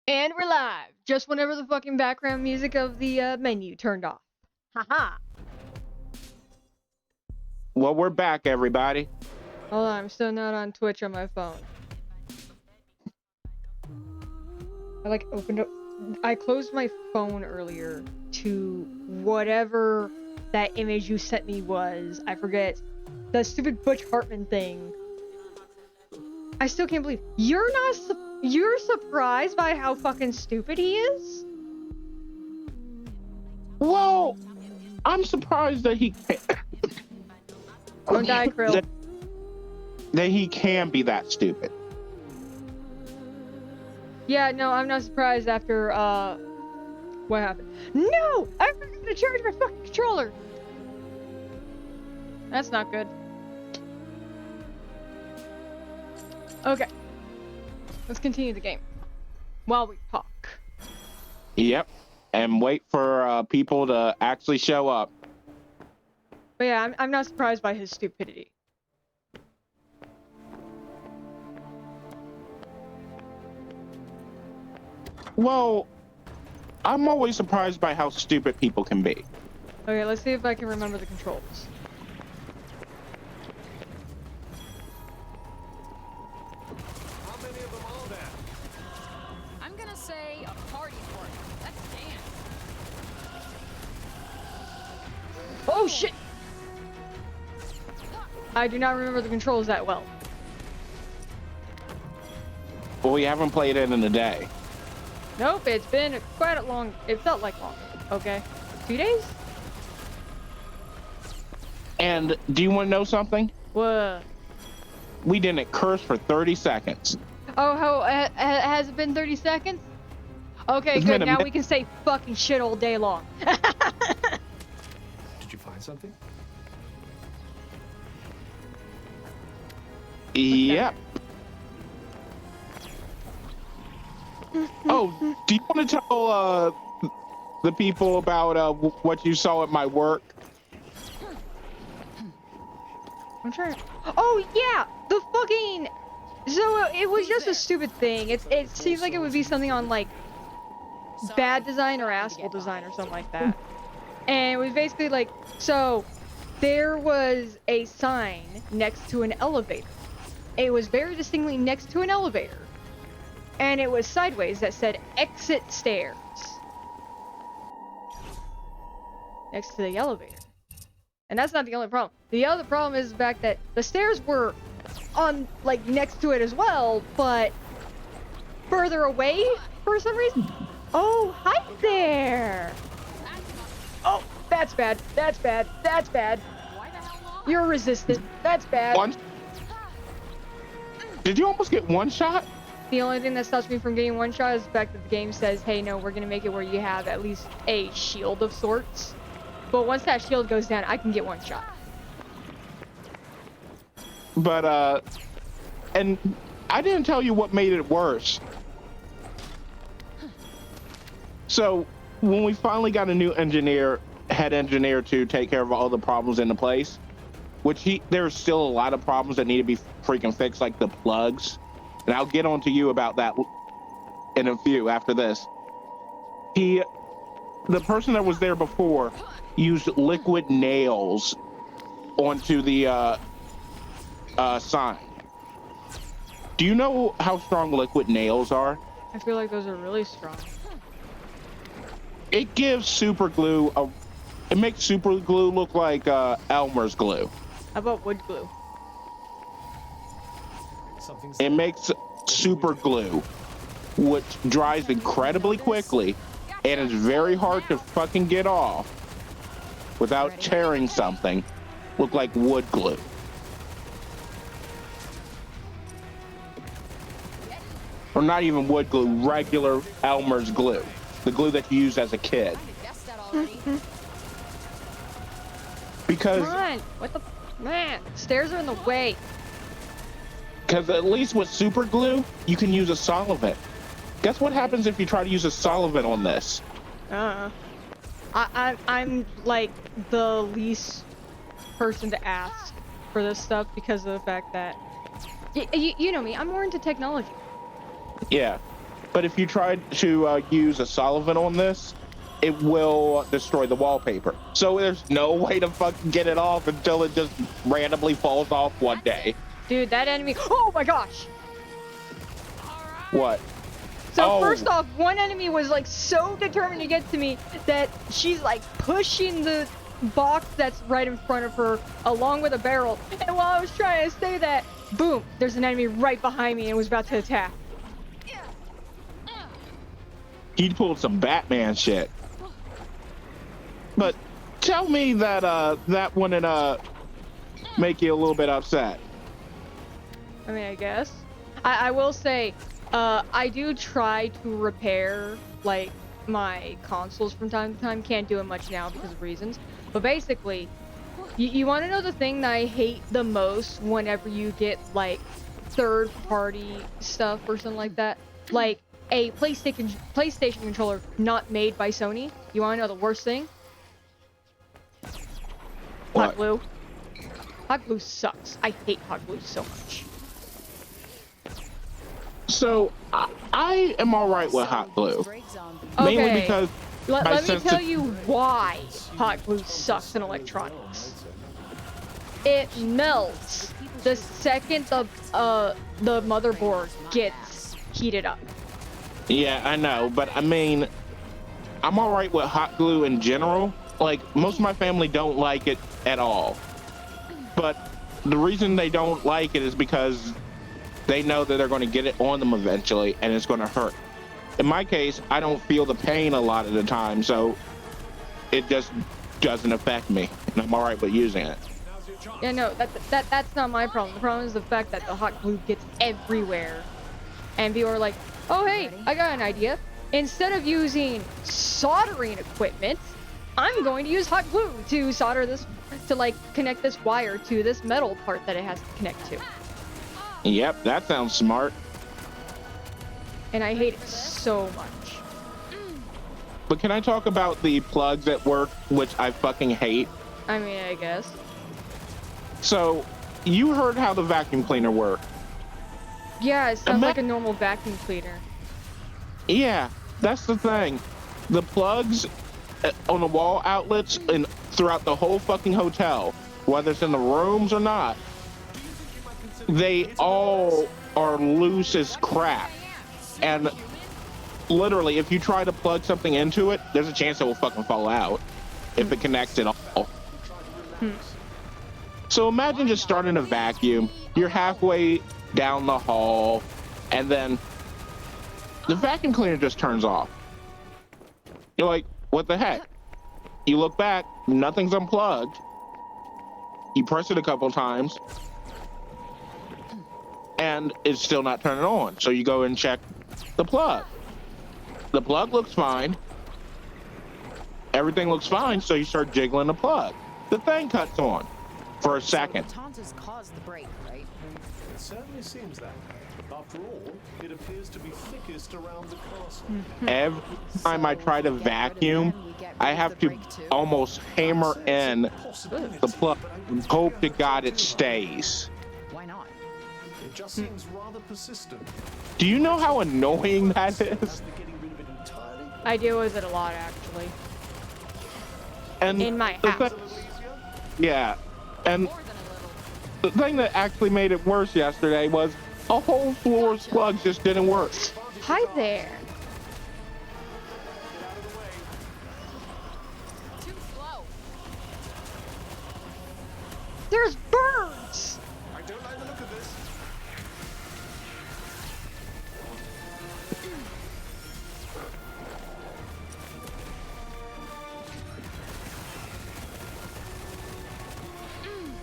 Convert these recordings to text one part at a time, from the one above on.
And we're live, just whenever the fucking background music of the menu turned off. Haha. Well, we're back, everybody. Hold on, I'm still not on Twitch on my phone. I opened up. I closed my phone earlier to whatever that image you sent me was. I forget. The stupid Butch Hartman thing. I still can't believe you're you're surprised by how fucking stupid he is? Well, I'm surprised that he can Don't die, Krill. that he can be that stupid. Yeah, no, I'm not surprised after, what happened. No! I forgot to charge my fucking controller! That's not good. Okay. Let's continue the game. While we talk. Yep. And wait for people to actually show up. But yeah, I'm not surprised by his stupidity. Well, I'm always surprised by how stupid people can be. Okay, let's see if I can remember the controls. How many of them are there? I'm gonna say a party for it. Let's dance. Oh shit! I do not remember the controls that well. Well, we haven't played it in a day. Nope, it's been quite a long... It felt like long. Okay. 2 days? And do you want to know something? What? We didn't curse for 30 seconds. Oh, has it been 30 seconds? Okay, It's good. been a Now mi- we can say fucking shit all day long. Did you find something? Yep. Oh, do you want to tell the people about what you saw at my work? I'm trying. Oh yeah, the fucking. So it was just a stupid thing. It seems like it would be something on like bad design or asshole design or something like that. And it was basically like, so there was a sign next to an elevator. It was very distinctly next to an elevator. And it was sideways that said exit stairs. Next to the elevator. And that's not the only problem. The other problem is the fact that the stairs were on, like, next to it as well, but further away for some reason. Oh, hi there! Oh, that's bad. That's bad. That's bad. Why the hell not? You're resistant. That's bad. One. Did you almost get one shot? The only thing that stops me from getting one shot is the fact that the game says, hey, no, we're gonna make it where you have at least a shield of sorts. But once that shield goes down, I can get one shot. But and I didn't tell you what made it worse. So when we finally got a new head engineer to take care of all the problems in the place, there's still a lot of problems that need to be freaking fixed, like the plugs. And I'll get on to you about that in a few after this. The person that was there before used liquid nails onto the sign. Do you know how strong liquid nails are? I feel like those are really strong. It gives super glue it makes super glue look like Elmer's glue. How about wood glue? Something's It makes super glue, which dries incredibly quickly and is very hard to fucking get off without tearing something, look like wood glue. Or not even wood glue, regular Elmer's glue. The glue that you used as a kid. Kinda guessed that already. Because Come on! What the... Man, stairs are in the way. at least with super glue, you can use a solvent. Guess what happens if you try to use a solvent on this? I'm like the least person to ask for this stuff because of the fact that you know me, I'm more into technology. Yeah. but if you try to use a solvent on this, it will destroy the wallpaper. So there's no way to fucking get it off until it just randomly falls off one day. Dude, that enemy. Oh my gosh. What? So Oh. first off, one enemy was like so determined to get to me that she's like pushing the box that's right in front of her along with a barrel. And while I was trying to say that, boom, there's an enemy right behind me and was about to attack. He pulled some Batman shit. But tell me that that wouldn't make you a little bit upset. I mean, I guess. I will say, I do try to repair like my consoles from time to time. Can't do it much now because of reasons. But basically, you want to know the thing that I hate the most whenever you get like third-party stuff or something like that? Like a PlayStation controller not made by Sony. You want to know the worst thing? What? Hot glue. Hot glue sucks. I hate hot glue so much. So I am all right with hot glue, Okay. mainly because Let me tell you why hot glue sucks in electronics. It melts the second the motherboard gets heated up. yeah, I know, but I mean, I'm all right with hot glue in general. Like most of my family don't like it at all, but the reason they don't like it is because they know that they're going to get it on them eventually and it's going to hurt. In my case, I don't feel the pain a lot of the time, so it just doesn't affect me, and I'm all right with using it. Yeah, no, that's not my problem. The problem is the fact that the hot glue gets everywhere, and people are like, "Oh, hey, I got an idea. Instead of using soldering equipment, I'm going to use hot glue to solder this, to like connect this wire to this metal part that it has to connect to." Yep, that sounds smart. And I hate it so much. But can I talk about the plugs at work, which I fucking hate? I mean, I guess. So, you heard how the vacuum cleaner worked. Yeah, it sounds like a normal vacuum cleaner. Yeah, that's the thing. The plugs on the wall outlets and throughout the whole fucking hotel, whether it's in the rooms or not, they all are loose as crap. And literally, if you try to plug something into it, there's a chance it will fucking fall out if it connects at all. So imagine just starting a vacuum. You're halfway down the hall, and then the vacuum cleaner just turns off. You're like, what the heck? You look back, nothing's unplugged. You press it a couple times, and it's still not turning on. So you go and check the plug. The plug looks fine. Everything looks fine, so you start jiggling the plug. The thing cuts on for a second. Taunters caused the break, right? It certainly seems that. After all, it appears to be thickest around the castle. Every time I try to vacuum, I have to almost hammer in the plug and hope to God it stays. Why not? It just seems rather persistent. Do you know how annoying that is? Getting rid of it entirely. I deal with it a lot, actually. And In my the house. yeah, and More than a little. the thing that actually made it worse yesterday was a whole floor's plugs just didn't work. Hi there. Too slow. There's birds. I don't like the look of this.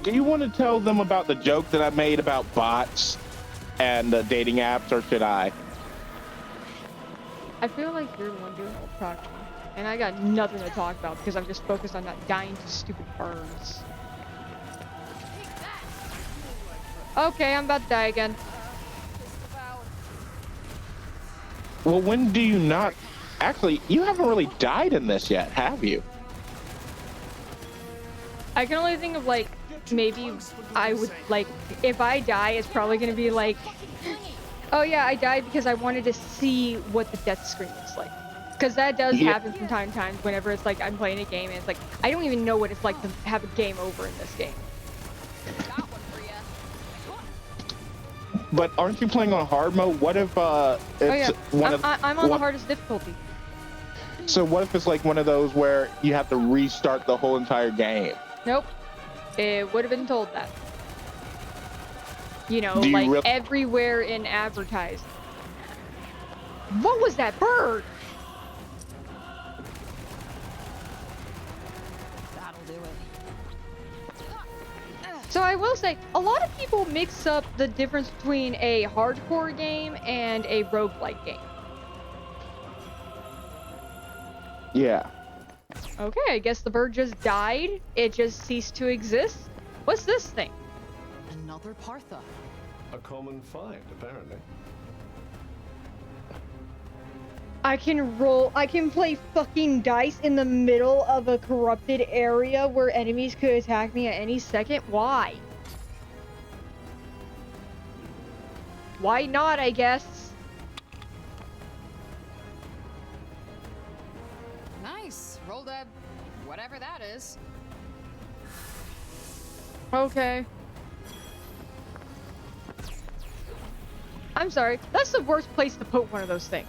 Do you want to tell them about the joke that I made about bots and dating apps, or should I? I feel like you're the one doing all the talking, and I got nothing to talk about because I'm just focused on not dying to stupid birds. Okay, I'm about to die again. Well, when do you not? Actually, you haven't really died in this yet, have you? I can only think of like maybe I would like if I die, it's probably gonna be like Oh yeah, I died because I wanted to see what the death screen looks like. Because that does Yeah. happen from time to time whenever it's like I'm playing a game and it's like, I don't even know what it's like to have a game over in this game. Got one for ya. But aren't you playing on hard mode? What if it's Oh yeah, one of I'm on the one- hardest difficulty. So what if it's like one of those where you have to restart the whole entire game? Nope. It would have been told that. You know, Do you like really- everywhere in advertising. What was that bird? That'll do it. So I will say, a lot of people mix up the difference between a hardcore game and a roguelike game. Yeah. Okay, I guess the bird just died. It just ceased to exist. What's this thing? Another Partha. A common find, apparently. I can play fucking dice in the middle of a corrupted area where enemies could attack me at any second? Why? Why not, I guess? Nice. Roll that, whatever that is. Okay. I'm sorry, that's the worst place to put one of those things.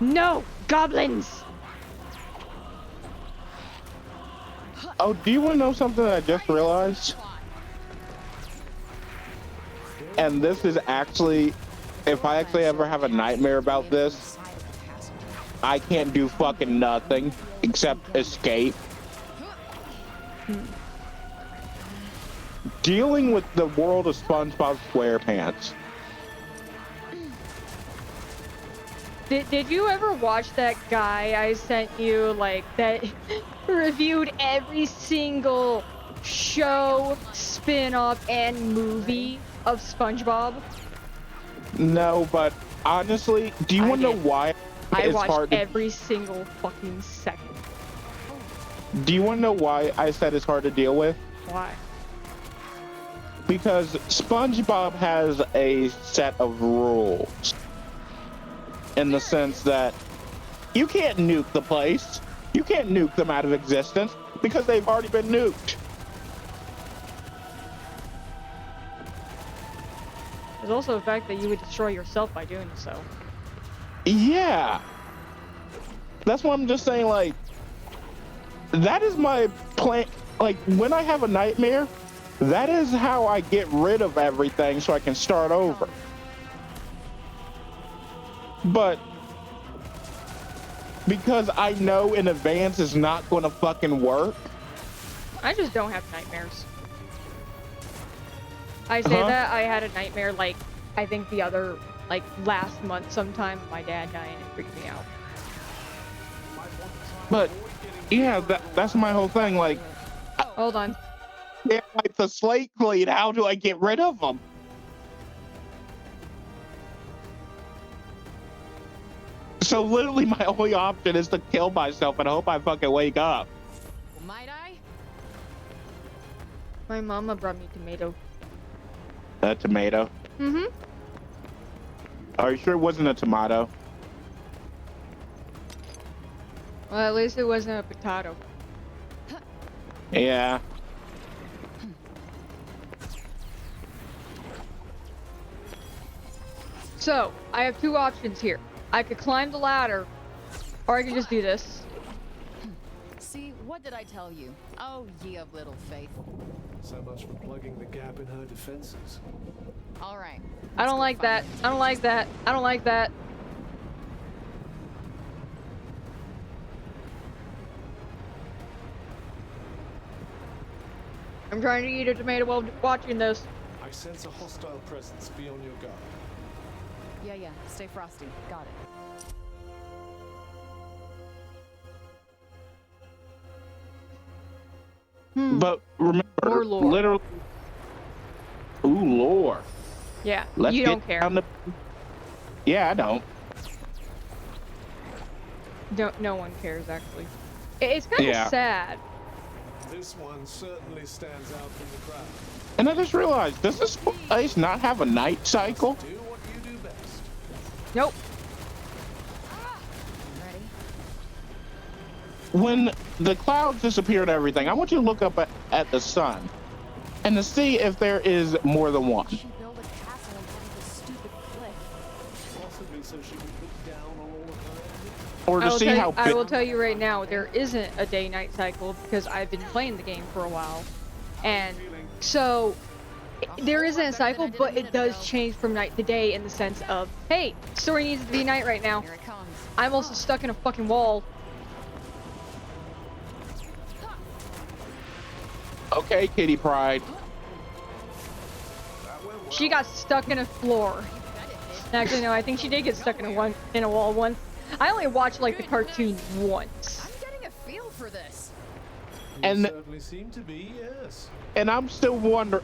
No! Goblins! Oh, do you want to know something that I just realized? And this is actually, if I actually ever have a nightmare about this, I can't do fucking nothing except escape. Dealing with the world of SpongeBob SquarePants. Did you ever watch that guy I sent you, like, that reviewed every single show, spin-off, and movie of SpongeBob? No, but honestly, do you I want to know did. why I it's watched hard to... every single fucking second. Do you want to know why I said it's hard to deal with? Why? Because SpongeBob has a set of rules. In the sense that you can't nuke the place. You can't nuke them out of existence because they've already been nuked. There's also the fact that you would destroy yourself by doing so. Yeah. That's what I'm just saying, like, that is my plan. Like, when I have a nightmare, that is how I get rid of everything so I can start over. But because I know in advance it's not going to fucking work. I just don't have nightmares. I say that I had a nightmare, like, I think last month sometime, my dad dying, and it freaked me out. But yeah, that's my whole thing. Like, Hold on. yeah, like the slate clean. How do I get rid of them? So literally, my only option is to kill myself and hope I fucking wake up. Might I? My mama brought me tomato. A tomato? Mm-hmm. Are you sure it wasn't a tomato? Well, at least it wasn't a potato. Yeah. So, I have two options here. I could climb the ladder, or I could just do this. See, what did I tell you? Oh, ye of little faith. So much for plugging the gap in her defenses. All right. I don't like that. I don't like that. I don't like that. I'm trying to eat a tomato while watching this. I sense a hostile presence. Be on your guard. Yeah. Stay frosty. Got it. But remember, More lore. literally. Ooh, lore. Yeah, Let's you get don't care. down to... Yeah, I don't. No one cares, actually. It's kind of Yeah. sad. This one certainly stands out from the crowd. And I just realized, does this place not have a night cycle? Do what you do best. Nope. Ready? When the clouds disappeared and everything, I want you to look up at the sun and to see if there is more than one. She built a castle on top of this stupid cliff. Possibly so she can look down on all of her enemies. Or to see how I big. will tell you right now, there isn't a day-night cycle because I've been playing the game for a while, and so there isn't a cycle, but it does change from night to day in the sense of, hey, story needs to be night right now. Here it comes. I'm also stuck in a fucking wall. Okay, Kitty Pride. That went well. She got stuck in a floor. Actually, no, I think she did get stuck in a wall once. I only watched like the cartoon once. I'm getting a feel for this. You And- certainly seem to be, yes. And I'm still wondering,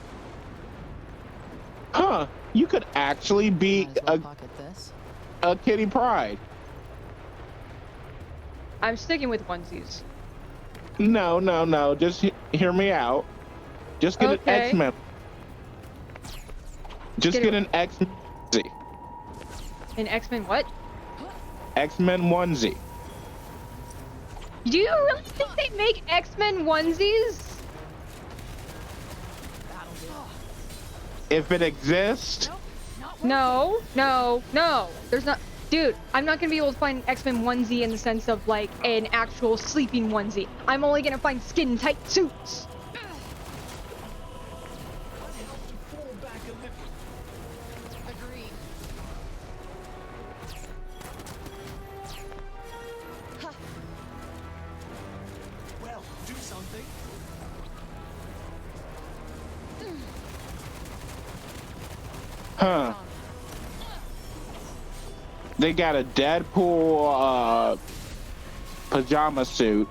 huh, you could actually be Might as well pocket this. a Kitty Pride. I'm sticking with onesies. No, just hear me out. Just get Okay. an X-Men. Just Get get it- an X-Men onesie. In X-Men, what? X-Men onesie. Do you really think they make X-Men onesies? That'll do. If it exists, No. There's not. Dude, I'm not gonna be able to find an X-Men onesie in the sense of like an actual sleeping onesie. I'm only gonna find skin tight suits. Fall back a little. Agreed. Well, do something. huh? They got a Deadpool pajama suit.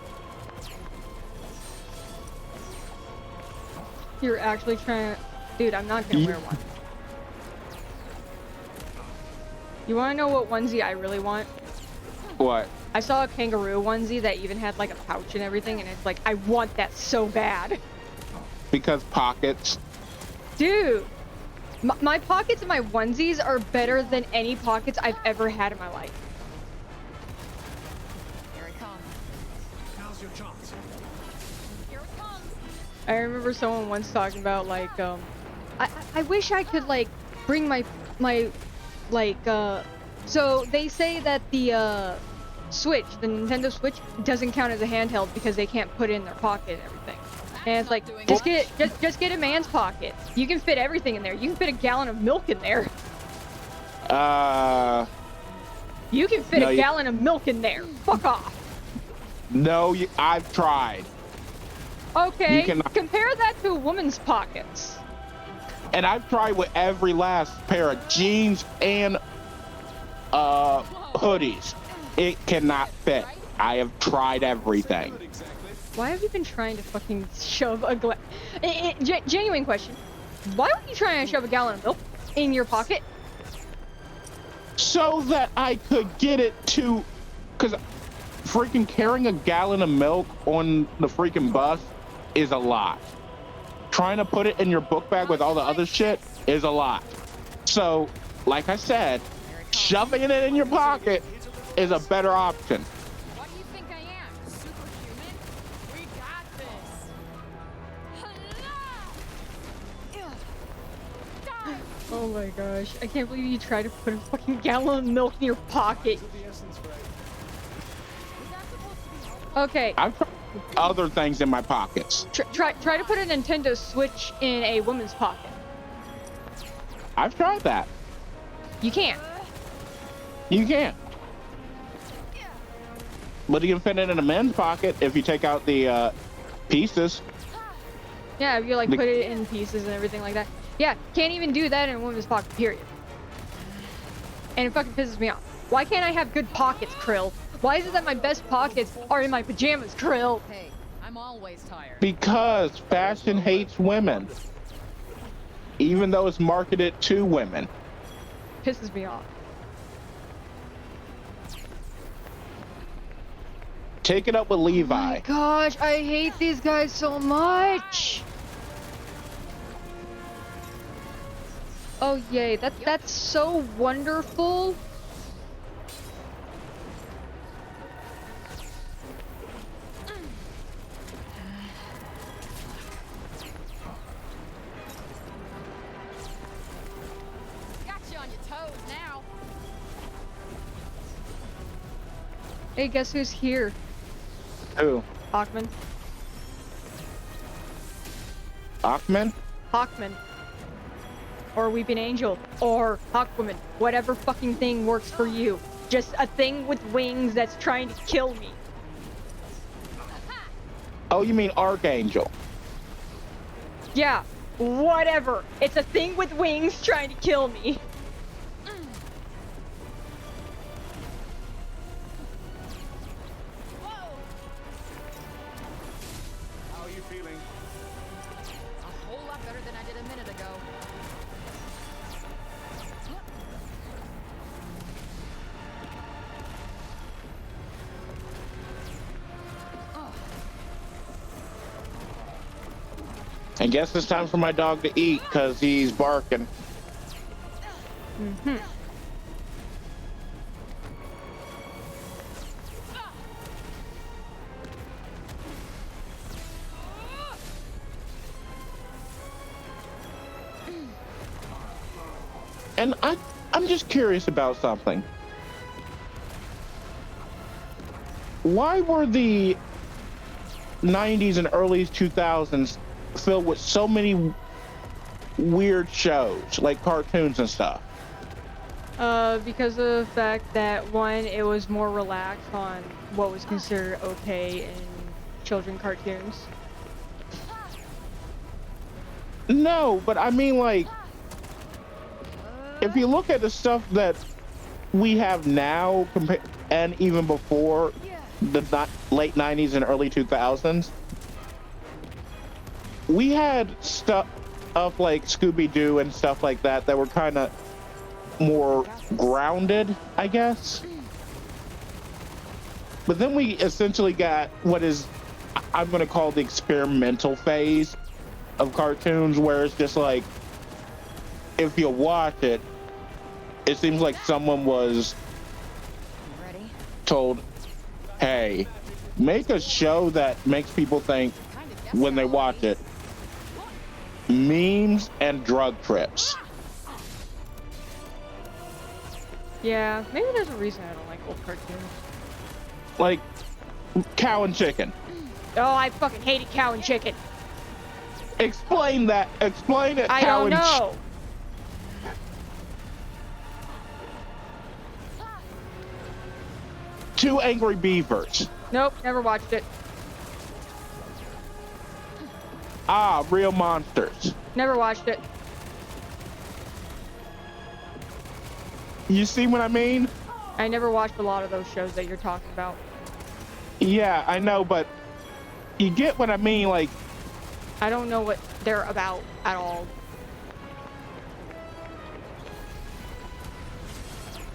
You're actually trying to... Dude, I'm not gonna wear one. You wanna know what onesie I really want? What? I saw a kangaroo onesie that even had like a pouch and everything, and it's like, I want that so bad. Because pockets. Dude, my pockets and my onesies are better than any pockets I've ever had in my life. Here it comes. Now's your chance. Here it comes. I remember someone once talking about like, I wish I could like bring my like, so they say that the Switch, the Nintendo Switch, doesn't count as a handheld because they can't put it in their pocket and everything. And it's like, just get a man's pocket. You can fit everything in there. You can fit a gallon of milk in there. You can fit No, a gallon of milk in there. Fuck off. No, I've tried. Okay, You cannot- compare that to a woman's pockets. And I've tried with every last pair of jeans and hoodies. It cannot fit. I have tried everything. Not exactly. Why have you been trying to fucking shove a genuine question. Why would you try and shove a gallon of milk in your pocket? So that I could get it to, because freaking carrying a gallon of milk on the freaking bus is a lot. Trying to put it in your book bag with all the other shit is a lot. So, like I said, shoving it in your pocket is a better option. What do you think I am? Superhuman? We got this. Die. Oh my gosh, I can't believe you tried to put a fucking gallon of milk in your pocket. To the essence, Ray. Was that supposed to be helpful? Okay, I've tried other things in my pockets. try to put a Nintendo Switch in a woman's pocket. I've tried that. You can't. You can't. But you can fit it in a men's pocket if you take out the pieces. Yeah, if you like The- put it in pieces and everything like that. Yeah, can't even do that in a woman's pocket, period. And it fucking pisses me off. Why can't I have good pockets, Krill? Why is it that my best pockets are in my pajamas, Krill? Hey, I'm always tired. Because fashion hates women. Even though it's marketed to women. Pisses me off. Take it up with Oh Levi. my gosh, I hate these guys so much. Oh yay, that's so wonderful. Got you on your toes now. Hey, guess who's here? Who? Hawkman. Hawkman? Hawkman. Or Weeping Angel. Or Hawkwoman. Whatever fucking thing works for you. Just a thing with wings that's trying to kill me. Oh, you mean Archangel? Yeah, whatever. It's a thing with wings trying to kill me. Whoa! How are you feeling? A whole lot better than I did a minute ago. I guess it's time for my dog to eat because he's barking. Mm-hmm. And I'm just curious about something. Why were the 90s and early 2000s filled with so many weird shows, like cartoons and stuff? Because of the fact that, one, it was more relaxed on what was considered okay in children cartoons. No, but I mean, like, if you look at the stuff that we have now, and even before the late 90s and early 2000s, we had stuff like Scooby-Doo and stuff like that that were kind of more grounded, I guess. But then we essentially got what is, I'm going to call the experimental phase of cartoons, where it's just like, if you watch it, it seems like someone was Ready? told, hey, make a show that makes people think when they watch it. Memes and drug trips. Yeah, maybe there's a reason I don't like old cartoons. Like Cow and Chicken. Oh, I fucking hated Cow and Chicken. Explain that. Explain it. I Cow don't and know. Two Angry Beavers. Nope, never watched it. Ah, Real Monsters. Never watched it. You see what I mean? I never watched a lot of those shows that you're talking about. Yeah, I know, but you get what I mean. Like, I don't know what they're about at all.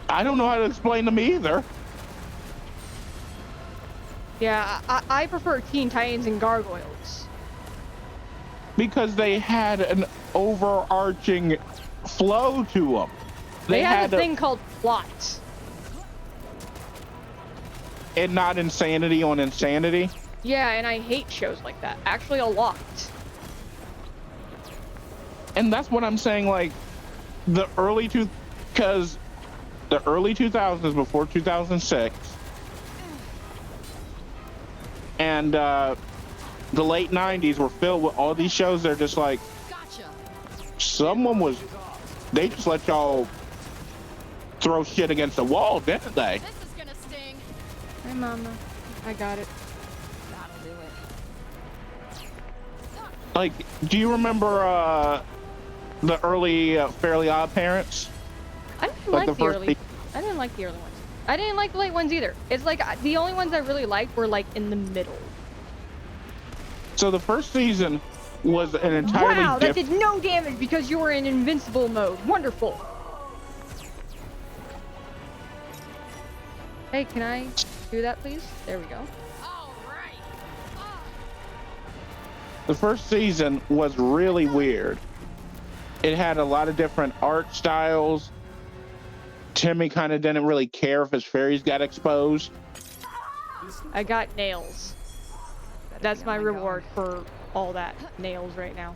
I don't know how to explain them either. Yeah, I prefer Teen Titans and Gargoyles. Because they had an overarching flow to them. They had a thing called plots. And not insanity on insanity. Yeah, and I hate shows like that. Actually, a lot. And that's what I'm saying, like, because the early 2000s before 2006 and the late 90s were filled with all these shows that are just like, Gotcha. they just let y'all throw shit against the wall, didn't they? This is gonna sting. Hey, Mama. I got it. That'll do it. Like, do you remember the early Fairly Odd Parents? I didn't Like like the first I didn't like the early ones. I didn't like the late ones either. It's like the only ones I really liked were like in the middle. So the first season was an entirely Wow, that different. did no damage because you were in invincible mode. Wonderful. Hey, can I do that, please? There we go. The first season was really weird. It had a lot of different art styles. Timmy kind of didn't really care if his fairies got exposed. I got nails. That's my reward for all that. Nails right now.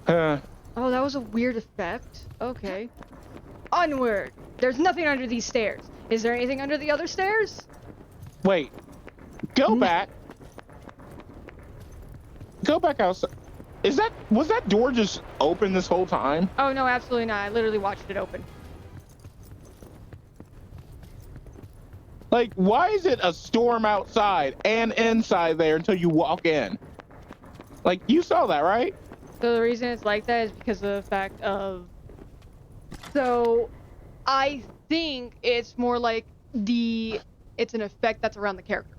Oh, that was a weird effect. Okay. Onward! There's nothing under these stairs. Is there anything under the other stairs? Wait. Go back. Go back outside. Was that door just open this whole time? Oh, no, absolutely not. I literally watched it open. Like, why is it a storm outside and inside there until you walk in? Like, you saw that, right? So the reason it's like that is because of the fact of... So, I think it's more like it's an effect that's around the character.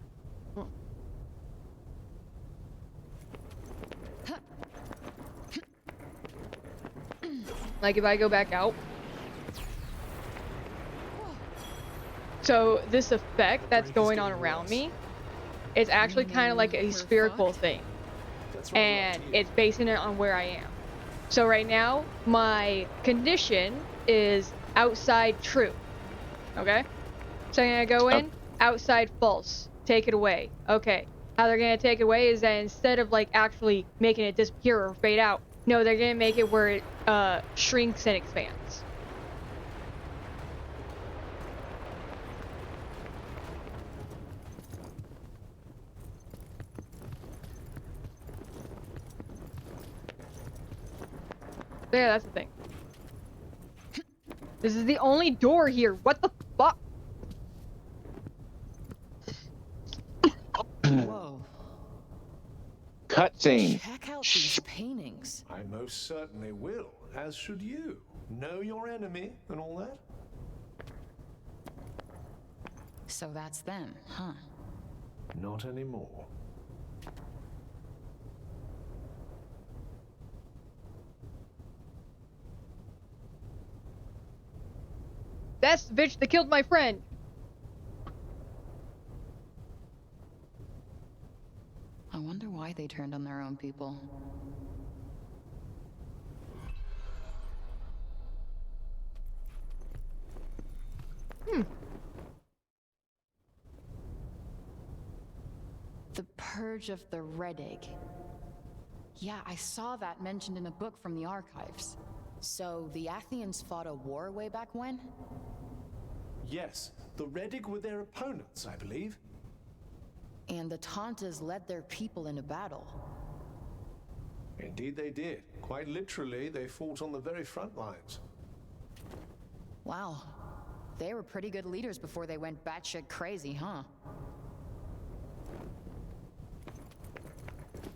Like, if I go back out... So, this effect that's going on around me is actually kind of like a spherical thing. And it's basing it on where I am. So right now, my condition is outside true. Okay? So I'm gonna go in, outside false. Take it away. Okay. How they're gonna take it away is that instead of like actually making it disappear or fade out, no, they're gonna make it where it shrinks and expands. Yeah, that's the thing. This is the only door here. What the fuck? Whoa. Cutscene. Check out these paintings. I most certainly will, as should you. Know your enemy and all that. So that's them, huh? Not anymore. That's the bitch that killed my friend. I wonder why they turned on their own people. The Purge of the Red Egg. Yeah, I saw that mentioned in a book from the archives. So the Athenians fought a war way back when? Yes, the Redig were their opponents, I believe. And the Tantas led their people into battle. Indeed they did. Quite literally, they fought on the very front lines. Wow. They were pretty good leaders before they went batshit crazy, huh?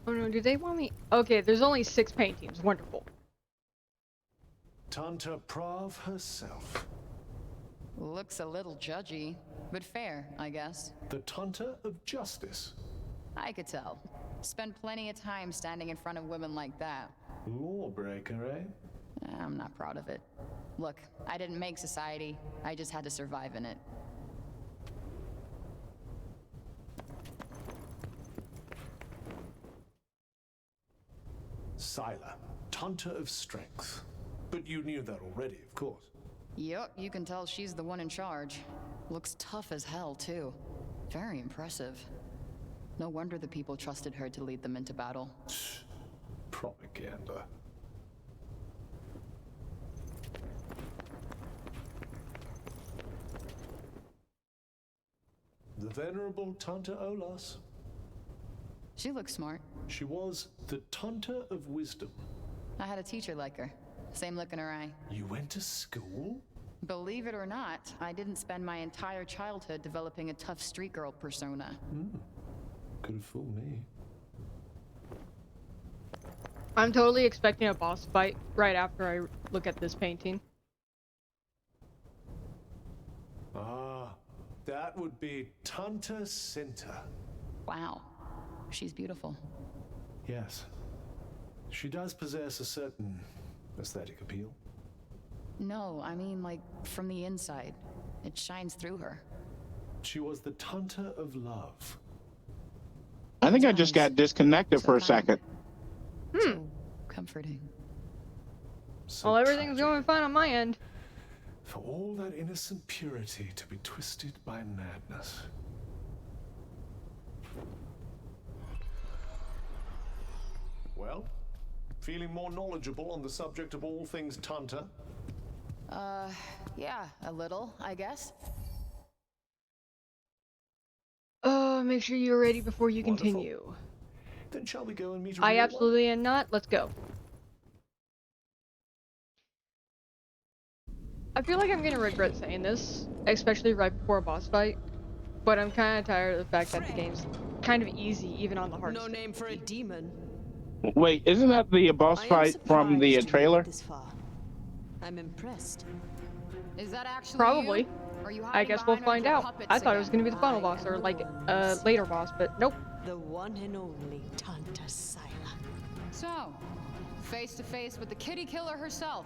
Oh no, do they want me? Okay, there's only 6 paintings. Wonderful. Tanta Prav herself. Looks a little judgy, but fair, I guess. The Tanta of Justice. I could tell. Spent plenty of time standing in front of women like that. Lawbreaker, eh? I'm not proud of it. Look, I didn't make society. I just had to survive in it. Scylla, Tanta of Strength. But you knew that already, of course. Yup, you can tell she's the one in charge. Looks tough as hell, too. Very impressive. No wonder the people trusted her to lead them into battle. Propaganda. The Venerable Tanta Olas. She looks smart. She was the Tanta of Wisdom. I had a teacher like her. Same look in her eye. You went to school? Believe it or not, I didn't spend my entire childhood developing a tough street girl persona. Could have fooled me. I'm totally expecting a boss fight right after I look at this painting. Ah, that would be Tanta Cinta. Wow. She's beautiful. Yes. She does possess a certain aesthetic appeal. No, I mean like from the inside. It shines through her. She was the Tanta of Love. I think I just got disconnected for a second. So comforting. So Well, everything's tragic. going fine on my end. For all that innocent purity to be twisted by madness. Well, feeling more knowledgeable on the subject of all things Tanta? Yeah, a little, I guess. Make sure you're ready before you Wonderful. continue. Then shall we go and meet a I real one? absolutely am not. Let's go. I feel like I'm gonna regret saying this, especially right before a boss fight. But I'm kind of tired of the fact that the game's kind of easy, even on the hardest. No name for a demon. Wait, isn't that the boss I am fight from the surprised you made trailer? it this far. I'm impressed. Is that actually Probably. you? Or are you I hiding guess we'll behind find one of your out. puppets I thought it was again? gonna be the final boss, or like a later boss, but nope. The one and only Tanta Sila. So, face to face with the kitty killer herself.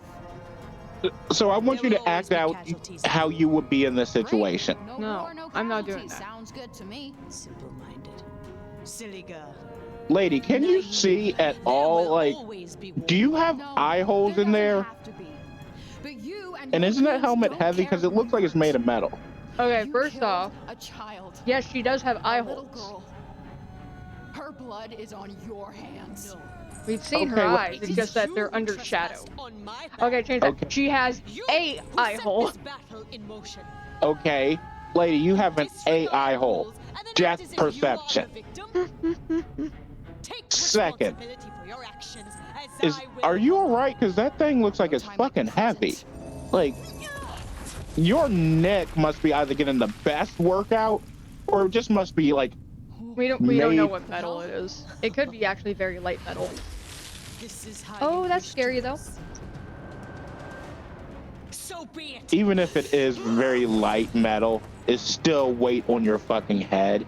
So I want you There to will always act be out casualties. how you would be in this Great. situation. No, war, no I'm not doing casualties. that. Sounds good to me. Simple-minded. Silly girl. Lady, can you see at all, like, do you have No, eye holes in doesn't there? have to be. But you And your isn't that moves helmet don't heavy? Because carry it looks like it's made of metal. Okay, You first killed off, a child. yes, she does have eye A little holes. girl. Her blood is on your hands. We've seen Okay, her well- eyes, it's just that they're under shadow. Okay, change that. Okay. She has a eye hole. Okay, lady, you have an eye hole. Depth perception. Second, are you alright? Because that thing looks like it's fucking heavy. Like, your neck must be either getting the best workout, or it just must be like, We don't know made- what metal it is. It could be actually very light metal. This is how Oh, you that's wish scary to though. proceed. So be it. even if it is very light metal, it's still weight on your fucking head.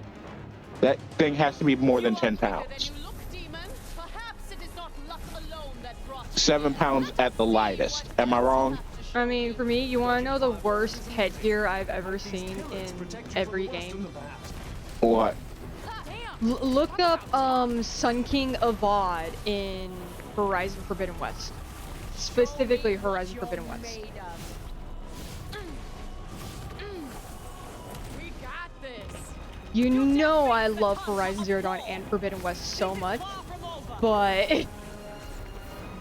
That thing has to be more than 10 pounds. 7 pounds at the lightest. Am I wrong? I mean, for me, you want to know the worst headgear I've ever seen in every game? What? Look up Sun King Avad in Horizon Forbidden West. Specifically Horizon Forbidden West. We got this. You know I love Horizon Zero Dawn and Forbidden West so much, but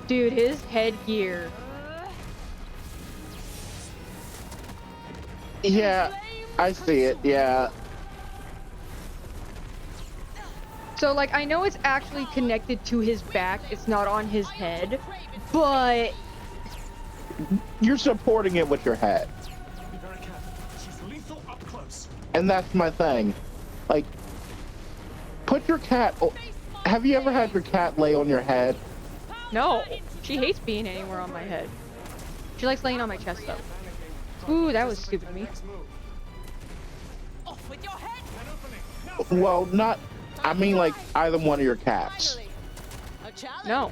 dude, his headgear. Yeah, I see it, yeah. So like, I know it's actually connected to his back, it's not on his head, but You're supporting it with your head. Be very careful. She's lethal up close. And that's my thing. Like, put your cat... Have you ever had your cat lay on your head? no, she hates being anywhere on my head. She likes laying on my chest though. Ooh, that was stupid of me. Off with your head. Well, not... I mean, like, either one of your cats. A challenge. No.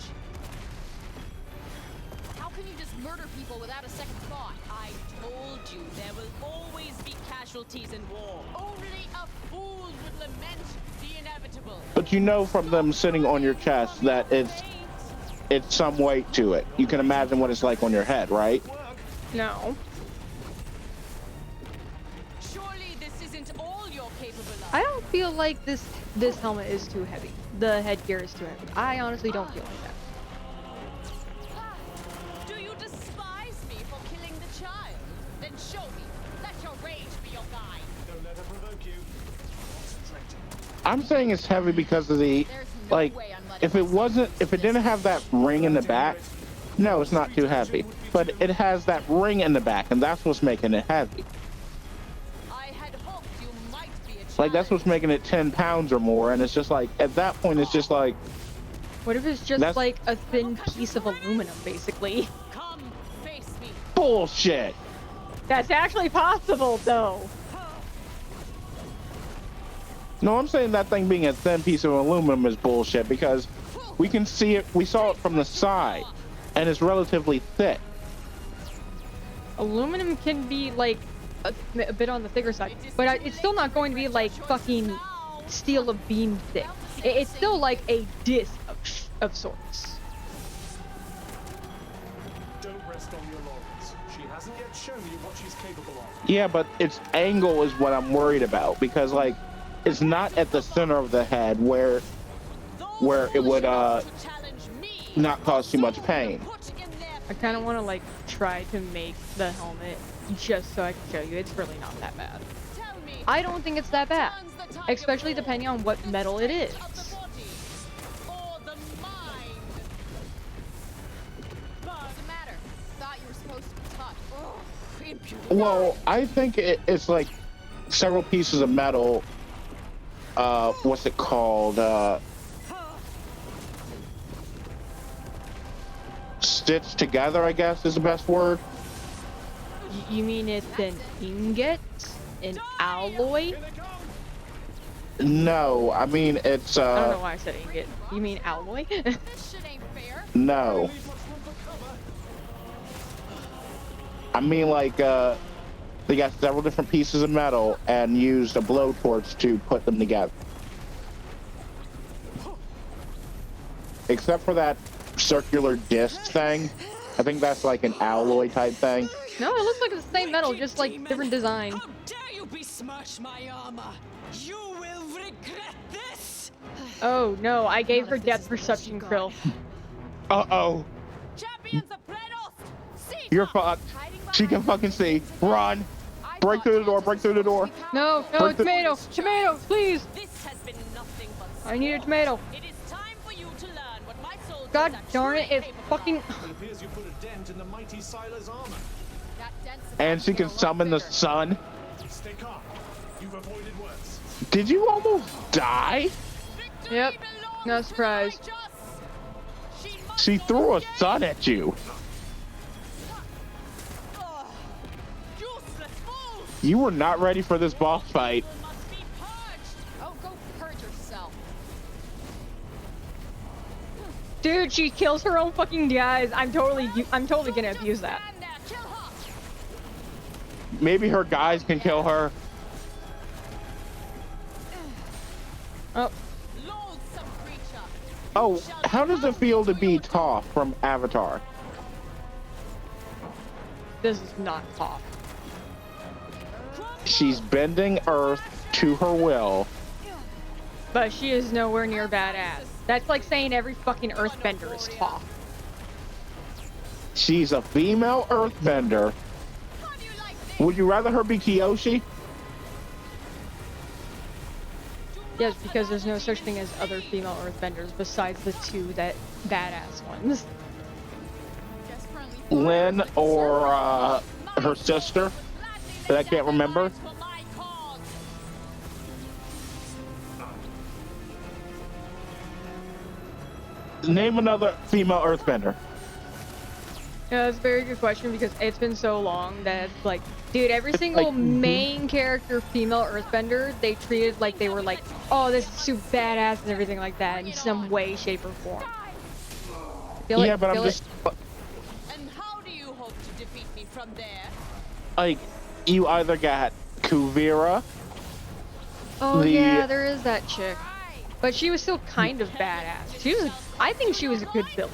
How can you just murder people without a second thought? I told you there will always be casualties in war. Only a fool would lament the inevitable. But you know from them sitting on your chest that it's some weight to it. You can imagine what it's like on your head, right? No. Surely this isn't all you're capable of. I don't feel like this helmet is too heavy. The headgear is too heavy. I honestly don't feel like that. Do you despise me for killing the child? Then show me. Let your rage be your guide. Don't let her provoke you. Concentrate. I'm saying it's heavy because of the... There's no Like, way I'm letting if it didn't have that ring in the back, no, it's not too heavy. But it has that ring in the back, and that's what's making it heavy. I had hoped you might be a challenge. Like, that's what's making it 10 pounds or more, and it's just like, at that point, it's just like, What if it's just That's- like a thin piece of aluminum, basically? Come, face me. bullshit. That's actually possible, though. No, I'm saying that thing being a thin piece of aluminum is bullshit, because we can see it, we saw it from the side, and it's relatively thick. Aluminum can be like a bit on the thicker side, but it's still not going to be like fucking steel of beam thick. It's still like a disc of sorts. Don't rest on your laurels. She hasn't yet shown you what she's capable of. Yeah, but its angle is what I'm worried about, because like it's not at the center of the head where it would not cause too much pain. I kind of want to like try to make the helmet just so I can show you it's really not that bad. I don't think it's that bad, especially depending on what metal it is. Well, I think it's like several pieces of metal. What's it called? Stitched together, I guess, is the best word. You mean it's an ingot? An alloy? No, I mean it's I don't know why I said ingot. You mean alloy? This shit ain't fair. no. I mean like they got several different pieces of metal and used a blowtorch to put them together. Except for that circular disc thing. I think that's like an alloy type thing. No, it looks like it's the same metal, just like different design. How dare you besmirch my armor? You will regret this. Oh no, I gave her depth perception krill. Uh-oh. Champions of Planos! See You're fucked. She can fucking see. Run. Break through the door, break through the door. No, Break the- tomato, tomato, please. This has been nothing but I need a tomato. It is time for you to learn what my soldiers God are darn it, truly it's capable fucking. of. It appears you put a dent in the mighty Sila's armor. And she can summon the sun. Stay calm. You've avoided worse. Did you almost die? Yep, no surprise. She threw a sun at you. Useless fools! You were not ready for this boss fight. Must be purged. Oh, go purge yourself. Dude, she kills her own fucking guys. I'm totally gonna abuse that. Stand there, kill her. Maybe her guys can kill her. Oh, Loathsome creature. Oh, how does it feel to be Toph from Avatar? this is not Toph. She's bending Earth to her will. But she is nowhere near badass. That's like saying every fucking earthbender is Toph. She's a female Earthbender. How do you like this? Would you rather her be Kyoshi? Yes, because there's no such thing as other female earthbenders besides the two that badass ones. Lynn or her sister that I can't remember. For my cause. Name another female Earthbender. Yeah, that's a very good question because it's been so long that it's like, dude, every single like- main character female earthbender, they treated like they were like, oh, this is super badass and everything like that in some way, shape, or form. Feel Yeah, it, but I'm feel just And how do you hope to defeat me from there? like, you either got Kuvira. Oh the- yeah, there is that chick, but she was still kind of badass. I think she was a good villain.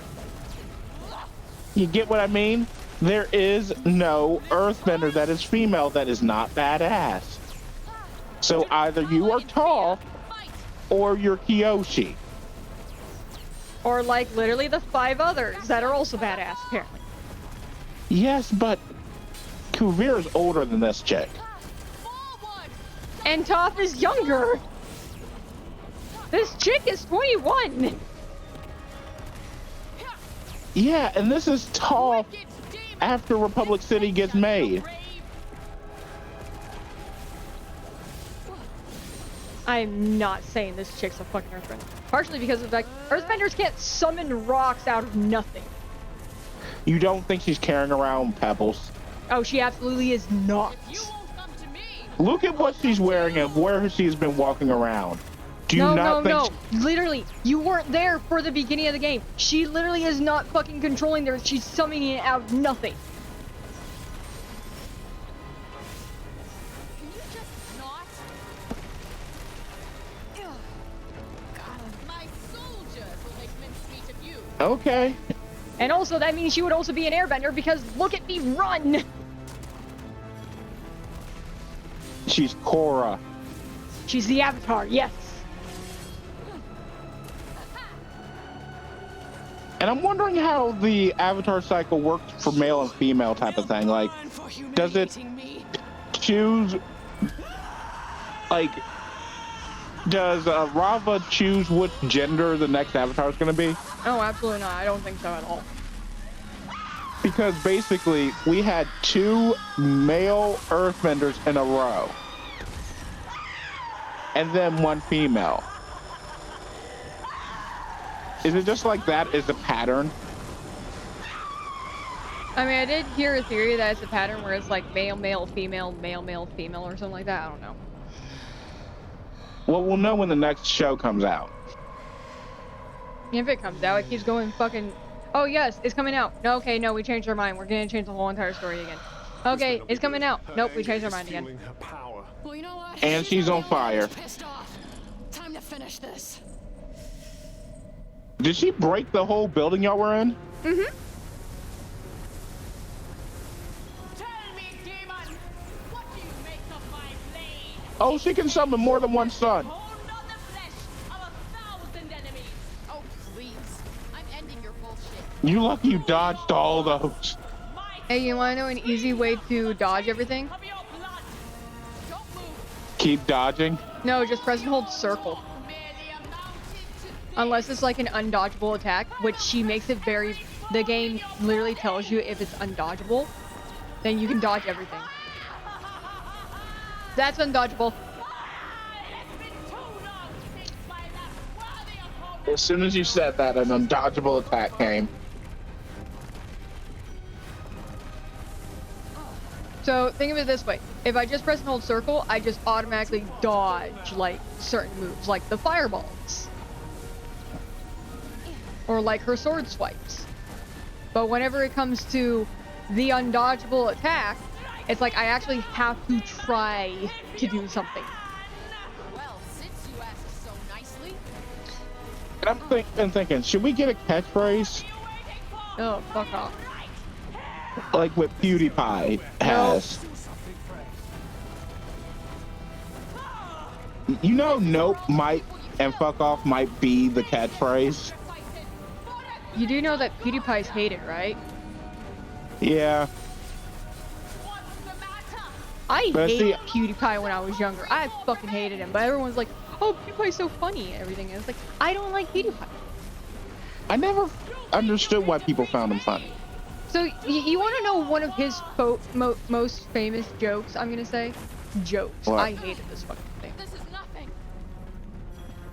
You get what I mean? There is no Earthbender that is female that is not badass. So either you are Toph or you're Kyoshi. Or like literally the 5 others that are also badass apparently. Yes, but Kuvira's older than this chick. Forward! And Toph is younger. This chick is 21. Yeah, and this is Toph Wicked demon! after Republic City gets made. Brave! I'm not saying this chick's a fucking earthbender. Partially because of like earthbenders can't summon rocks out of nothing. You don't think she's carrying around pebbles? Oh, she absolutely is not. You won't come to me! Look at what she's wearing and where she's been walking around. Do you No, not no, think no. Literally, you weren't there for the beginning of the game. She literally is not fucking controlling there. She's summoning it out of nothing. Can you just not? Okay. And also, that means she would also be an airbender because look at me run! She's Korra. She's the Avatar, yes. And I'm wondering how the Avatar cycle works for male and female type of thing. Like, does it choose, like, does Rava choose which gender the next Avatar is going to be? Oh, absolutely not. I don't think so at all. Because basically, we had 2 male Earthbenders in a row. And then 1 female. Is it just like that is the pattern? I mean, I did hear a theory that it's a pattern where it's like male, male, female, male, male, female, or something like that. I don't know. Well, we'll know when the next show comes out. If it comes out, it keeps going fucking... Oh, yes, it's coming out. No, okay, no, we changed our mind. We're gonna change the whole entire story again. Okay, it's coming out. Nope, we changed our mind again. Well, you know what? And she's on fire. Pissed off. Time to finish this. Did she break the whole building y'all were in? Mm-hmm. Tell me, demon, what do you make of my blade? Oh, she can summon more than one son. Hold on the flesh of 1,000 enemies. Oh, please. I'm ending your bullshit. You lucky you dodged all those. My Hey, you wanna know an easy way to dodge everything? of your blood. Don't move. Keep dodging. No, just press and hold circle. Merely amounted to Unless it's like an undodgeable attack, which she makes it very... The game literally tells you if it's undodgeable, then you can dodge everything. That's undodgeable. it's been too long since my last worthy opponent. As soon as you said that, an undodgeable attack came. So think of it this way. If I just press and hold circle, I just automatically dodge like certain moves, like the fireballs. Or like her sword swipes. But whenever it comes to the undodgeable attack, it's like I actually have to try to do something. Well, since you asked so nicely, And I'm thinking, should we get a catchphrase Oh, fuck off. like what PewDiePie has? You know, nope might and fuck off might be the catchphrase. You do know that PewDiePie's hated, right? Yeah. What's the matter? I But see- hated PewDiePie when I was younger. I fucking hated him. But everyone's like, oh, PewDiePie's so funny and everything. And it's like, I don't like PewDiePie. I never understood why people found him funny. So, you want to know one of his most famous jokes, I'm going to say? Jokes. What? I hated this fucking thing. this is nothing.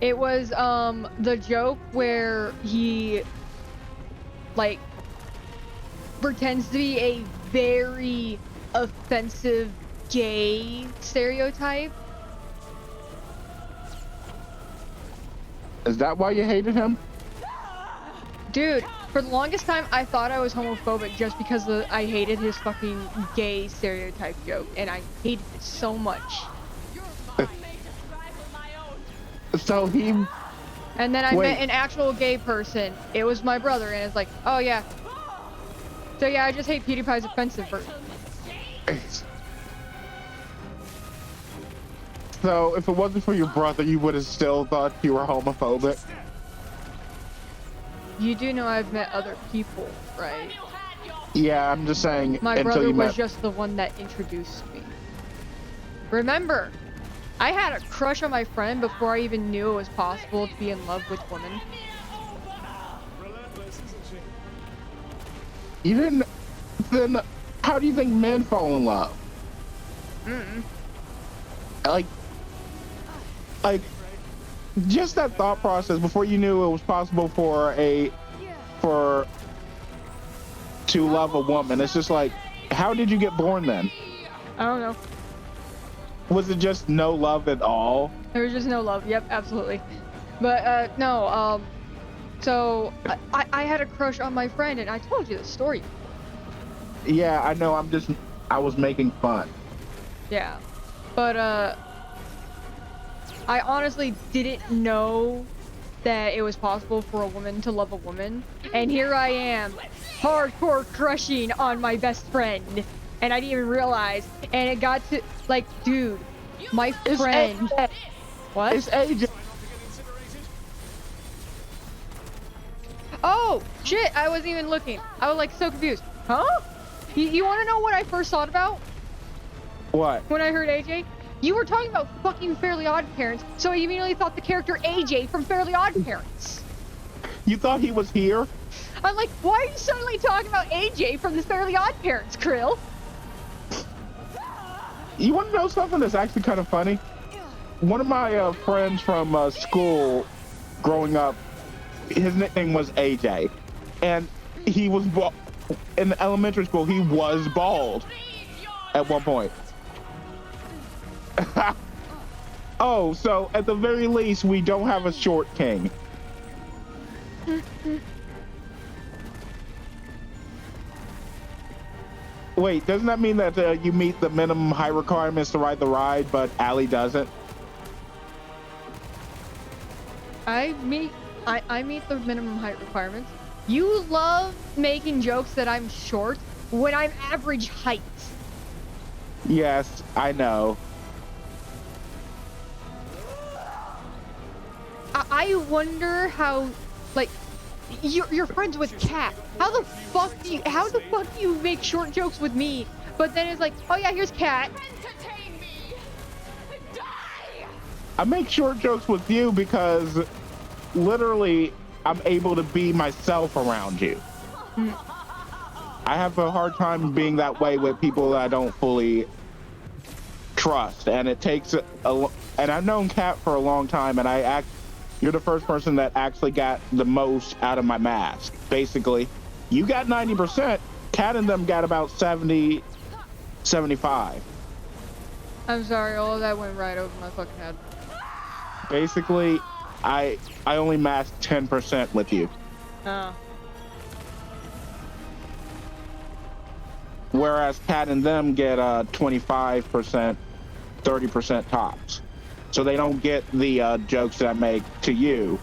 It was, the joke where he, like, pretends to be a very offensive gay stereotype. Is that why you hated him? Dude, for the longest time, I thought I was homophobic just because I hated his fucking gay stereotype joke, and I hated it so much. Your mind may just rival my own. So he, And then I Wait. met an actual gay person. It was my brother, and it's like, oh yeah. So yeah, I just hate PewDiePie's offensive version. so if it wasn't for your brother, you would have still thought you were homophobic. You do know I've met other people, right? You had your Yeah, I'm just saying. My until brother you was met. just the one that introduced me. Remember, I had a crush on my friend before I even knew it was possible to be in love with women. Relentless, isn't she? You didn't. Then how do you think men fall in love? Like, just that thought process before you knew it was possible to love a woman. It's just like, how did you get born then? I don't know. Was it just no love at all? There was just no love. Yep, absolutely. But, no, so, I had a crush on my friend, and I told you the story. Yeah, I know. I was making fun. Yeah. But, I honestly didn't know that it was possible for a woman to love a woman, and here I am, hardcore crushing on my best friend, and I didn't even realize, and it got to, like, dude, my friend. What? It's AJ. Oh, shit, I wasn't even looking. I was, like, so confused. Huh? You want to know what I first thought about What? when I heard AJ? You were talking about fucking Fairly Odd Parents, so I immediately thought the character AJ from Fairly Odd Parents. You thought he was here? I'm like, why are you suddenly talking about AJ from the Fairly Odd Parents, Krill? You want to know something that's actually kind of funny? One of my friends from school growing up, his nickname was AJ, and he was in elementary school. He was bald at one point. Oh, so at the very least, we don't have a short king. Wait, doesn't that mean that you meet the minimum height requirements to ride the ride, but Allie doesn't? I meet the minimum height requirements. You love making jokes that I'm short when I'm average height. Yes, I know. I wonder how, like, you're friends with Kat. How the fuck do you make short jokes with me? But then it's like, oh yeah, here's Kat. Entertain me! Die! I make short jokes with you because literally I'm able to be myself around you. I have a hard time being that way with people that I don't fully trust, and it takes and I've known Kat for a long time, and you're the first person that actually got the most out of my mask. Basically, you got 90%. Kat and them got about 70, 75. I'm sorry, all of that went right over my fucking head. Basically, I only masked 10% with you. Oh. Whereas Kat and them get 25%, 30% tops. So they don't get the jokes that I make to you.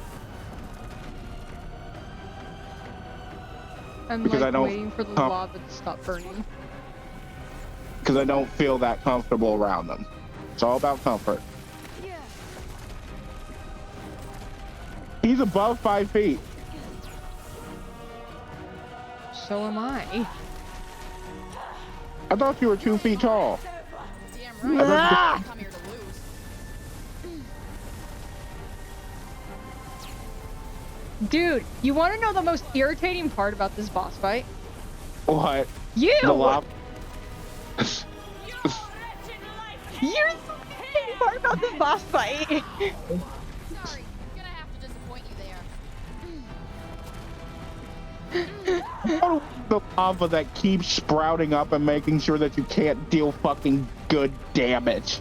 I'm Because like I don't waiting for the lava to stop burning. Because I don't feel that comfortable around them. It's all about comfort. Yeah. He's above 5 feet. So am I. I thought you were 2 feet tall. Damn right. Ah! Come here to lose. Dude, you want to know the most irritating part about this boss fight? What? You! The lava? You're the irritating part about this boss fight! Sorry, gonna have to disappoint you there. The lava that keeps sprouting up and making sure that you can't deal fucking good damage.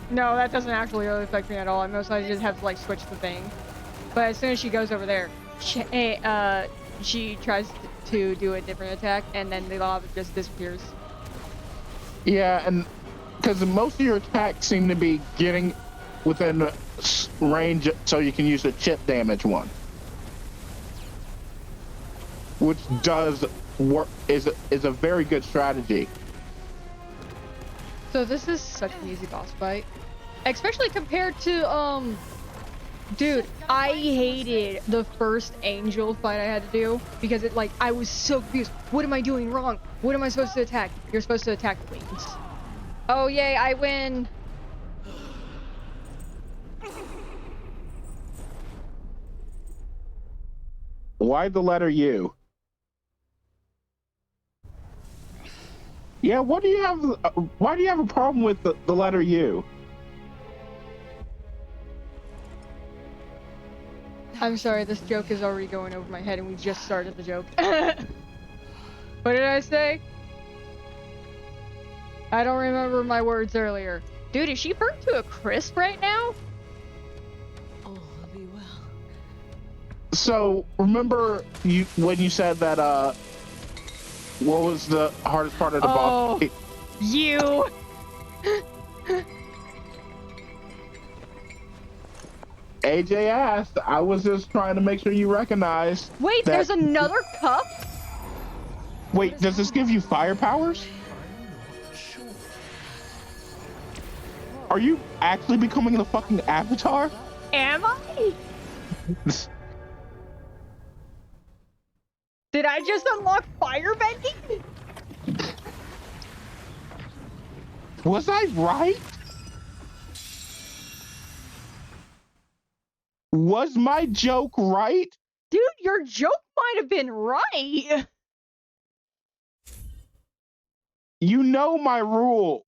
No, that doesn't actually really affect me at all. I mostly just have to like switch the thing. But as soon as she goes over there, she tries to do a different attack, and then the lava just disappears. Yeah, and because most of your attacks seem to be getting within range so you can use the chip damage one. Which does work, is a very good strategy. So this is such an easy boss fight. Especially compared to, dude, I hated the first angel fight I had to do because I was so confused. What am I doing wrong? What am I supposed to attack? You're supposed to attack the wings. Oh yay, I win. Why the letter U? Yeah, why do you have a problem with the letter U? I'm sorry, this joke is already going over my head and we just started the joke. What did I say? I don't remember my words earlier. Dude, is she burnt to a crisp right now? All will be well. So, remember when you said that, what was the hardest part of the boss? You! AJ asked. I was just trying to make sure you recognize. Wait, that- there's another cup? Wait, does this give you fire powers? Are you actually becoming the fucking Avatar? Am I? Did I just unlock firebending? Was I right? Was my joke right? Dude, your joke might have been right. You know my rule.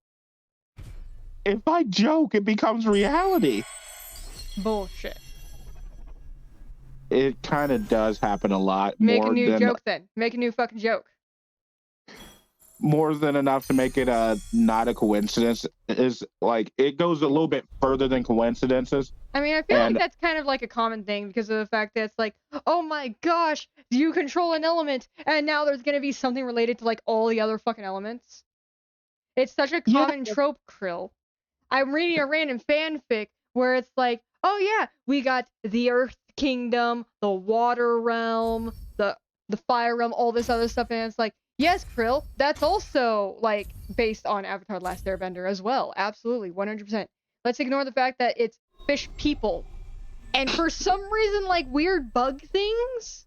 If I joke, it becomes reality. Bullshit. It kind of does happen a lot. Make more a new than, joke then. Make a new fucking joke. More than enough to make it not a coincidence. Is like it goes a little bit further than coincidences. I mean, I feel And- like that's kind of like a common thing because of the fact that it's like, oh my gosh, you control an element, and now there's gonna be something related to like all the other fucking elements. It's such a Yeah. common trope, Krill. I'm reading a random fanfic where it's like, oh yeah, we got the Earth Kingdom, the Water Realm, the Fire Realm, all this other stuff, and it's like, yes, Krill, that's also like based on Avatar: The Last Airbender as well. Absolutely, 100%. Let's ignore the fact that it's fish people, and for some reason, like weird bug things.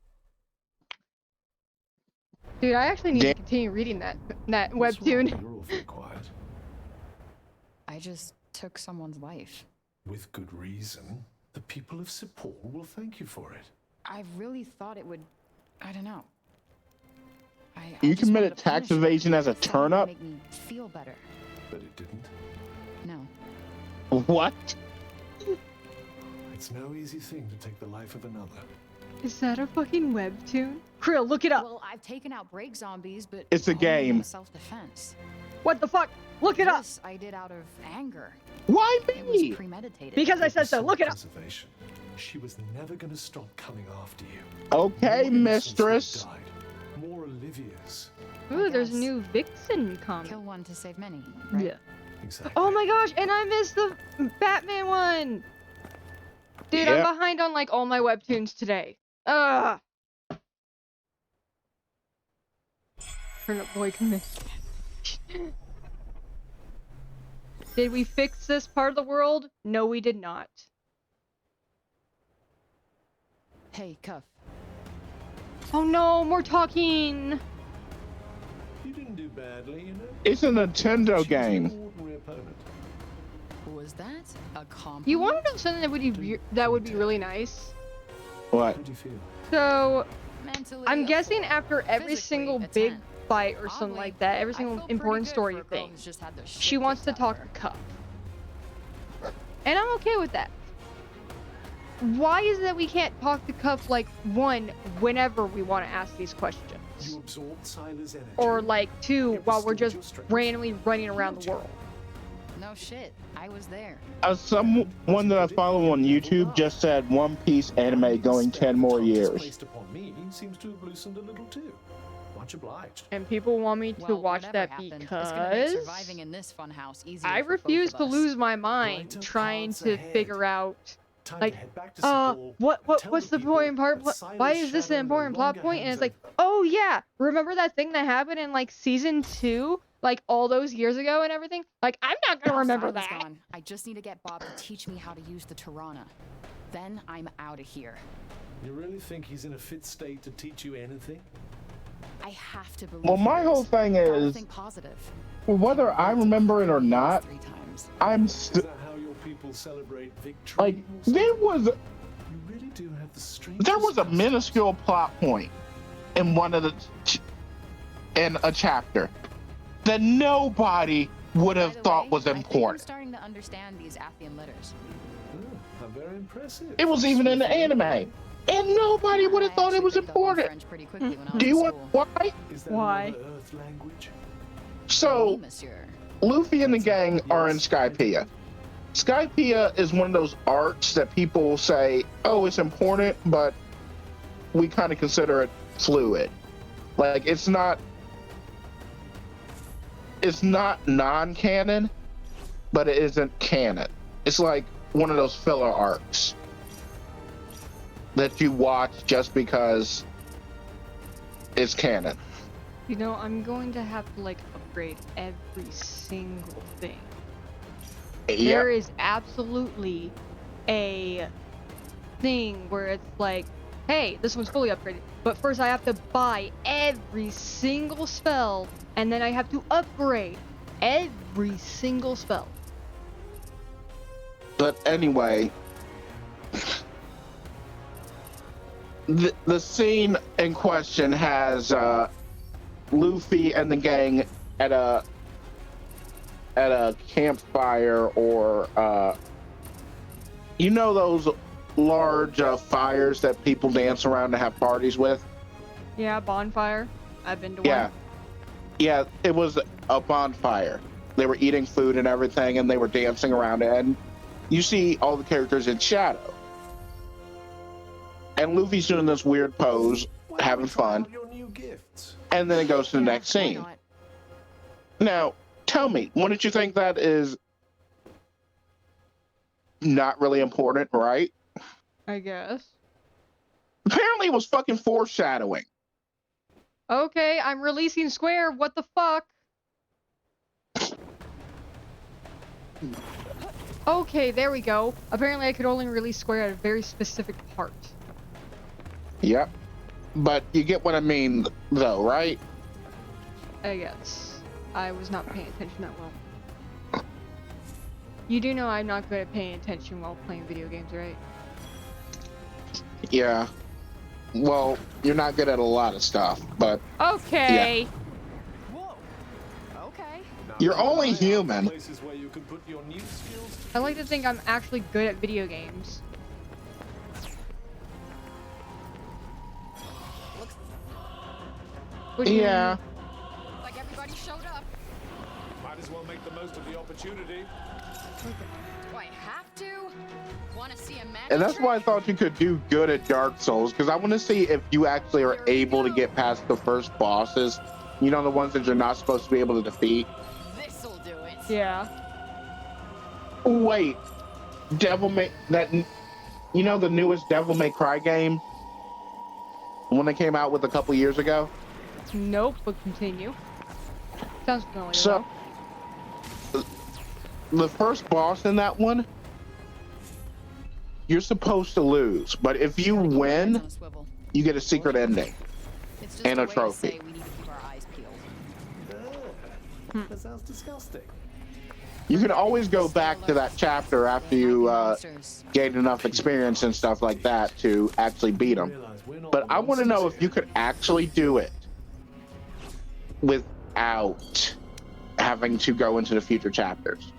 Dude, I actually need to continue reading that What's webtoon. wrong? You're awfully quiet. I just took someone's life. With good reason. The people of Sepul will thank you for it. I really thought it would. I don't know. I You just committed wanted to tax punish it. evasion as a Thought it would turnip? Make me feel better. But it didn't. No. What? It's no easy thing to take the life of another. Is that a fucking webtoon? Krill, look it up. Well, I've taken out break zombies, but It's a only game. in self-defense. What the fuck? Look it up. This I did out of anger. Why It was me? premeditated. Because I said so. Look it up. Preservation. She was never going to stop coming after you. Okay, More innocents mistress. would have died. More Olivia's. Ooh, I there's a guess. new Vixen comic. Kill one to save many, right? Yeah. Exactly. Oh my gosh, and I missed the Batman one. Dude, Yep. I'm behind on like all my webtoons today. Ugh. Turnip boy commit. Did we fix this part of the world? No, we did not. Hey, Cuff. Oh no, more talking. You didn't do badly, you know. It's a Nintendo She was game. an ordinary opponent. Was that a compliment? You want to know something that would be really nice? What? How do you feel? So Mentally, I'm a guessing 4. after every Physically, single a big 10. fight or something Oddly, like that, every I single feel pretty important good story for a girl thing, who's just had their shit she wants to kicked out talk of to her. Cuff. And I'm okay with that. Why is it that we can't talk to Cuff, like, one, whenever we want to ask these questions? You absorbed Sila's energy. Or, like, two, It while we're restored just your strength. randomly running around the world? No shit, I was there. Someone that I follow on YouTube just said One Piece anime going 10 more years. Placed upon me seems to have loosened a little too. Much obliged. And people want me to Well, watch whatever that happened, it's gonna make because surviving in this funhouse easier I for both refuse of to us. lose my mind Brighter trying paths to ahead. figure out, Time like, to head back to Sepul and tell what's the people important part? that Why Sila's is this an shadow no important plot longer point? And it's hangs like, oh yeah, remember that thing that happened in like season 2, like all those years ago and everything? Like, I'm not gonna Now remember Sila's that. gone, I just need to get Bob to teach me how to use the Tirana. Then I'm out of here. You really think he's in a fit state to teach you anything? I have to believe. Well, my he whole is. thing Gotta is, think positive. whether I remember it or not, 3 times. I'm Is still that how your people celebrate victory? like, or something? there was You really do have the strength. a minuscule plot point in one of the in a chapter that nobody would By have the thought way, was I think I'm important. starting to understand these Athian letters. How very impressive. It was even in the anime, and nobody would have I thought it actually was picked up on important. French pretty quickly when I was Do you in want school. why? Is that Why? another Earth language? Oui, So monsieur. Luffy and the gang are in Skypiea. Skypiea is one of those arcs that people say, oh, it's important, but we kind of consider it fluid. Like it's not non-canon, but it isn't canon. It's like one of those filler arcs. that you watch just because it's canon. You know, I'm going to have to like upgrade every single thing. There Yep. is absolutely a thing where it's like, hey, this one's fully upgraded, but first I have to buy every single spell, and then I have to upgrade every single spell. But anyway, the scene in question has Luffy and the gang at a campfire, or you know those large fires that people dance around to have parties with? Yeah, bonfire. I've been to Yeah. one. Yeah, it was a bonfire. They were eating food and everything, and they were dancing around it, and you see all the characters in shadow. And Luffy's doing this weird pose, Why having don't we try fun, out your new gifts? and then it goes to the next Why scene. not? Now, tell me, wouldn't you think that is not really important, right? I guess. Apparently it was fucking foreshadowing. Okay, I'm releasing Square. What the fuck? Okay, there we go. Apparently I could only release Square at a very specific part. Yep. But you get what I mean, though, right? I guess. I was not paying attention that well. You do know I'm not good at paying attention while playing video games, right? Yeah. Well, you're not good at a lot of stuff, but Okay. Whoa. Okay. Now, you're keep an only eye out for human. Places where you can put your new skills to I like to think I'm actually good at video games. Looks What do you Yeah. like everybody showed up. Might as well make the most of the opportunity. Do I have to? Want to see a magic And that's why I trick? thought you could do good at Dark Souls, because I want to see if you actually are able to get past the first bosses. You know, the ones that you're not supposed to be able to defeat. This'll do it. Yeah. Wait, Devil May that you know the newest Devil May Cry game, the one that came out with a couple years ago. Nope, but continue. Sounds familiar. So the first boss in that one, you're supposed to lose, but if you Gotta keep our heads win, on a swivel. you get a secret ending. It's just and a way to trophy. say we need to keep our eyes peeled. That sounds disgusting. You can always go back to that chapter after you Monsters. gain enough experience and stuff like that to actually beat them. Realize we're not But the I want to know monsters if you here. could actually do it without having to go into the future chapters.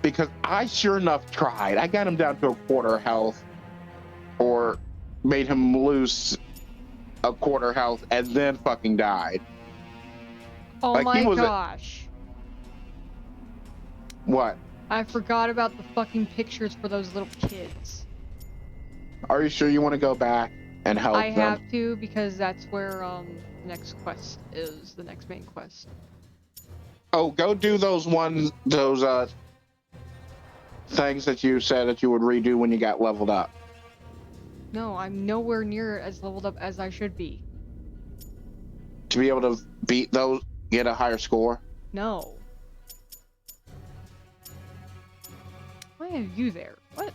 Because I sure enough tried. I got him down to a quarter health, or made him lose a quarter health, and then fucking died. Oh Like, he my was gosh. What? I forgot about the fucking pictures for those little kids. Are you sure you want to go back and help I them? have to because that's where the next quest is, the next main quest. Oh, go do those things that you said that you would redo when you got leveled up. No, I'm nowhere near as leveled up as I should be. To be able to beat those, get a higher score. No. Why are you there? What?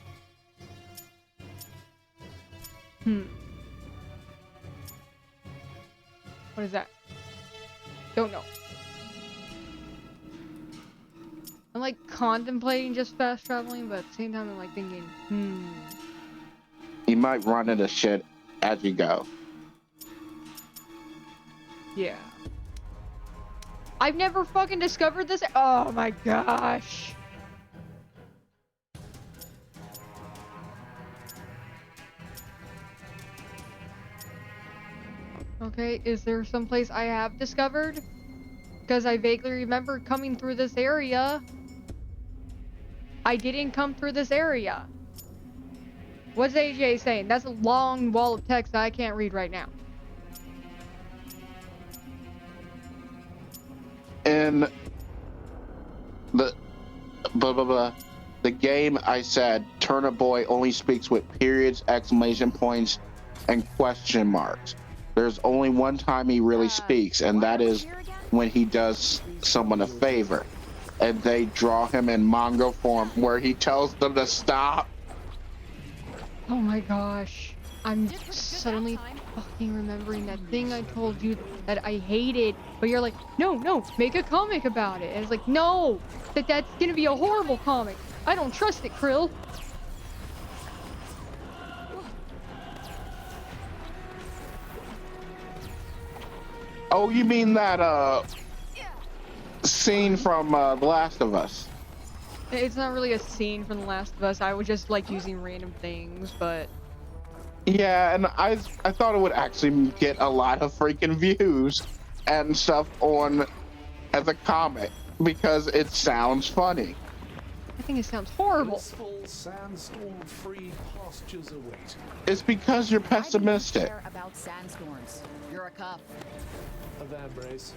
What is that? Don't know. I'm like contemplating just fast traveling, but at the same time I'm like thinking, You might run into shit as you go. yeah. I've never fucking discovered this. Oh my gosh. Okay, is there someplace I have discovered? Because I vaguely remember coming through this area. I didn't come through this area. What's AJ saying? That's a long wall of text that I can't read right now. in the blah blah blah. The game, I said Turnip Boy only speaks with periods, exclamation points, and question marks. There's only one time he really speaks, and that is when he does someone a favor, and they draw him in manga form where he tells them to stop. Oh my gosh. I'm suddenly fucking remembering that thing I told you that I hated, but you're like, no, make a comic about it. And it's like, no, that's gonna be a horrible comic. I don't trust it, Krill. Oh, you mean that scene from The Last of Us? It's not really a scene from The Last of Us. I was just like using random things, but Yeah, and I thought it would actually get a lot of freaking views and stuff on as a comic because it sounds funny. I think it sounds horrible. Blissful sandstorm-free pastures await. It's because you're pessimistic. Care about sandstorms. You're a cop. A vambrace.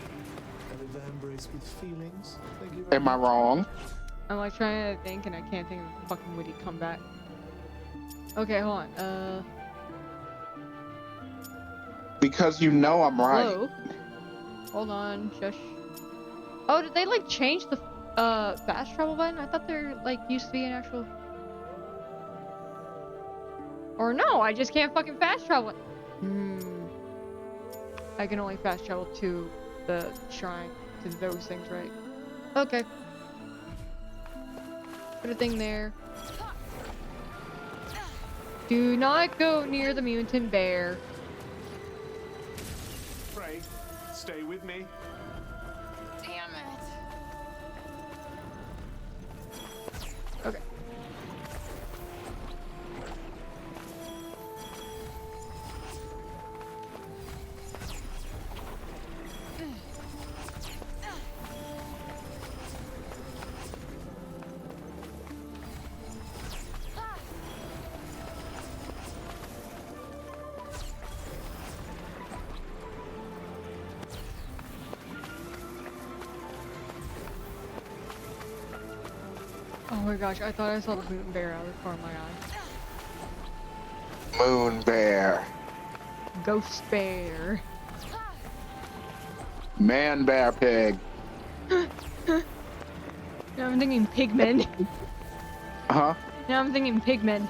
And a vambrace with feelings. Thank you very Am I much. wrong? I'm like trying to think and I can't think of a fucking witty comeback. Okay, hold on. Because you know I'm right. Hello? Hold on, shush. Oh, did they like change the fast travel button? I thought there like used to be an actual. Or no, I just can't fucking fast travel. I can only fast travel to the shrine, to those things, right? Okay. Put a thing there. Do not go near the mutant bear. Pray, stay with me. Damn it. Okay. Oh my gosh, I thought I saw the mutant bear out of the corner of my eye. Moon bear. Ghost bear. Man bear pig. Now I'm thinking pigmen. Huh? Now I'm thinking pigmen.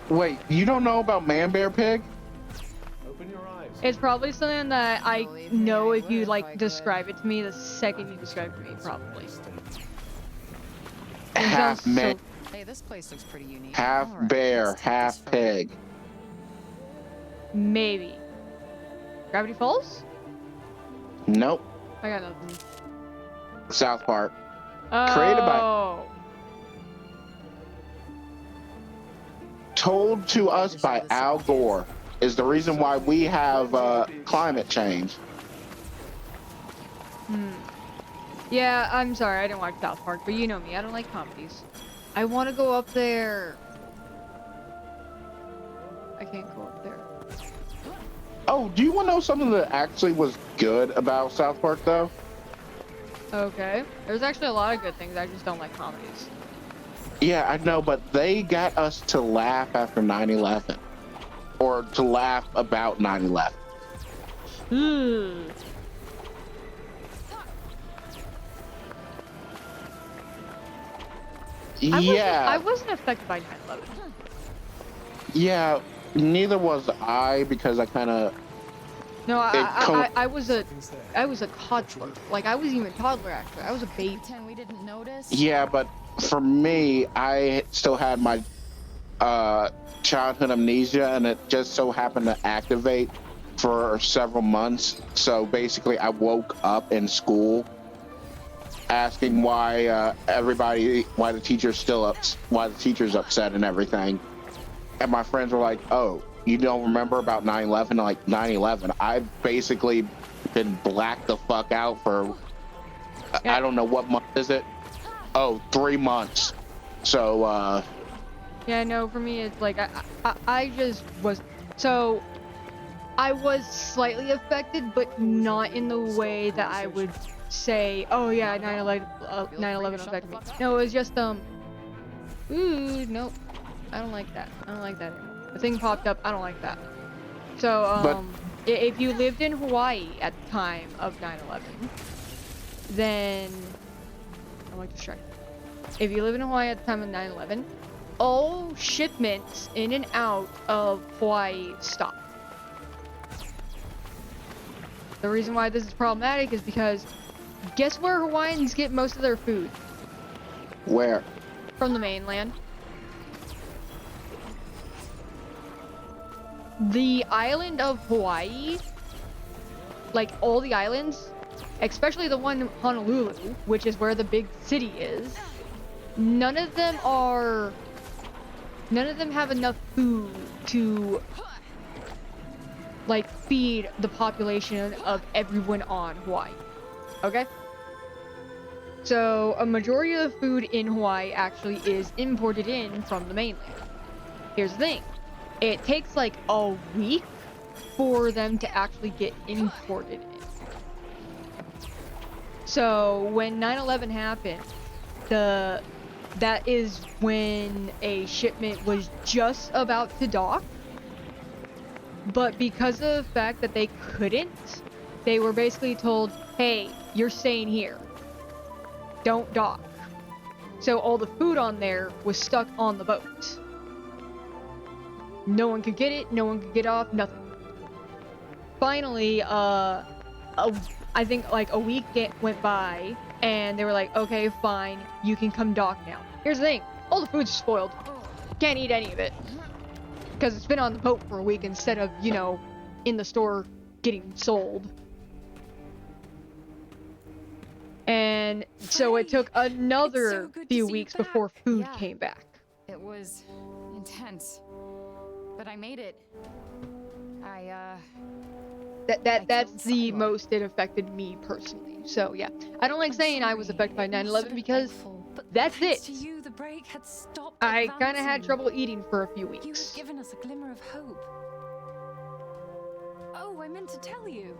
Wait, you don't know about man bear pig? Open your eyes. It's probably something that I Believe me, know I if you would if I like could. describe it to me the second you describe it to me, probably. It Half sounds man, Hey, this place looks pretty unique. half All right, bear, let's take half this further. pig. Maybe. Gravity Falls? Nope. I got nothing. South Park. Oh. Created by- Told to us by Al Gore is the reason why we have climate change. Yeah, I'm sorry, I didn't watch South Park, but you know me, I don't like comedies. I want to go up there. I can't go up there. Oh, do you want to know something that actually was good about South Park, though? Okay. There's actually a lot of good things, I just don't like comedies. Yeah, I know, but they got us to laugh after 9/11. Or to laugh about 9/11. I Yeah, wasn't affected by 9/11. yeah, neither was I because I kind of, No, It I was a toddler. Like, I wasn't even a toddler, actually. I was a baby. Pretend we didn't notice. yeah, but for me, I still had my childhood amnesia and it just so happened to activate for several months. So basically I woke up in school asking why why the teacher's upset and everything. And my friends were like, oh, you don't remember about 9/11? Like 9/11, I've basically been blacked the fuck out for, I don't know what month is it? Oh, 3 months. So, Yeah, no, for me, it's like, I just was, so, I was slightly affected, but not in the way that I would say, oh yeah, 9/11 affected me. No, it was just, ooh, nope. I don't like that. I don't like that anymore. The thing popped up, I don't like that. So, But- if you lived in Hawaii at the time of 9/11, then, I'm like distracted. If you live in Hawaii at the time of 9/11, all shipments in and out of Hawaii stopped. The reason why this is problematic is because guess where Hawaiians get most of their food? Where? From the mainland. The island of Hawaii, like all the islands, especially the one in Honolulu, which is where the big city is, none of them have enough food to like feed the population of everyone on Hawaii. Okay? So a majority of the food in Hawaii actually is imported in from the mainland. Here's the thing. It takes like a week for them to actually get imported in. So when 9/11 happened, that is when a shipment was just about to dock. But because of the fact that they couldn't, they were basically told, hey, you're staying here. Don't dock. So all the food on there was stuck on the boat. No one could get it, no one could get off, nothing. Finally, I think like a week went by, and they were like, okay, fine, you can come dock now. Here's the thing, all the food's spoiled. Can't eat any of it. Because it's been on the boat for a week instead of, you know, in the store getting sold. And so it took another few weeks before food came back. It was intense. But I made it. That's the most it affected me personally. So yeah, I don't like saying I was affected by 9/11 because that's it. I kind of had trouble eating for a few weeks. You had given us a glimmer of hope. Oh, I meant to tell you.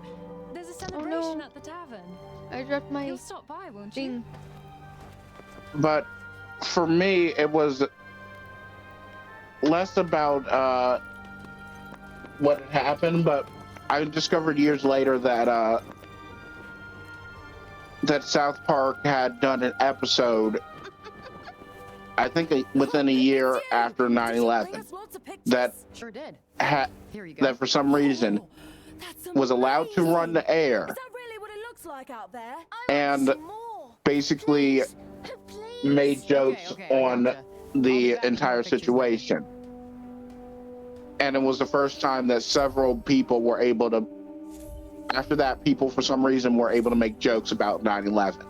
There's a celebration at the tavern. I dropped my You'll stop by, won't thing. you? But for me, it was less about what had happened, but I discovered years later that that South Park had done an episode, I think within a year after 9/11, that Sure did. Here you go. that for some reason was allowed to run the air and basically made jokes on the entire situation. And it was the first time that several people were able to, after that, people for some reason were able to make jokes about 9/11.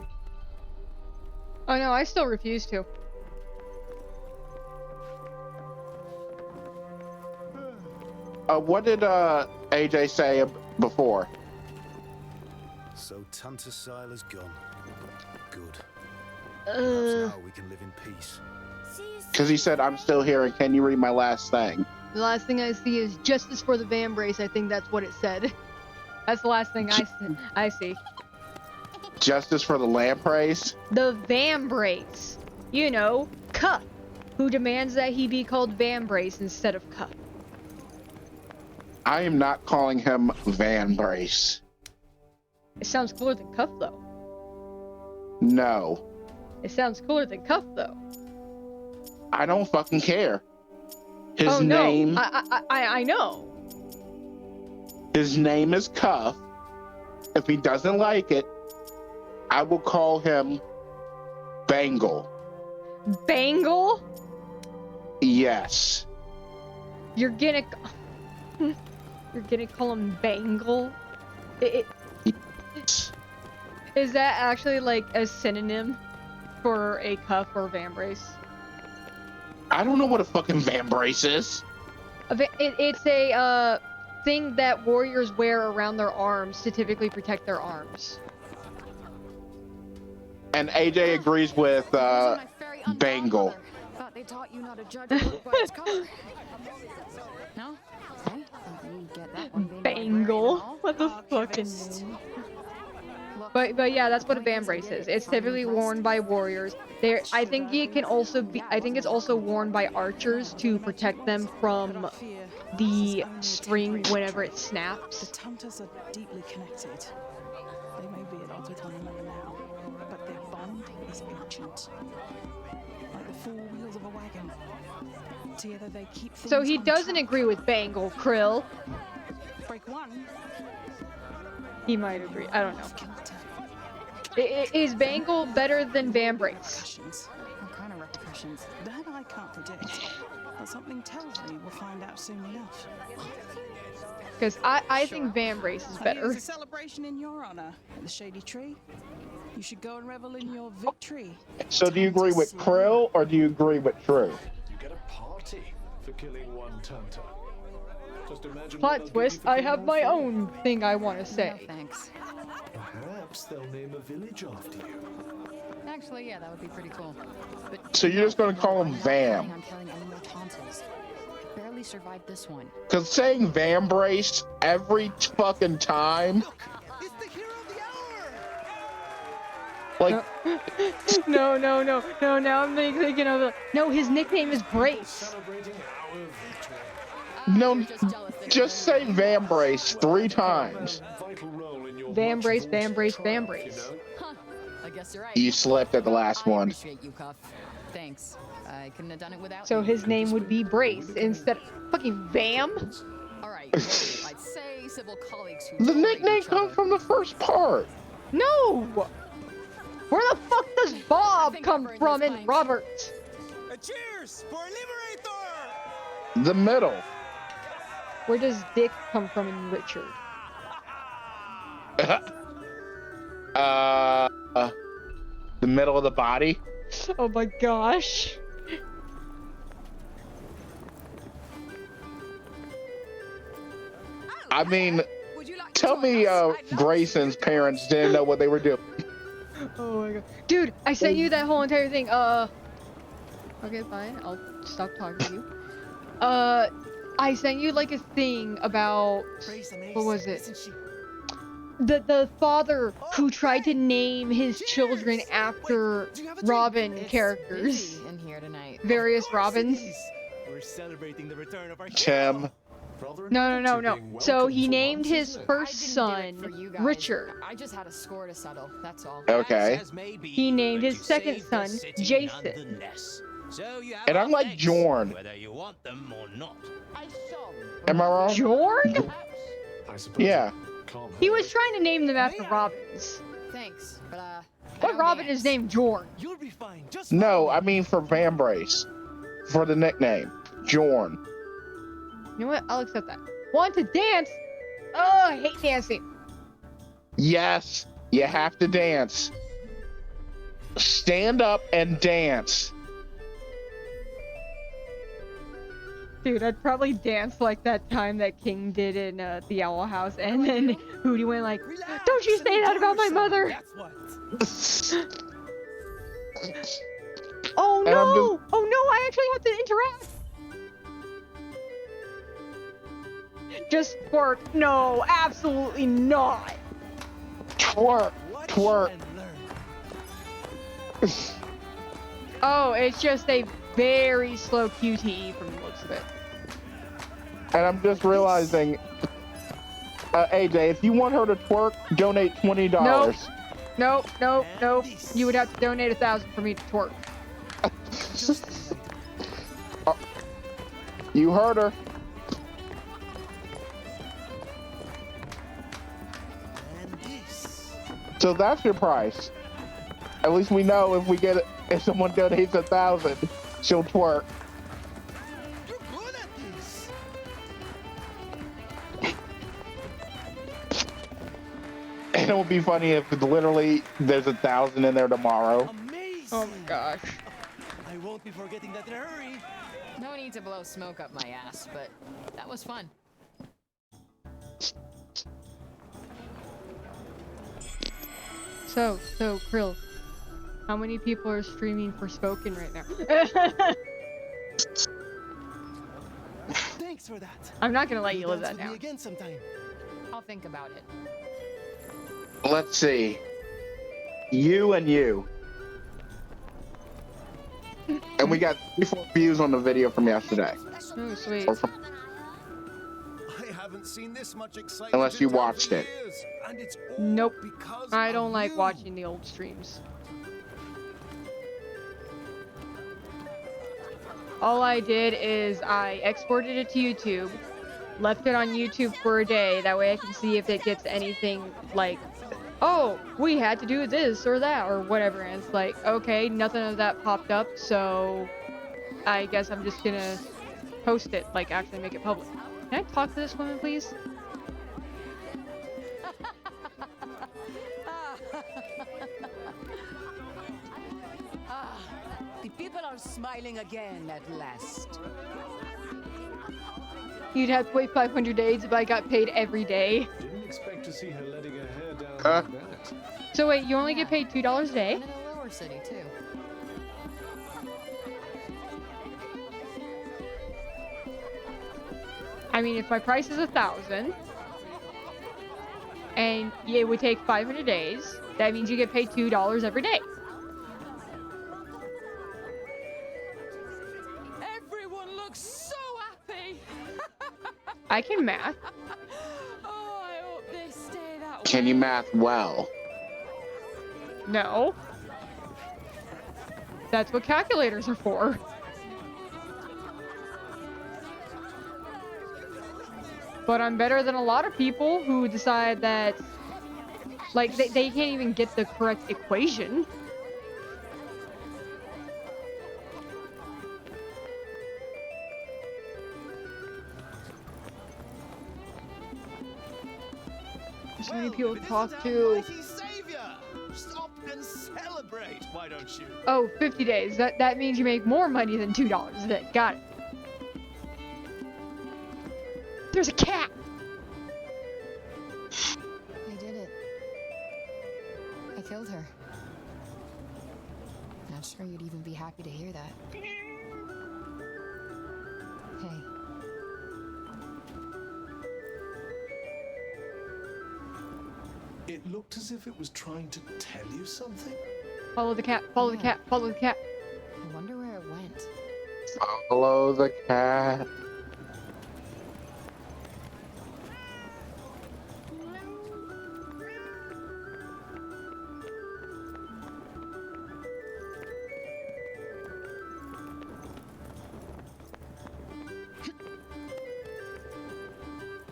Oh no, I still refuse to. What did AJ say before? So Tunter Siler's gone. Good. Perhaps now we can live in peace. Because he said, I'm still here, and can you read my last thing? The last thing I see is justice for the van brace. I think that's what it said. That's the last thing I see. Justice for the lampreys? The van brace. You know, Cuff, who demands that he be called Van Brace instead of Cuff. I am not calling him Van Brace. It sounds cooler than Cuff, though. No. It sounds cooler than Cuff, though. I don't fucking care. His oh, no. name... I know. His name is Cuff. If he doesn't like it, I will call him Bangle. Bangle? Yes. You're gonna call him Bangle? Is that actually like a synonym for a cuff or van brace? I don't know what a fucking Van Brace is. It's a thing that warriors wear around their arms to typically protect their arms. And AJ agrees with Bangle. Thought they taught you not to judge a book by its cover. No? Okay, let me get that one, baby. Bangle. What the fucking name? But yeah, that's what a band brace is. It's typically worn by warriors. I think it can also be. I think it's also worn by archers to protect them from the string whenever it snaps. The Tunters are deeply connected. They may be at odds with one another now, but their bond is ancient. Like the four wheels of a wagon. Together they keep things So he on doesn't track. agree with Bangle, Krill. Break one. He might agree. I don't know. Kilter. Is Bangle better than Van Brace? Repercussions. What kind of repercussions? That I can't predict. But something tells me we'll find out soon enough. Because I think Van Brace is better. Here's a celebration in your honor at the Shady Tree. You should go and revel in your victory. So do you agree with Krill or do you agree with True? You get a party for killing one Tunter. Just imagine what Plot they'll give twist, you for I killing have all my four. own thing I want to No, say. thanks. Perhaps they'll name a village after you. Actually, yeah, that would be pretty cool. But So you're just gonna call him I'm not Vam. planning on killing any more tonsils. I barely survived this one. Because saying Van Brace every fucking time, It's the hero of the hour! like, No. Now I'm thinking of the. No, his nickname is Brace. Celebrating our victory. no, You're just jealous that just say Van Brace 3 times. Vital role in your Van much Brace, vaunted Van Brace, Van triumph, you Brace. know? Huh. I guess you're right. You slipped at the last I one. appreciate you, Cuff. Thanks. I couldn't have done it without So you. his name would be Brace instead of fucking Vam. All right. I'd say civil colleagues who The tolerate nickname each comes other. from the first part. No. Where the fuck does Bob think come I've earned from this in pint. Robert? Cheers for Liberator! The middle. Where does Dick come from in Richard? The middle of the body. Oh my gosh. I mean, Would you like tell to me join us? I'd love Grayson's parents didn't know what they were doing. Oh my god. Dude, I sent you that whole entire thing. Okay, fine. I'll stop talking to you. I sent you like a thing about what was it? The father who tried to name his children after Robin characters. Busy in here tonight. Various Robins. We're celebrating the return of our Tim. Rather No. invited being So welcome he for named once, his isn't it? first I didn't do son it for you guys. Richard. I just had a score to settle. That's all. Okay. He named his second son Jason. So you have And our I'm like thanks, Jorn. whether you want them or not. Am I wrong? Jorn? I suppose Yeah. can't He hurt. was trying to name them after Robins. Thanks, but I But don't Robin dance. is named Jorn. You'll be fine. Just No, I mean for Van Brace. For the nickname. Jorn. You know what? I'll accept that. Want to dance? Oh, I hate dancing. Yes, you have to dance. Stand up and dance. Dude, I'd probably dance like that time that King did in the Owl House, and then Hootie went like, relax "Don't you and say that enjoy about my yourself, mother!" That's what. Oh And I'm no! Oh no! I actually have to interact. Just twerk. No, absolutely not. Twerk, Watch twerk. and learn. Oh, it's just a very slow QTE from the looks of it. And I'm just realizing, AJ, if you want her to twerk, donate $20. Nope. You would have to donate 1,000 for me to twerk. You heard her. And this. So that's your price. At least we know if someone donates 1,000, she'll twerk. You're good at this. And it would be funny if literally there's 1,000 in there tomorrow. Amazing. Oh my gosh. I won't be forgetting that in a hurry. No need to blow smoke up my ass, but that was fun. So Krill, how many people are streaming Forspoken right now? Thanks for that. I'm not gonna let you You'll live dance that with me down. again sometime. I'll think about it. Let's see. You and you. And we got 34 views on the video from yesterday. Oh, sweet. Or from- I haven't seen this much excitement Unless you in town watched for it. years, and it's all Nope. because I of don't like you. watching the old streams. All I did is I exported it to YouTube, left it on YouTube for a day, that way I can see if it gets anything like, oh, we had to do this or that or whatever, and it's like, okay, nothing of that popped up, so I guess I'm just gonna post it, like actually make it public. Can I talk to this woman, please? The people are smiling again at last. You'd have to wait 500 days if I got paid every day. Didn't expect to see her letting her hair down Huh? like that. So wait, you only get paid $2 a day? And in a lower city, too. I mean, if my price is 1,000, and it would take 500 days, that means you get paid $2 every day. Everyone looks so happy. I can math. Oh, I hope they stay that way. Can you math well? No. That's what calculators are for. But I'm better than a lot of people who decide that, like, they can't even get the correct equation. There's so many people to talk to. Mighty savior! Stop and celebrate, why don't you? Oh, 50 days. That means you make more money than $2 a day. Got it. There's a cat! I did it. I killed her. Not sure you'd even be happy to hear that. Hey. It looked as if it was trying to tell you something. Follow the cat, follow the cat, follow the cat. I wonder where it went. Follow the cat.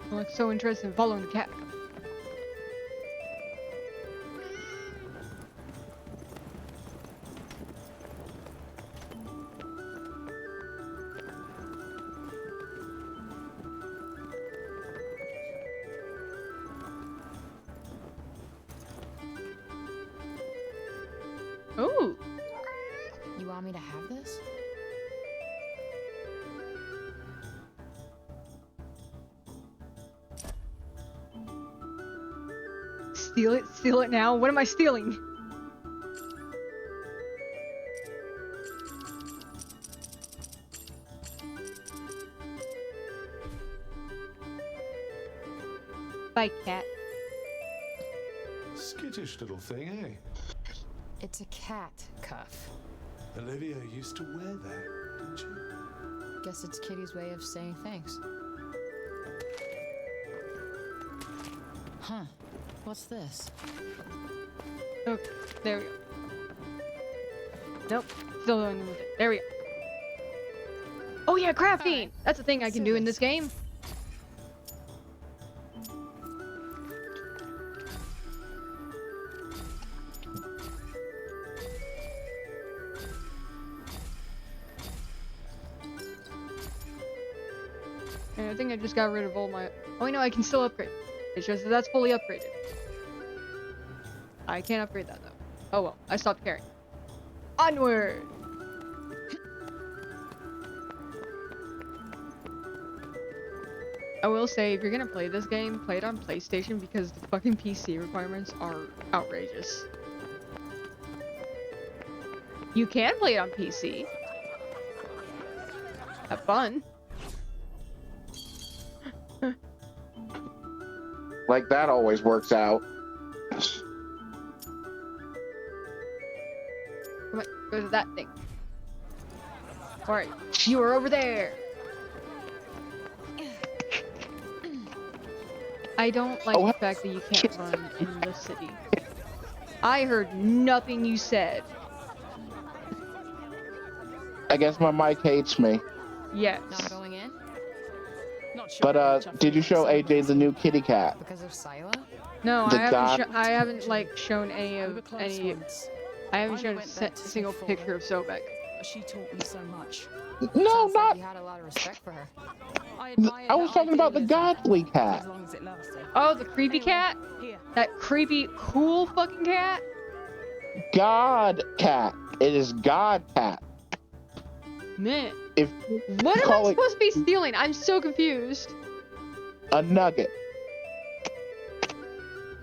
I'm like so interested in following the cat. Ooh. You want me to have this? Steal it now. What am I stealing? Bye, cat. Skittish little thing, eh? It's a cat cuff. Olivia used to wear that, didn't she? Guess it's Kitty's way of saying thanks. Huh. What's this? Oh, there we go. Nope. Still don't move it. There we go. Oh yeah, crafting! That's a thing I can do in this game. And I think I just got rid of all my... Oh, wait, no, I can still upgrade. It's just that that's fully upgraded. I can't upgrade that, though. Oh, well. I stopped caring. Onward! I will say, if you're gonna play this game, play it on PlayStation because the fucking PC requirements are outrageous. You can play it on PC. Have fun. Like, that always works out. Come on, go to that thing. Alright, you are over there. I don't like the fact that you can't run in the city. I heard nothing you said. I guess my mic hates me. Yes. Not going in? Not sure. But did you show AJ the new kitty cat? Because of Sila? No, The I haven't like shown any We were of close any. once. I haven't I shown went a there to single see picture of Flora. Sobek. She taught me so much. No, Sounds not. like you had a lot of respect for her. I was talking about the godly cat. As long as it lasted. Oh, the creepy Anyway, cat? Here. That creepy, cool fucking cat? God cat. It is God cat. Man. If What am I call it supposed to be stealing? I'm so confused. a nugget.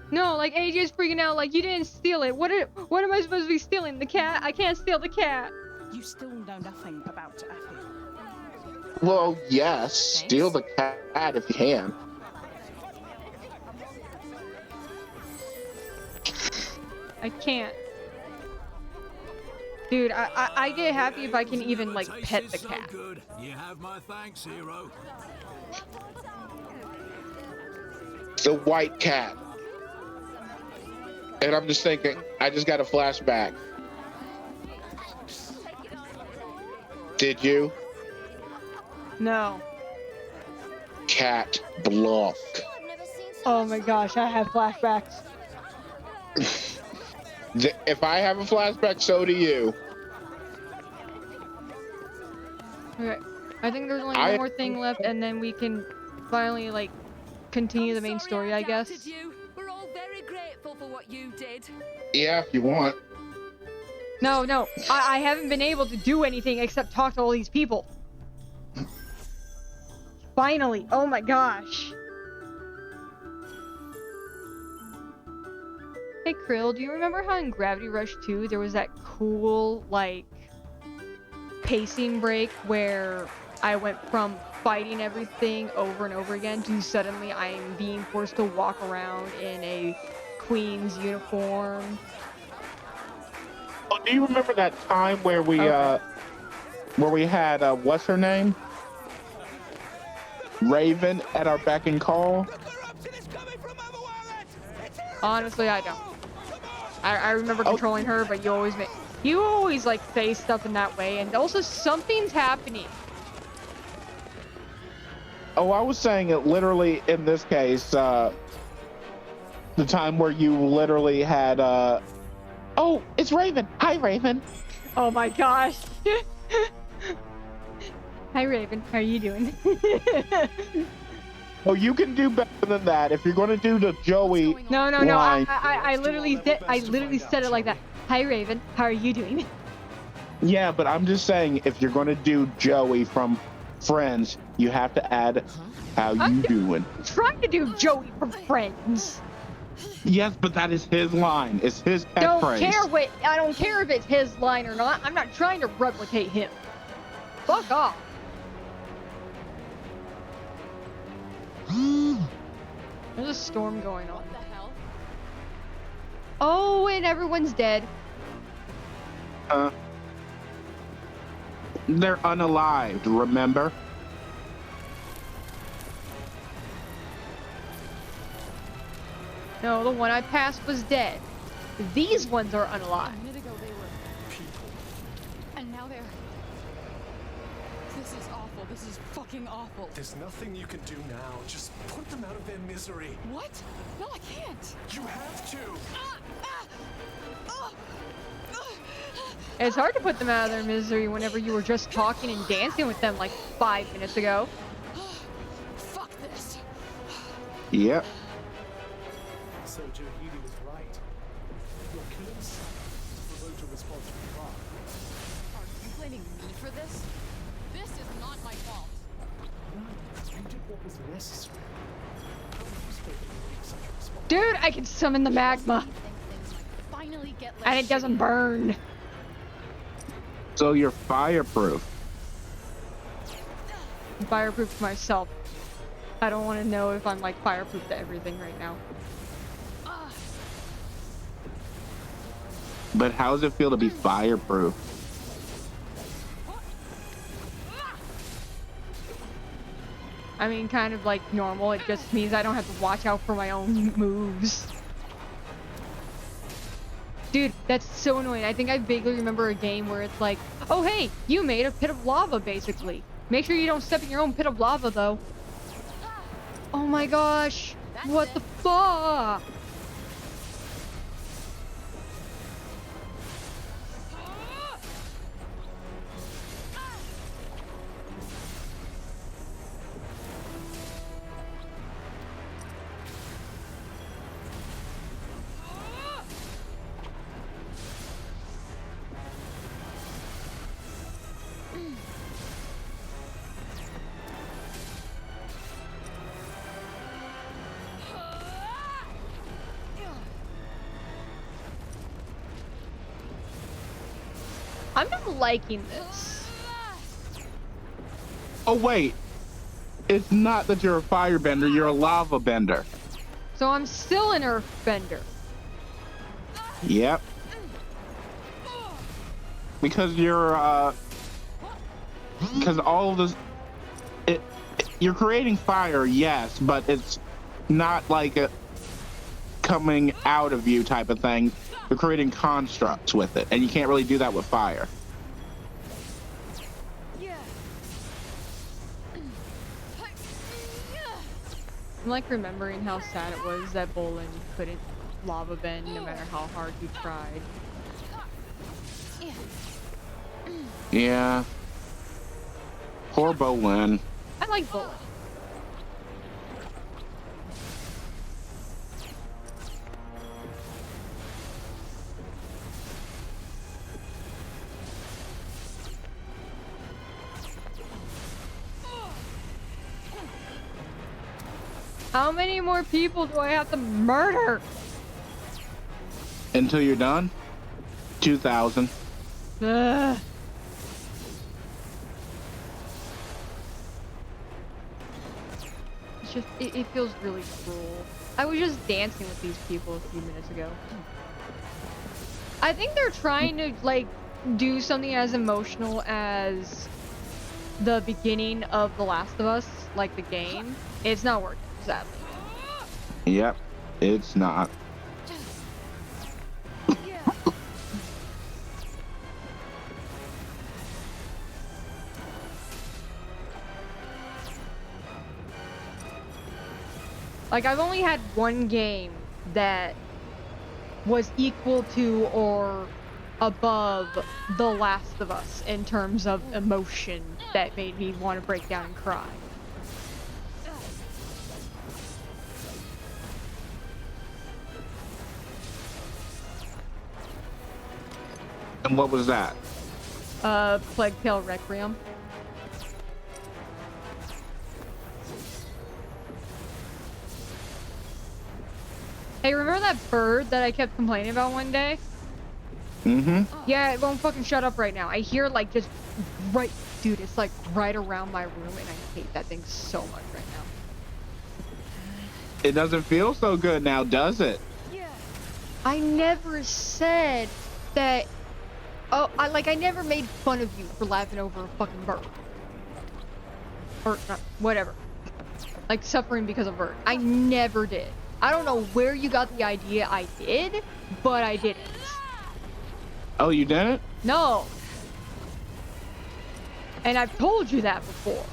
No, like AJ's freaking out like you didn't steal it. What am I supposed to be stealing? The cat? I can't steal the cat. You still know nothing about Affy. Well, yes. Steal the cat if you can. I can't. Dude, I get happy if I can even like pet the cat. Good. You have my thanks, hero. The white cat. And I'm just thinking, I just got a flashback. Did you? No. Cat block. Oh my gosh, I have flashbacks. If I have a flashback, so do you. Okay, I think there's only one more thing left, and then we can finally like continue the main story, I guess. We're all very grateful for what you did. Yeah, if you want. No, I haven't been able to do anything except talk to all these people. Finally, oh my gosh. Hey Krill, do you remember how in Gravity Rush 2 there was that cool, like, pacing break where I went from fighting everything over and over again to suddenly I'm being forced to walk around in a queen's uniform? Oh, do you remember that time where we had what's her name? Raven at our beck and call? Honestly, I don't. I remember controlling her, but you always like say stuff in that way, and also something's happening. Oh, I was saying it literally in this case, the time where you literally had, oh, it's Raven. Hi, Raven. Oh my gosh. Hi, Raven. How are you doing? Oh, you can do better than that. If you're going to do the Joey No. line, I literally said it like that. Hi, Raven. How are you doing? yeah, but I'm just saying, if you're going to do Joey from Friends, you have to add how you doing. I'm trying to do Joey from Friends. Yes, but that is his line. It's his catchphrase. I don't care if it's his line or not. I'm not trying to replicate him. Fuck off. There's a storm going on. What the hell? Oh, and everyone's dead. They're unalived, remember? No, the one I passed was dead. These ones are unalive. A minute ago they were people. And now they're... This is awful. This is fucking awful. There's nothing you can do now. Just put them out of their misery. What? No, I can't. You have to. It's hard to put them out of their misery whenever you were just talking and dancing with them like 5 minutes ago. Fuck this. Yep. So Johidi was right. Your killers provoked a response from Clark. Are you blaming me for this? This is not my fault. No, you did what was necessary. How were you supposed to make such a response? Dude, I can summon the magma. Things might finally get less And it doesn't shitty. burn. So you're fireproof. I'm fireproof for myself. I don't want to know if I'm like fireproof to everything right now. But how does it feel to be fireproof? I mean, kind of like normal. It just means I don't have to watch out for my own moves. Dude, that's so annoying. I think I vaguely remember a game where it's like, oh hey, you made a pit of lava, basically. Make sure you don't step in your own pit of lava, though. Oh my gosh. What the fuck? I'm not liking this. Oh wait, it's not that you're a firebender, you're a lava bender. So I'm still an earthbender. Yep. Because you're because all of this, you're creating fire, yes, but it's not like a coming out of you type of thing. You're creating constructs with it, and you can't really do that with fire. I'm like remembering how sad it was that Bolin couldn't lava bend no matter how hard he tried. Yeah. Poor Bolin. I like Bolin. How many more people do I have to murder? Until you're done? 2,000. Ugh. It's just, it feels really cruel. I was just dancing with these people a few minutes ago. I think they're trying to, like, do something as emotional as the beginning of The Last of Us, like the game. It's not working, sadly. Yep, it's not. Like, I've only had one game that was equal to or above The Last of Us in terms of emotion that made me want to break down and cry. And what was that? Plague Tale Requiem. Hey, remember that bird that I kept complaining about one day? Mm-hmm. Yeah, it won't fucking shut up right now. I hear, like, just right... Dude, it's, like, right around my room, and I hate that thing so much right now. It doesn't feel so good now, does it? I never said that... Oh, I never made fun of you for laughing over a fucking bird. Or, whatever. Like, suffering because of a bird. I never did. I don't know where you got the idea I did, but I didn't. Oh, you didn't? No. And I've told you that before.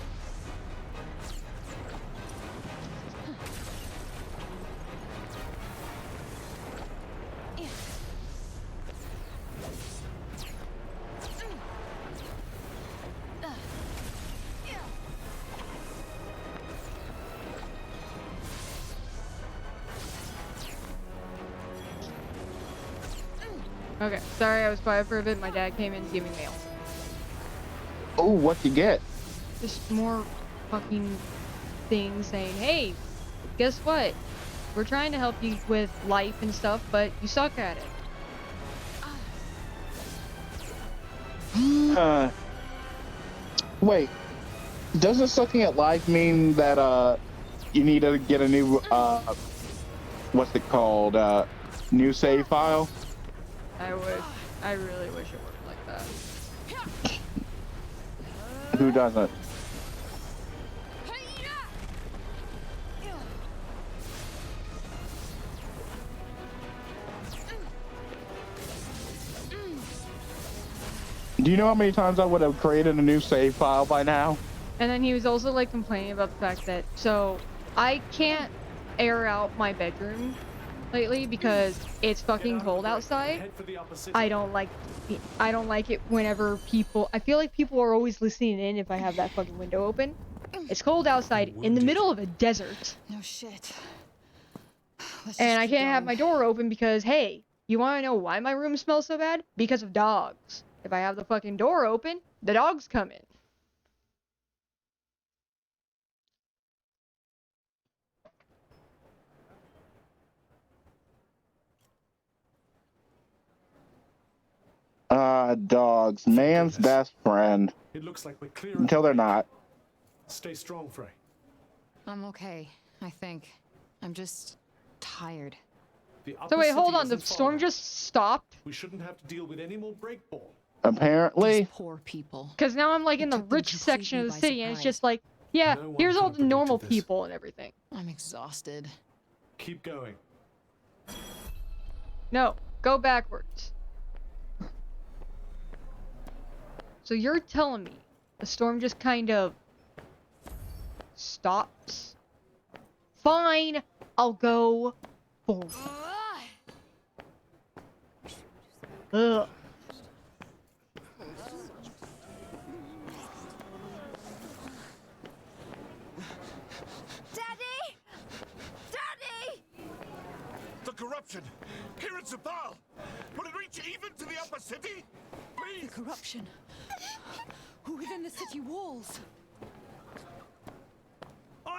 Okay, sorry I was quiet for a bit. My dad came in to give me mail. Oh, what'd you get? Just more fucking things saying, hey, guess what? We're trying to help you with life and stuff, but you suck at it. Wait. Doesn't sucking at life mean that, you need to get a new what's it called? New save file. I really wish it worked like that. Who doesn't? Do you know how many times I would have created a new save file by now? And then he was also like complaining about the fact that, so I can't air out my bedroom lately because it's fucking cold outside. I don't like it whenever I feel like people are always listening in if I have that fucking window open. It's cold outside in the middle of a desert. No shit. And I can't have my door open because, hey, you want to know why my room smells so bad? Because of dogs. If I have the fucking door open, the dogs come in. Dogs. Man's best friend. It looks like we're clear Until they're not. Stay strong, Frey. I'm okay, I think. I'm just tired. So wait, hold on. The storm just stopped? We shouldn't have to deal with any more breakball. Apparently. These poor people. Because now I'm like in the rich section of the city and it's just like, yeah, here's all the normal people and everything. I'm exhausted. Keep going. No, go backwards. So you're telling me the storm just kind of stops? Fine, I'll go forward. Ugh. Daddy! Daddy! The corruption! Here in Zapal! Will it reach even to the upper city? Please! The corruption. Within the city walls.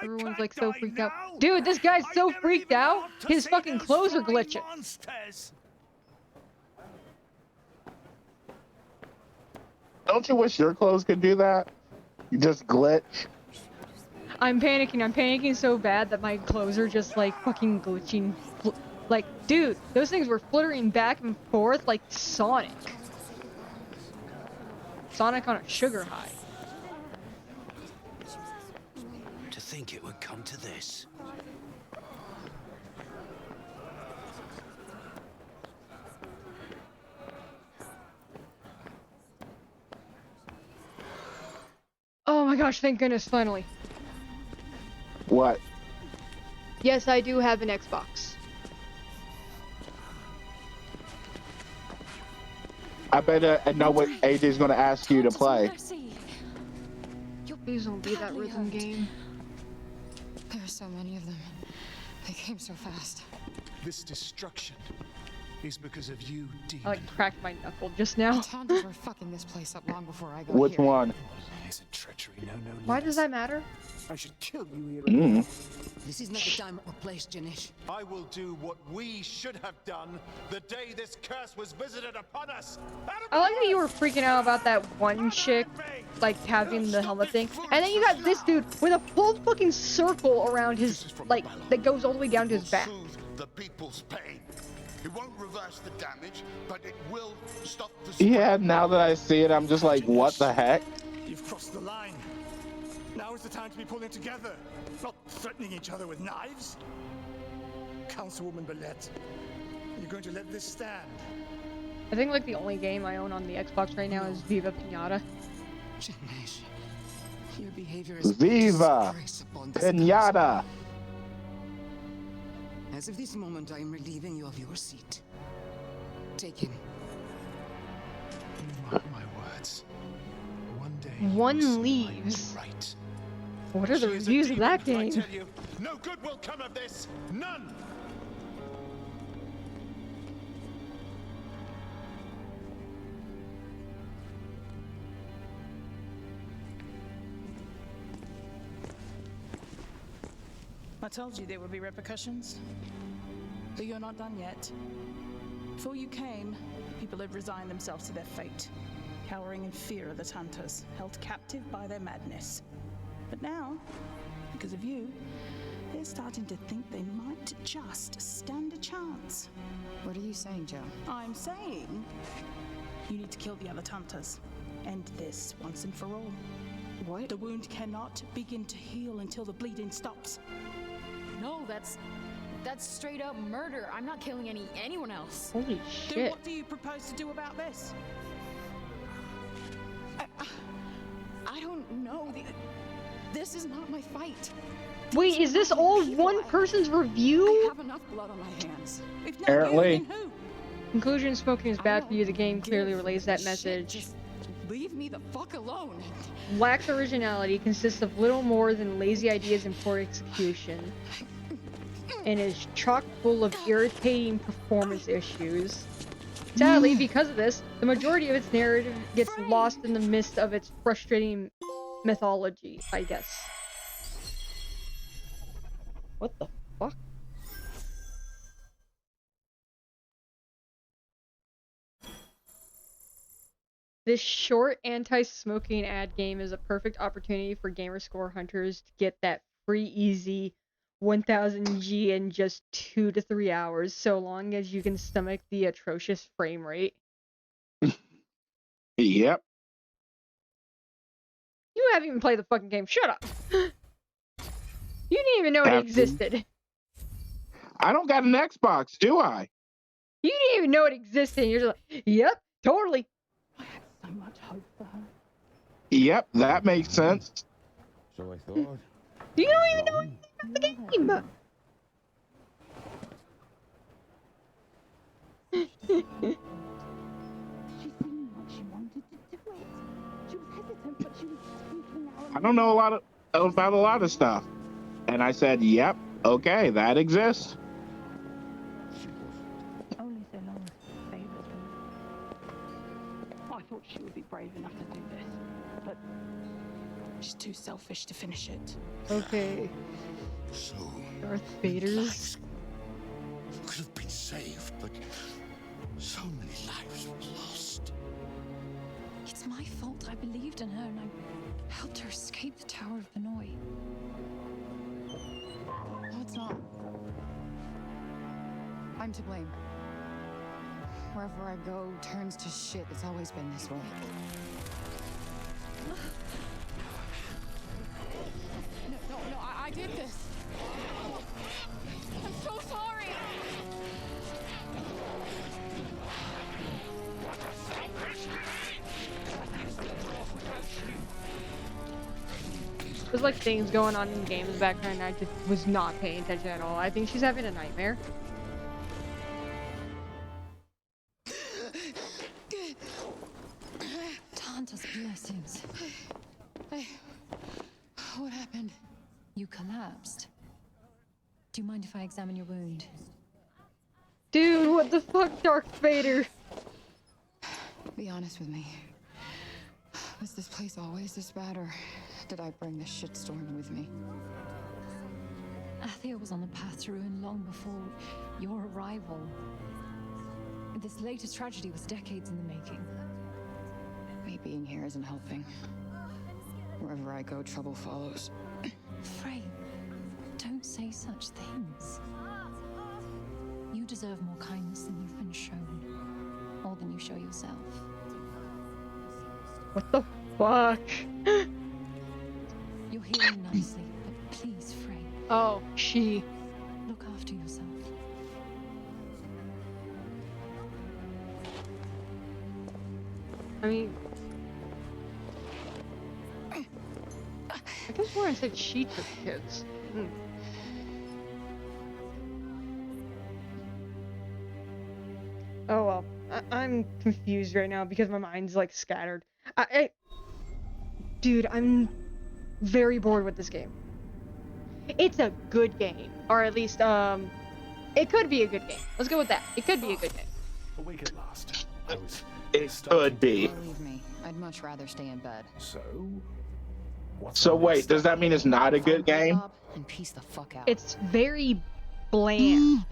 Everyone's like so freaked out. Dude, this guy's so freaked out. His fucking clothes are glitching. Don't you wish your clothes could do that? You just glitch. I'm panicking. I'm panicking so bad that my clothes are just like fucking glitching. Like, dude, those things were flittering back and forth like Sonic. Sonic on a sugar high. To think it would come to this. Oh my gosh, thank goodness, finally. What? Yes, I do have an Xbox. I better know what AJ's gonna ask you to play. Please don't be that rhythm game. There are so many of them. They came so fast. This destruction is because of you, demon. I like cracked my knuckle just now. The Tanders were fucking this place up long before I got Which here. one? Isn't treachery, no. Why does that matter? I should kill you here. This is not the time or place, Janish. I will do what we should have done the day this curse was visited upon us. I like that you were freaking out about that one chick, like, having the helmet thing. And then you got this dude with a full fucking circle around his, like, that goes all the way down to his back. The people's pain. It won't reverse the damage, but it will stop the spread. Yeah, now that I see it, I'm just like, what the heck? You've crossed the line. Now is the time to be pulling together, not threatening each other with knives. Councilwoman Belette, you're going to let this stand? I think, like, the only game I own on the Xbox right now is Viva Pinata. Janish, your behavior is Viva Pinata. As of this moment, I am relieving you of your seat. Take him. Mark my words. One day. One leaves. Right. What are the reviews of that I game? tell you, no good will come of this. None. I told you there would be repercussions. But you're not done yet. Before you came, people had resigned themselves to their fate, cowering in fear of the Hunters, held captive by their madness. But now, because of you, they're starting to think they might just stand a chance. What are you saying, Joe? I'm saying you need to kill the other Tantas. End this once and for all. What? The wound cannot begin to heal until the bleeding stops. No, that's straight up murder. I'm not killing anyone else. Holy Then shit. what do you propose to do about this? I don't know. This is not my fight. Wait, is this all one person's review? I have enough blood on my hands. If not Apparently. you, then who? Conclusion: smoking is bad for you. The game clearly Give relays that a shit. message. Just leave me the fuck alone. Lacks originality, consists of little more than lazy ideas and poor execution, and is chock full of irritating performance issues. Sadly, because of this, the majority of its narrative gets lost in the midst of its frustrating mythology, I guess. What the fuck? This short anti-smoking ad game is a perfect opportunity for gamerscore hunters to get that free easy 1000 G in just 2 to 3 hours, so long as you can stomach the atrocious frame rate. Yep. You haven't even played the fucking game. Shut up. You didn't even know it existed. I don't got an Xbox, do I? You didn't even know it existed. You're just like, yep, totally. So much hope for her. Yep, that makes sense. So I thought. You don't even know anything about the game. She seemed like she wanted to do it. She was hesitant, but she was speaking out. I don't know about a lot of stuff. And I said, yep, okay, that exists. Only so long as favors her. I thought she would be brave enough to do this, but she's too selfish to finish it. Okay. So, Darth Vader's. could have been saved, but so many lives were lost. It's my fault. I believed in her and I helped her escape the Tower of Benoi. No, it's not. I'm to blame. Wherever I go turns to shit. It's always been this way. No, I did this. I'm so sorry. There's like things going on in the game's background and I just was not paying attention at all. I think she's having a nightmare. Tanta's blessings. Hey, what happened? You collapsed. Do you mind if I examine your wound? Dude, what the fuck, Darth Vader? Be honest with me. Was this place always this bad, or did I bring this shitstorm with me? Athia was on the path to ruin long before your arrival. This latest tragedy was decades in the making. Me being here isn't helping. Wherever I go, trouble follows. Frey, don't say such things. You deserve more kindness than you've been shown. More than you show yourself. What the fuck? You're healing nicely, but please, Frey. Oh, she. Look after yourself. I mean... I guess Lauren said she took kids. Hmm. Oh well. I'm confused right now because my mind's like scattered. Dude, I'm very bored with this game. It's a good game. Or at least, it could be a good game. Let's go with that. It could be a good game. Awake at last. I was It could be. Believe me, I'd much rather stay in bed. so. What's So the wait, next does that mean it's not a good game? And piece the fuck out. It's very bland.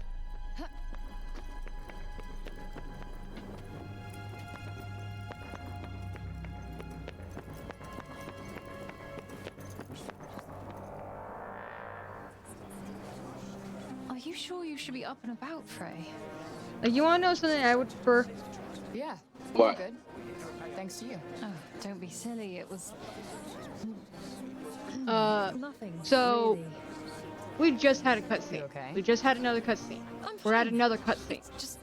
you sure you should be up and about, Frey? Like, you wanna know something I would prefer? Yeah. What? Good. Thanks to you. Oh, don't be silly. It was nothing. So really. we just had a cutscene. You okay? We just had another cutscene. We're at another cutscene. Just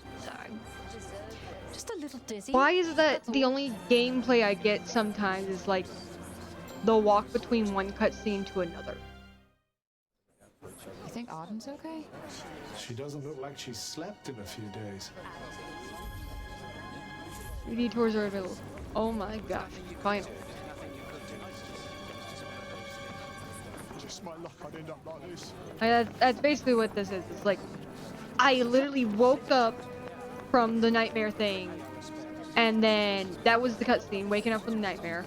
a little dizzy. Why is it that That's the all. only gameplay I get sometimes is like the walk between one cutscene to another? You think Autumn's okay? She doesn't look like she's slept in a few days. Detours are available. Oh my gosh, finally. Just my luck I'd end up like this. That's basically what this is. It's like, I literally woke up from the nightmare thing, and then that was the cutscene, waking up from the nightmare.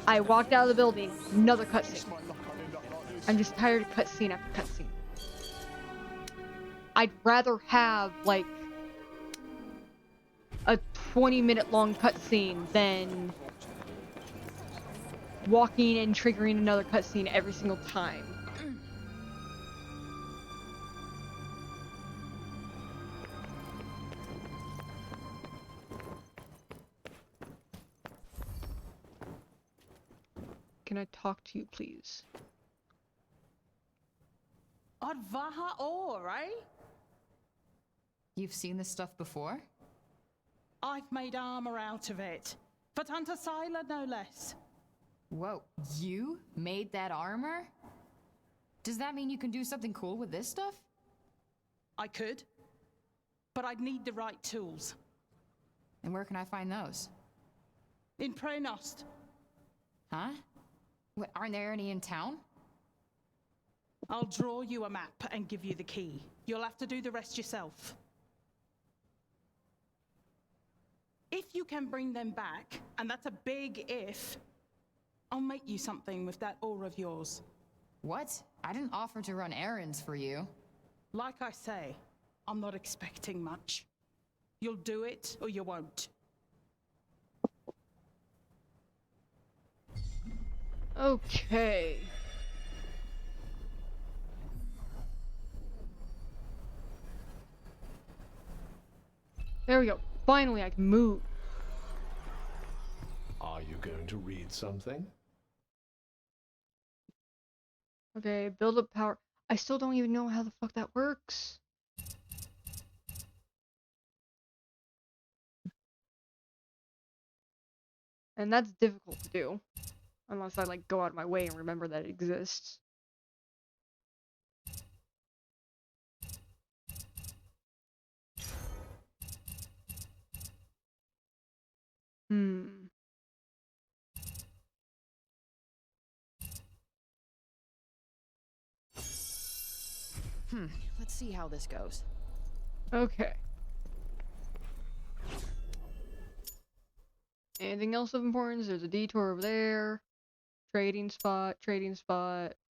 I walked out of the building, another cutscene. I'm just tired of cutscene after cutscene. I'd rather have, like, a 20-minute long cutscene than walking and triggering another cutscene every single time. Can I talk to you, please? Advaha or, eh? You've seen this stuff before? I've made armor out of it. For Tanta Sila, no less. Whoa, you made that armor? Does that mean you can do something cool with this stuff? I could, but I'd need the right tools. And where can I find those? In Prenost. Huh? What, aren't there any in town? I'll draw you a map and give you the key. You'll have to do the rest yourself. If you can bring them back, and that's a big if, I'll make you something with that ore of yours. What? I didn't offer to run errands for you. Like I say, I'm not expecting much. You'll do it, or you won't. Okay. There we go. Finally, I can move. Are you going to read something? Okay, build up power. I still don't even know how the fuck that works. And that's difficult to do. Unless I, like, go out of my way and remember that it exists. Let's see how this goes. Okay. Anything else of importance? There's a detour over there. Trading spot,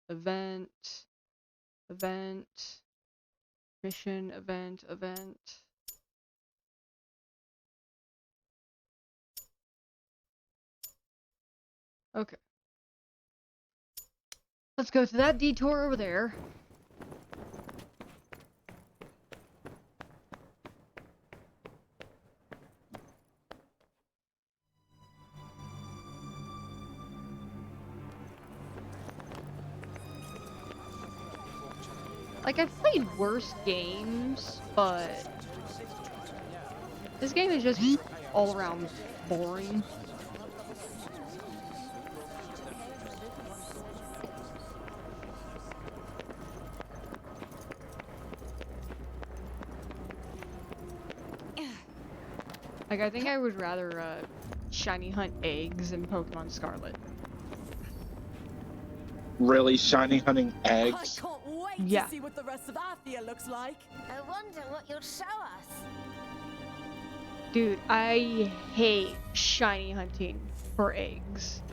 event, mission, event. Okay. Let's go to that detour over there. Like, I've played worse games, but this game is just all around boring. Like, I think I would rather shiny hunt eggs in Pokemon Scarlet. Really, shiny hunting eggs? I can't wait Yeah. to see what the rest of Athia looks like. I wonder what you'll show us. Dude, I hate shiny hunting for eggs.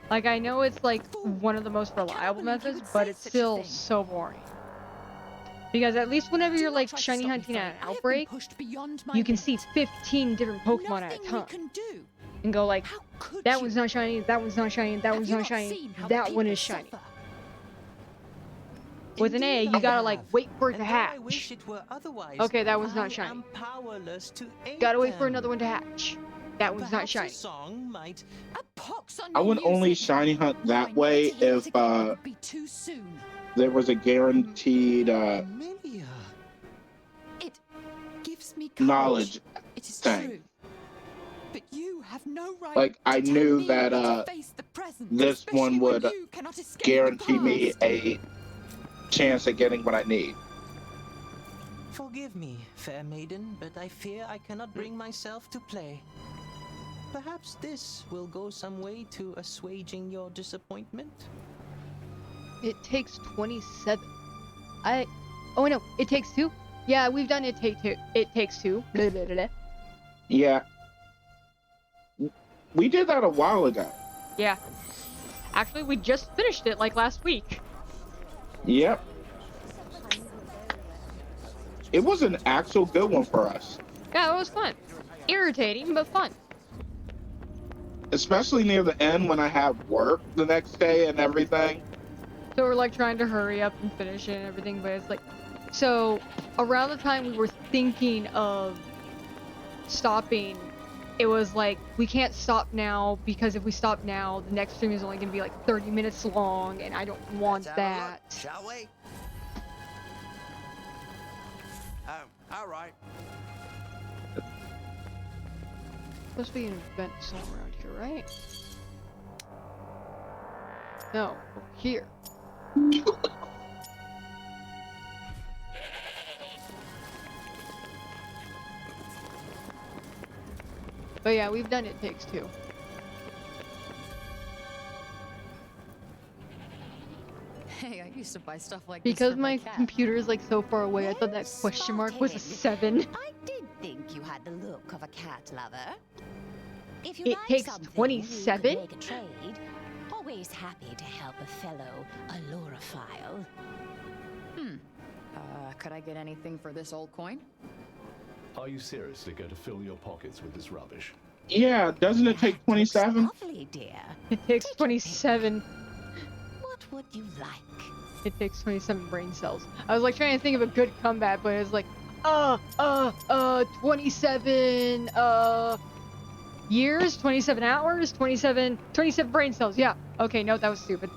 Like, I know it's like one of the most reliable methods, but it's still so boring. Because at least whenever Do you're not like try to shiny stop me, hunting Faye. at an I have been outbreak, pushed beyond my you can see limit. 15 different Pokemon at a Nothing we time. can do. And go like, How could that you? one's not shiny, that one's not shiny, that Have one's you not not shiny, seen how that the one people is shiny. suffer? With an A, Indeed you I gotta like have. wait for it to And though I wish hatch. it were otherwise, Okay, that one's I not shiny. am powerless to aid Gotta wait for them. another one to hatch. That one's not Perhaps shiny. a song might. A pox on I your would only music. shiny hunt Were I that never way to hear if it again, it would be too soon. there was a guaranteed Amelia. It gives me courage. knowledge It is thing. true. But you have no right Like, I to tell knew me that to face the present, this especially one when would you cannot escape the guarantee me past. a chance at getting what I need. Forgive me, fair maiden, but I fear I cannot bring myself to play. Perhaps this will go some way to assuaging your disappointment. It takes 27. Oh no, it takes 2? Yeah, we've done it take 2. It takes 2. Blah, blah, blah, blah. Yeah. We did that a while ago. Yeah. Actually, we just finished it like last week. Yep. It was an actual good one for us. Yeah, it was fun. Irritating, but fun. Especially near the end when I have work the next day and everything. So we're like trying to hurry up and finish it and everything, but it's like, so around the time we were thinking of stopping, it was like, we can't stop now because if we stop now, the next stream is only going to be like 30 minutes long and I don't want Let's have a that. look, shall we? Oh, all right. Supposed to be an event somewhere around here, right? No, here. But yeah, we've done It Takes Two. Hey, I used to buy stuff like this Because for my cat. computer is like so far away, I thought that question mark was a 7. I did think you had the look of a cat lover. If you It like takes something, 27? you could make a trade. Always happy to help a fellow allurophile. Could I get anything for this old coin? Are you seriously going to fill your pockets with this rubbish? Yeah, doesn't it take 27? Lovely, dear. It takes 27. What would you like? It takes 27 brain cells. I was like trying to think of a good comeback, but it's like, 27, years, 27 hours, 27 brain cells. Yeah. Okay, no, that was stupid.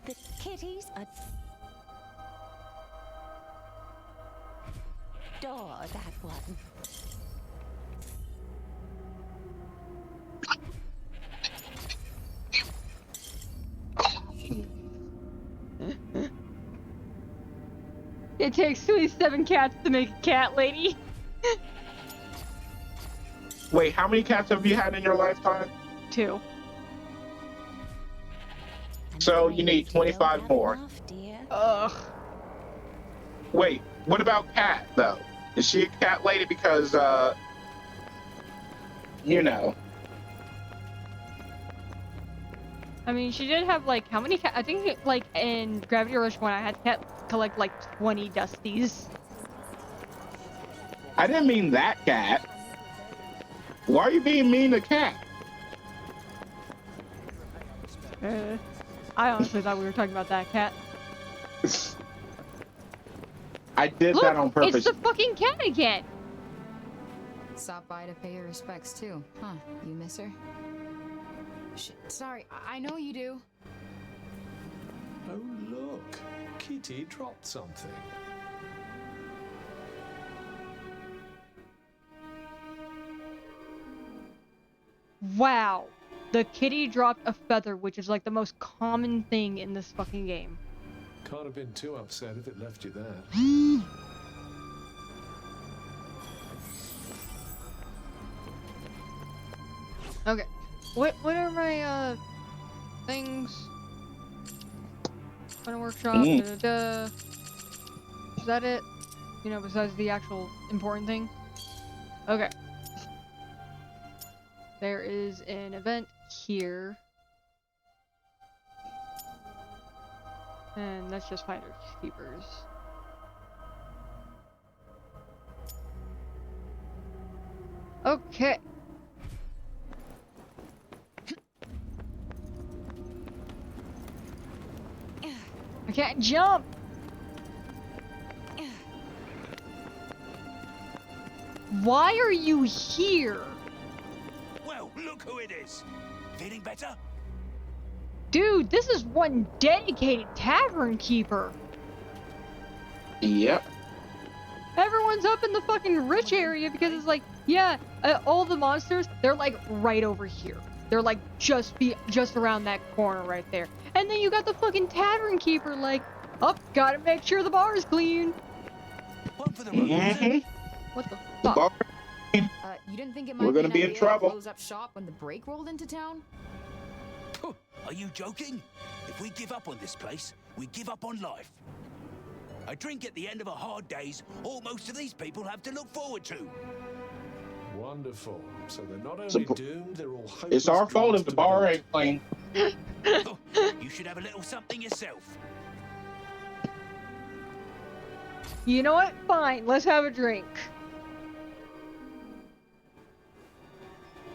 The kitties adore that one. It takes 27 cats to make a cat lady. Wait, how many cats have you had in your lifetime? 2. So you need 25 more. Ugh. Wait, what about Cat, though? Is she a cat lady because, you know. I mean, she did have like, how many cats? I think like in Gravity Rush 1, I had to collect like 20 Dusties. I didn't mean that cat. Why are you being mean to Cat? I honestly thought we were talking about that cat. I did Look, that on purpose. it's the fucking cat again. Stop by to pay your respects too, huh? You miss her? Sorry, I know you do. Oh, look. Kitty dropped something. Wow. The kitty dropped a feather, which is like the most common thing in this fucking game. Can't have been too upset if it left you there. Okay. What are my things? Fun workshop. Da, da, da. Is that it? You know, besides the actual important thing? Okay. There is an event here. And that's just finders keepers. Okay. I can't jump! Why are you here? Well, look who it is. Feeling better? Dude, this is one dedicated tavern keeper. Yep. Everyone's up in the fucking rich area because it's like, yeah, all the monsters, they're like right over here. They're like just around that corner right there. And then you got the fucking tavern keeper like, oh, gotta make sure the bar is clean. One for the road. What the fuck? You didn't think it might We're gonna be be an in idea to trouble. close up shop when the break rolled into town? Are you joking? If we give up on this place, we give up on life. A drink at the end of a hard day's all most of these people have to look forward to. Wonderful. So they're not only doomed, they're all hopeless. It's our fault if the bar ain't clean. You should have a little something yourself. You know what? Fine, let's have a drink.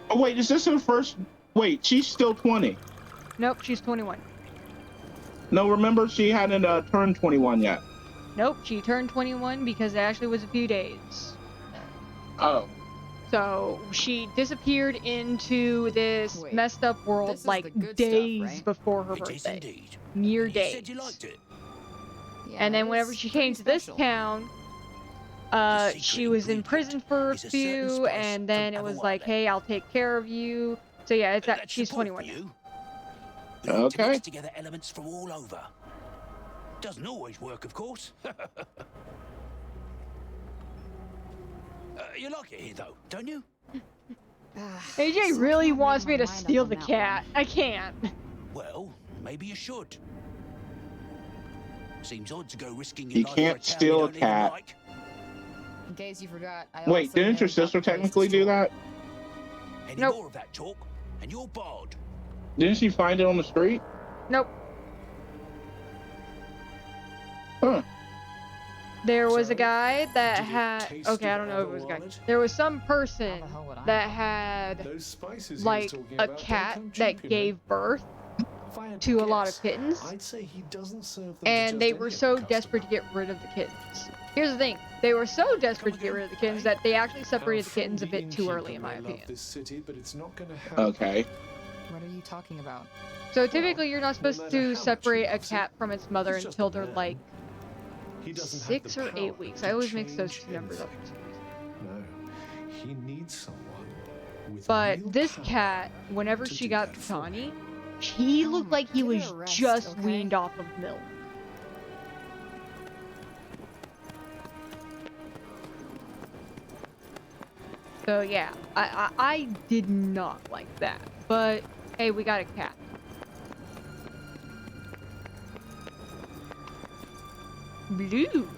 Oh wait, is this her first? Wait, she's still 20. Nope, she's 21. No, remember she hadn't turned 21 yet. Nope, she turned 21 because it actually was a few days. Oh. So she disappeared into this messed up world like days before her birthday. Indeed. Mere You days. said you liked it. And then whenever she came to this town, she was in prison for a few, and then it was like, hey, I'll take care of you. So yeah, it's that she's 21. Okay. Mix together elements from all over. Doesn't always work, of course. You like it here, though, don't you? AJ really wants me to steal the cat. I can't. Well, maybe you should. Seems odd to go risking your You life can't for a town steal you a don't even cat. like. In case you forgot, I Wait, also didn't your know about sister the place technically do that? Any Nope. more of that talk, and you're barred. Didn't she find it on the street? Nope. Huh. There was a guy that had. Okay, I don't know if it was a guy. There was some person that had Those spices he was like talking a about don't cat come that cheap, you know. gave birth If I had to a lot guess, of kittens, I'd say he doesn't serve them to and just they any were old so customer. desperate to get rid of the kittens. Here's the thing: they were so desperate to get rid of the kittens that they actually separated the kittens a bit too early, in my opinion. This city, but it's not gonna happen. Okay. What are you talking about? So typically, you're not supposed matter to how much separate he a loves it, cat from its mother he's just until a they're man. like He doesn't have 6 the or 8 power weeks. to I always mix those change two numbers up. anything. No, he needs someone with But real this power cat, whenever to she do got that for Tawny, he looked like he give it was a rest, just okay? weaned off of milk. So yeah, I did not like that. But hey, we got a cat. Blue.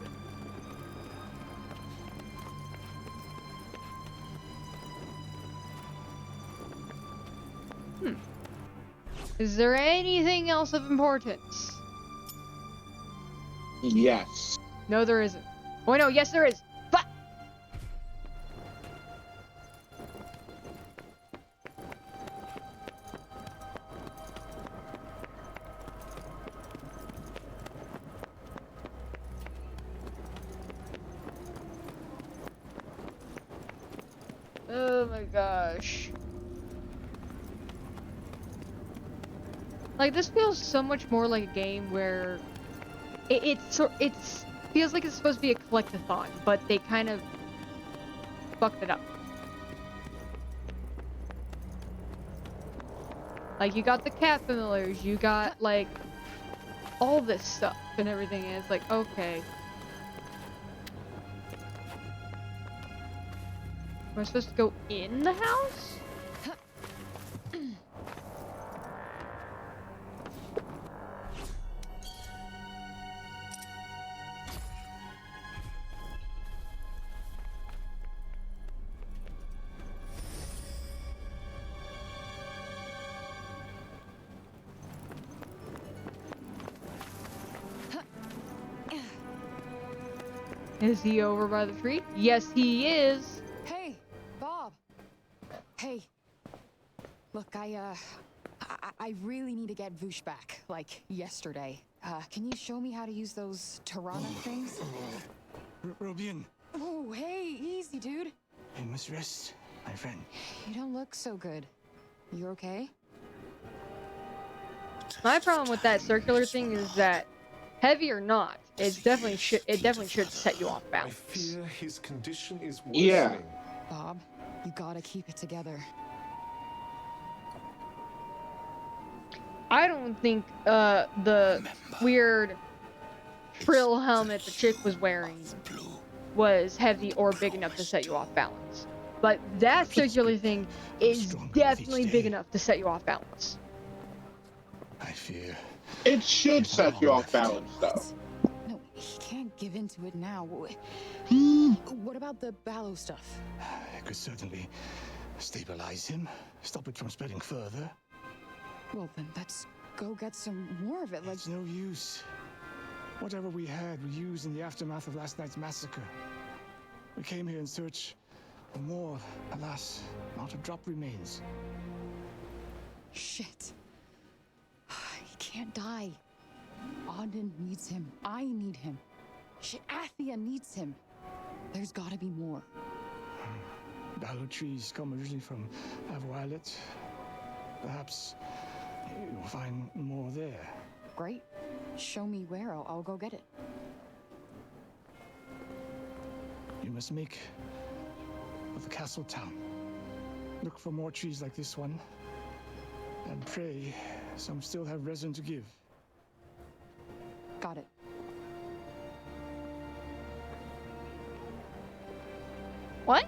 Is there anything else of importance? Yes. No, there isn't. Oh no, yes there is. Fuck! Oh my gosh. Like, this feels so much more like a game where it's feels like it's supposed to be a collectathon, but they kind of fucked it up. Like, you got the cat familiars, you got like all this stuff and everything, and it's like, okay. Am I supposed to go in the house? Is he over by the tree? Yes, he is. Hey, Bob. Hey. Look, I really need to get Voosh back, like yesterday. Can you show me how to use those Tirana things? Robin. Oh, hey, easy, dude. You must rest, my friend. You don't look so good. You okay? My problem with that circular thing is that, heavy or not, it definitely should set you off I balance. fear his condition is worsening. Yeah. Bob, you gotta keep it together. I don't think the weird frill helmet the chick was wearing was heavy or big enough to set you off balance. But that circular thing is definitely big enough to set you off balance. I fear. It should set you off balance, though. No, he can't give in to it now. What about the Ballo stuff? I could certainly stabilize him, stop it from spreading further. Well, then let's go get some more of it. Like, It's no use. Whatever we had, we used in the aftermath of last night's massacre. We came here in search of more. Alas, not a drop remains. shit. He can't die. Auden needs him. I need him. Shit, Athia needs him. There's gotta be more. Ballow trees come originally from Violet. Perhaps you'll find more there. Great. Show me where. I'll go get it. You must make of the castle town. Look for more trees like this one. And pray some still have resin to give. Got it. What?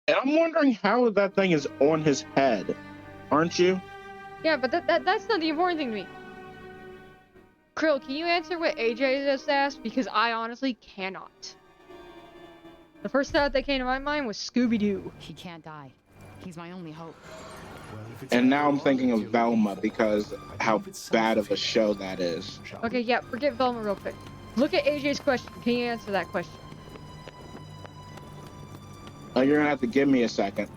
And I'm wondering how that thing is on his head, aren't you? Yeah, but that's not the important thing to me. Krill, can you answer what AJ just asked? Because I honestly cannot. The first thought that came to my mind was Scooby-Doo. He can't die. He's my only hope. And now I'm thinking of Velma because how bad of a show that is. Okay, yeah, forget Velma real quick. Look at AJ's question. Can you answer that question? Oh, you're gonna have to give me a second.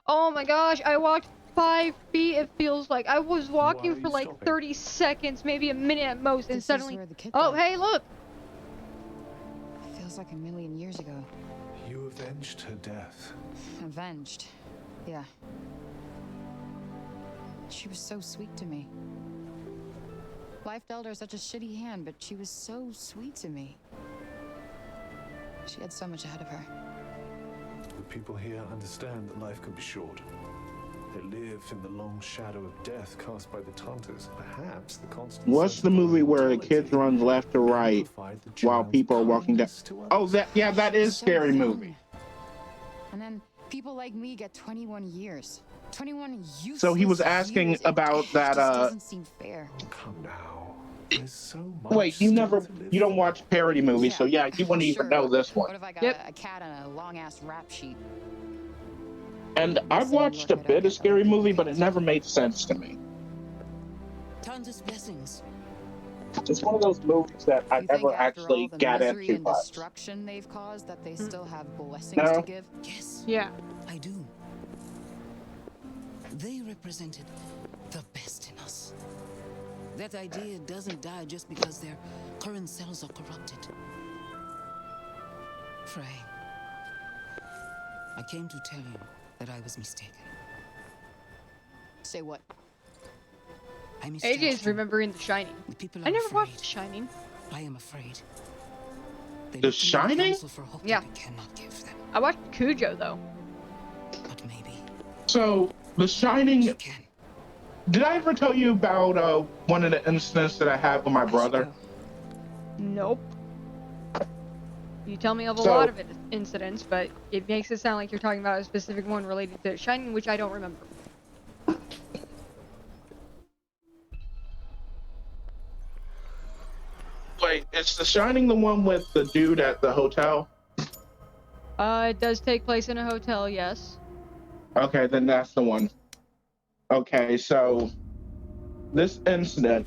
Oh my gosh, I walked 5 feet, it feels like. I was walking for like 30 seconds, maybe a minute at most, and suddenly... Oh, hey, look! Feels like a million years ago. You avenged her death. Avenged. Yeah. She was so sweet to me. Life dealt her such a shitty hand, but she was so sweet to me. She had so much ahead of her. The people here understand that life can be short. They live in the long shadow of death cast by the Taunters. Perhaps the constant... What's the movie where the kids run left to right while people are walking down? Oh, that is Scary Movie. And then people like me get 21 years. 21 useless So he was asking years. about that. It just doesn't seem fair. Come now. There's so much. Wait, you don't watch parody movies, so yeah, you wouldn't even know this one. What if I got a cat on a long ass rap sheet? And I've watched a bit of Scary Movie, but it never made sense to me. Tons of blessings. It's one of those movies that I never actually got misery into and much. destruction they've caused, that they still have blessings No. to give? Yes. Yeah. I do. They represented the best in us. That idea doesn't die just because their current cells are corrupted. Frey, I came to tell you that I was mistaken. Say what? I misjudged AJ's you. remembering The Shining. The people I are never afraid. watched The Shining. I am afraid. They The look to me Shining? counsel for hope Yeah. that we cannot give them. I watched Cujo, though. But maybe So, The Shining. Did I ever tell you about one of the incidents that I had with my brother? Nope. You tell me of a So- lot of incidents, but it makes it sound like you're talking about a specific one related to Shining, which I don't remember. Wait, is Is The Shining the one with the dude at the hotel? It does take place in a hotel, yes. Okay, then that's the one. Okay, so this incident,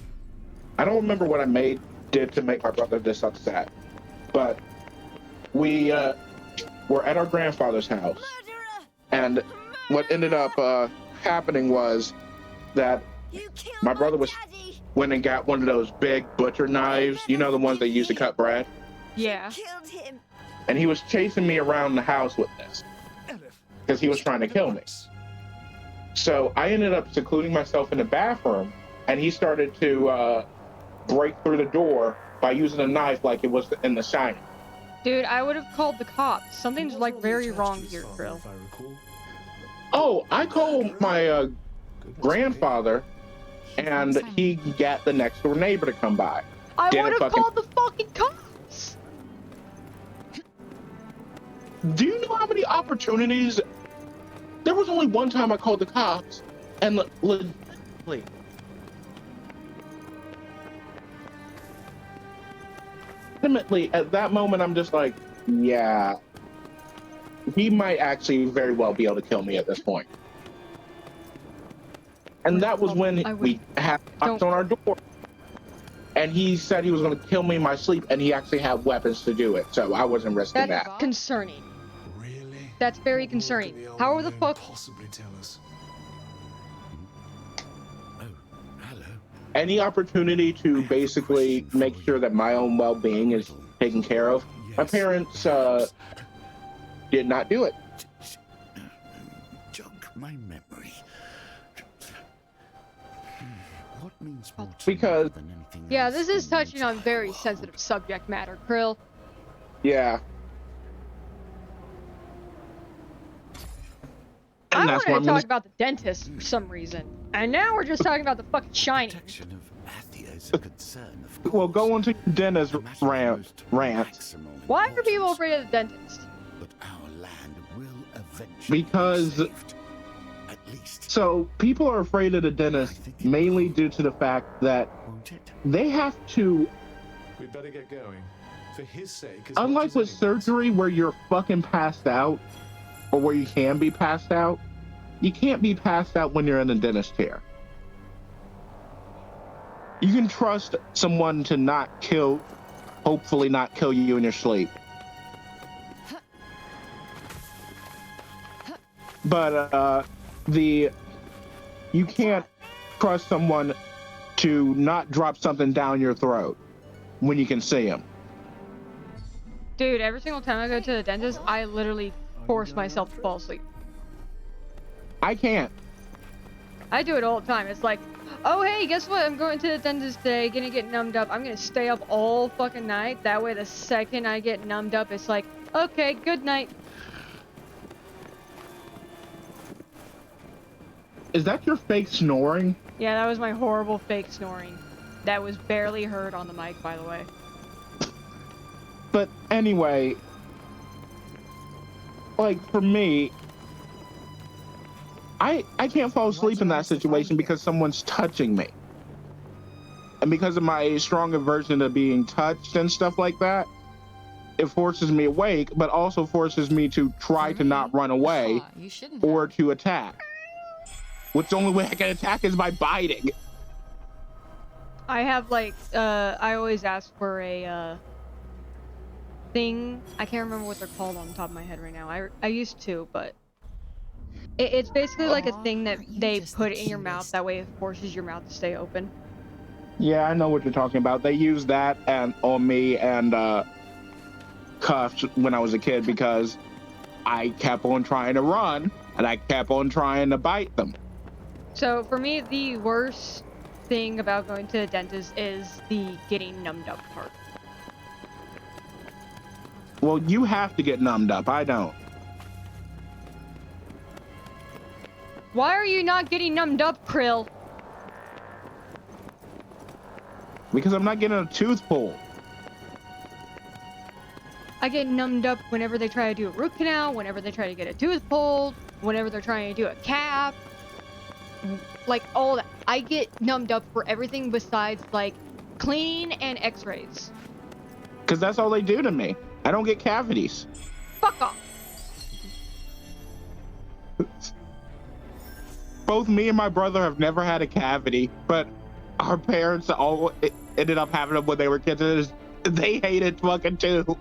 I don't remember what I did to make my brother this upset, but we were at our grandfather's house, and what ended up happening was that my brother went and got one of those big butcher knives, you know, the ones they use to cut bread? Yeah. And he was chasing me around the house with this because he was trying to kill me. So I ended up secluding myself in the bathroom, and he started to break through the door by using a knife like it was in The Shining. Dude, I would have called the cops. Something's like very wrong here, Krill. Oh, I called my grandfather, and he got the next door neighbor to come by. I would have called the fucking cops! Do you know how many opportunities? There was only one time I called the cops, and legitimately, at that moment, I'm just like, yeah, he might actually very well be able to kill me at this point. And that was when we had knocks on our door. And he said he was going to kill me in my sleep, and he actually had weapons to do it, so I wasn't risking that. That's concerning. Really? That's very concerning. How the fuck? Possibly tell us. Any opportunity to basically make sure that my own well-being is taken care of, my parents did not do it. Jog my memory. What means more to Because, than anything Yeah, else this is in touching on very sensitive subject matter, Krill. yeah. I And that's wanted why to I'm talk gonna- about the dentist for some reason. And now we're just talking about the fucking Shining. Well, go on to Dennis rant. Why are people afraid of the dentist? Because so people are afraid of the dentist mainly due to the fact that they have to, We'd better get going. For his sake, as unlike with surgery where you're fucking passed out, or where you can be passed out, you can't be passed out when you're in a dentist chair. You can trust someone to not kill, hopefully not kill you in your sleep. But you can't trust someone to not drop something down your throat when you can see them. Dude, every single time I go to the dentist, I literally force myself to fall asleep. I can't. I do it all the time. It's like, oh hey, guess what? I'm going to the dentist today, gonna get numbed up. I'm gonna stay up all fucking night. That way the second I get numbed up, it's like, okay, good night. Is that your fake snoring? Yeah, that was my horrible fake snoring. That was barely heard on the mic, by the way. But anyway, like for me, I can't fall asleep in that situation because someone's touching me. And because of my strong aversion to being touched and stuff like that, it forces me awake, but also forces me to try to not run away or to attack. Which the only way I can attack is by biting. I have like, I always ask for a, thing. I can't remember what they're called on the top of my head right now. I used to, but it's basically like a thing that they put in your mouth. That way it forces your mouth to stay open. Yeah, I know what you're talking about. They used that on me and cuffs when I was a kid because I kept on trying to run and I kept on trying to bite them. So for me, the worst thing about going to the dentist is the getting numbed up part. Well, you have to get numbed up. I don't. Why are you not getting numbed up, Krill? Because I'm not getting a tooth pulled. I get numbed up whenever they try to do a root canal, whenever they try to get a tooth pulled, whenever they're trying to do a cap. Like, all that. I get numbed up for everything besides, like, cleaning and x-rays. Because that's all they do to me. I don't get cavities. Fuck off. Both me and my brother have never had a cavity, but our parents all ended up having them when they were kids. They hate it fucking too.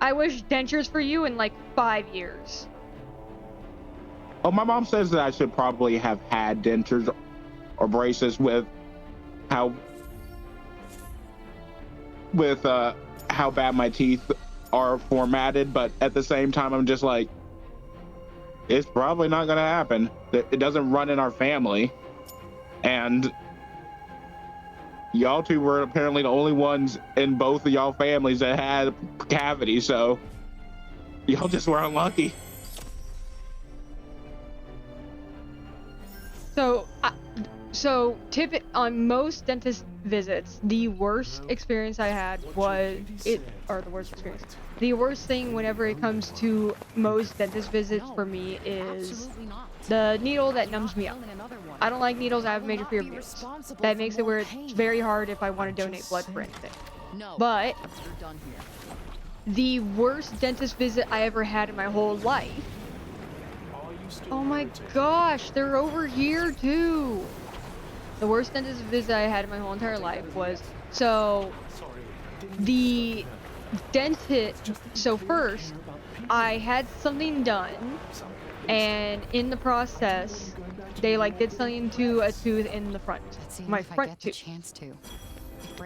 I wish dentures for you in like 5 years. Oh, my mom says that I should probably have had dentures or braces with how bad my teeth are formatted, but at the same time, I'm just like, it's probably not gonna happen. It doesn't run in our family, and y'all two were apparently the only ones in both of y'all families that had cavities, so y'all just were unlucky. So on most dentist visits, the worst experience I had was the worst thing whenever it comes to most dentist visits for me is the needle that numbs me up. I don't like needles. I have a major fear of needles. That makes it where it's very hard if I want to donate blood for anything. But the worst dentist visit I ever had in my whole life. Oh my gosh, they're over here too. The worst dentist visit I had in my whole entire life was, so the dentist, so first I had something done, and in the process they like did something to a tooth in the front, my front tooth.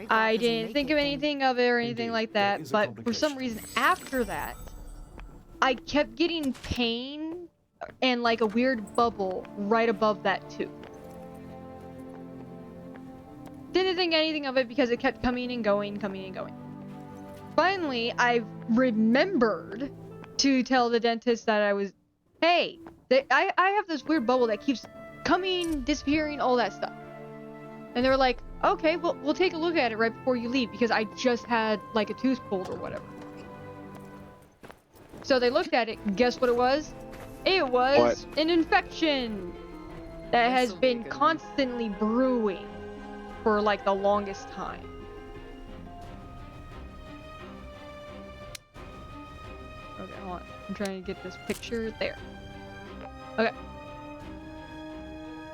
I didn't think of anything of it or anything like that, but for some reason after that I kept getting pain and like a weird bubble right above that tooth. Didn't think anything of it because it kept coming and going. Finally, I remembered to tell the dentist that I have this weird bubble that keeps coming, disappearing, all that stuff. And they were like, okay, well, we'll take a look at it right before you leave because I just had like a tooth pulled or whatever. So they looked at it, guess what it was? It was an infection that has been constantly brewing for like the longest time. Okay, hold on. I'm trying to get this picture there. Okay.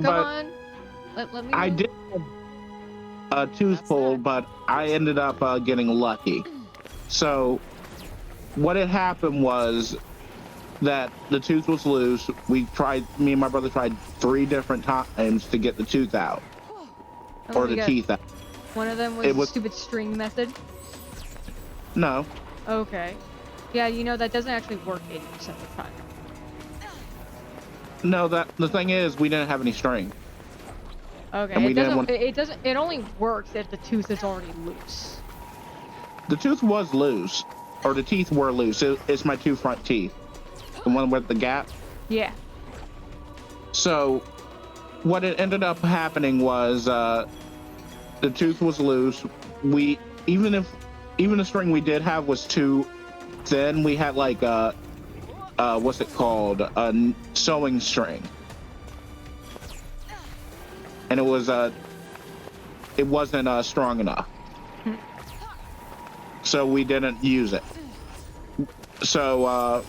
Come on. Let me I move. did have a tooth pulled, but I ended up getting lucky. So what had happened was that the tooth was loose. Me and my brother tried 3 different times to get the tooth out. Or the teeth out. One of them was the stupid string method? No. Okay. Yeah, you know, that doesn't actually work 80% of the time. No, the thing is, we didn't have any string. Okay, And it only works if the tooth is already loose. The tooth was loose. Or the teeth were loose. It's my 2 front teeth. The one with the gap. Yeah. So what it ended up happening was the tooth was loose. Even the string we did have was too thin, we had like what's it called, a sewing string, and it wasn't strong enough, so we didn't use it. So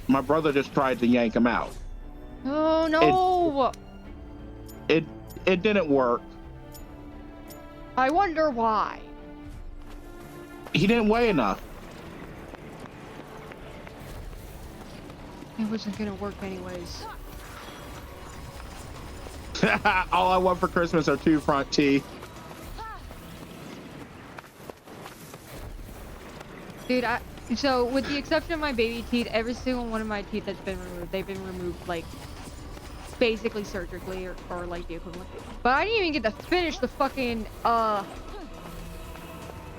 my brother just tried to yank him out. Oh no! It didn't work. I wonder why. He didn't weigh enough. It wasn't gonna work anyways. All I want for Christmas are 2 front teeth. Dude, so with the exception of my baby teeth, every single one of my teeth that's been removed, they've been removed like basically surgically or like the equivalent. But I didn't even get to finish the fucking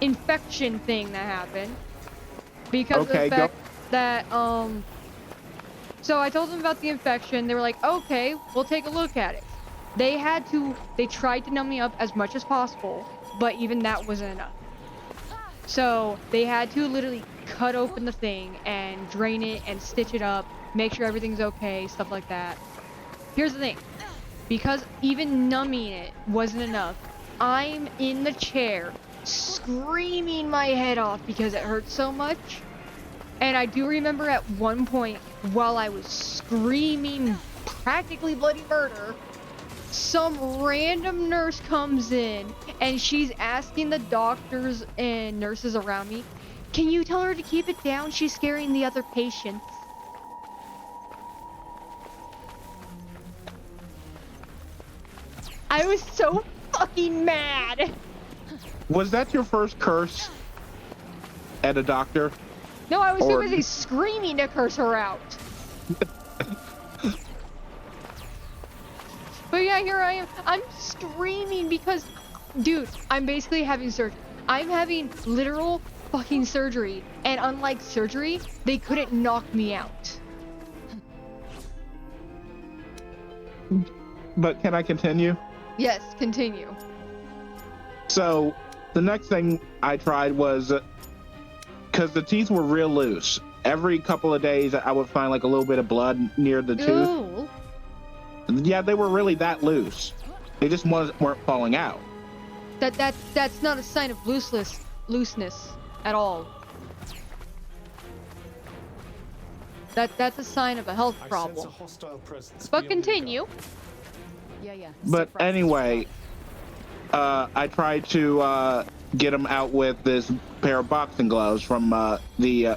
infection thing that happened because of the fact that so I told them about the infection. They were like, okay, we'll take a look at it. They tried to numb me up as much as possible, but even that wasn't enough. So they had to literally cut open the thing and drain it and stitch it up, make sure everything's okay, stuff like that. Here's the thing, because even numbing it wasn't enough, I'm in the chair screaming my head off because it hurt so much. And I do remember at one point, while I was screaming practically bloody murder, some random nurse comes in and she's asking the doctors and nurses around me, can you tell her to keep it down? She's scaring the other patients. I was so fucking mad. Was that your first curse at a doctor? No, I was too busy screaming to curse her out. But yeah, here I am. I'm screaming because, dude, I'm basically having surgery. I'm having literal fucking surgery. And unlike surgery, they couldn't knock me out. But can I continue? Yes, continue. So the next thing I tried was, because the teeth were real loose. Every couple of days I would find like a little bit of blood near the tooth. Ooh. Yeah, they were really that loose. They just weren't falling out. That's not a sign of looseness at all. That's a sign of a health problem. But continue. Yeah. But anyway, I tried to get him out with this pair of boxing gloves from the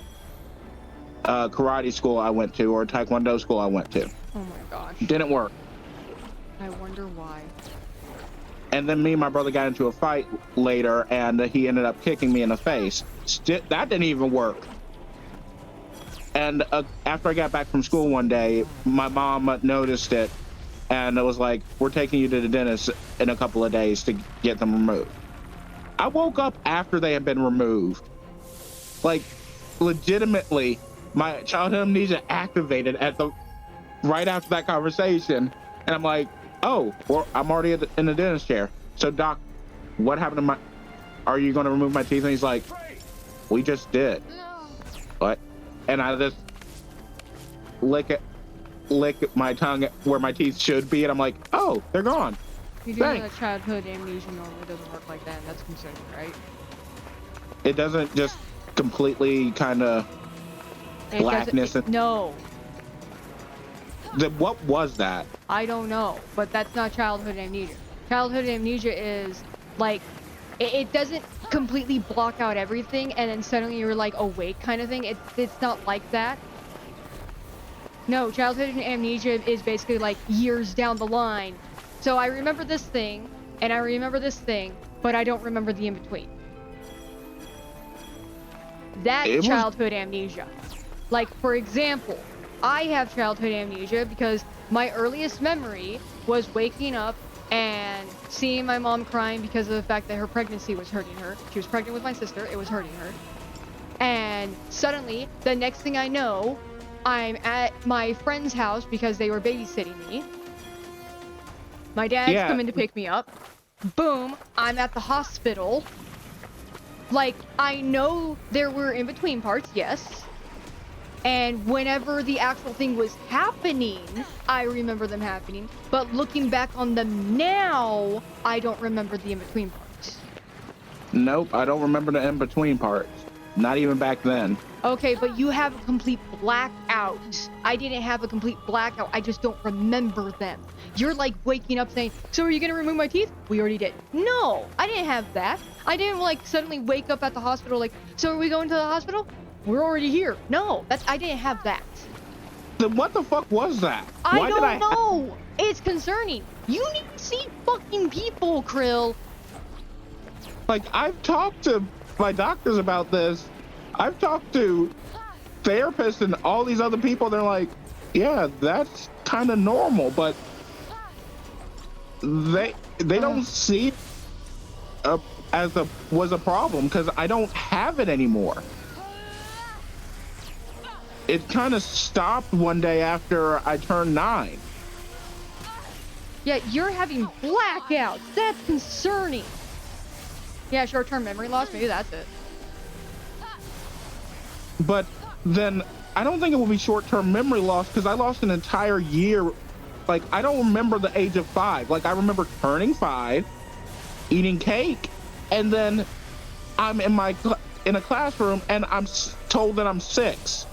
karate school I went to, or taekwondo school I went to. Oh my gosh. Didn't work. I wonder why. And then me and my brother got into a fight later, and he ended up kicking me in the face. That didn't even work. And after I got back from school one day, my mom noticed it, and it was like, we're taking you to the dentist in a couple of days to get them removed. I woke up after they had been removed. Like, legitimately, my childhood amnesia activated right after that conversation. And I'm like, oh, well, I'm already in the dentist chair. So, doc, what happened to are you going to remove my teeth? And he's like, we just did. What? And I just lick my tongue where my teeth should be, and I'm like, oh, they're gone. You do know that childhood amnesia normally doesn't work like that, and that's concerning, right? It doesn't just completely kind of blackness. No. What was that? I don't know, but that's not childhood amnesia. Childhood amnesia is like, it doesn't completely block out everything and then suddenly you're like awake kind of thing. It's not like that. No, childhood amnesia is basically like years down the line. So I remember this thing and I remember this thing, but I don't remember the in-between. That's childhood amnesia. Like, for example, I have childhood amnesia because my earliest memory was waking up and seeing my mom crying because of the fact that her pregnancy was hurting her. She was pregnant with my sister, it was hurting her. And suddenly, the next thing I know, I'm at my friend's house because they were babysitting me. My dad's coming to pick me up. Boom, I'm at the hospital. Like, I know there were in-between parts, yes. And whenever the actual thing was happening, I remember them happening. But looking back on them now, I don't remember the in-between parts. Nope, I don't remember the in-between parts. Not even back then. Okay, but you have a complete blackout. I didn't have a complete blackout. I just don't remember them. You're like waking up saying, so are you gonna remove my teeth? We already did. No, I didn't have that. I didn't like suddenly wake up at the hospital like, so are we going to the hospital? We're already here. No, I didn't have that. Then what the fuck was that? I don't know. It's concerning. You need to see fucking people, Krill. Like, I've talked to my doctors about this. I've talked to therapists and all these other people. They're like, yeah, that's kind of normal, but they don't see it was a problem because I don't have it anymore. It kind of stopped one day after I turned 9. Yeah, you're having blackouts. That's concerning. Yeah, short-term memory loss. Maybe that's it. But then I don't think it will be short-term memory loss because I lost an entire year. Like, I don't remember the age of 5. Like, I remember turning 5, eating cake, and then I'm in in a classroom and I'm told that I'm 6.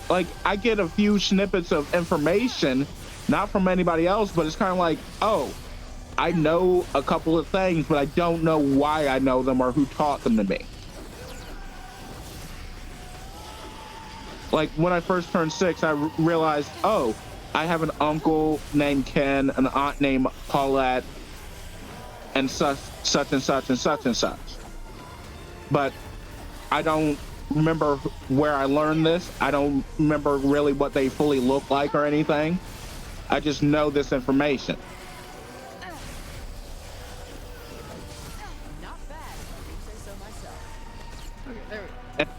Like, I get a few snippets of information, not from anybody else, but it's kind of like, oh, I know a couple of things, but I don't know why I know them or who taught them to me. Like, when I first turned 6, I realized, oh, I have an uncle named Ken, an aunt named Paulette, and such and such and such and such. But I don't remember where I learned this. I don't remember really what they fully look like or anything. I just know this information. Not bad, if I say so myself. Okay, there we go. And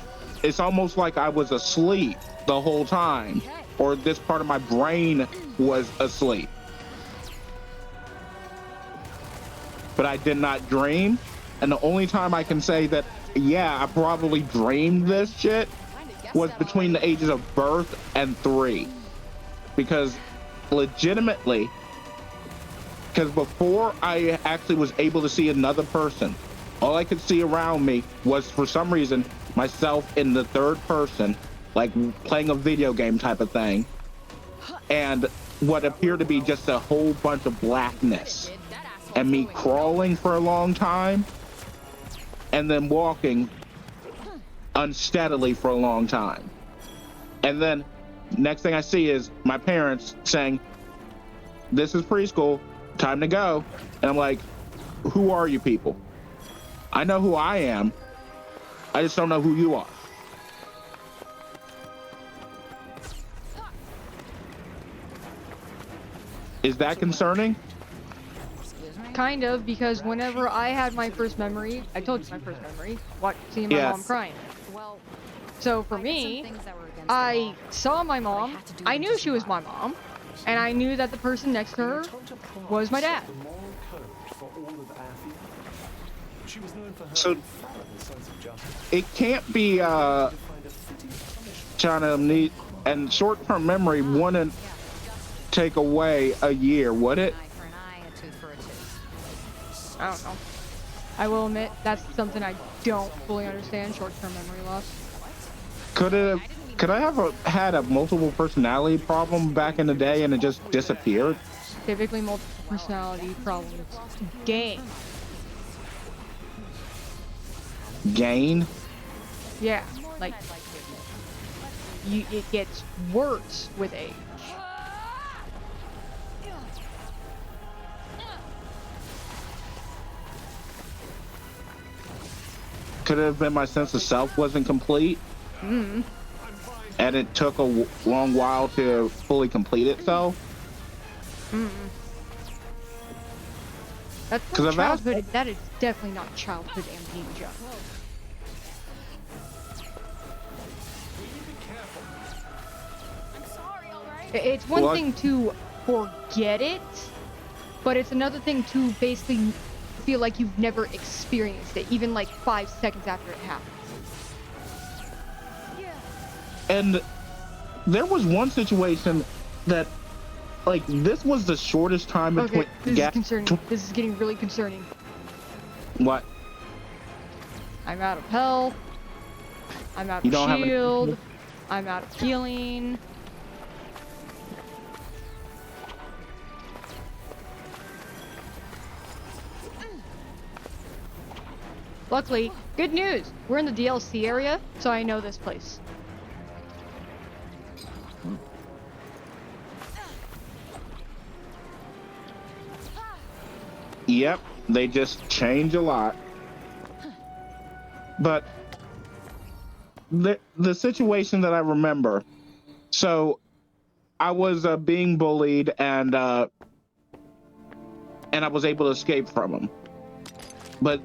it's almost like I was asleep the whole time, or this part of my brain was asleep. But I did not dream. And the only time I can say that, yeah, I probably dreamed this shit was between the ages of birth and 3. Because legitimately, because before I actually was able to see another person, all I could see around me was, for some reason, myself in the 3rd person, like playing a video game type of thing, and what appeared to be just a whole bunch of blackness, and me crawling for a long time and then walking unsteadily for a long time. And then next thing I see is my parents saying, "This is preschool, time to go." And I'm like, who are you people? I know who I am. I just don't know who you are. Is that concerning? Kind of, because whenever I had my first memory, I told you my first memory, seeing my mom crying. Well, so for me, I saw my mom, I knew she was my mom, and I knew that the person next to her was my dad. So it can't be China and short-term memory wouldn't take away a year, would it? I don't know. I will admit that's something I don't fully understand, short-term memory loss. Could I have had a multiple personality problem back in the day and it just disappeared? Typically multiple personality problems gain. Gain? Yeah, like it gets worse with age. Could it have been my sense of self wasn't complete? Mm-hmm. And it took a long while to fully complete itself? Mm-hmm. That's not childhood. That is definitely not childhood amnesia. It's one thing to forget it, but it's another thing to basically feel like you've never experienced it, even like 5 seconds after it happens. And there was one situation that, like, this was the shortest time between. Okay, this is concerning. This is getting really concerning. What? I'm out of health. I'm out of shield. I'm out of healing. Luckily, good news. We're in the DLC area, so I know this place. Yep, they just change a lot. But the situation that I remember, so I was being bullied and I was able to escape from him. But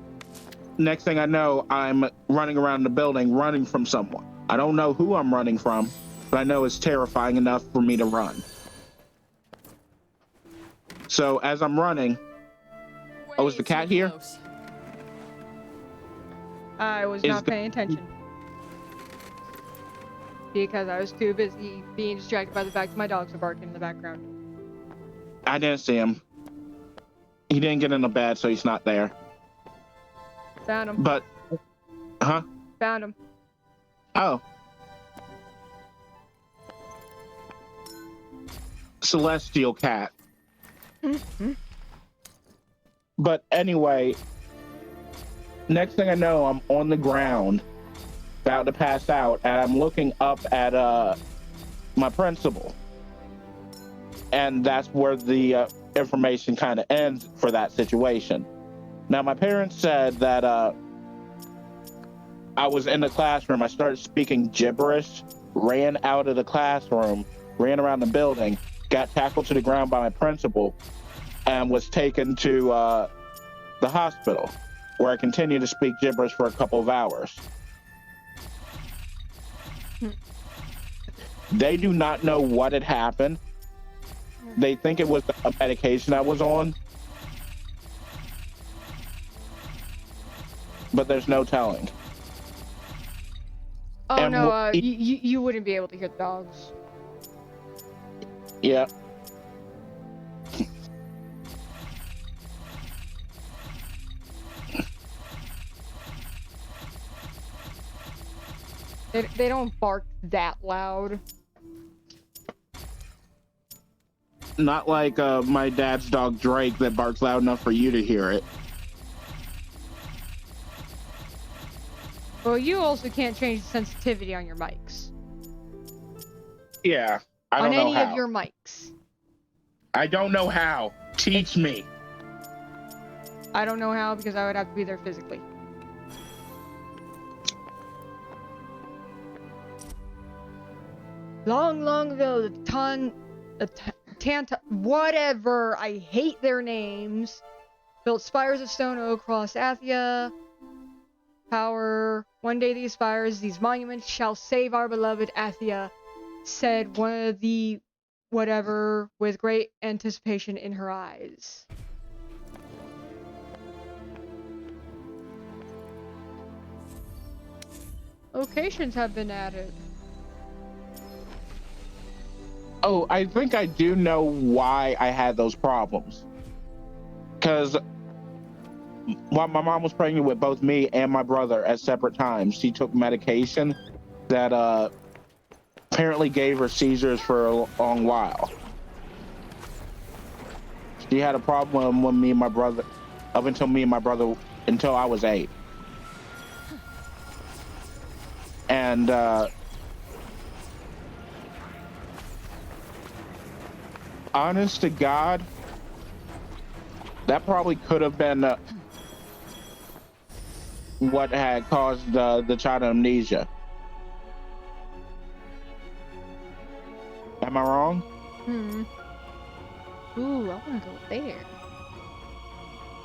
next thing I know, I'm running around the building, running from someone. I don't know who I'm running from, but I know it's terrifying enough for me to run. So as I'm running, oh, is the cat here? I was not paying attention. Because I was too busy being distracted by the fact that my dogs are barking in the background. I didn't see him. He didn't get in the bed, so he's not there. Found him. But, huh? Found him. Oh. Celestial cat. But anyway, next thing I know, I'm on the ground, about to pass out, and I'm looking up at my principal. And that's where the information kind of ends for that situation. Now, my parents said that I was in the classroom, I started speaking gibberish, ran out of the classroom, ran around the building, got tackled to the ground by my principal, and was taken to the hospital, where I continued to speak gibberish for a couple of hours. They do not know what had happened. They think it was a medication I was on, but there's no telling. Oh And no, you wouldn't be able to hear the dogs. Yeah. They don't bark that loud. Not like my dad's dog Drake that barks loud enough for you to hear it. Well, you also can't change the sensitivity on your mics. Yeah, I don't on know any how. of your mics. I don't know how. Teach me. I don't know how because I would have to be there physically. Long, long ago, whatever, I hate their names, built spires of stone across Athia. Power, one day these spires, these monuments shall save our beloved Athia, said one of the whatever with great anticipation in her eyes. Locations have been added. Oh, I think I do know why I had those problems. Because while my mom was pregnant with both me and my brother at separate times, she took medication that apparently gave her seizures for a long while. She had a problem when me and my brother, up until me and my brother, until I was 8. And honest to God, that probably could have been what had caused the child amnesia. Am I wrong? Ooh, I want to go there.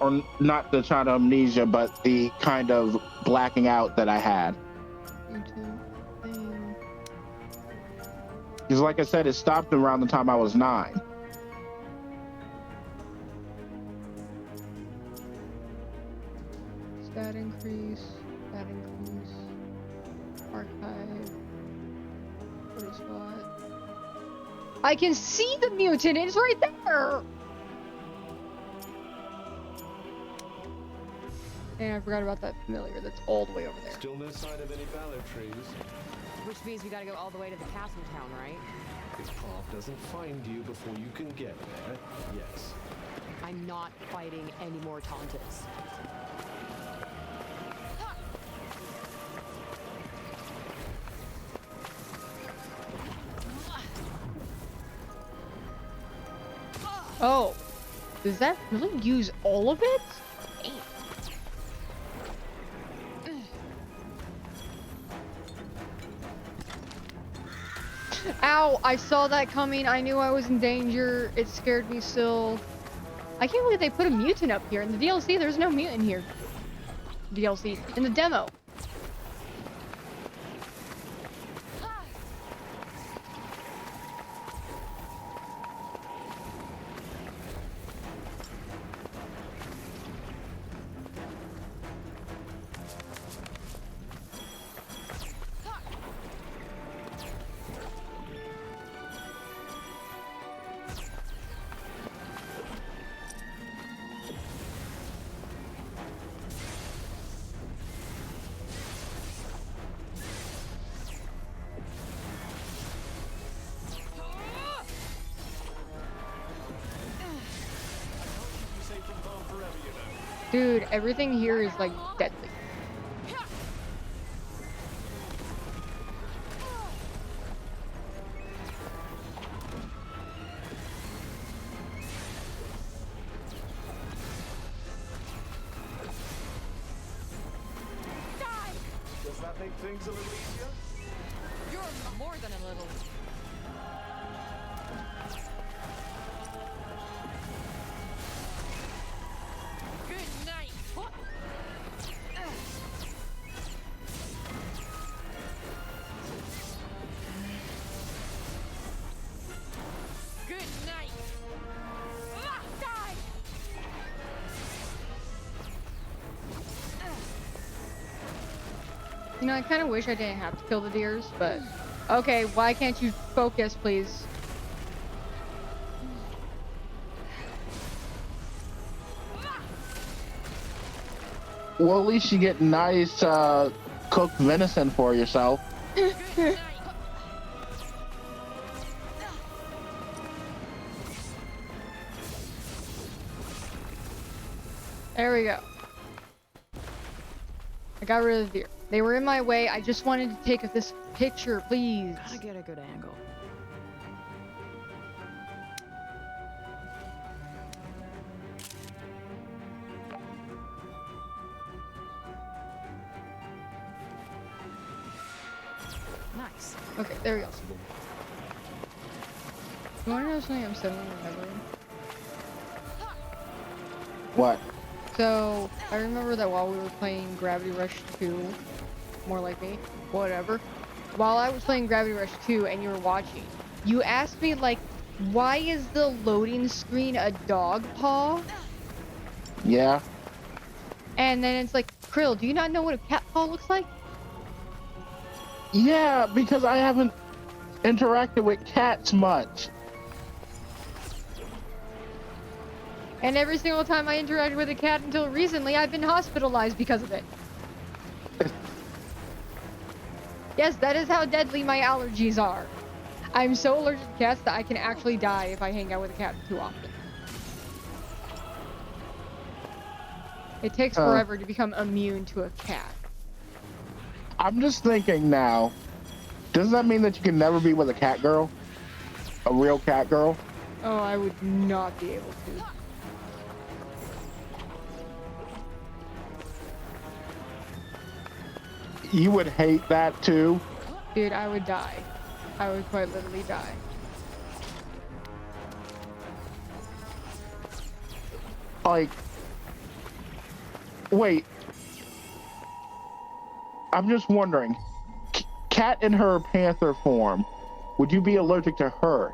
Or not the child amnesia, but the kind of blacking out that I had. Because like I said, it stopped around the time I was 9. Stat increase, archive, photo spot. I can see the mutant, it's right there! And I forgot about that familiar that's all the way over there. Still no sign of any fallow trees. Which means we gotta go all the way to the castle town, right? If Park doesn't find you before you can get there, yes. I'm not fighting any more Tauntas. Oh, does that really use all of it? Ow, I saw that coming. I knew I was in danger. It scared me still. I can't believe they put a mutant up here. In the DLC, there's no mutant here. DLC. In the demo. Dude, everything here is like deadly. Does that make things a little easier? You're more than a little. Good night. Good night. Die. You know, I kind of wish I didn't have to kill the deers, but... Okay, why can't you focus, please? Well, at least you get nice cooked venison for yourself. There we go. I got rid of the deer. They were in my way. I just wanted to take this picture, please. Gotta get a good angle. Nice. Okay, there we go. You wanna know something I'm suddenly remembering? What? So, I remember that while we were playing Gravity Rush 2, more like me, whatever, while I was playing Gravity Rush 2 and you were watching, you asked me, like, why is the loading screen a dog paw? Yeah. And then it's like, Krill, do you not know what a cat paw looks like? Yeah, because I haven't interacted with cats much. And every single time I interacted with a cat until recently, I've been hospitalized because of it. Yes, that is how deadly my allergies are. I'm so allergic to cats that I can actually die if I hang out with a cat too often. It takes forever to become immune to a cat. I'm just thinking now, does that mean that you can never be with a cat girl? A real cat girl? Oh, I would not be able to. You would hate that too? Dude, I would die. I would quite literally die. Like, wait. I'm just wondering, Cat in her panther form, would you be allergic to her?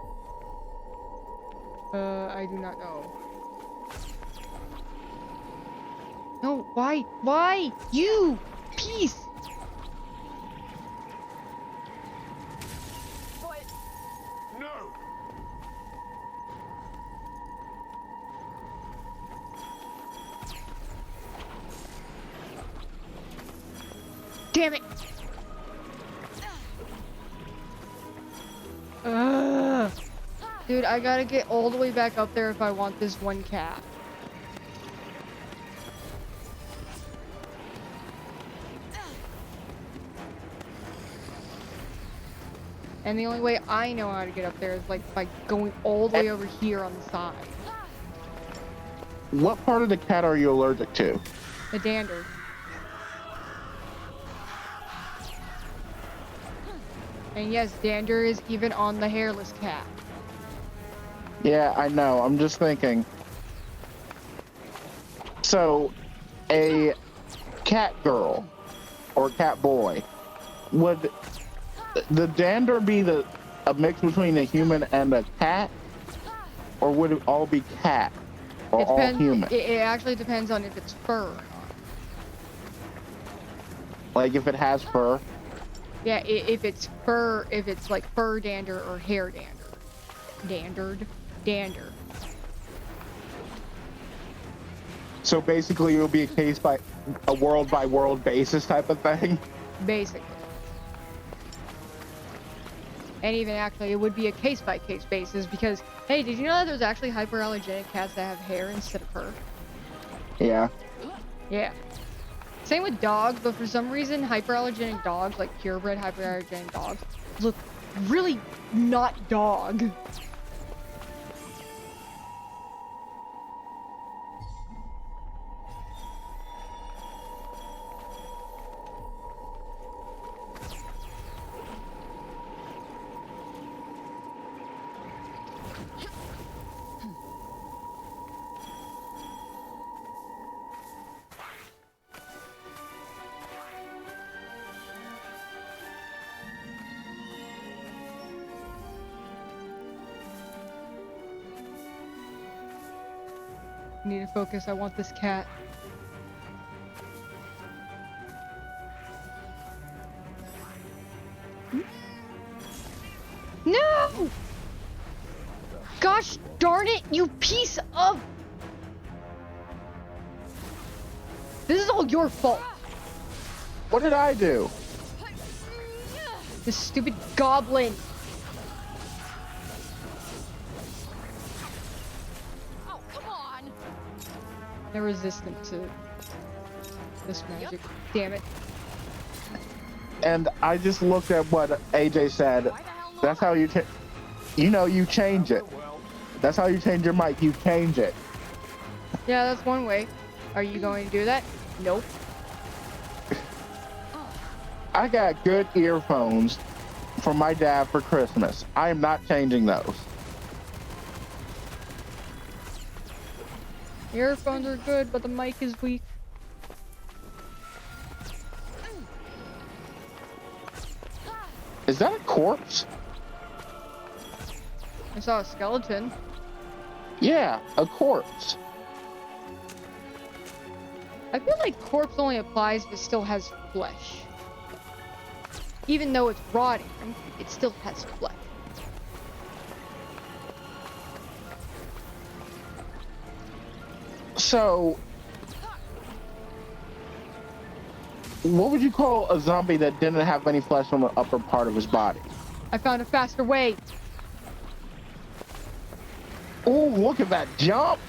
I do not know. No, why? Why? You! Peace! No! Damn it! Ugh. Dude, I gotta get all the way back up there if I want this one cat. And the only way I know how to get up there is like by going all the way over here on the side. What part of the cat are you allergic to? The dander. And yes, dander is even on the hairless cat. Yeah, I know. I'm just thinking. So, a cat girl or cat boy, would the dander be a mix between a human and a cat? Or would it all be cat? Or all human? It actually depends on if it's fur or not. Like if it has fur? Yeah, if it's fur, if it's like fur dander or hair dander. Dander. So basically it will be a world by world basis type of thing? Basically. And even actually, it would be a case-by-case basis because, hey, did you know that there's actually hyperallergenic cats that have hair instead of fur? Yeah. Yeah. Same with dogs, but for some reason, hyperallergenic dogs, like purebred hyperallergenic dogs, look really not dog. I need to focus. I want this cat. No! Gosh darn it, you piece of... This is all your fault. What did I do? This stupid goblin. Oh, come on! They're resistant to this magic. Damn it. And I just looked at what AJ said. That's how you you change it. That's how you change your mic. You change it. Yeah, that's one way. Are you going to do that? Nope. I got good earphones from my dad for Christmas. I am not changing those. Earphones are good, but the mic is weak. Is that a corpse? I saw a skeleton. Yeah, a corpse. I feel like corpse only applies if it still has flesh. Even though it's rotting, it still has flesh. So, what would you call a zombie that didn't have any flesh on the upper part of his body? I found a faster way. Oh, look at that jump!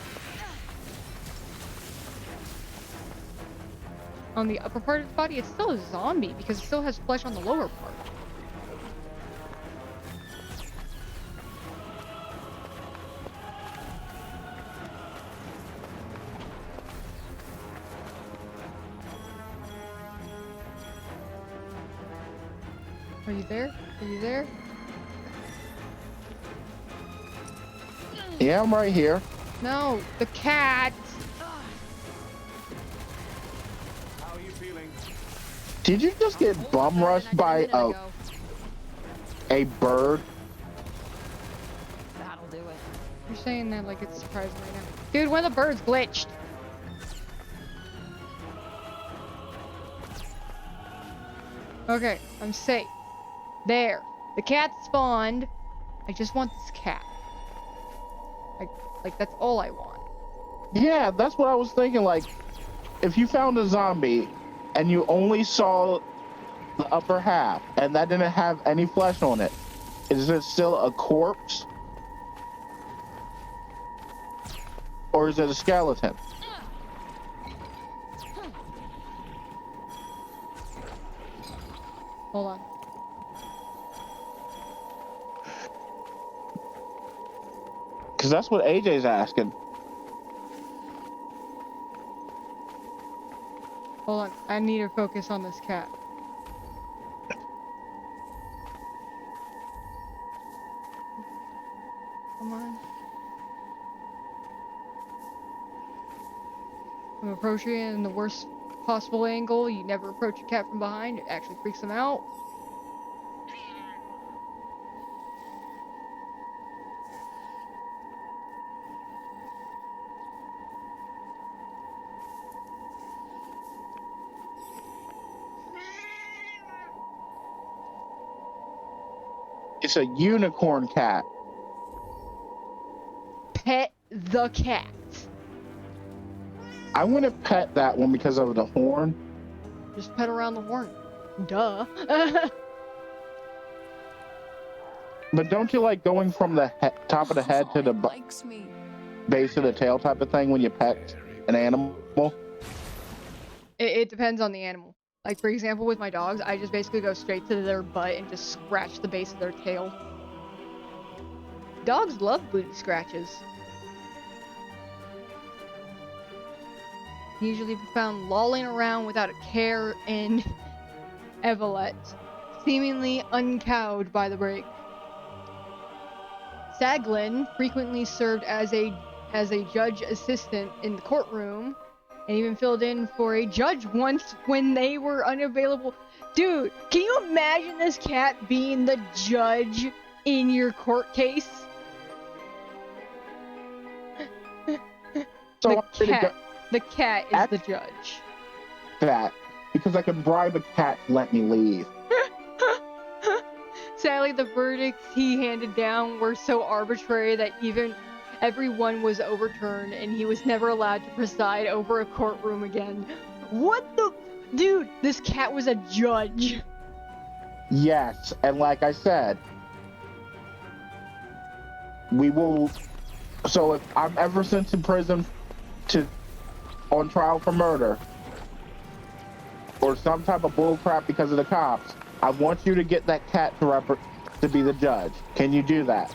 On the upper part of his body, it's still a zombie because it still has flesh on the lower part. Are you there? Are you there? Yeah, I'm right here. No, the cat. How are you feeling? Did you just get bum rushed by a bird? That'll do it. You're saying that like it's surprising right now. Dude, one of the birds glitched. Okay, I'm safe. There. The cat spawned. I just want this cat. Like that's all I want. Yeah, that's what I was thinking. Like, if you found a zombie and you only saw the upper half and that didn't have any flesh on it, is it still a corpse? Or is it a skeleton? Hold on. Because that's what AJ's asking. Hold on. I need to focus on this cat. Come on. I'm approaching it in the worst possible angle. You never approach a cat from behind. It actually freaks them out. It's a unicorn cat. Pet the cat. I wouldn't pet that one because of the horn. Just pet around the horn. Duh. But don't you like going from the top of the head to the base of the tail type of thing when you pet an animal? It depends on the animal. Like, for example, with my dogs, I just basically go straight to their butt and just scratch the base of their tail. Dogs love booty scratches. Usually found lolling around without a care in Evelet, seemingly uncowed by the break. Saglin frequently served as a judge assistant in the courtroom, and even filled in for a judge once when they were unavailable. Dude, can you imagine this cat being the judge in your court case? So the cat is the judge. That because I can bribe a cat to let me leave. Sadly, the verdicts he handed down were so arbitrary that everyone was overturned, and he was never allowed to preside over a courtroom again. What the... Dude, this cat was a judge. Yes, and like I said, we will... So if I'm ever sent to prison on trial for murder, or some type of bullcrap because of the cops, I want you to get that cat to be the judge. Can you do that?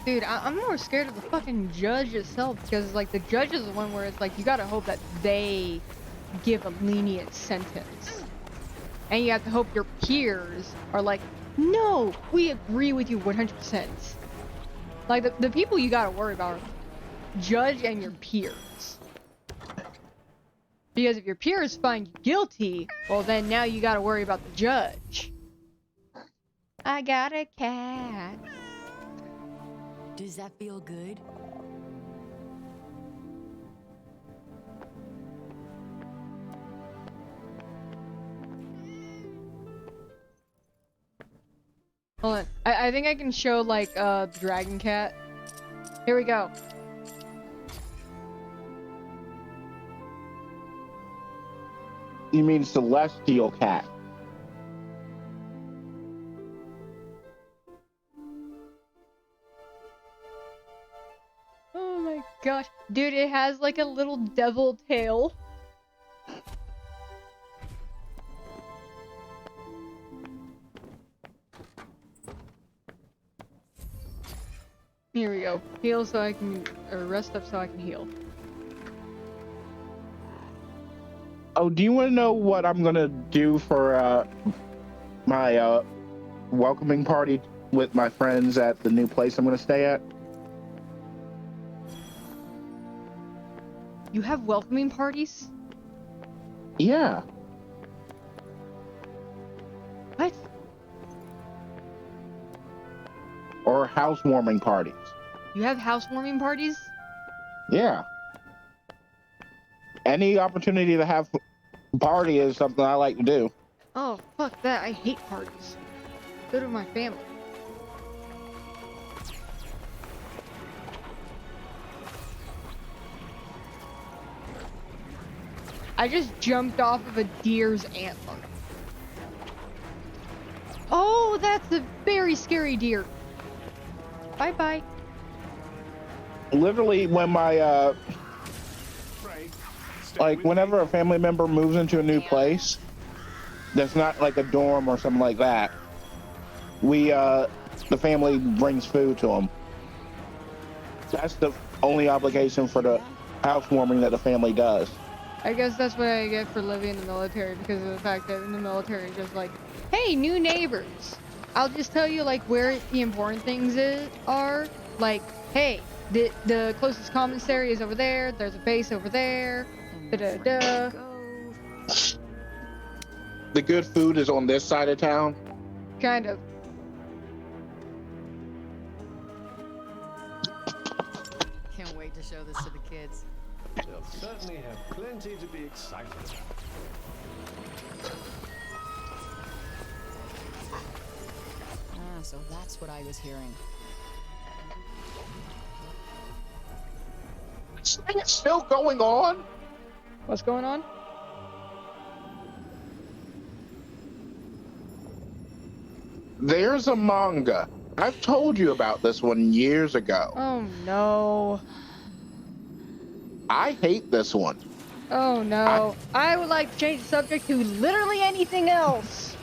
Dude, I'm more scared of the fucking judge itself, because, like, the judge is the one where it's like, you gotta hope that they give a lenient sentence. And you have to hope your peers are like, no, we agree with you 100%. Like, the people you gotta worry about are judge and your peers. Because if your peers find you guilty, well, then now you gotta worry about the judge. I got a cat. Does that feel good? Hold on. I think I can show, like, the dragon cat. Here we go. You mean celestial cat? Oh my gosh. Dude, it has like a little devil tail. Here we go. Heal so I can, or rest up so I can heal. Oh, do you want to know what I'm gonna do for my welcoming party with my friends at the new place I'm gonna stay at? You have welcoming parties? Yeah. What? Or housewarming parties. You have housewarming parties? Yeah. Any opportunity to have a party is something I like to do. Oh, fuck that. I hate parties. Go to my family. I just jumped off of a deer's antler. Oh, that's a very scary deer. Bye-bye. Literally, when my like whenever a family member moves into a new place that's not like a dorm or something like that, we the family brings food to them. That's the only obligation for the housewarming that the family does. I guess that's what I get for living in the military, because of the fact that in the military, just like, hey, new neighbors. I'll just tell you, like, where the important things are. Like, hey, the closest commissary is over there. There's a base over there. Da-da-da. The good food is on this side of town. Kind of. Can't wait to show this to the kids. They'll certainly have plenty to be excited about. Ah, so that's what I was hearing. This thing is still going on? What's going on? There's a manga. I've told you about this one years ago. Oh no. I hate this one. Oh no. I would like to change the subject to literally anything else.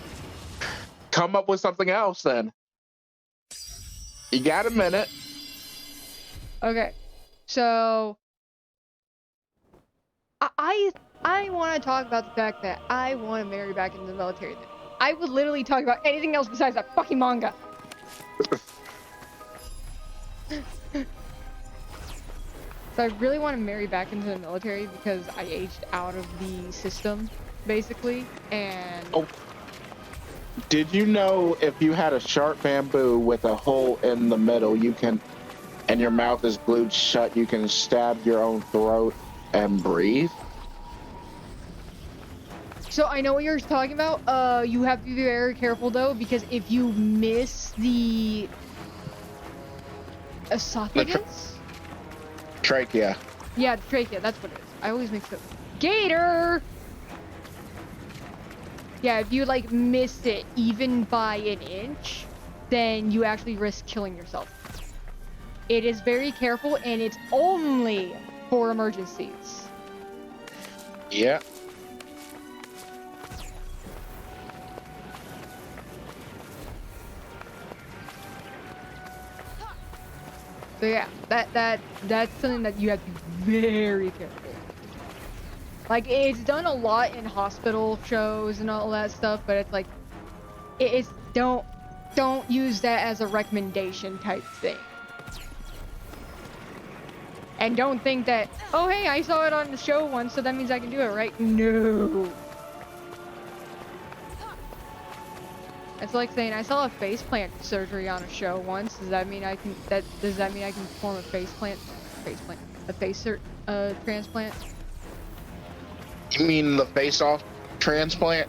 Come up with something else then. You got a minute. Okay. So I want to talk about the fact that I want to marry back into the military. I would literally talk about anything else besides that fucking manga. So I really want to marry back into the military because I aged out of the system, basically, and... Oh. Did you know if you had a sharp bamboo with a hole in the middle, you can, and your mouth is glued shut, you can stab your own throat and breathe? So I know what you're talking about. You have to be very careful though, because if you miss the esophagus? Trachea. Yeah, the trachea, that's what it is. I always mix it. Gator! Yeah, if you like miss it even by an inch, then you actually risk killing yourself. It is very careful and it's only for emergencies. Yeah. So yeah, that's something that you have to be very careful. Like, it's done a lot in hospital shows and all that stuff, but it's like, it's don't use that as a recommendation type thing. And don't think that, oh hey, I saw it on the show once, so that means I can do it, right? No. It's like saying I saw a faceplant surgery on a show once. Does that mean I can perform a a face transplant? You mean the face-off transplant?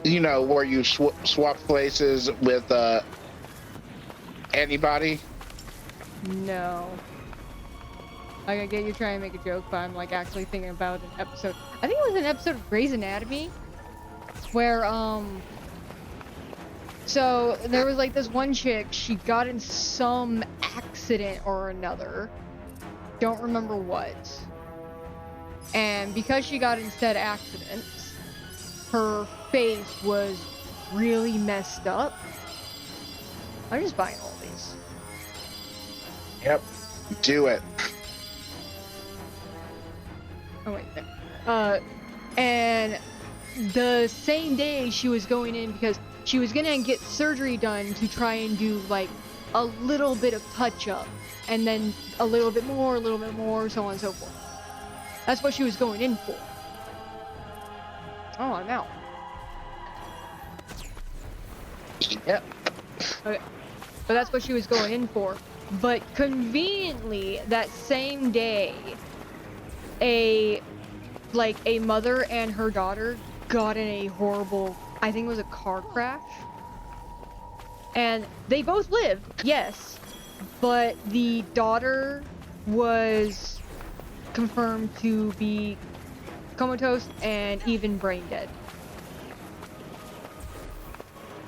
You know, where you swap places with anybody? No. Like, I get you trying to make a joke, but I'm like actually thinking about an episode. I think it was an episode of Grey's Anatomy where so there was like this one chick, she got in some accident or another. Don't remember what. And because she got in said accident, her face was really messed up. I'm just buying all these. Yep. Do it. Oh wait. And the same day she was going in because she was gonna get surgery done to try and do like a little bit of touch up and then a little bit more, so on and so forth. That's what she was going in for. Oh, I'm out. Yep. Okay. But that's what she was going in for. But conveniently, that same day, a mother and her daughter got in a horrible, I think it was a car crash. And they both lived, yes. But the daughter was confirmed to be comatose and even brain dead.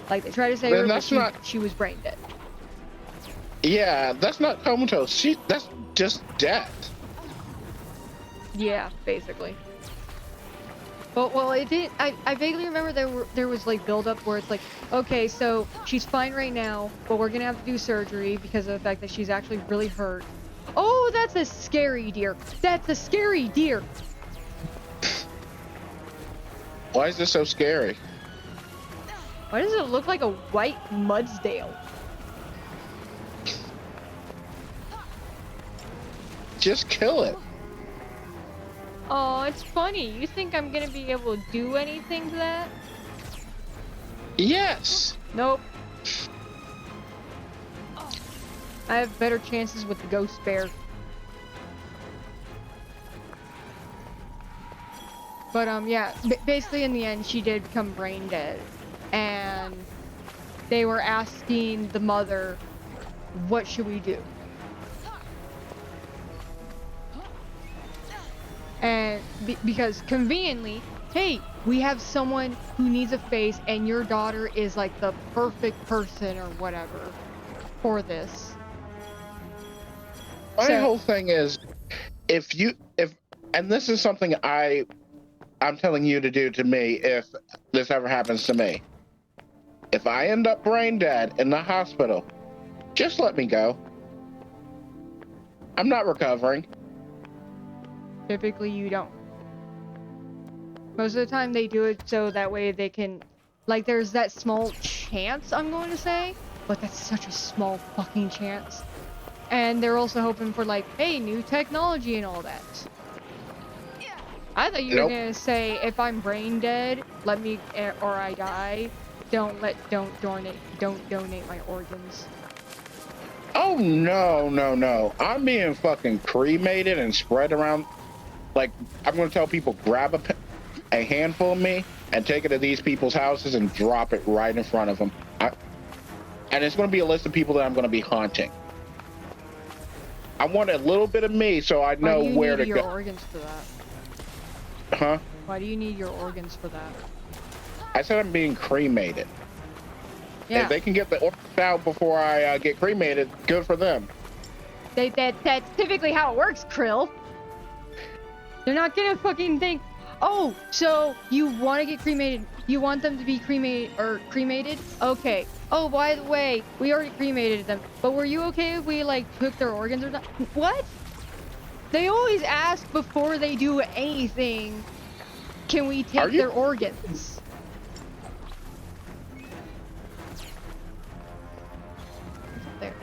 Like, they tried to say her, but she was brain dead. Yeah, that's not comatose. That's just death. Yeah, basically. But, well, it didn't. I vaguely remember there was like build-up where it's like, okay, so she's fine right now, but we're gonna have to do surgery because of the fact that she's actually really hurt. Oh, that's a scary deer. That's a scary deer. Why is this so scary? Why does it look like a white Mudsdale? Just kill it. Oh, it's funny. You think I'm gonna be able to do anything to that? Yes. Nope. I have better chances with the ghost bear. But yeah, basically in the end she did become brain dead. And they were asking the mother, what should we do? And because conveniently, hey, we have someone who needs a face and your daughter is like the perfect person or whatever for this. My whole thing is, if and this is something I I'm telling you to do to me if this ever happens to me. If I end up brain dead in the hospital, just let me go. I'm not recovering. Typically, you don't. Most of the time, they do it so that way they can... Like, there's that small chance, I'm going to say. But that's such a small fucking chance. And they're also hoping for, like, hey, new technology and all that. I thought you were gonna say, if I'm brain dead, let me, or I die, don't donate my organs. Oh, no. I'm being fucking cremated and spread around. Like, I'm gonna tell people, grab a handful of me and take it to these people's houses and drop it right in front of them. And it's gonna be a list of people that I'm gonna be haunting. I want a little bit of me so I know where to go. Why do you need your organs for that? Huh? Why do you need your organs for that? I said I'm being cremated. Yeah. If they can get the organs out before I get cremated, good for them. That's typically how it works, Krill. They're not gonna fucking think, oh, so you want to get cremated? You want them to be cremated? Okay. Oh, by the way, we already cremated them. But were you okay if we, like, took their organs or not? What? They always ask before they do anything, can we take their organs? There.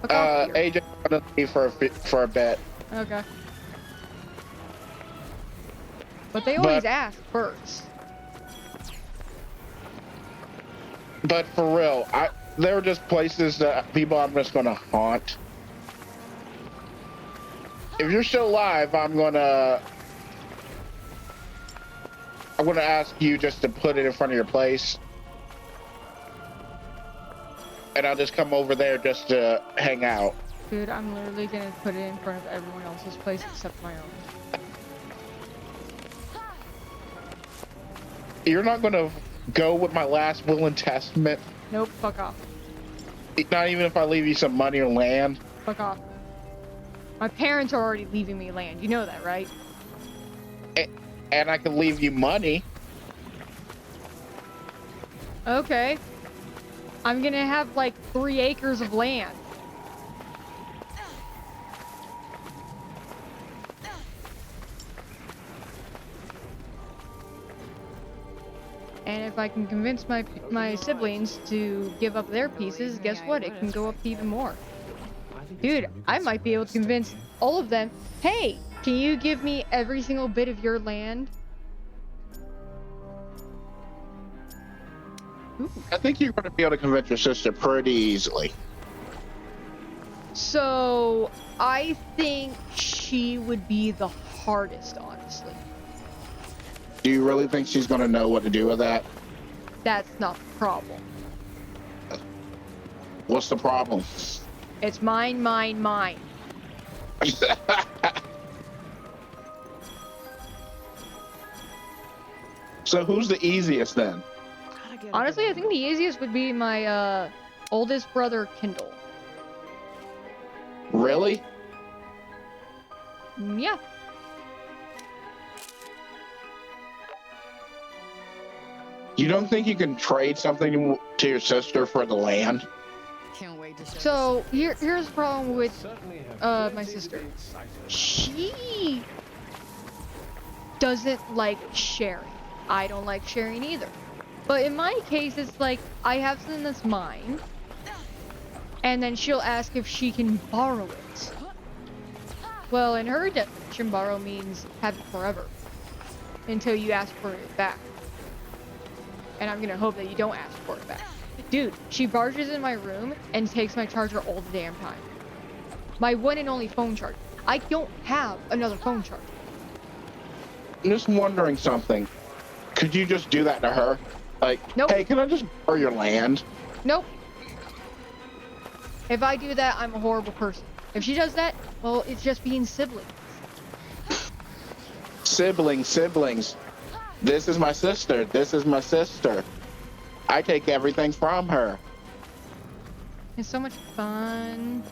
AJ gonna leave for a bit. Okay. But they always ask first. But for real, there are just places that people I'm just gonna haunt. If you're still alive, I'm gonna ask you just to put it in front of your place. And I'll just come over there just to hang out. Dude, I'm literally gonna put it in front of everyone else's place except my own. You're not gonna go with my last will and testament? Nope, fuck off. Not even if I leave you some money or land? Fuck off. My parents are already leaving me land. You know that, right? And I can leave you money. Okay. I'm gonna have like 3 acres of land. And if I can convince my siblings to give up their pieces, guess what? It can go up to even more. Dude, I might be able to convince all of them, hey, can you give me every single bit of your land? Ooh. I think you're going to be able to convince your sister pretty easily. So, I think she would be the hardest, honestly. Do you really think she's going to know what to do with that? That's not the problem. What's the problem? It's mine, mine, mine. So who's the easiest then? Honestly, I think the easiest would be my oldest brother, Kendall. Really? Yeah. You don't think you can trade something to your sister for the land? Can't wait to show So here's the problem with my sister. She doesn't like sharing. I don't like sharing either. But in my case, it's like I have something that's mine, and then she'll ask if she can borrow it. Well, in her definition, borrow means have it forever until you ask for it back. And I'm gonna hope that you don't ask for it back. Dude, she barges in my room and takes my charger all the damn time. My one and only phone charger. I don't have another phone charger. I'm just wondering something. Could you just do that to her? Like, nope. Hey, can I just borrow your land? Nope. If I do that, I'm a horrible person. If she does that, well, it's just being siblings. Siblings. This is my sister. This is my sister. I take everything from her. It's so much fun.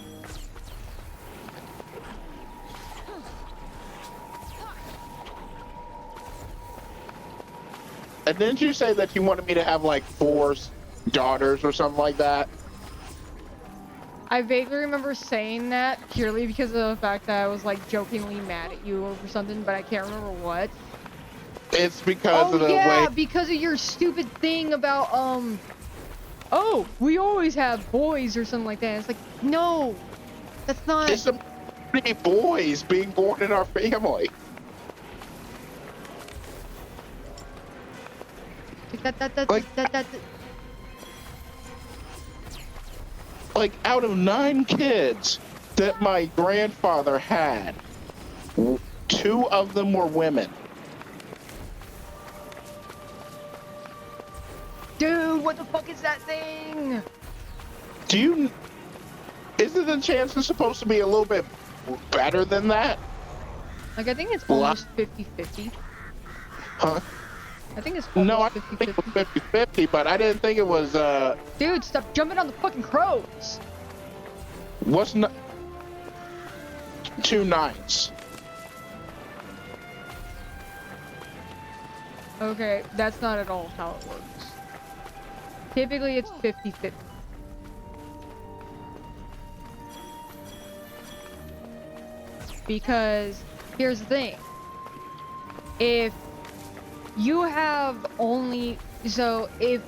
And didn't you say that you wanted me to have like 4 daughters or something like that? I vaguely remember saying that purely because of the fact that I was like jokingly mad at you over something, but I can't remember what. It's because of the yeah, way. because of your stupid thing about oh, we always have boys or something like that. It's like, no, that's not. It's the many boys being born in our family. Like out of 9 kids that my grandfather had, 2 of them were women. Dude, what the fuck is that thing? Isn't the chances supposed to be a little bit better than that? Like, I think it's almost 50-50. Huh? I think it's almost no, I didn't think it was 50-50, but I didn't think it was, Dude, stop jumping on the fucking crows! What's not 2 9s? Okay, that's not at all how it works. Typically, it's 50-50. Because, here's the thing. If you have only... So, if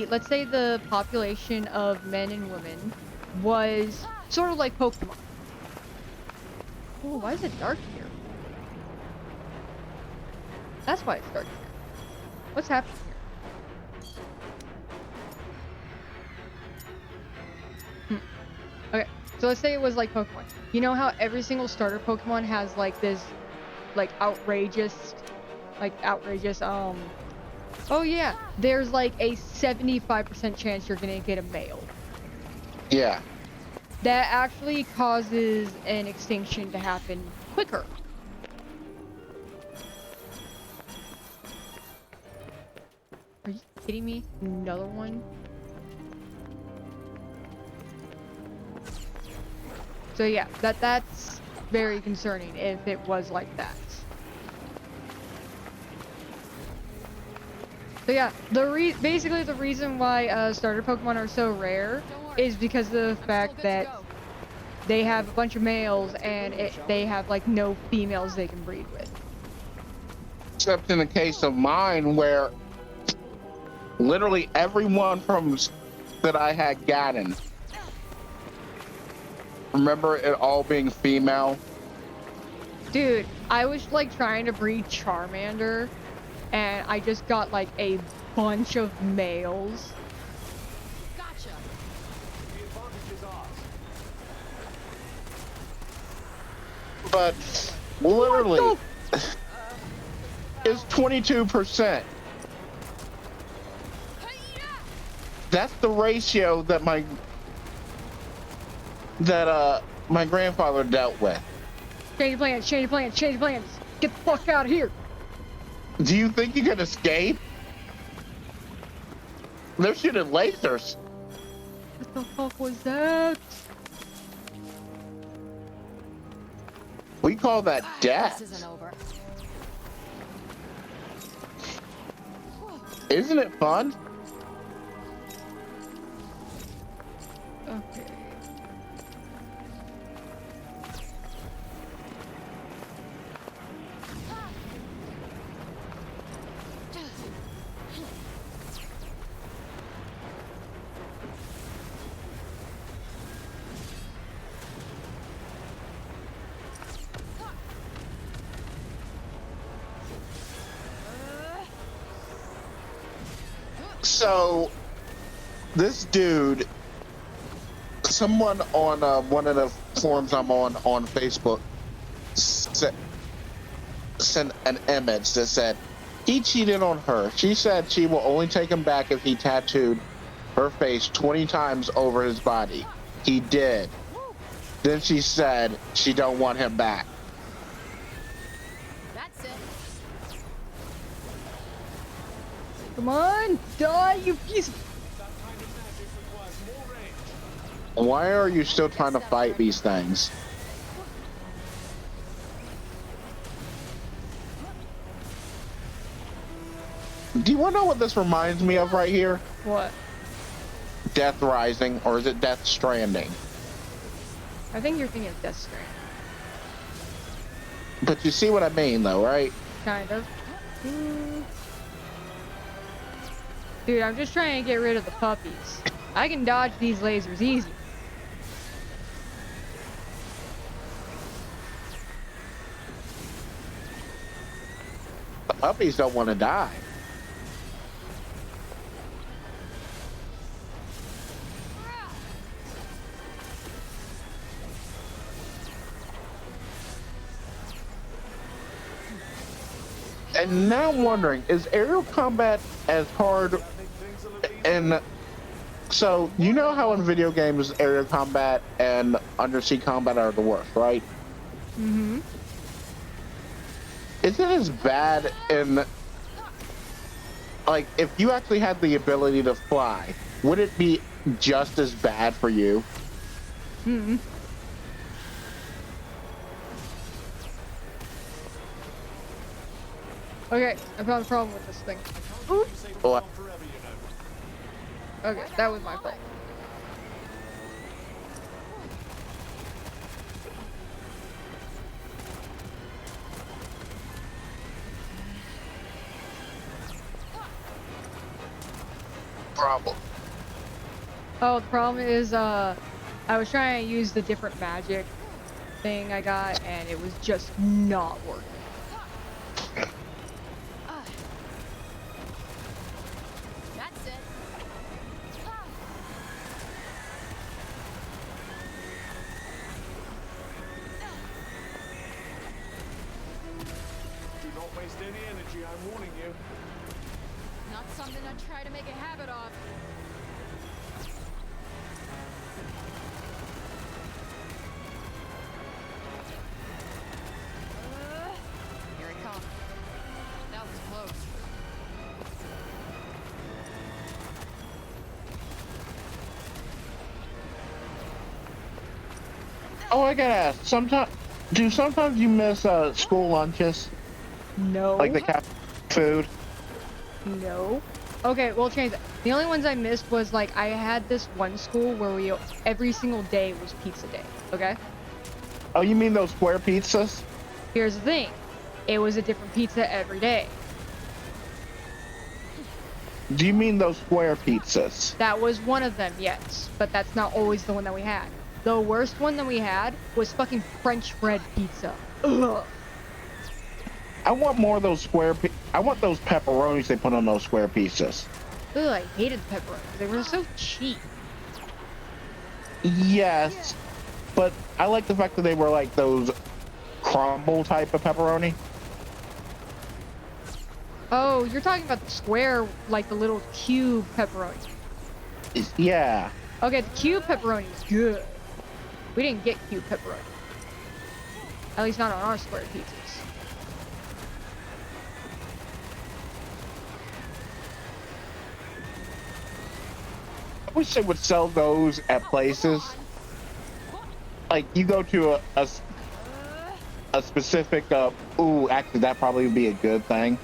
let's say the population of men and women was sort of like Pokemon. Oh, why is it dark here? That's why it's dark here. What's happening here? Okay, so let's say it was like Pokemon. You know how every single starter Pokemon has like this, like outrageous, oh yeah, there's like a 75% chance you're gonna get a male. Yeah. That actually causes an extinction to happen quicker. Are you kidding me? Another one? So yeah, that's very concerning if it was like that. So yeah, basically the reason why starter Pokemon are so rare is because of the fact that they have a bunch of males and they have like no females they can breed with. Except in the case of mine, where literally everyone from that I had gotten, remember it all being female? Dude, I was like trying to breed Charmander, and I just got like a bunch of males. Gotcha. The advantage is ours. But literally, it's 22%. That's the ratio that my grandfather dealt with. Change plans, change plans, change plans. Get the fuck out of here. Do you think you can escape? They're shooting lasers. What the fuck was that? We call that death. This isn't over. Isn't it fun? Okay. So, this dude, someone on one of the forums I'm on Facebook sent an image that said he cheated on her. She said she will only take him back if he tattooed her face 20 times over his body. He did. Then she said she don't want him back. That's it. Come on, die, you piece of... Why are you still trying to fight these things? Do you want to know what this reminds me of right here? What? Death Rising, or is it Death Stranding? I think you're thinking of Death Stranding. But you see what I mean, though, right? Kind of. Dude, I'm just trying to get rid of the puppies. I can dodge these lasers easy. The puppies don't want to die. And now I'm wondering, is aerial combat as hard? And so, you know how in video games aerial combat and undersea combat are the worst, right? Mm-hmm. Is it as bad in, like, if you actually had the ability to fly, would it be just as bad for you? Mm-hmm. Okay, I found a problem with this thing. Oops. What? Okay, that was my fault. Problem. Oh, the problem is, I was trying to use the different magic thing I got, and it was just not working. That's it. Do not waste any energy, I'm warning you. Not something I try to make a habit of. Here it comes. That was close. Oh, I gotta ask, sometimes you miss school lunches? No. Like the cat food? No. Okay, we'll change that. The only ones I missed was, like, I had this one school where every single day was pizza day, okay? Oh, you mean those square pizzas? Here's the thing. It was a different pizza every day. Do you mean those square pizzas? That was one of them, yes. But that's not always the one that we had. The worst one that we had was fucking French bread pizza. Ugh. I want more of those I want those pepperonis they put on those square pizzas. Ugh, I hated the pepperonis. They were so cheap. Yes, but I like the fact that they were like those crumble type of pepperoni. Oh, you're talking about the square, like the little cube pepperoni. Yeah. Okay, the cube pepperoni is good. We didn't get cube pepperoni. At least not on our square pizzas. I wish they would sell those at places. Like, you go to a specific, ooh, actually, that probably would be a good thing.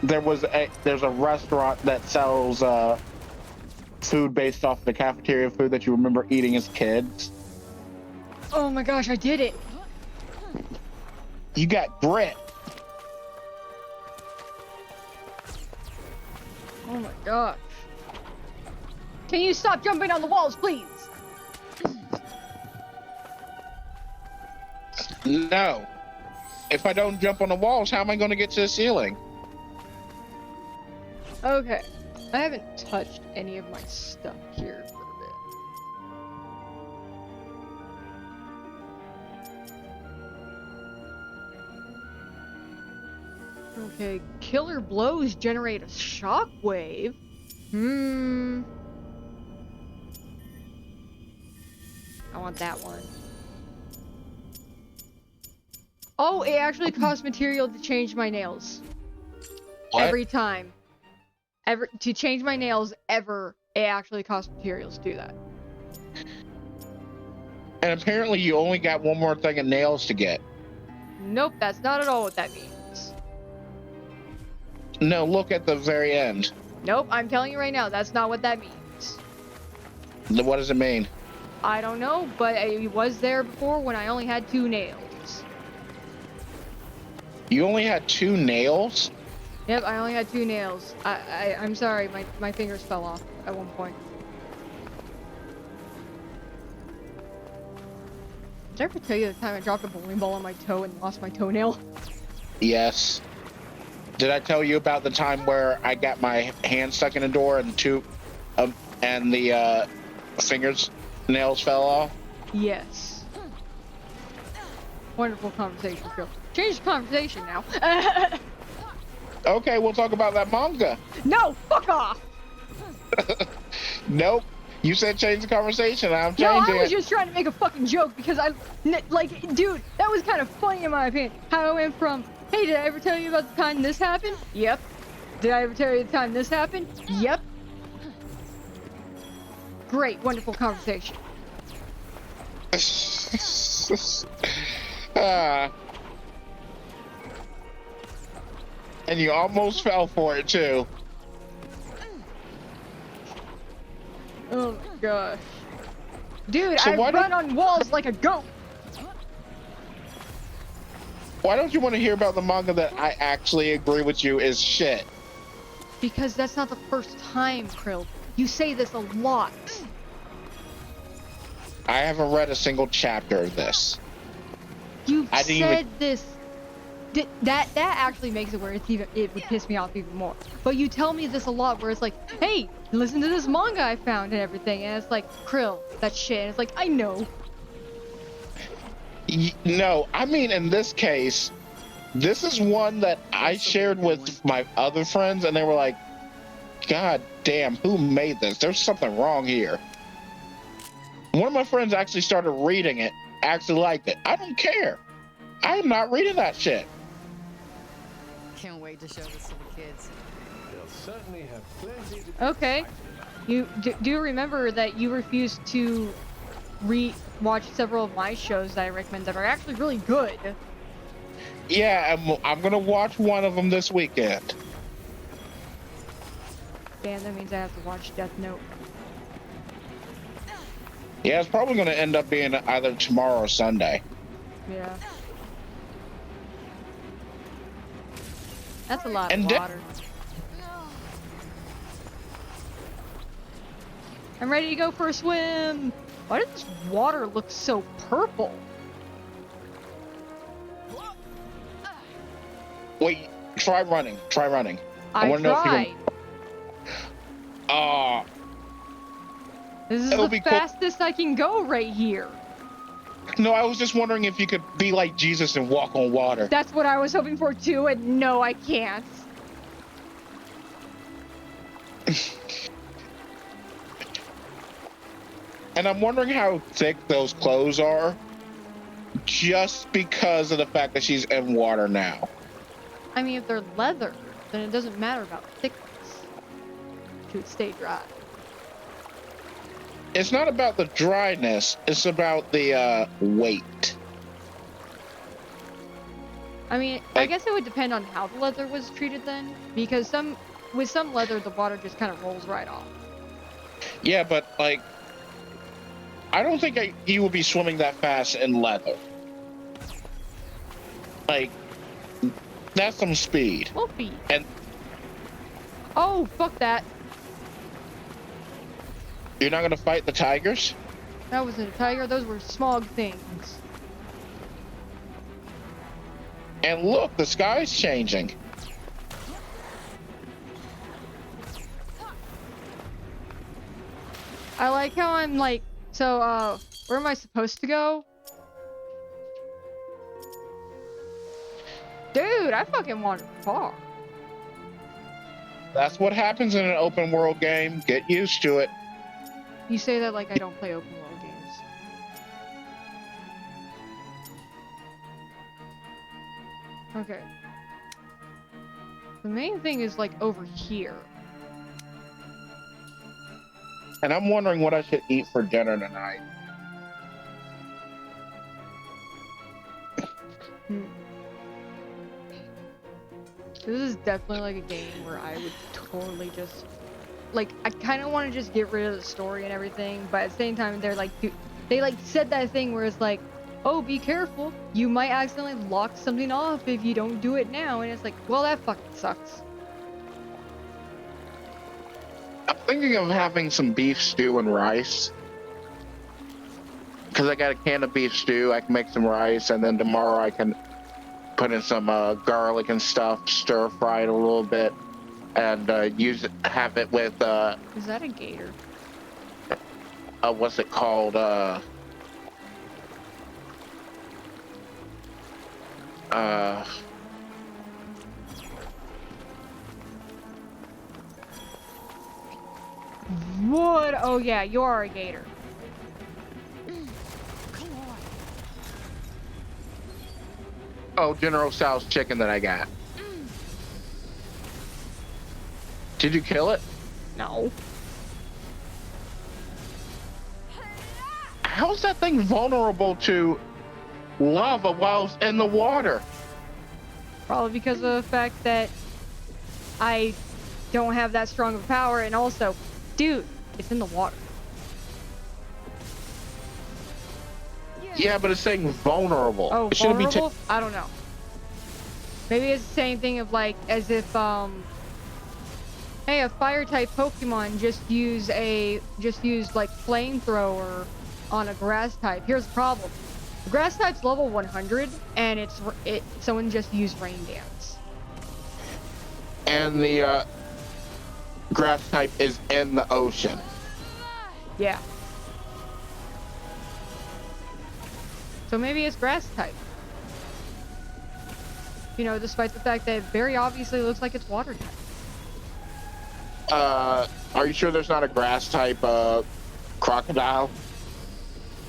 There's a restaurant that sells, food based off the cafeteria food that you remember eating as kids. Oh my gosh, I did it! You got grit. Oh my gosh. Can you stop jumping on the walls, please? No. If I don't jump on the walls, how am I going to get to the ceiling? Okay. I haven't touched any of my stuff here for a bit. Okay, killer blows generate a shockwave. I want that one. Oh, it actually costs material to change my nails. What? Every time. To change my nails ever, it actually costs materials to do that. And apparently you only got one more thing of nails to get. Nope, that's not at all what that means. No, look at the very end. Nope, I'm telling you right now, that's not what that means. What does it mean? I don't know, but it was there before when I only had 2 nails. You only had 2 nails? Yep, I only had 2 nails. I'm sorry, my fingers fell off at one point. Did I ever tell you the time I dropped a bowling ball on my toe and lost my toenail? Yes. Did I tell you about the time where I got my hand stuck in a door and the fingers nails fell off? Yes. Wonderful conversation, Phil. Change the conversation now. Okay, we'll talk about that manga. No, fuck off! Nope. You said change the conversation. I'm No, changing I was it. just trying to make a fucking joke because dude, that was kind of funny in my opinion. How I went from, hey, did I ever tell you about the time this happened? Yep. Did I ever tell you the time this happened? Yep. Great, wonderful conversation. And you almost fell for it too. Oh my gosh. Dude, So I run on walls like a goat. Why don't you want to hear about the manga that I actually agree with you is shit? Because that's not the first time, Krill. You say this a lot. I haven't read a single chapter of this. You've said this. That actually makes it where it would piss me off even more. But you tell me this a lot where it's like, hey, listen to this manga I found and everything. And it's like, Krill, that shit. And it's like, I know. No, I mean, in this case, this is one that I shared with my other friends, and they were like, God damn, who made this? There's something wrong here. One of my friends actually started reading it, actually liked it. I don't care. I am not reading that shit. Can't wait to show this to the kids. They'll certainly have plenty to Okay. You do remember that you refused to watch several of my shows that I recommend that are actually really good. Yeah, I'm gonna watch one of them this weekend. Damn, that means I have to watch Death Note. Yeah, it's probably gonna end up being either tomorrow or Sunday. Yeah. That's a lot of water. I'm ready to go for a swim. Why does this water look so purple? Wait, try running. Try running. I wanna know if you tried. can... This is It'll the be cool. fastest I can go right here. No, I was just wondering if you could be like Jesus and walk on water. That's what I was hoping for too, and no, I can't. And I'm wondering how thick those clothes are, just because of the fact that she's in water now. I mean, if they're leather, then it doesn't matter about thickness. It would stay dry. It's not about the dryness, it's about the weight. I mean, I guess it would depend on how the leather was treated then, because with some leather, the water just kind of rolls right off. Yeah, but like, I don't think you would be swimming that fast in leather. Like, that's some speed. We'll be. And oh, fuck that. you're not gonna fight the tigers? That wasn't a tiger, those were smog things. And look, the sky's changing. I like how I'm like, so, where am I supposed to go? Dude, I fucking wandered far. That's what happens in an open world game. Get used to it. You say that like I don't play open world games. Okay. The main thing is like over here. And I'm wondering what I should eat for dinner tonight. This is definitely like a game where I would totally just, like, I kind of want to just get rid of the story and everything, but at the same time, they're like, dude, they like said that thing where it's like, oh, be careful, you might accidentally lock something off if you don't do it now, and it's like, well, that fucking sucks. I'm thinking of having some beef stew and rice. Because I got a can of beef stew, I can make some rice, and then tomorrow I can put in some garlic and stuff, stir fry it a little bit, and have it with Is that a gator? What's it called? What? Oh yeah, you are a gator. Oh, General Tso's chicken that I got. Did you kill it? No. How's that thing vulnerable to lava while it's in the water? Probably because of the fact that I don't have that strong of power, and also, dude, it's in the water. Yeah, but it's saying vulnerable. Oh, it shouldn't vulnerable? be. I don't know. Maybe it's the same thing of like, as if, hey, a fire type Pokemon just use like flamethrower on a grass type. Here's the problem. The grass type's level 100, and someone just used rain dance. And the grass type is in the ocean. Yeah. So maybe it's grass type. You know, despite the fact that it very obviously looks like it's water type. Are you sure there's not a grass type crocodile?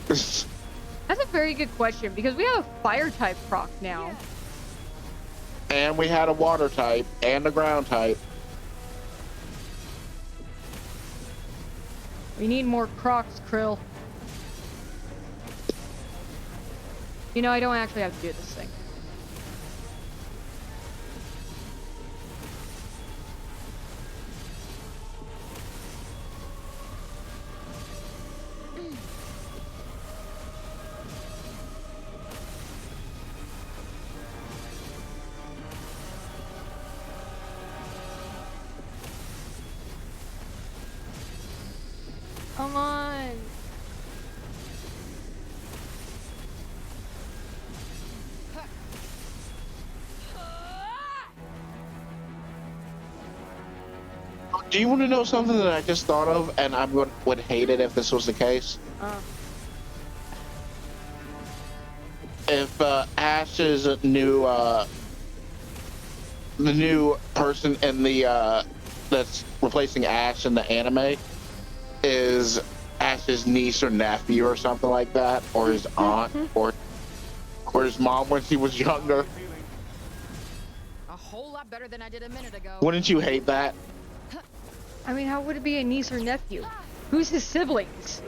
That's a very good question, because we have a fire type croc now. And we had a water type and a ground type. We need more crocs, Krill. You know, I don't actually have to do this thing. Come on. Do you want to know something that I just thought of, and would hate it if this was the case? If Ash's new the new person in the that's replacing Ash in the anime is Ash's niece or nephew or something like that, or his aunt, or his mom when she was younger. A whole lot better than I did a minute ago. Wouldn't you hate that? I mean, how would it be a niece or nephew? Who's his siblings?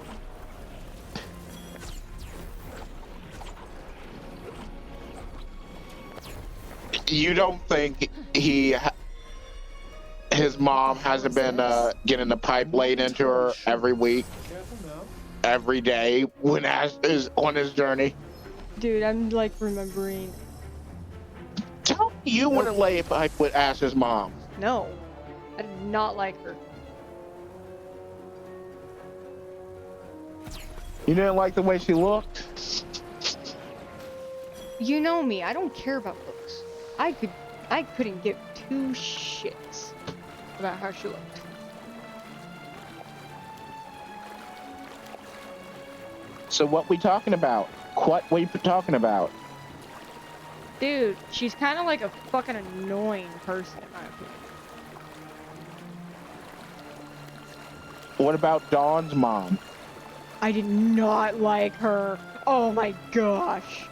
You don't think his mom hasn't been getting the pipe laid into her every week, every day when Ash is on his journey? Dude, I'm like remembering. Tell me you wouldn't lay a pipe with Ash's mom. No, I did not like her. You didn't like the way she looked? You know me, I don't care about looks. I couldn't give two shits about how she looked. So what we talking about? What we talking about? Dude, she's kind of like a fucking annoying person in my opinion. What about Dawn's mom? I did not like her. Oh my gosh.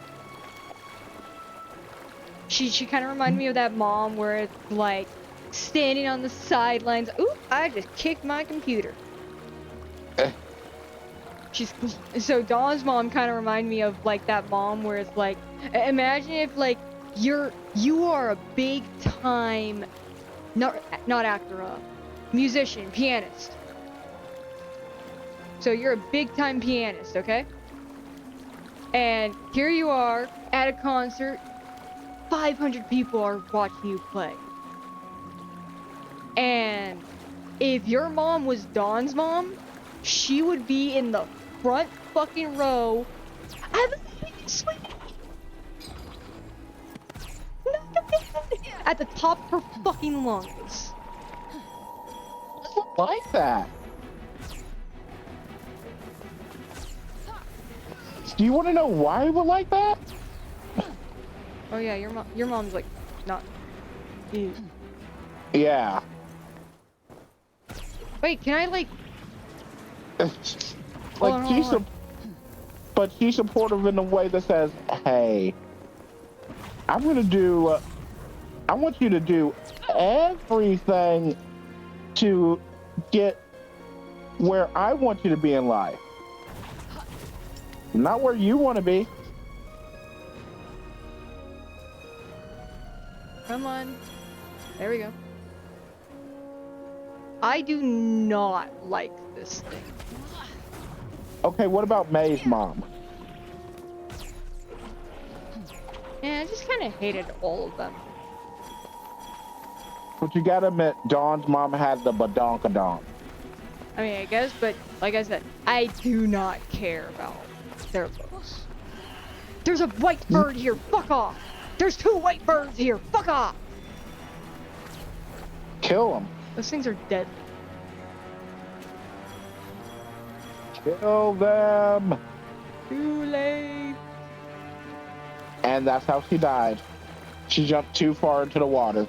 She kind of reminded me of that mom where it's like standing on the sidelines. Oop, I just kicked my computer. So Dawn's mom kind of reminded me of like that mom where it's like, imagine if like you are a big time, not actor, musician, pianist. So you're a big time pianist, okay? And here you are at a concert, 500 people are watching you play. And if your mom was Dawn's mom, she would be in the front fucking row. I'm sweet. At the top of her fucking lungs. Like that. Do you want to know why I would like that? Oh yeah, your mom's like not. Ew. Yeah. Wait, can I like? Like but she's supportive in a way that says, "Hey, I'm gonna do. I want you to do everything to get where I want you to be in life, not where you want to be." Come on. There we go. I do not like this thing. Okay, what about May's mom? Yeah, I just kind of hated all of them. But you gotta admit, Dawn's mom had the badonkadonk. I mean, I guess, but like I said, I do not care about their looks. There's a white bird here. Fuck off. There's 2 white birds here. Fuck off. Kill them. Those things are dead. Kill them. Too late. And that's how she died. She jumped too far into the water.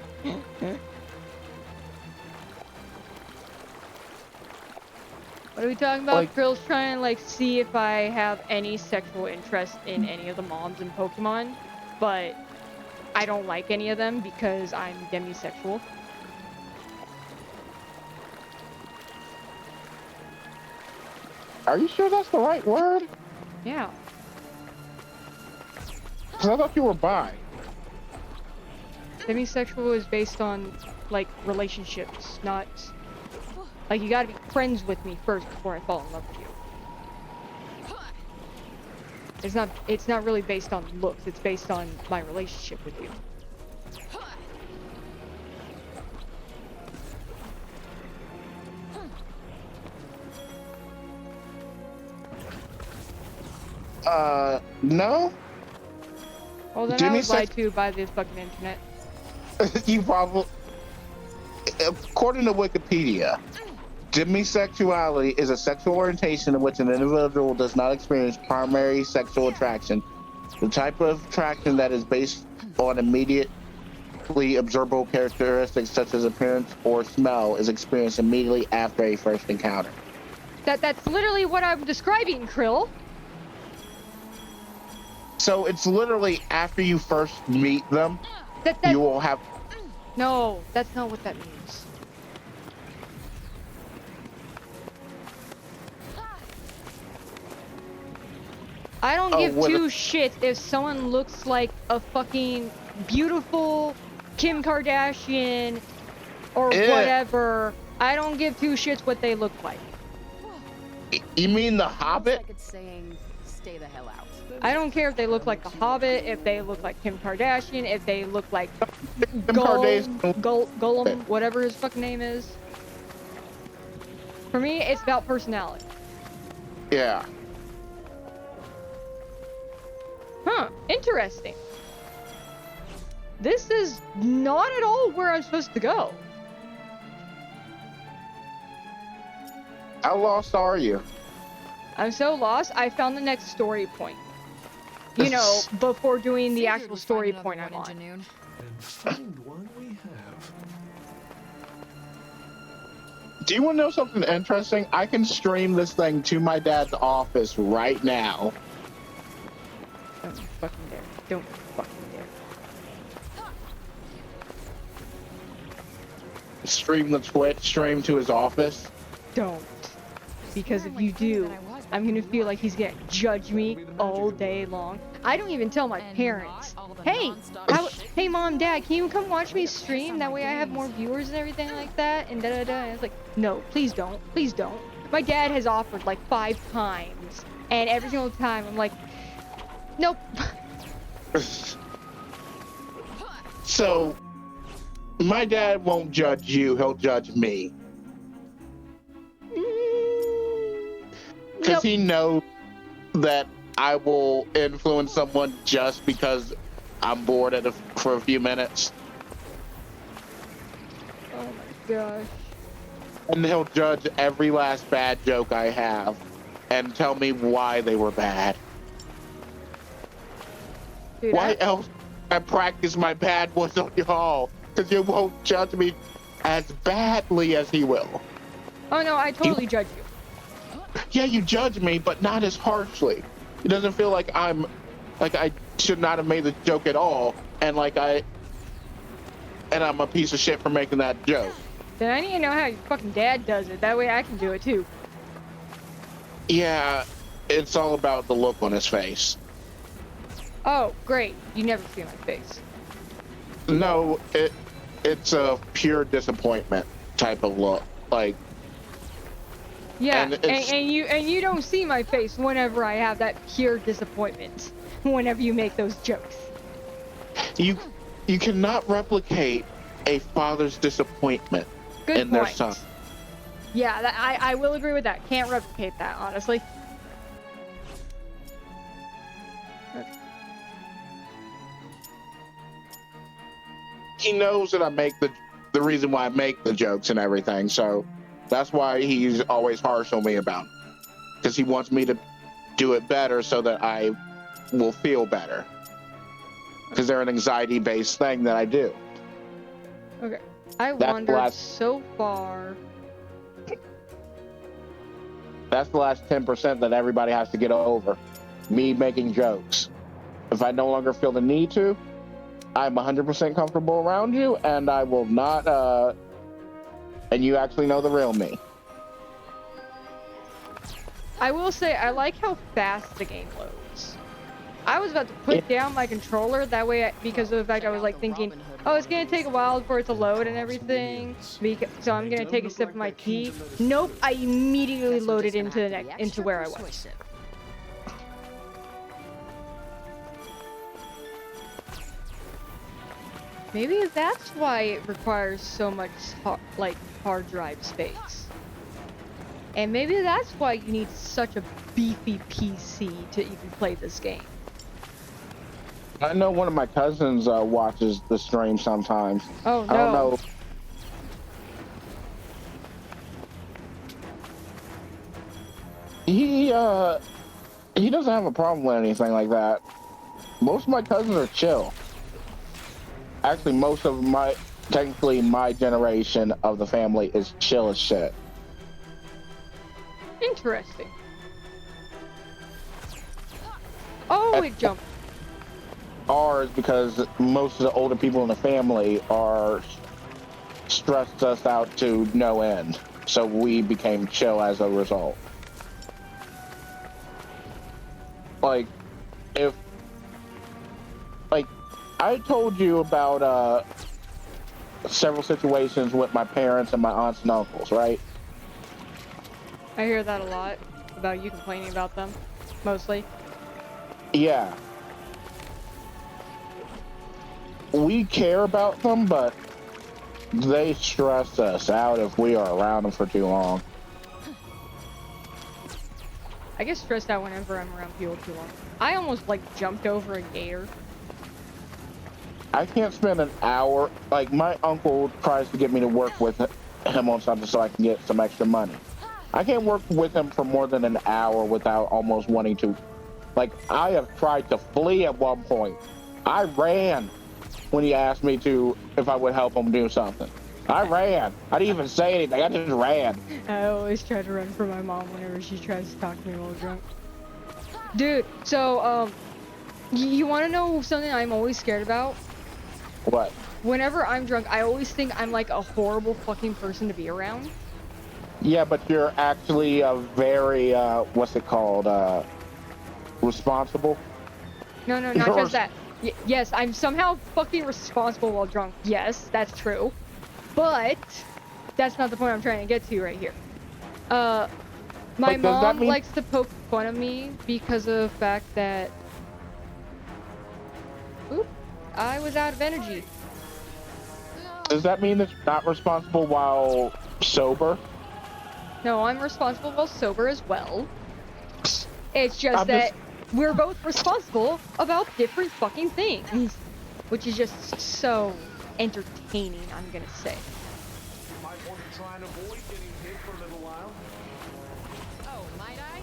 What are we talking about? Like, Krill's trying to like see if I have any sexual interest in any of the moms in Pokemon, but I don't like any of them because I'm demisexual. Are you sure that's the right word? Yeah. Because I thought you were bi. Demisexual is based on like relationships, not like you gotta be friends with me first before I fall in love with you. It's not really based on looks, it's based on my relationship with you. No? Well, then I was lied to by this fucking internet. You probably... According to Wikipedia, demisexuality is a sexual orientation in which an individual does not experience primary sexual attraction. The type of attraction that is based on immediately observable characteristics such as appearance or smell is experienced immediately after a first encounter. That's literally what I'm describing, Krill. So it's literally after you first meet them, you will have... No, that's not what that means. I don't give 2 shits if someone looks like a fucking beautiful Kim Kardashian or whatever. I don't give 2 shits what they look like. You mean the Hobbit? Like it's saying, stay the hell out. I don't care if they look like the Hobbit, if they look like Kim Kardashian, if they look like Golem, whatever his fucking name is. For me, it's about personality. Yeah. Huh, interesting. This is not at all where I'm supposed to go. How lost are you? I'm so lost, I found the next story point. You know, before doing the actual story point I'm on. And find one we have. Do you want to know something interesting? I can stream this thing to my dad's office right now. Don't fucking dare. Don't fucking dare. Stream the Twitch stream to his office? Don't. Because if you do, I'm gonna feel like he's gonna judge me all day long. I don't even tell my parents hey, hey mom, dad, can you come watch me stream? That way I have more viewers and everything like that. And da da da. And it's like, no, please don't, please don't. My dad has offered like 5 times, and every single time I'm like, nope. So, my dad won't judge you, he'll judge me. Because he knows that I will influence someone just because I'm bored for a few minutes. Oh my gosh. And he'll judge every last bad joke I have and tell me why they were bad. Dude, why else I practice my bad ones on y'all? Because you won't judge me as badly as he will. Oh no, I totally judge you. Yeah, you judge me, but not as harshly. It doesn't feel like I should not have made the joke at all, and I'm a piece of shit for making that joke. Then I need to know how your fucking dad does it. That way I can do it too. Yeah, it's all about the look on his face. Oh, great. You never see my face. No, it's a pure disappointment type of look. Like, yeah, and you don't see my face whenever I have that pure disappointment. Whenever you make those jokes. You cannot replicate a father's disappointment in their son. Yeah, I will agree with that. Can't replicate that, honestly. He knows that I make the reason why I make the jokes and everything, so that's why he's always harsh on me about it. Because he wants me to do it better so that I will feel better. Because they're an anxiety-based thing that I do. Okay. I wandered so far. That's the last 10% that everybody has to get over. Me making jokes. If I no longer feel the need to, I'm 100% comfortable around you, and I will not, and you actually know the real me. I will say, I like how fast the game loads. I was about to put down my controller, that way, because of the fact I was like thinking, oh, it's gonna take a while for it to load and everything, so I'm gonna take a sip of my tea. Nope, I immediately loaded into where I was. Maybe that's why it requires so much hard drive space. And maybe that's why you need such a beefy PC to even play this game. I know one of my cousins watches the stream sometimes. Oh no. I don't know. He doesn't have a problem with anything like that. Most of my cousins are chill. Actually, most of technically my generation of the family is chill as shit. Interesting. Oh, it jumped. Ours, because most of the older people in the family are stressed us out to no end. So we became chill as a result. Like, I told you about several situations with my parents and my aunts and uncles, right? I hear that a lot, about you complaining about them, mostly. Yeah. We care about them, but they stress us out if we are around them for too long. I get stressed out whenever I'm around people too long. I almost jumped over a gator. I can't spend an hour, my uncle tries to get me to work with him on something so I can get some extra money. I can't work with him for more than an hour without almost wanting to. I have tried to flee at one point. I ran when he asked me if I would help him do something. I ran. I didn't even say anything. I just ran. I always try to run from my mom whenever she tries to talk to me while drunk. Dude, so, you want to know something I'm always scared about? What? Whenever I'm drunk, I always think I'm a horrible fucking person to be around. Yeah, but you're actually a very, what's it called, responsible? No, not just that. Yes, I'm somehow fucking responsible while drunk. Yes, that's true. But that's not the point I'm trying to get to right here. My mom likes to poke fun of me because of the fact that... Oop, I was out of energy. Does that mean that you're not responsible while sober? No, I'm responsible while sober as well. It's just that we're both responsible about different fucking things. Which is just so entertaining, I'm gonna say. You might want to try and avoid getting hit for a little while. Oh, might I?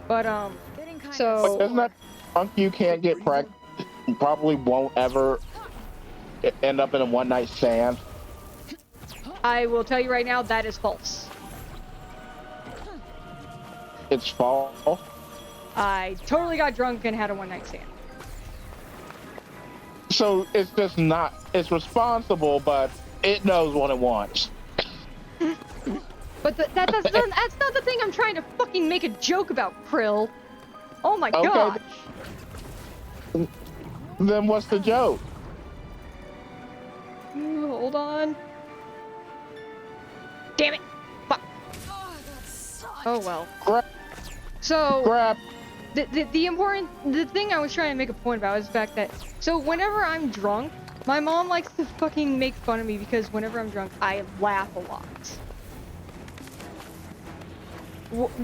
But, so... But doesn't that drunk you can't get pregnant? You probably won't ever end up in a one-night stand. I will tell you right now, that is false. It's false? I totally got drunk and had a one-night stand. So it's just not... It's responsible, but it knows what it wants. But that's not the thing I'm trying to fucking make a joke about, Krill. Oh my gosh. Then what's the joke? Hold on. Damn it! Fuck. Oh well. So the thing I was trying to make a point about is the fact that whenever I'm drunk, my mom likes to fucking make fun of me because whenever I'm drunk, I laugh a lot.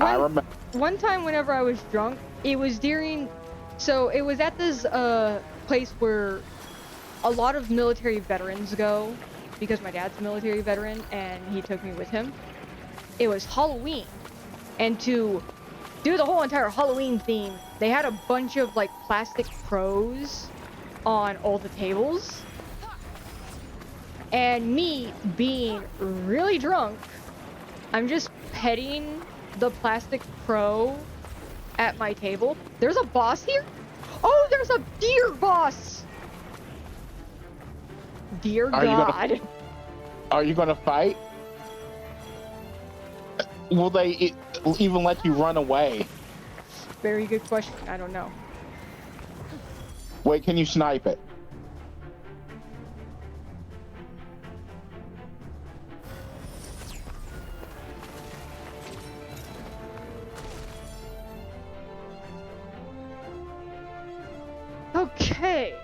I remember. One time whenever I was drunk, it was during... So, it was at this, place where a lot of military veterans go, because my dad's a military veteran, and he took me with him. It was Halloween. And to do the whole entire Halloween theme, they had a bunch of, like, plastic crows on all the tables. And me, being really drunk, I'm just petting the plastic crow at my table. There's a boss here? Oh, there's a deer boss! Dear God. Are you gonna fight? Will they even let you run away? Very good question. I don't know. Wait, can you snipe it? Okay.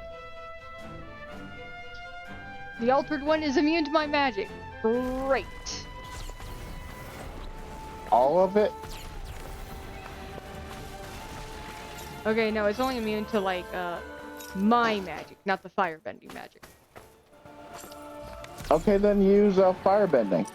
The altered one is immune to my magic. Great. All of it? Okay, no, it's only immune to, like, my magic, not the firebending magic. Okay, then use firebending.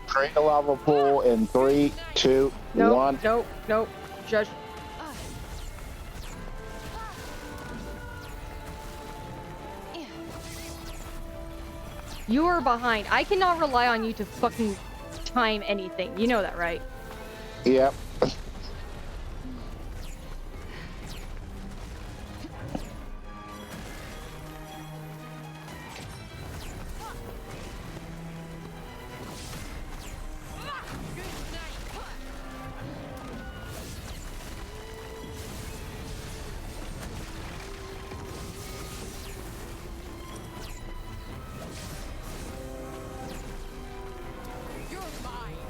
Create a lava pool in 3, 2, 1. Nope. Judge. You are behind. I cannot rely on you to fucking time anything. You know that, right? Yep.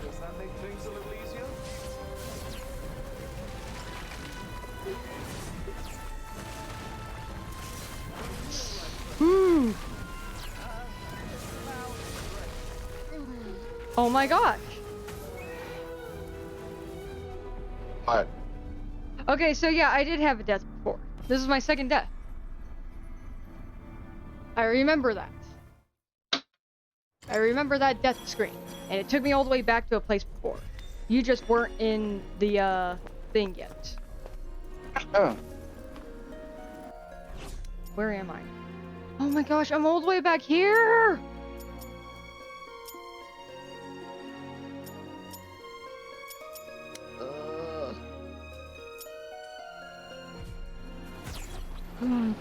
Does that make things a little easier? Oh my gosh. What? Okay, so yeah, I did have a death before. This is my second death. I remember that. I remember that death screen. And it took me all the way back to a place before. You just weren't in the thing yet. Oh. Where am I? Oh my gosh, I'm all the way back here!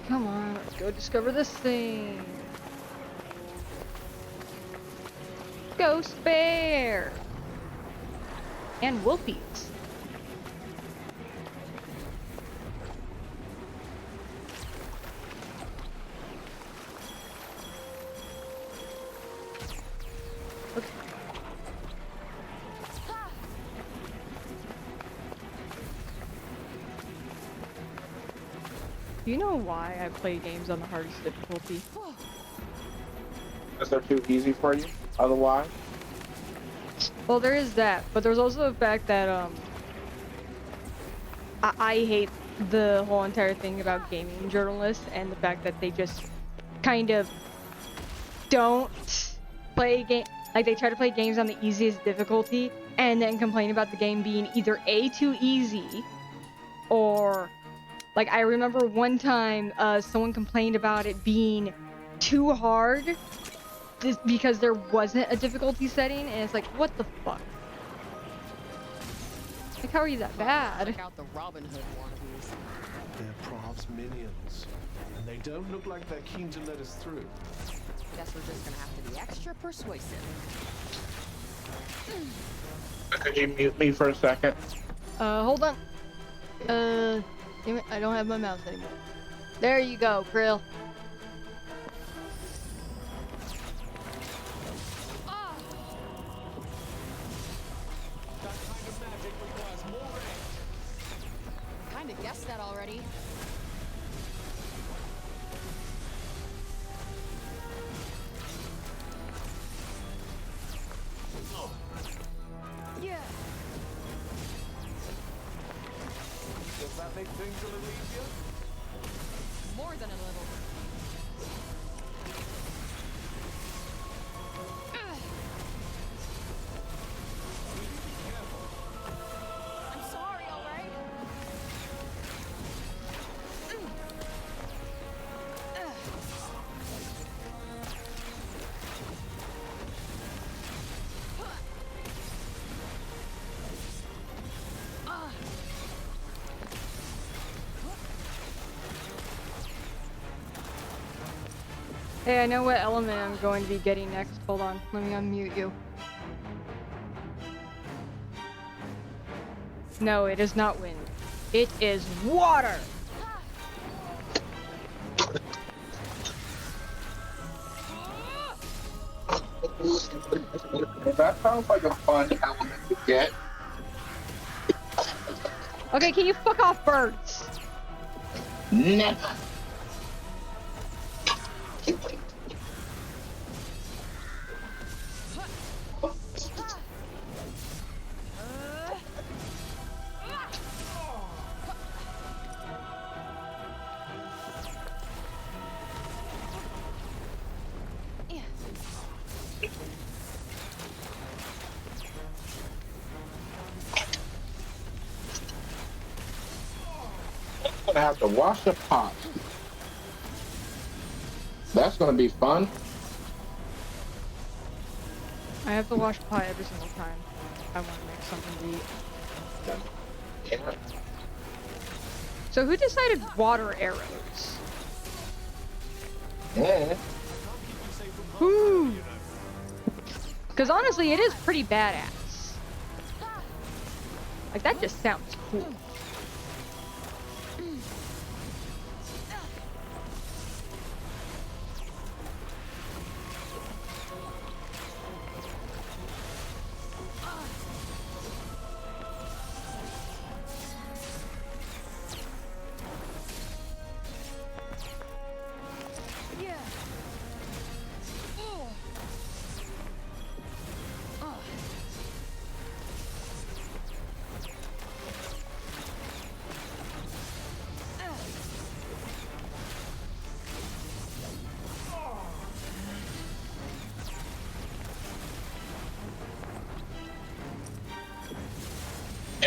Come on, let's go discover this thing. Ghost bear! And wolfies. Okay. Do you know why I play games on the hardest difficulty? Because they're too easy for you, otherwise? Well, there is that, but there's also the fact that, I hate the whole entire thing about gaming journalists and the fact that they just kind of don't play game, like they try to play games on the easiest difficulty and then complain about the game being either A, too easy, or, like, I remember one time, someone complained about it being too hard because there wasn't a difficulty setting, and it's like, what the fuck? Like, how are you that bad? Check out the Robin Hood wannabes. They're Prav's minions, and they don't look like they're keen to let us through. Guess we're just gonna have to be extra persuasive. Could you mute me for a second? Hold on. Damn it, I don't have my mouse anymore. There you go, Krill. Kinda guessed that already. Yeah. Does that make things a little easier? More than a little. I'm sorry, all right? Hey, I know what element I'm going to be getting next. Hold on, let me unmute you. No, it is not wind. It is water! That sounds like a fun element to get. Okay, can you fuck off, birds? Never. I'm gonna have to wash the pot. That's gonna be fun. I have to wash pie every single time I want to make something to eat. Yeah. So who decided water arrows? Yeah. Woo! Because honestly, it is pretty badass. Like, that just sounds cool.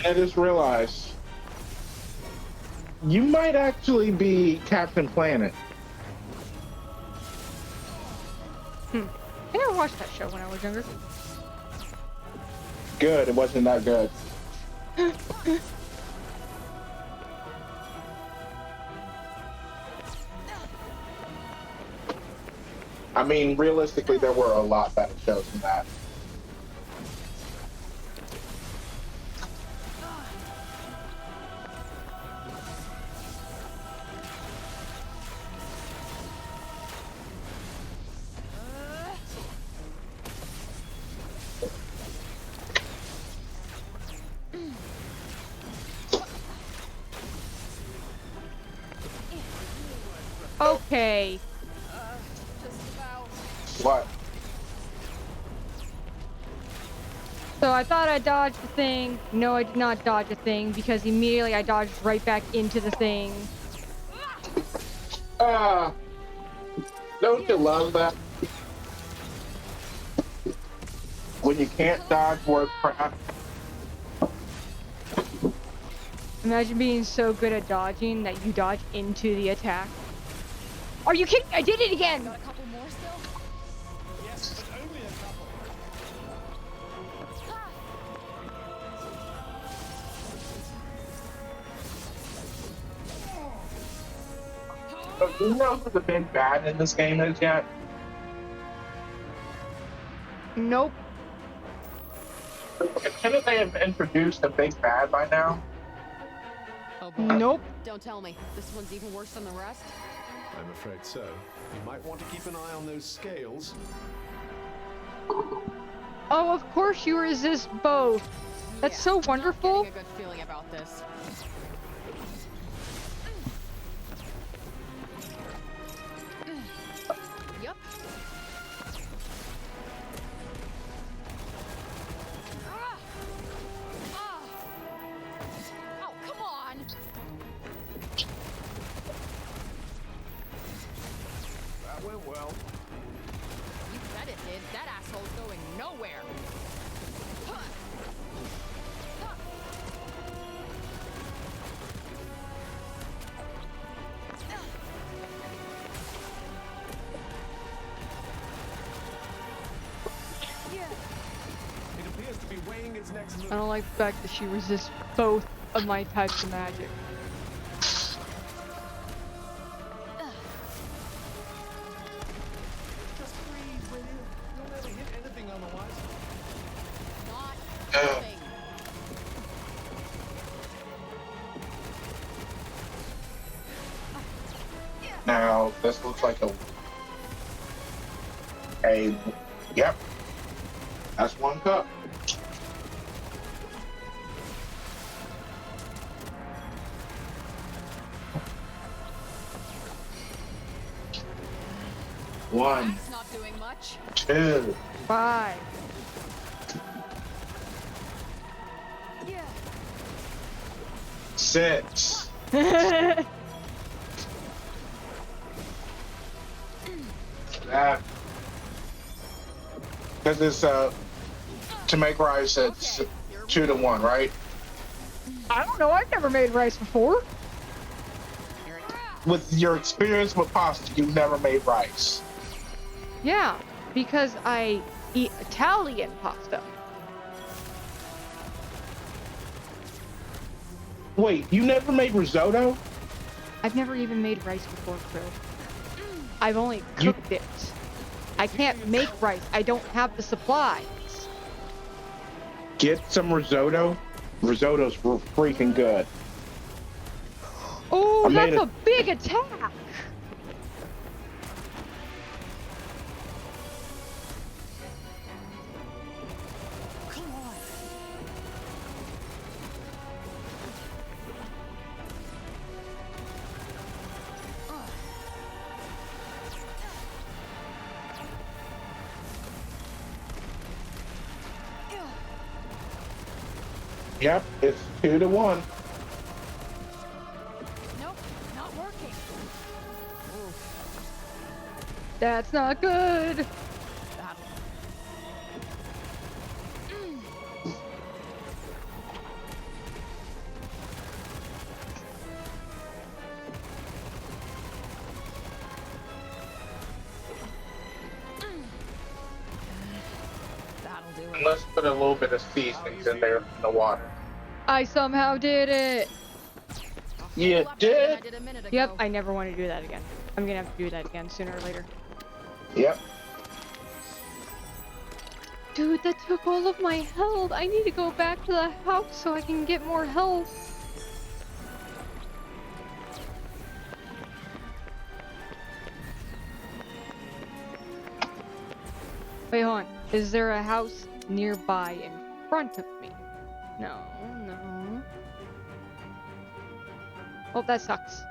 And I just realized you might actually be Captain Planet. I never watched that show when I was younger. Good, it wasn't that good. I mean, realistically, there were a lot better shows than that. Okay. What? So I thought I dodged the thing. No, I did not dodge a thing because immediately I dodged right back into the thing. Don't you love that? When you can't dodge worth crap. Imagine being so good at dodging that you dodge into the attack. Are you kidding? I did it again! Got a couple more still? Yes, but only a couple. But do you know who the big bad in this game is yet? Nope. Shouldn't they have introduced a big bad by now? Oh boy. Nope. Don't tell me. This one's even worse than the rest? I'm afraid so. You might want to keep an eye on those scales. Oh, of course you resist both. That's so wonderful. Getting a good feeling about this. Yep. Oh, come on! That went well. You bet it did. That asshole's going nowhere. It appears to be weighing its next move. I don't like the fact that she resists both of my types of magic. Just breathe, will you? You'll never hit anything otherwise. Not helping. Now, this looks like yep. That's one cup. One, That's not doing much. 2, 5. 6. That. Because it's to make rice, it's 2 to 1, right? I don't know. I've never made rice before. With your experience with pasta, you've never made rice. Yeah, because I eat Italian pasta. Wait, you never made risotto? I've never even made rice before, Krill. I've only cooked it. I can't make rice. I don't have the supplies. Get some risotto. Risotto's freaking good. Oh, that's a big attack. Come on. Yep, it's 2 to 1. Nope, not working. That's not good. Let's put a little bit of seasonings in there in the water. I somehow did it. You did? Yep, I never want to do that again. I'm gonna have to do that again sooner or later. Yep. Dude, that took all of my health. I need to go back to the house so I can get more health. Wait, hold on. Is there a house nearby in front of me? No, no. Oh, that sucks.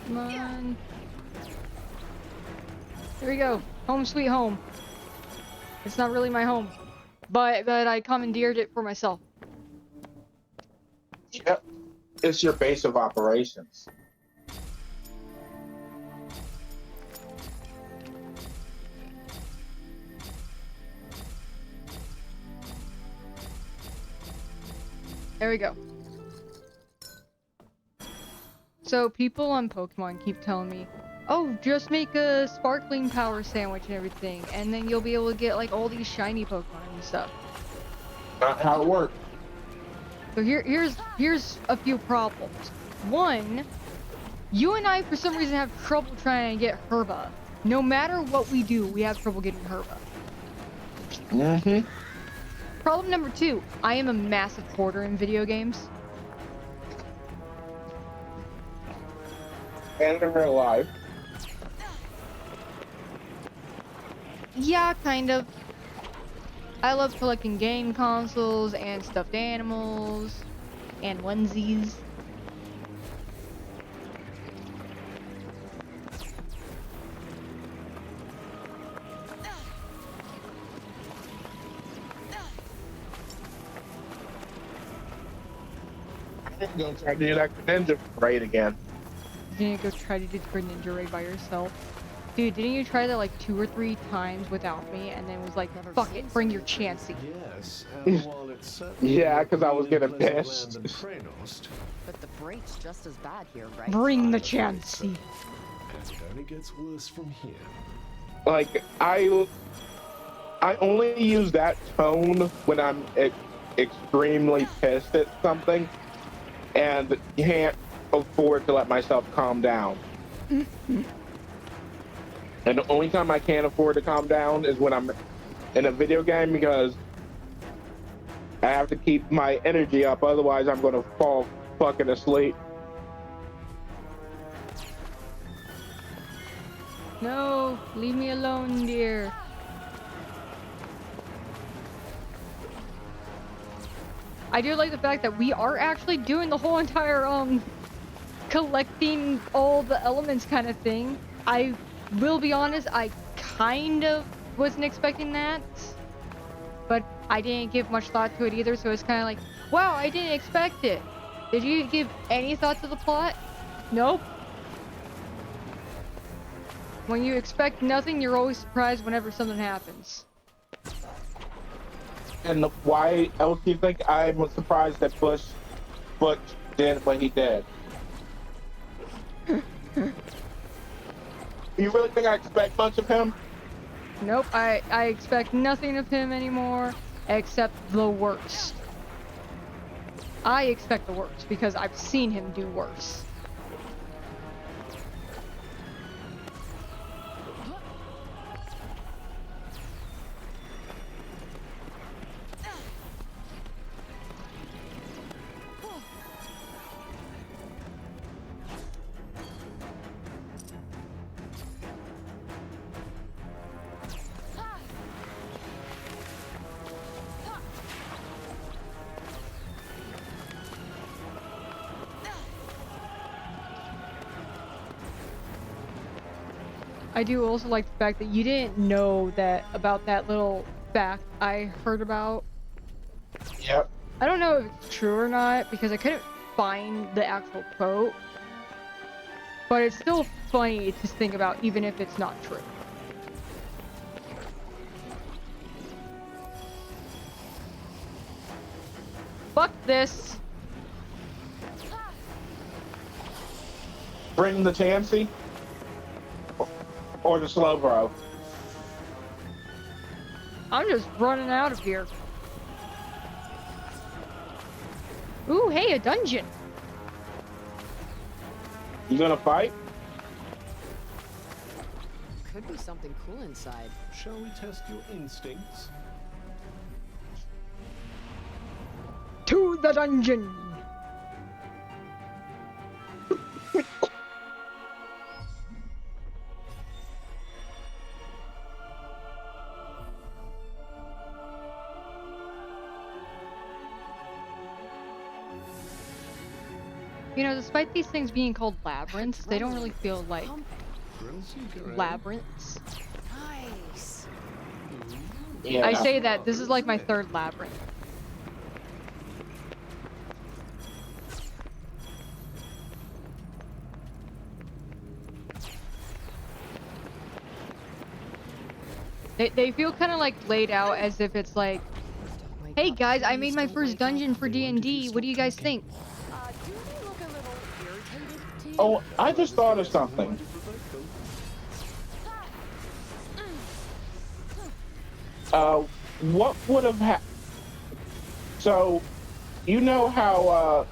Come on. There we go. Home sweet home. It's not really my home, but I commandeered it for myself. Yep. It's your base of operations. There we go. So people on Pokemon keep telling me, oh, just make a sparkling power sandwich and everything, and then you'll be able to get like all these shiny Pokemon and stuff. Not how it works. So here's a few problems. One, you and I for some reason have trouble trying to get Herba. No matter what we do, we have trouble getting Herba. Mm-hmm. Problem number two, I am a massive hoarder in video games. And in real life. Yeah, kind of. I love collecting game consoles and stuffed animals and onesies. I'm gonna try to do that Ninja raid again. You're gonna go try to do the Ninja Raid by yourself? Dude, didn't you try that like 2 or 3 times without me and then was like, fuck it, bring your Chansey? Yes, and while it's certainly Yeah, because I was getting pleasant pissed. land than Praenost, But the break's just as bad here, right? Bring the Chansey. and it only gets worse from here. Like, I only use that tone when I'm extremely pissed at something and can't afford to let myself calm down. And the only time I can't afford to calm down is when I'm in a video game, because I have to keep my energy up, otherwise I'm gonna fall fucking asleep. No, leave me alone, dear. I do like the fact that we are actually doing the whole entire, collecting all the elements kind of thing. I will be honest, I kind of wasn't expecting that, but I didn't give much thought to it either, so it's kind of like, wow, I didn't expect it. Did you give any thought to the plot? Nope. When you expect nothing, you're always surprised whenever something happens. And why else do you think I'm surprised that Butch did what he did? You really think I expect much of him? Nope, I expect nothing of him anymore, except the worst. I expect the worst, because I've seen him do worse. I do also like the fact that you didn't know that about that little fact I heard about. Yep. I don't know if it's true or not because I couldn't find the actual quote. But it's still funny to think about even if it's not true. Fuck this. Bring the Tansy or the slow bro. I'm just running out of here. Ooh, hey, a dungeon. You gonna fight? Could be something cool inside. Shall we test your instincts? To the dungeon. You know, despite these things being called labyrinths, they don't really feel like labyrinths. Nice. Yeah. I say that this is like my third labyrinth. They feel kind of like laid out as if it's like, hey guys, I made my first dungeon for D&D. What do you guys think? Oh, I just thought of something. What would have happened? So, you know how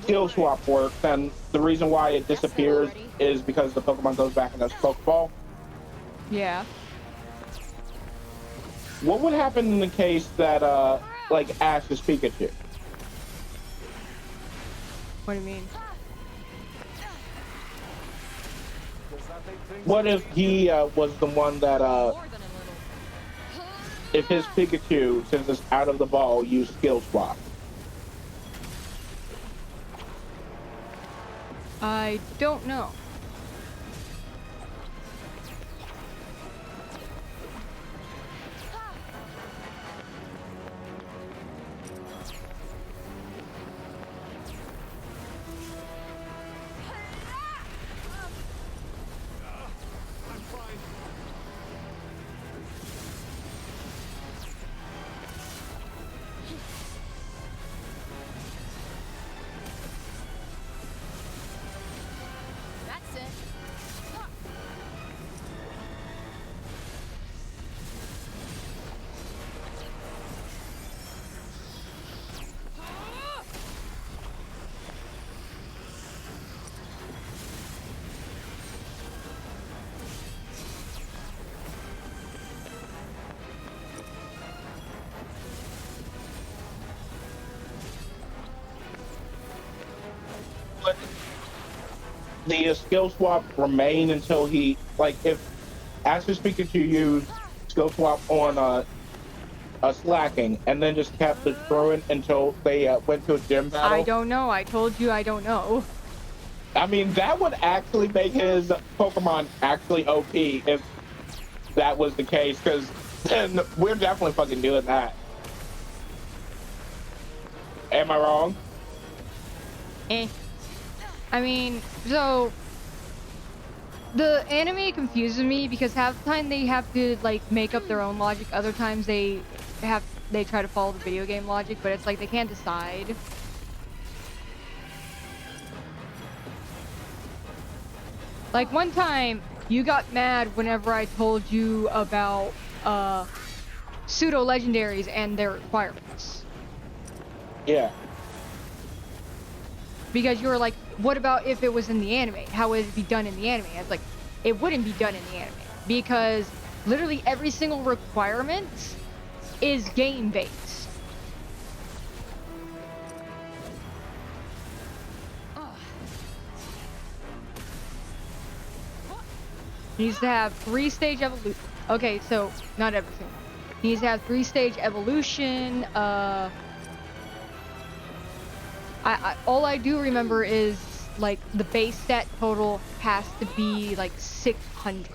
skill swap works, and the reason why it disappears is because the Pokemon goes back in a Pokeball? Yeah. What would happen in the case that, like, Ash is Pikachu? What do you mean? What if he was the one that, if his Pikachu, since it's out of the ball, used skill swap? I don't know. The skill swap remain until he, like, if Ash's Pikachu used skill swap on a Slacking and then just kept destroying until they went to a gym battle? I don't know. I told you I don't know. I mean, that would actually make his Pokemon actually OP if that was the case, because then we're definitely fucking doing that. Am I wrong? Eh. I mean, so the anime confuses me because half the time they have to like make up their own logic, other times they try to follow the video game logic, but it's like they can't decide. Like one time you got mad whenever I told you about pseudo legendaries and their requirements. Yeah. Because you were like, what about if it was in the anime? How would it be done in the anime? I was like, it wouldn't be done in the anime. Because literally every single requirement is game-based. He needs to have 3-stage evolution. Okay, so, not everything. He needs to have 3-stage evolution, all I do remember is, like, the base stat total has to be, like, 600.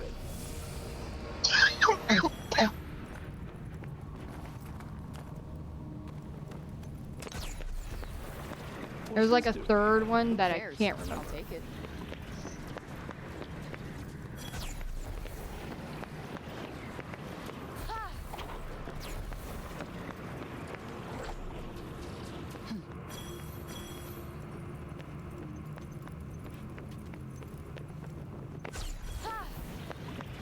There was like a third one that I can't remember. I'll take it.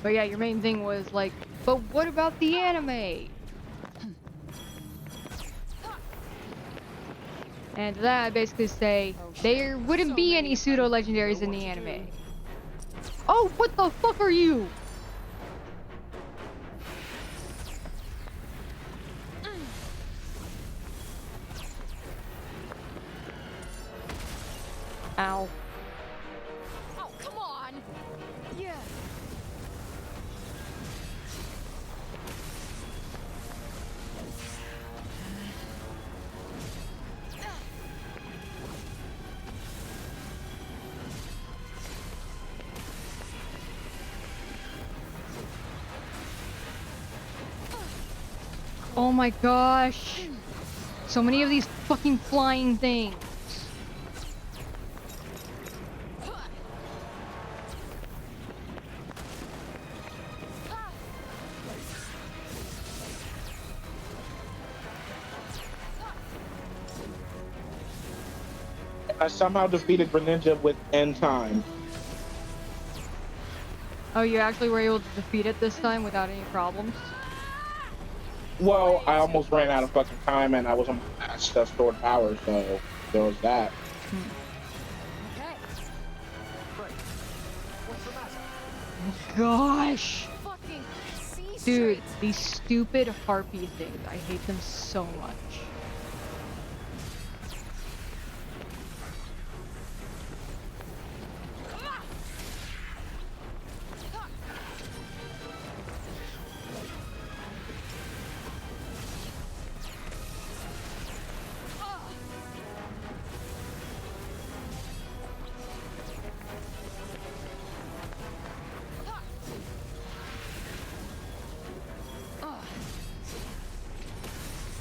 But yeah, your main thing was like, but what about the anime? And to that I basically say, there wouldn't be any pseudo-legendaries in the anime. Oh, what the fuck are you? Ow. Oh, come on! Yeah. Oh my gosh. So many of these fucking flying things. I somehow defeated Greninja within time. Oh, you actually were able to defeat it this time without any problems? Well, I almost ran out of fucking time and I was on my last stored power, so there was that. Okay. Right. What's the matter? Gosh! Fucking see Dude, straight. these stupid harpy things. I hate them so much.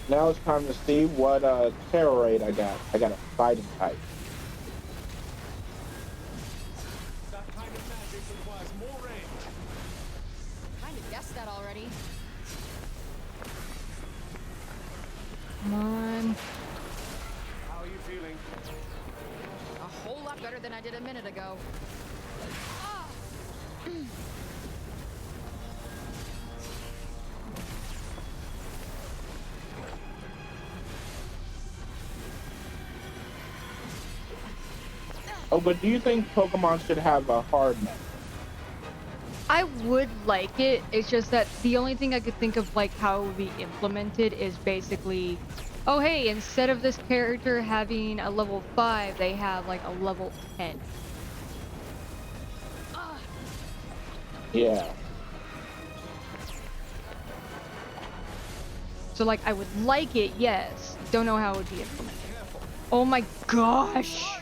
Now it's time to see what terror raid I got. I got a fighting type. That kind of magic requires more range. Kinda guessed that already. Come on. How are you feeling? A whole lot better than I did a minute ago. Oh, but do you think Pokemon should have a hard mode? I would like it. It's just that the only thing I could think of like how it would be implemented is basically, oh hey, instead of this character having a level 5, they have like a level 10. Yeah. So like I would like it, yes. Don't know how it would be implemented. Oh my gosh!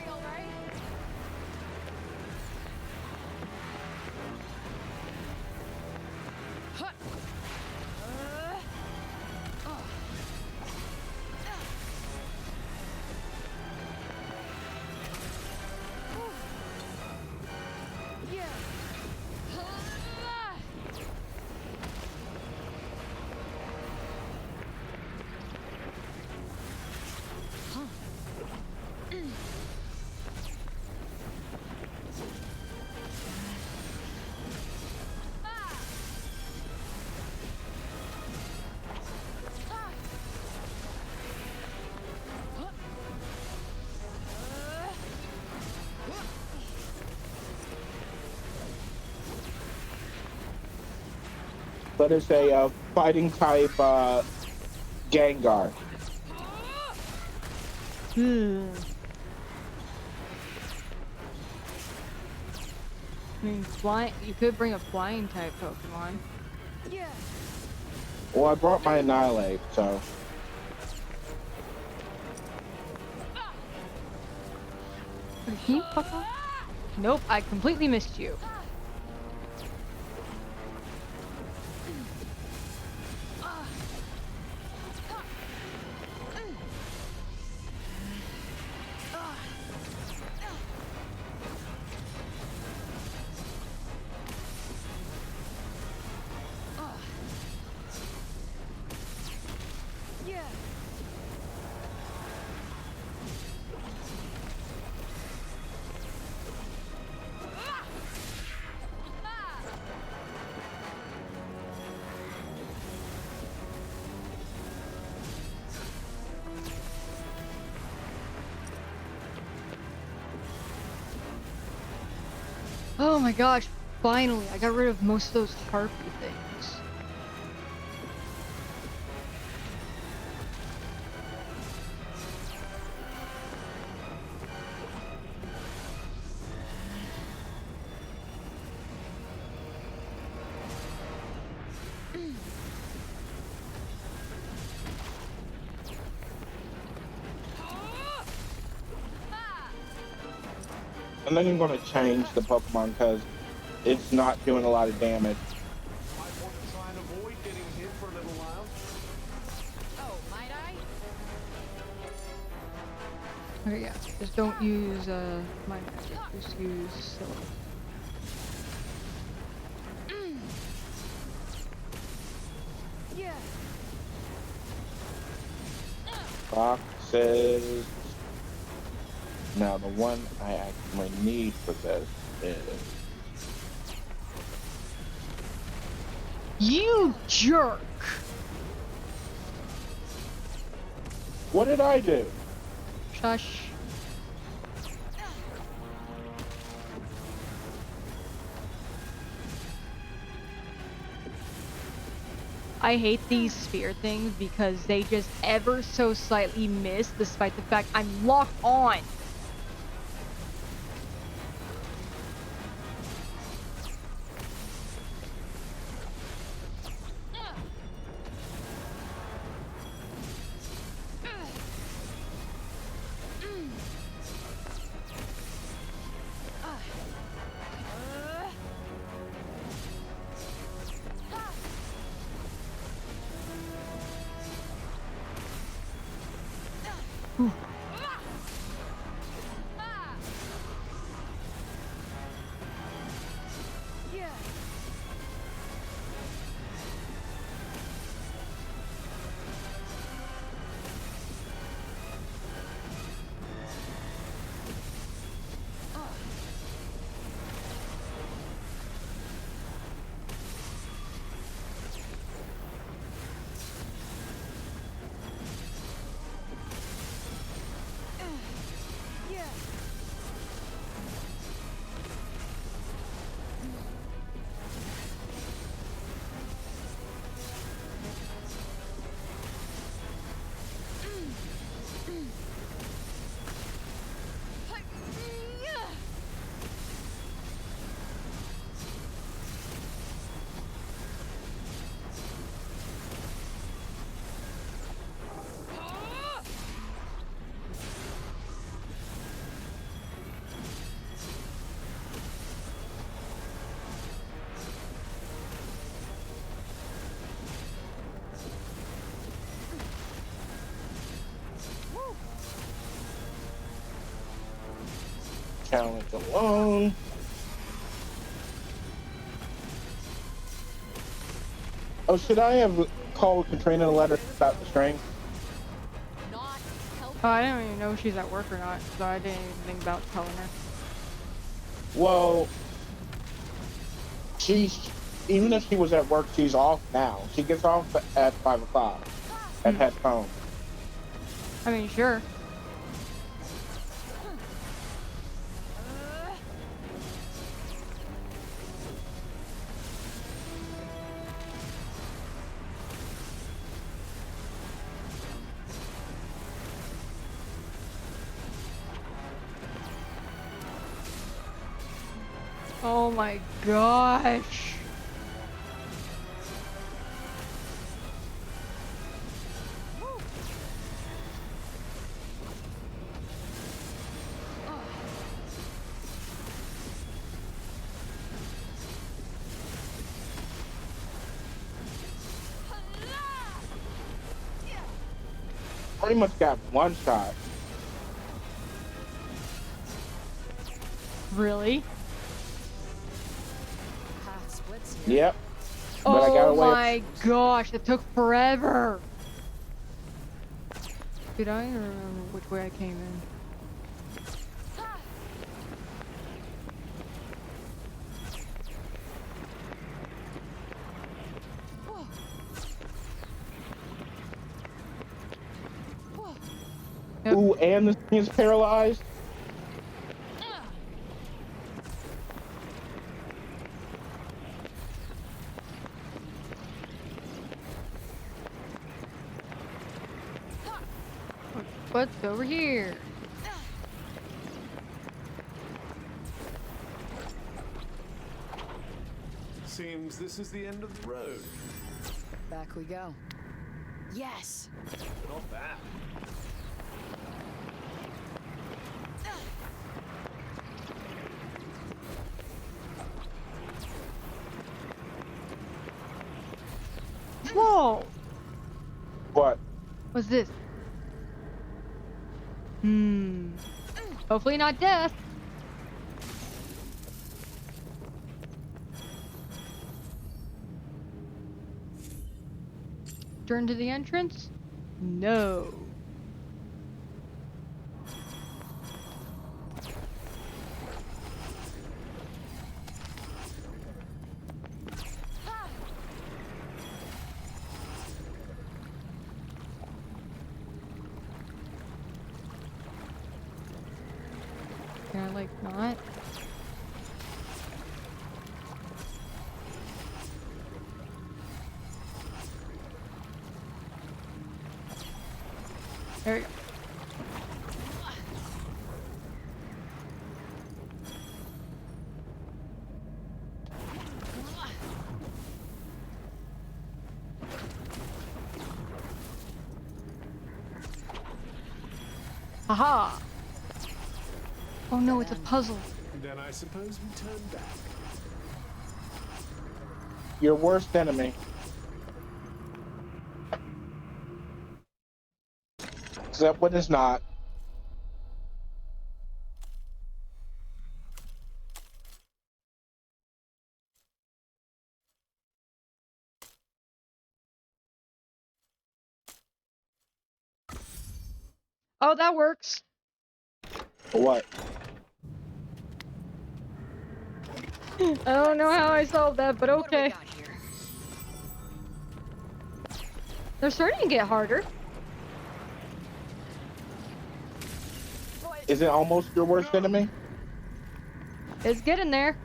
But it's a fighting type Gengar. I mean, you could bring a flying type Pokemon. Yeah. Well, I brought my Annihilate, so. Can you fuck off? Nope, I completely missed you. Oh my gosh, finally, I got rid of most of those harpy things. I think I'm going to change the Pokemon because it's not doing a lot of damage. Might want to try and avoid getting hit for a little while. Oh, might I? Okay, yeah, just don't use my magic, just use Silk. Yeah. Boxes. Now the one I actually need for this is... You jerk! What did I do? Shush. I hate these sphere things because they just ever so slightly miss despite the fact I'm locked on. Challenge alone. Oh, should I have called Katrina to let her about the string? Oh, I don't even know if she's at work or not, so I didn't even think about telling her. Well, even if she was at work, she's off now. She gets off at 5 o'clock and heads home. I mean, sure. Oh my gosh. Pretty much got one shot. Really? Yep. But Oh I got away. my gosh, it took forever. Dude, I don't even remember which way I came in. Yep. Ooh, and this thing is paralyzed. what's over here? Seems this is the end of the road. Back we go. Yes! Not bad. Whoa! What? What's this? Hopefully not death. Turn to the entrance? No. Can I, like, not? There we go. Haha! Oh no, it's a puzzle. Then I suppose we turn back. Your worst enemy. Except when it's not. Oh, that works. For what? I don't know how I solved that, but okay. They're starting to get harder. Is it almost your worst enemy? It's getting there.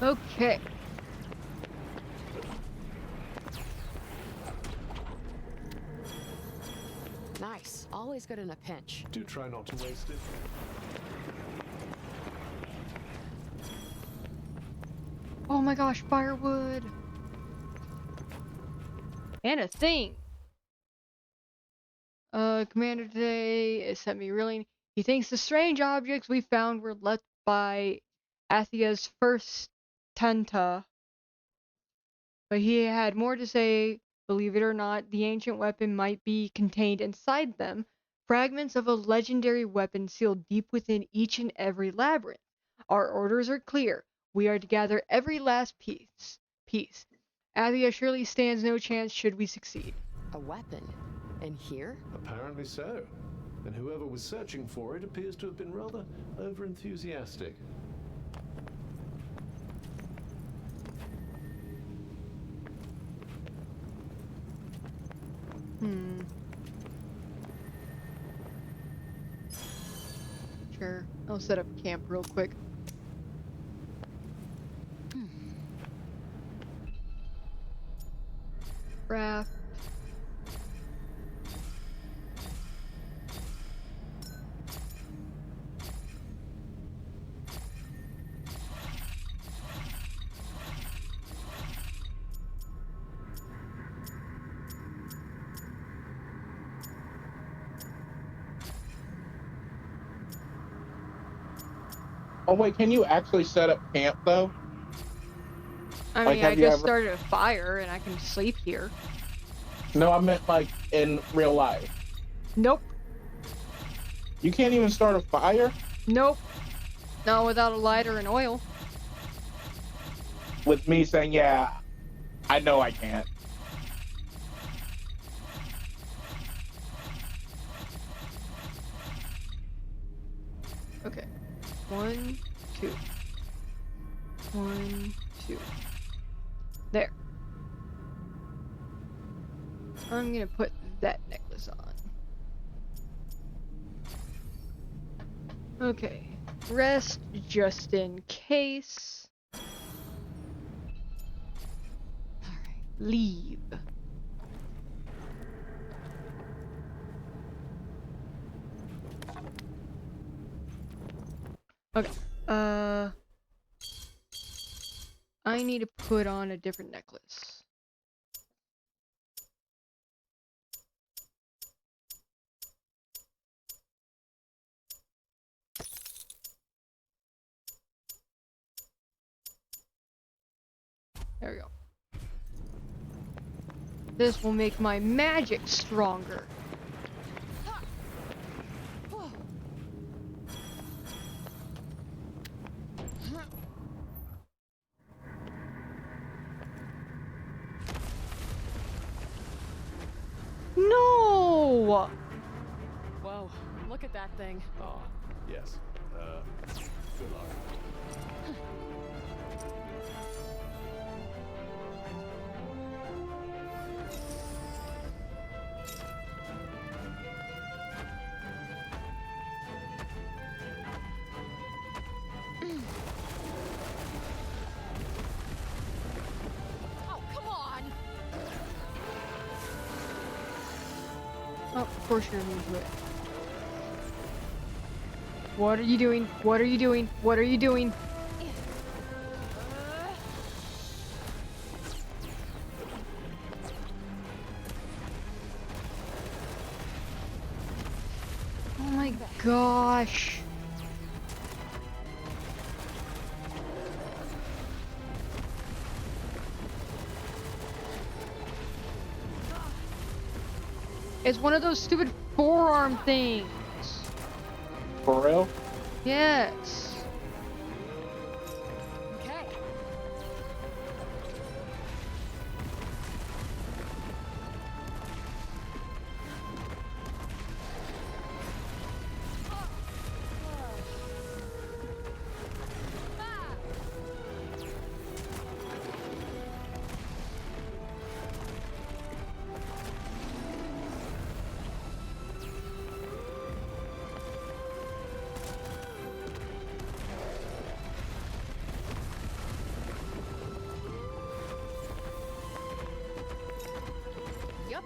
Okay. Nice. Always good in a pinch. Do try not to waste it. Oh my gosh, firewood. And a thing. Commander today sent me really. He thinks the strange objects we found were left by Athia's first Tenta. But he had more to say. Believe it or not, the ancient weapon might be contained inside them. Fragments of a legendary weapon sealed deep within each and every labyrinth. Our orders are clear. We are to gather every last piece. Athia surely stands no chance should we succeed. A weapon? In here? Apparently so. And whoever was searching for it appears to have been rather over-enthusiastic. Sure. I'll set up camp real quick. Craft. Oh wait, can you actually set up camp though? I mean, I just started a fire and I can sleep here. No, I meant like in real life. Nope. You can't even start a fire? Nope. No, without a lighter and oil. With me saying, yeah, I know I can't. Okay. 1, 2. 1, 2. There. I'm gonna put that necklace on. Okay. rest just in case. Leave. Okay. I need to put on a different necklace. There we go. This will make my magic stronger. No! Whoa, look at that thing. Ah, yes. Good luck. Oh, come on! Oh, of course you're immune to it. What are you doing? What are you doing? What are you doing? Oh my gosh. It's one of those stupid forearm things. For real? Yes. Okay. Yep.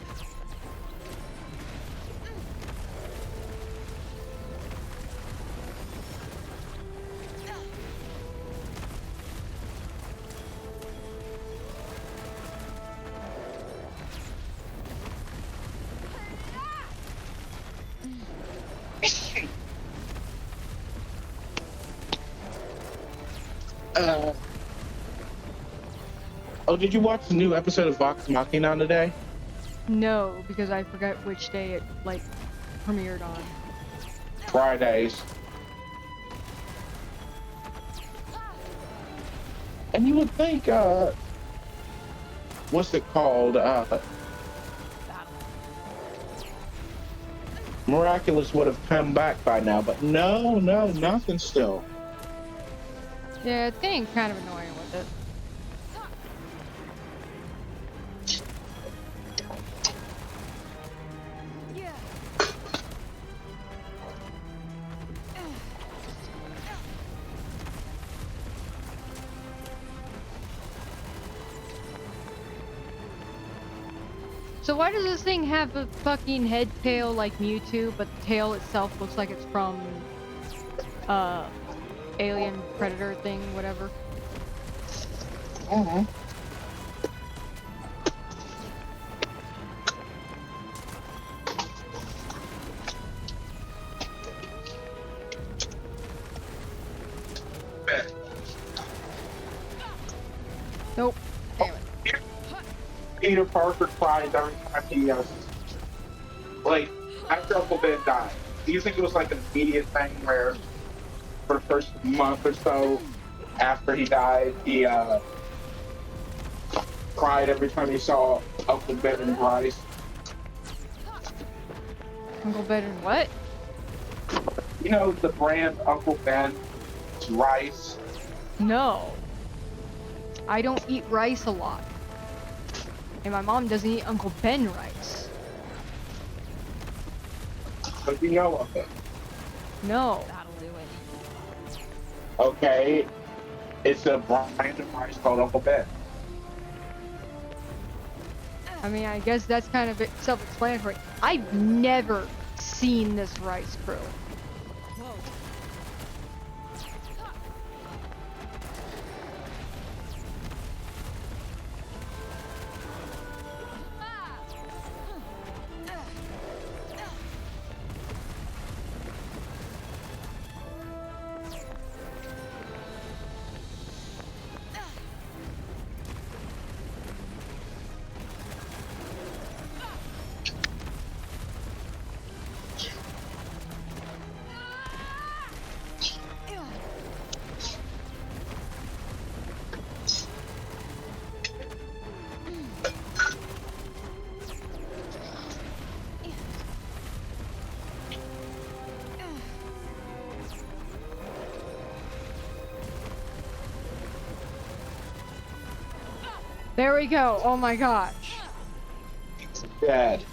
Oh, did you watch the new episode of Vox Machina today? No, because I forgot which day it, like, premiered on. Fridays. And you would think, what's it called? Miraculous would have come back by now, but no, nothing still. Yeah, it's getting kind of annoying with it. So why does this thing have a fucking head tail like Mewtwo, but the tail itself looks like it's from, Alien Predator thing, whatever? Mm-hmm. Nope. Damn it. Peter Parker cries every time he, like, after Uncle Ben died. Do you think it was like an immediate thing where, for the first month or so after he died, he, cried every time he saw Uncle Ben and Bryce? Uncle Ben and what? You know the brand Uncle Ben's rice? No. I don't eat rice a lot. And my mom doesn't eat Uncle Ben rice. But you know of it. No. That'll do it. Okay, it's a brand of rice called Uncle Ben. I mean, I guess that's kind of self-explanatory. I've never seen this rice krill. There we go. Oh my gosh. Dead.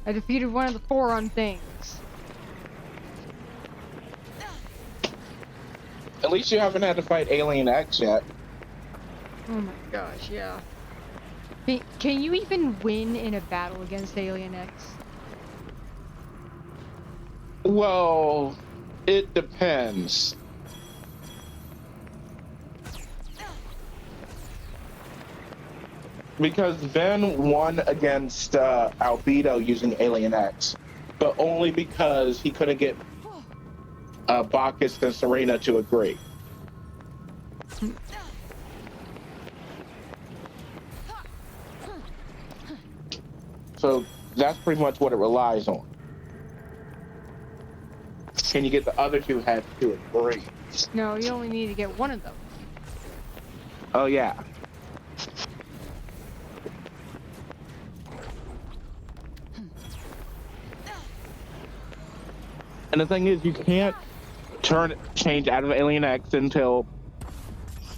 I defeated one of the forearm things. At least you haven't had to fight Alien X yet. Oh my gosh, yeah. Can you even win in a battle against Alien X? Well, it depends. Because Ben won against Albedo using Alien X, but only because he couldn't get Bacchus and Serena to agree. So that's pretty much what it relies on. Can you get the other two heads to agree? No, you only need to get one of them. Oh yeah. And the thing is, you can't change out of Alien X until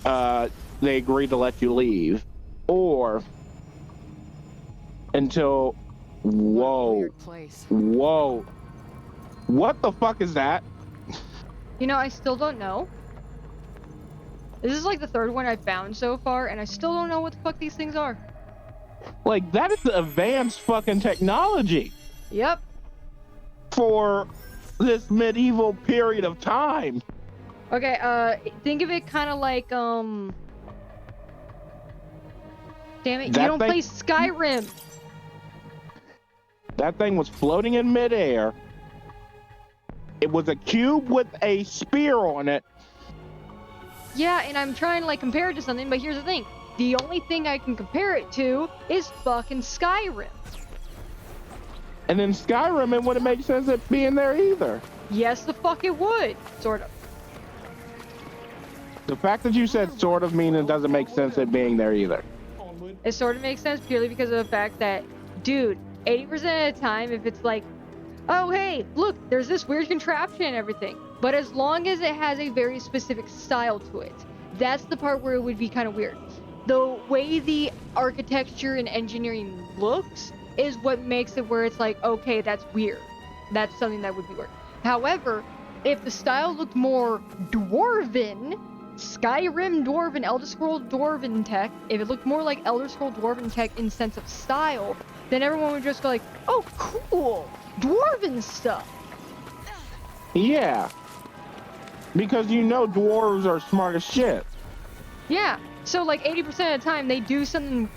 they agree to let you leave, or until whoa, what the fuck is that? You know, I still don't know. This is like the third one I've found so far, and I still don't know what the fuck these things are. Like, that is advanced fucking technology. Yep. For this medieval period of time. Okay, think of it kind of like, damn it, that you don't play Skyrim. That thing was floating in midair. It was a cube with a spear on it. Yeah, and I'm trying to like compare it to something, but here's the thing. The only thing I can compare it to is fucking Skyrim. And in Skyrim, it wouldn't make sense it being there either. Yes, the fuck it would. Sort of. The fact that you said sort of means it doesn't make sense it being there either. It sort of makes sense purely because of the fact that, dude, 80% of the time, if it's like, oh, hey, look, there's this weird contraption and everything. But as long as it has a very specific style to it, that's the part where it would be kind of weird. The way the architecture and engineering looks is what makes it where it's like, okay, that's weird. That's something that would be weird. However, if the style looked more dwarven, Skyrim dwarven, Elder Scrolls dwarven tech, if it looked more like Elder Scrolls dwarven tech in sense of style, then everyone would just go like, oh, cool, dwarven stuff. Yeah. Because you know dwarves are smart as shit. Yeah. So like 80% of the time they do something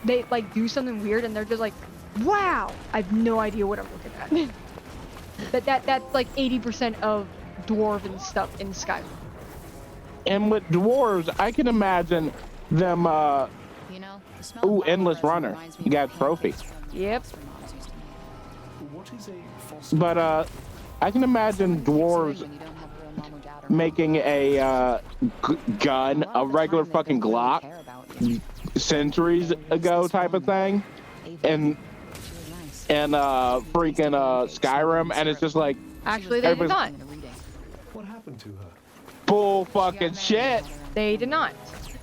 weird and they're just like, wow, I have no idea what I'm looking at. That's like 80% of dwarven stuff in Skyrim. And with dwarves, I can imagine them ooh, Endless Runner. You got a trophy. Yep. But I can imagine dwarves making a gun, a regular fucking Glock, centuries ago type of thing, and freaking Skyrim, and it's just like, actually they did not. What happened to her? Bull fucking shit. They did not.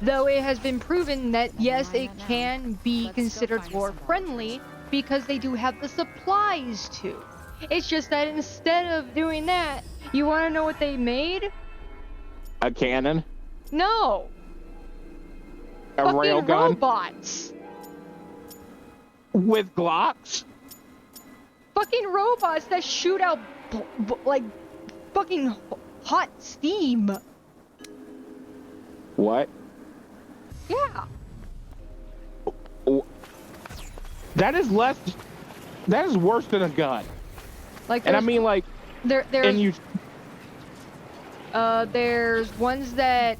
Though it has been proven that yes, it can be considered dwarf friendly because they do have the supplies to. It's just that instead of doing that, you want to know what they made? A cannon? No. A Fucking railgun? robots. With Glocks? Fucking robots that shoot out like fucking hot steam. What? Yeah. That is less. That is worse than a gun. Like, and I mean, like, there's ones that.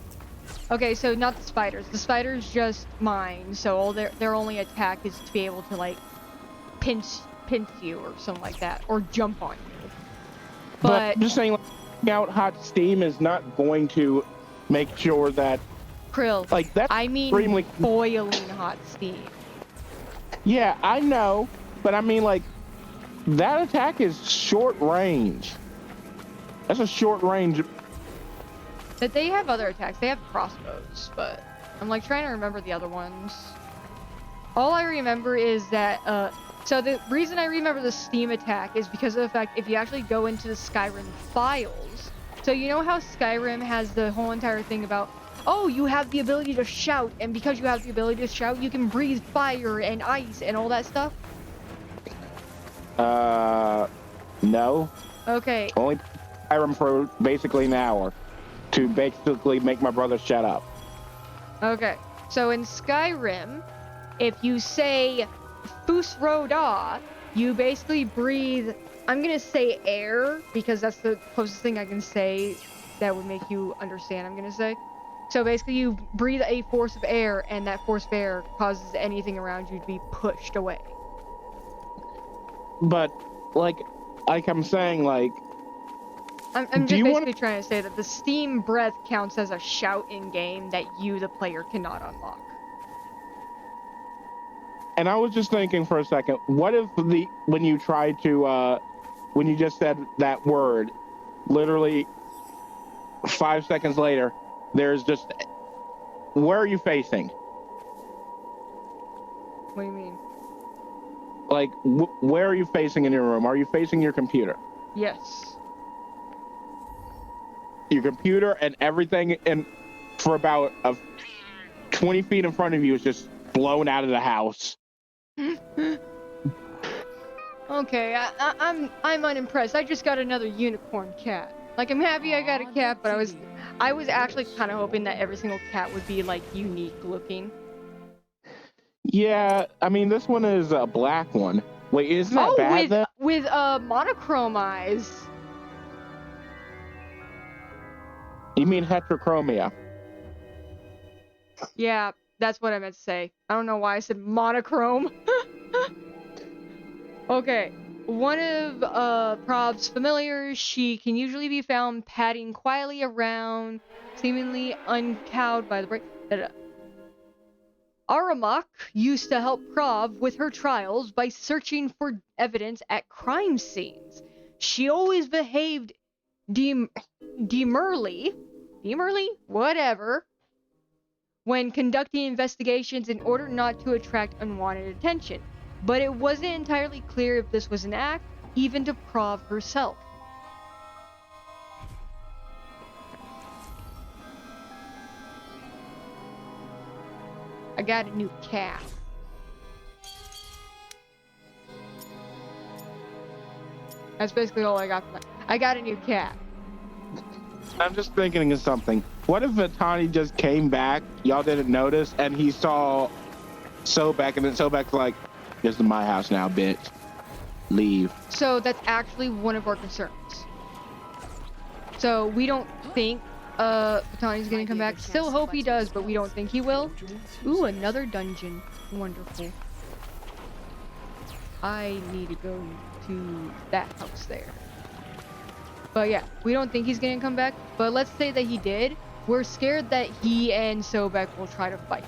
Okay, so not the spiders. The spiders just mine. So all their only attack is to be able to like pinch you or something like that, or jump on you. But I'm just saying, like, out hot steam is not going to make sure that. Krill. Like that. I mean, boiling hot steam. Yeah, I know, but I mean, like, that attack is short range. That's a short range. But they have other attacks. They have crossbows, but I'm like trying to remember the other ones. All I remember is that, so the reason I remember the steam attack is because of the fact if you actually go into the Skyrim files, so you know how Skyrim has the whole entire thing about, oh, you have the ability to shout, and because you have the ability to shout, you can breathe fire and ice and all that stuff? No. Okay. Only Skyrim for basically an hour to basically make my brother shut up. Okay. So in Skyrim, if you say Fus Roda, you basically breathe, I'm gonna say air, because that's the closest thing I can say that would make you understand I'm gonna say. So basically you breathe a force of air, and that force of air causes anything around you to be pushed away. But, like I'm saying, like... I'm just basically trying to say that the steam breath counts as a shout in-game that you, the player, cannot unlock. And I was just thinking for a second, what if when you tried to, when you just said that word, literally 5 seconds later, there's just, where are you facing? What do you mean? Like, where are you facing in your room? Are you facing your computer? Yes. Your computer and everything, and for about 20 feet in front of you is just blown out of the house. Okay, I'm unimpressed. I just got another unicorn cat. Like, I'm happy I got a cat, but I was actually kind of hoping that every single cat would be like unique looking. Yeah, I mean this one is a black one. Wait, isn't that bad then? with monochrome eyes. You mean heterochromia? Yeah, that's what I meant to say. I don't know why I said monochrome. Okay, one of Prob's familiars, she can usually be found padding quietly around, seemingly uncowed by the break. Aramak used to help Prob with her trials by searching for evidence at crime scenes. She always behaved demurely, whatever, when conducting investigations in order not to attract unwanted attention. But it wasn't entirely clear if this was an act, even to Prov herself. I got a new cat. That's basically all I got from that. I got a new cat. I'm just thinking of something. What if Vitani just came back, y'all didn't notice, and he saw Sobek, and then Sobek's like, this is my house now, bitch. Leave. So that's actually one of our concerns. So we don't think Vitani's gonna come back. Still hope he does, but we don't think he will. Ooh, another dungeon. Wonderful. I need to go to that house there. But yeah, we don't think he's gonna come back. But let's say that he did. We're scared that he and Sobek will try to fight.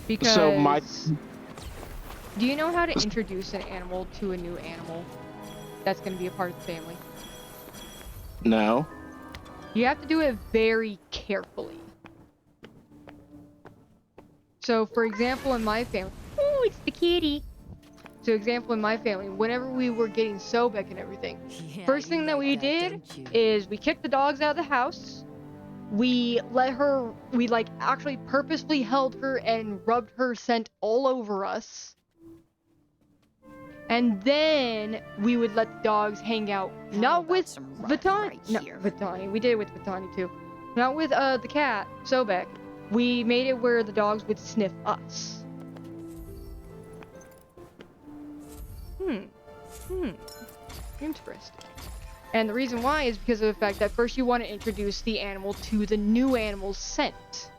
Because do you know how to introduce an animal to a new animal that's going to be a part of the family? No. You have to do it very carefully. So, for example, in my family, oh, it's the kitty. So, example, in my family, whenever we were getting Sobek and everything, Yeah, first thing that we did is we kicked the dogs out of the house. We let her, we like actually purposefully held her and rubbed her scent all over us. And then we would let the dogs hang out, not with Vitani, no, Vitani, we did it with Vitani too. Not with the cat, Sobek. We made it where the dogs would sniff us. Interesting. And the reason why is because of the fact that first you want to introduce the animal to the new animal's scent.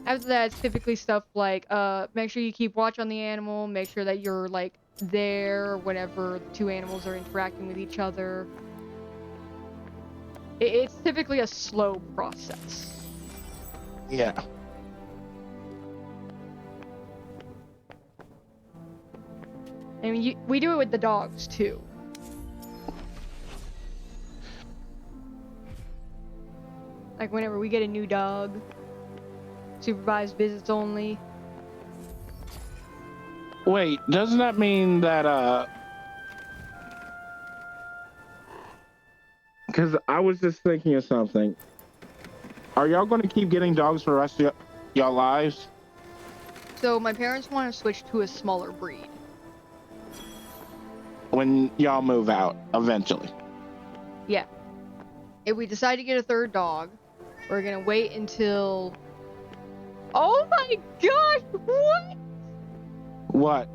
After that, it's typically stuff like, make sure you keep watch on the animal, make sure that you're, like, there whenever the two animals are interacting with each other. It's typically a slow process. Yeah. I mean, we do it with the dogs, too. Like, whenever we get a new dog, supervised visits only. Wait, doesn't that mean that, because I was just thinking of something. Are y'all going to keep getting dogs for the rest of y'all lives? So, my parents want to switch to a smaller breed. When y'all move out, eventually. Yeah. If we decide to get a third dog, we're gonna wait until... Oh my gosh! What? What?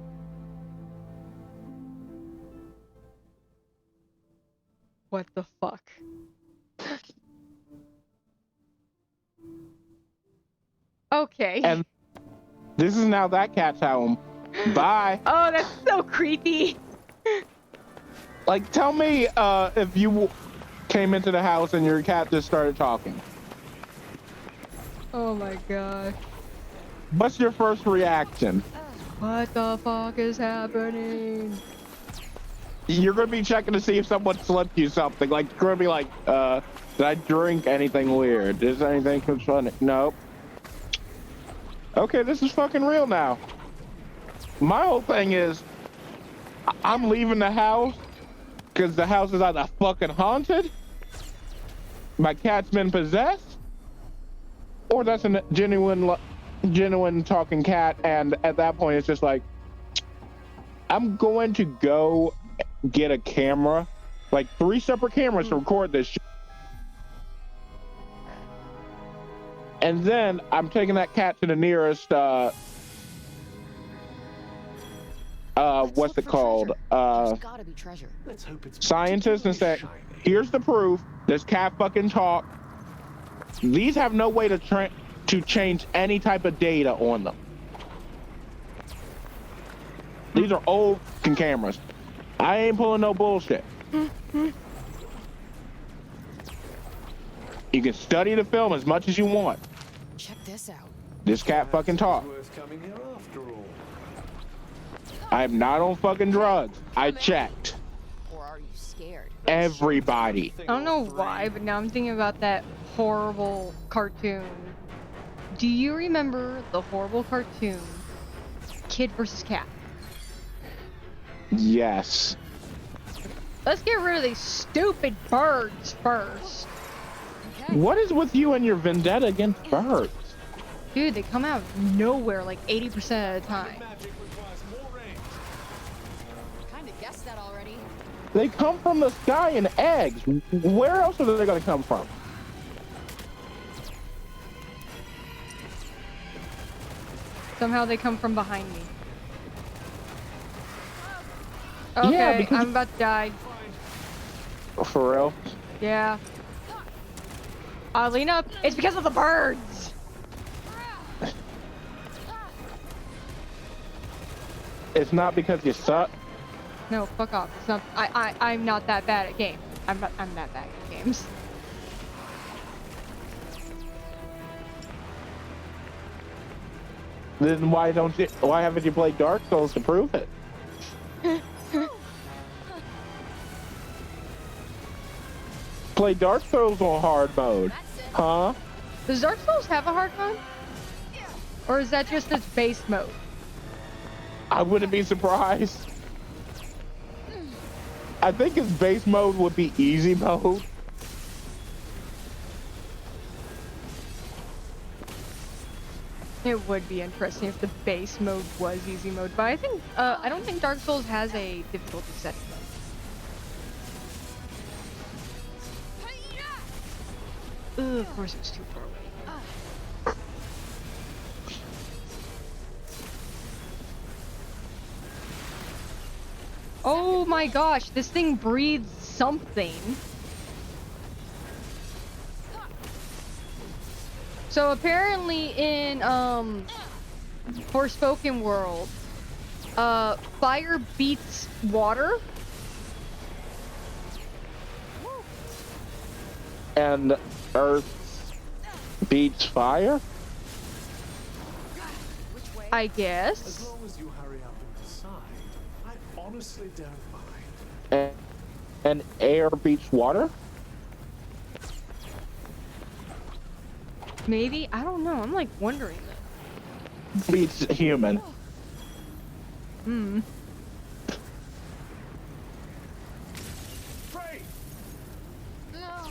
What the fuck? Okay. And this is now that cat's home. Bye. Oh, that's so creepy. Like, tell me if you came into the house and your cat just started talking. Oh my gosh. What's your first reaction? What the fuck is happening? You're gonna be checking to see if someone slipped you something. Like, you're gonna be like, did I drink anything weird? Is there anything funny? Nope. Okay, this is fucking real now. My whole thing is, I'm leaving the house because the house is either fucking haunted, my cat's been possessed, or that's a genuine talking cat, and at that point it's just like, I'm going to go get a camera, like 3 separate cameras to record this shit. And then I'm taking that cat to the nearest what's it called? Gotta be treasure. Scientists, and say, here's the proof. This cat fucking talk. These have no way to change any type of data on them. These are old cameras. I ain't pulling no bullshit. You can study the film as much as you want. Check this out. This cat fucking talk. I'm not on fucking drugs. I checked. Or are you scared? Everybody. I don't know why, but now I'm thinking about that horrible cartoon. Do you remember the horrible cartoon, Kid vs. Cat? Yes. Let's get rid of these stupid birds first. What is with you and your vendetta against birds? Dude, they come out of nowhere like 80% of the time. Kinda guessed that already. They come from the sky in eggs. Where else are they gonna come from? Somehow they come from behind me. Okay, Yeah, because I'm about to die. For real? Yeah. Lean up. It's because of the birds. It's not because you suck. No, fuck off. It's not. I'm not that bad at games. I'm that bad at games. Then why haven't you played Dark Souls to prove it? Play Dark Souls on hard mode. Huh? Does Dark Souls have a hard mode? Or is that just its base mode? I wouldn't be surprised. I think its base mode would be easy mode. It would be interesting if the base mode was easy mode, but I don't think Dark Souls has a difficulty setting mode. Ugh, of course it's too far away. Oh my gosh, this thing breathes something. So apparently in Forspoken world, fire beats water. And earth beats fire? I guess. As long as you hurry up and decide, I honestly don't mind. And air beats water? Maybe? I don't know. I'm like wondering that. Beats human. Hmm. No.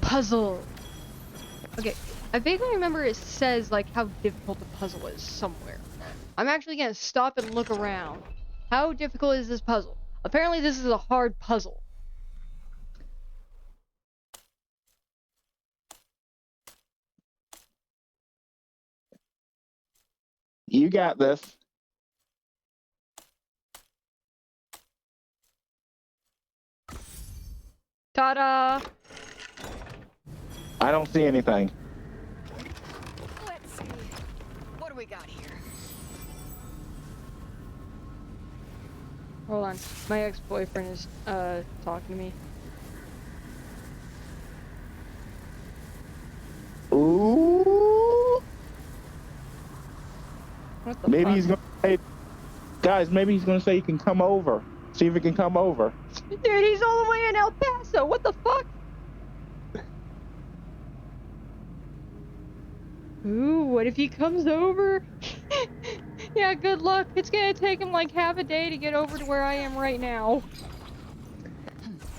Puzzle. Okay, I vaguely remember it says like how difficult the puzzle is somewhere. I'm actually gonna stop and look around. How difficult is this puzzle? Apparently this is a hard puzzle. You got this. Ta-da! I don't see anything. Let's see. What do we got here? Hold on. My ex-boyfriend is talking to me. Ooh. What the Maybe fuck? he's gonna say, guys, maybe he's gonna say you can come over. See if he can come over. Dude, he's all the way in El Paso. What the fuck? Ooh, what if he comes over? Yeah, good luck. It's gonna take him like half a day to get over to where I am right now.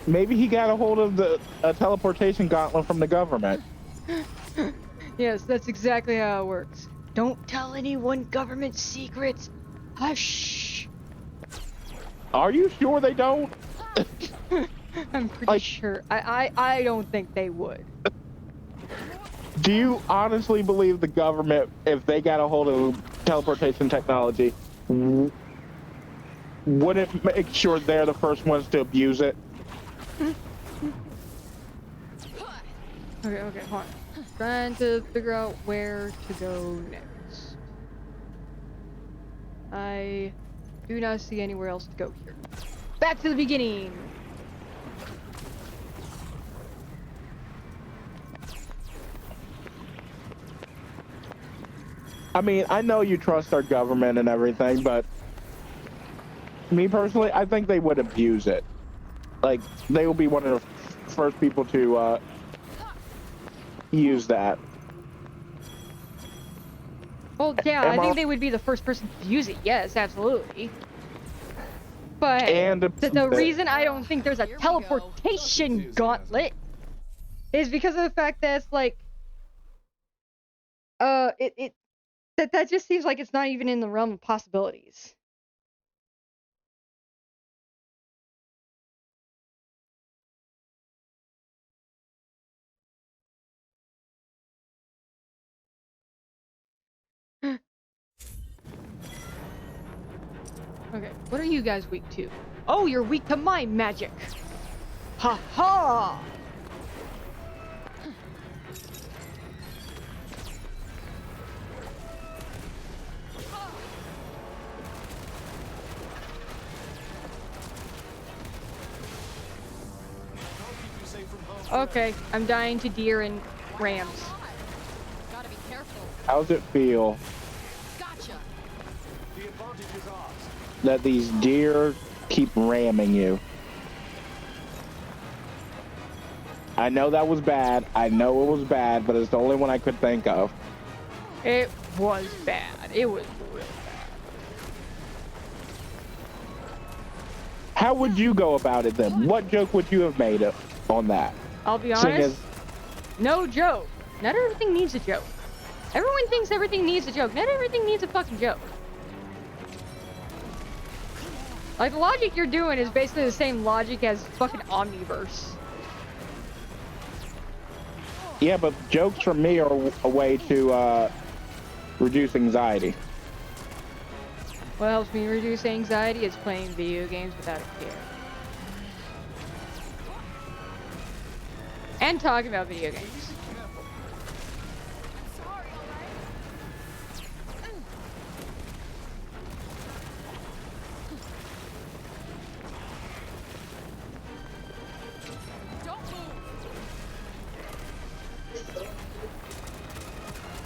Maybe he got a hold of the teleportation gauntlet from the government. Yes, that's exactly how it works. Don't tell anyone government secrets. Hush. Are you sure they don't? I'm pretty sure. I don't think they would. Do you honestly believe the government, if they got a hold of teleportation technology, wouldn't make sure they're the first ones to abuse it? Okay, hold on. Trying to figure out where to go next. I do not see anywhere else to go here. Back to the beginning! I mean, I know you trust our government and everything, but me personally, I think they would abuse it. Like, they will be one of the first people to use that. Well, yeah, I think they would be the first person to use it. Yes, absolutely. But the reason I don't think there's a teleportation gauntlet is because of the fact that it's like, that just seems like it's not even in the realm of possibilities. Okay, what are you guys weak to? Oh, you're weak to my magic! Ha ha! Okay, I'm dying to deer and rams. Gotta be careful. How's it feel Gotcha. The advantage is ours. that these deer keep ramming you? I know that was bad. I know it was bad, but it's the only one I could think of. It was bad. It was real bad. How would you go about it then? What joke would you have made on that? I'll be honest, no joke. Not everything needs a joke. Everyone thinks everything needs a joke. Not everything needs a fucking joke. Like, the logic you're doing is basically the same logic as fucking Omniverse. Yeah, but jokes from me are a way to reduce anxiety. What helps me reduce anxiety is playing video games without a care. And talking about video games.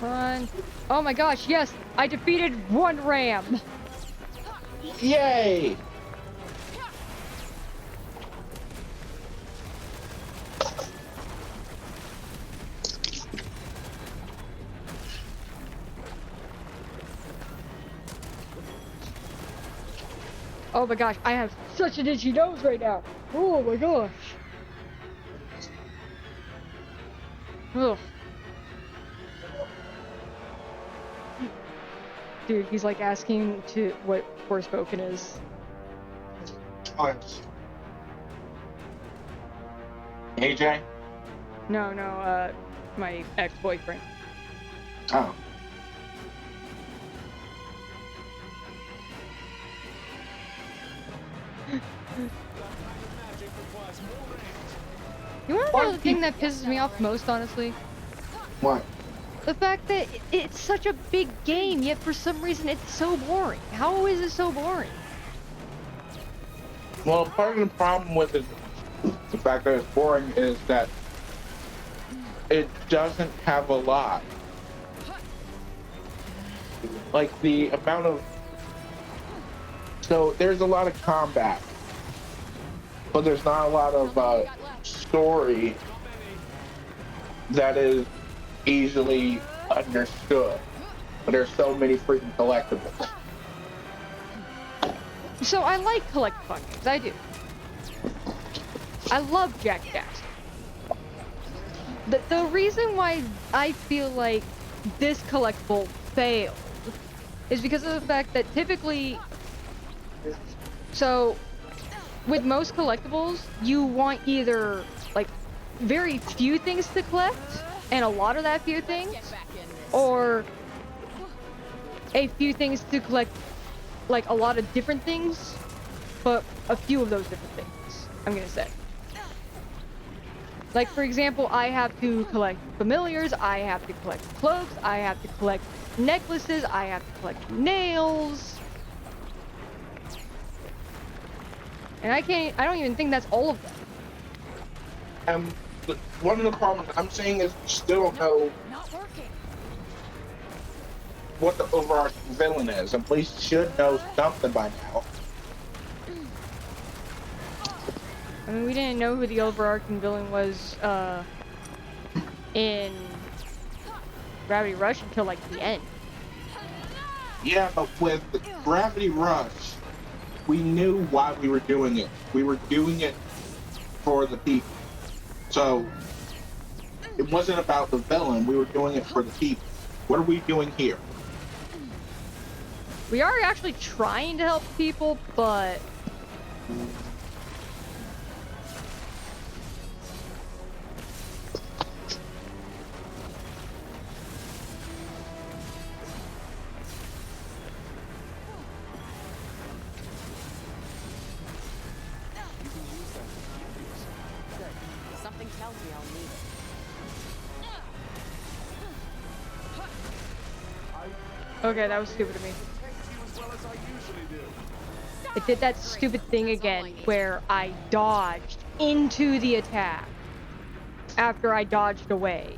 Run. Oh my gosh, yes! I defeated one ram! Yay! Oh my gosh, I have such an itchy nose right now! Oh my gosh! Ugh. Dude, he's like asking to what Forspoken is. AJ? No, my ex-boyfriend. Oh. You wanna know the thing that pisses me off most, honestly? What? The fact that it's such a big game, yet for some reason it's so boring. How is it so boring? Well, part of the problem with it, the fact that it's boring, is that it doesn't have a lot. Like, the amount of... So, there's a lot of combat, but there's not a lot of story that is easily understood. But there's so many freaking collectibles. So I like collectathon games, I do. I love Jack Jackson. The reason why I feel like this collectible failed is because of the fact that typically, so with most collectibles, you want either like very few things to collect and a lot of that few things, or a few things to collect, like a lot of different things, but a few of those different things, I'm gonna say. Like, for example, I have to collect familiars, I have to collect cloaks, I have to collect necklaces, I have to collect nails. And I don't even think that's all of them. One of the problems I'm seeing is we still don't know what the overarching villain is, and we should know something by now. I mean, we didn't know who the overarching villain was, in Gravity Rush until, like, the end. Yeah, but with the Gravity Rush, we knew why we were doing it. We were doing it for the people. So, it wasn't about the villain, we were doing it for the people. What are we doing here? We are actually trying to help people, but... Something tells me I'll need it. Okay, that was stupid of me. It did that stupid thing again where I dodged into the attack after I dodged away.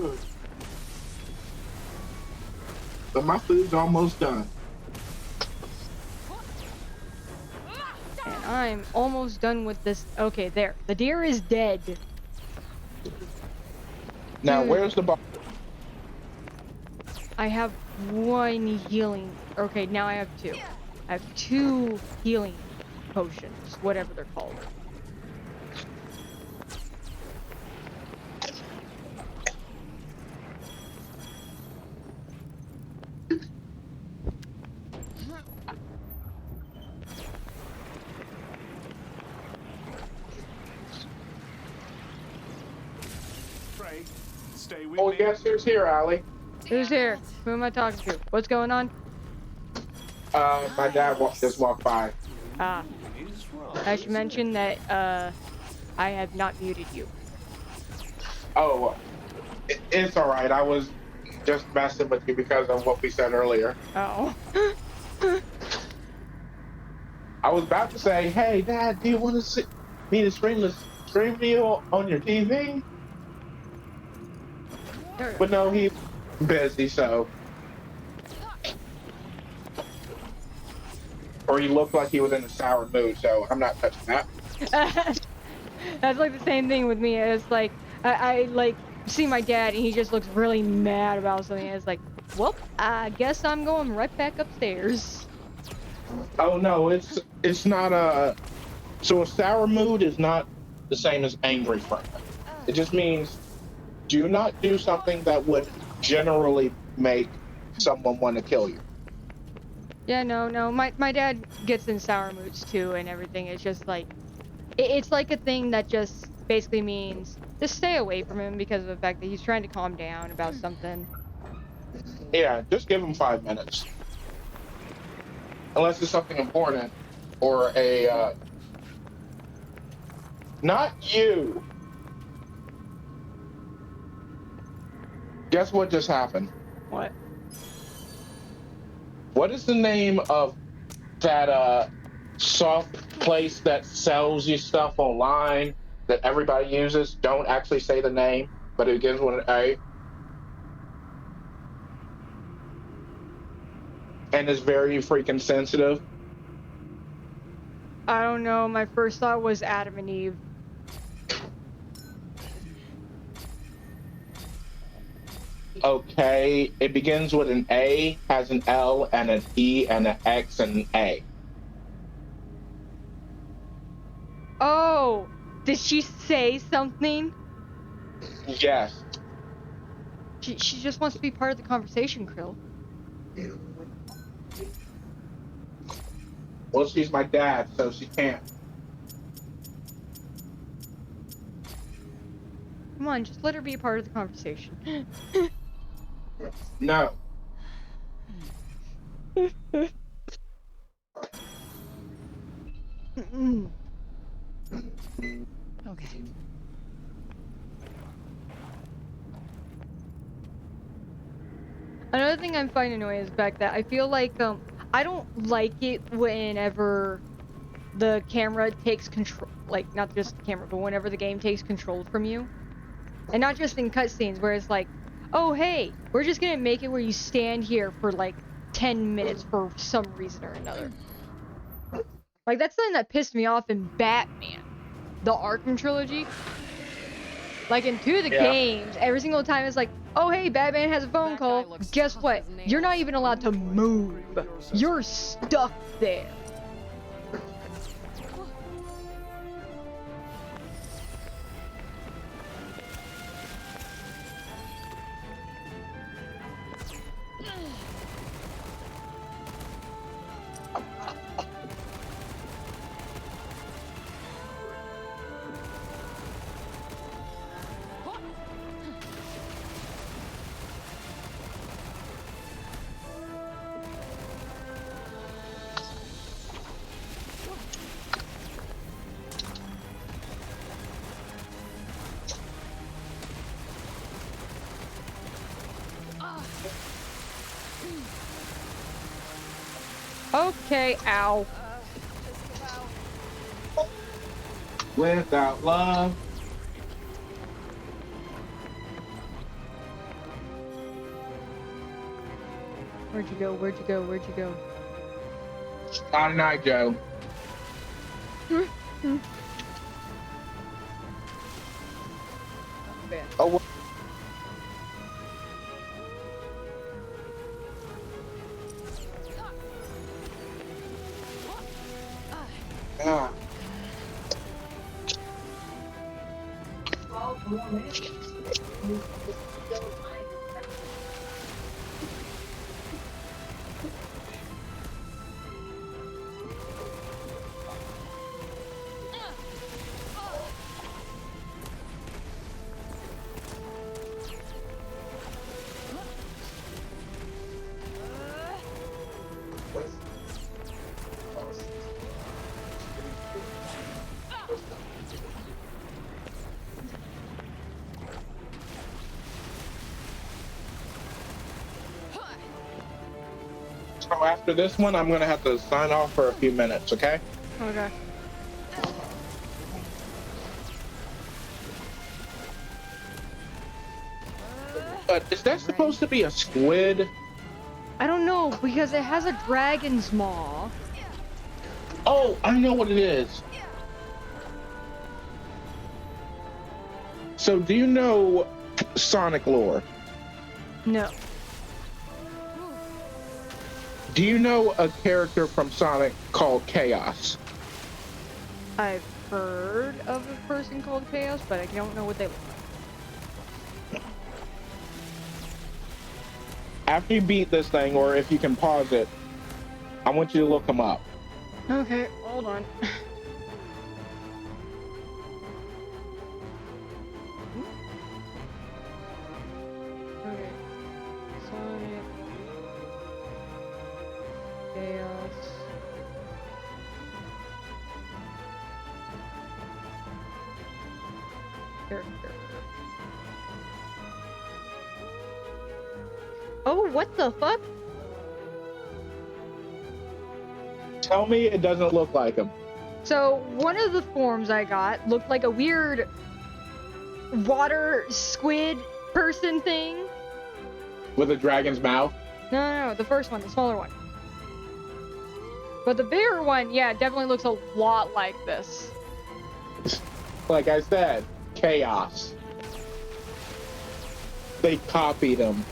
food. But my food's almost done. And I'm almost done with this. Okay, there. The deer is dead. Now, where's the box? I have one healing. Okay, now I have two. I have two healing potions, whatever they're called. Stay with Oh, me. guess who's here, Allie? Who's here? Who am I talking to? What's going on? My dad just walked by. Ah. I should mention that, I have not muted you. Oh, it's alright. I was just messing with you because of what we said earlier. Oh. I was about to say, hey, Dad, do you want to see me to stream you on your TV? But no, he's busy, so. Or he looked like he was in a sour mood, so I'm not touching that. That's like the same thing with me. It's like, I like see my dad and he just looks really mad about something. And it's like, well, I guess I'm going right back upstairs. Oh no, it's not a. So a sour mood is not the same as angry friend. It just means do not do something that would generally make someone want to kill you. Yeah, no. My dad gets in sour moods too and everything. It's just like, it's like a thing that just basically means just stay away from him because of the fact that he's trying to calm down about something. Yeah, just give him 5 minutes. Unless it's something important or a. Not you. Guess what just happened? What? What is the name of that soft place that sells you stuff online that everybody uses? Don't actually say the name, but it begins with an A. And is very freaking sensitive. I don't know. My first thought was Adam and Eve. Okay, it begins with an A, has an L, and an E, and an X, and an A. Oh, did she say something? Yes. She just wants to be part of the conversation, Krill. Well, she's my dad, so she can't. Come on, just let her be a part of the conversation. No. Okay. Another thing I'm finding annoying is the fact that I feel like, I don't like it whenever the camera takes control, like, not just the camera, but whenever the game takes control from you. And not just in cutscenes, where it's like, oh, hey, we're just gonna make it where you stand here for, like, 10 minutes for some reason or another. Like, that's something that pissed me off in Batman, the Arkham trilogy. Like, in 2 of the games, every single time it's like, oh, hey, Batman has a phone call. Guess what? You're not even allowed to move. You're stuck there. Okay, ow. Without love. Where'd you go? Where'd you go? Where'd you go? Not a night, Joe. Oh, well. Yeah. So after this one, I'm gonna have to sign off for a few minutes, okay? Okay. But is that supposed to be a squid? I don't know, because it has a dragon's maw. Oh, I know what it is. So do you know Sonic lore? No. Do you know a character from Sonic called Chaos? I've heard of a person called Chaos, but I don't know what they look like. After you beat this thing, or if you can pause it, I want you to look him up. Okay, hold on. Okay. Sonic. Chaos. Character. Oh, what the fuck? Tell me it doesn't look like him. So, one of the forms I got looked like a weird water squid person thing. With a dragon's mouth? No, the first one, the smaller one. But the bigger one, yeah, definitely looks a lot like this. Like I said, Chaos. They copied him.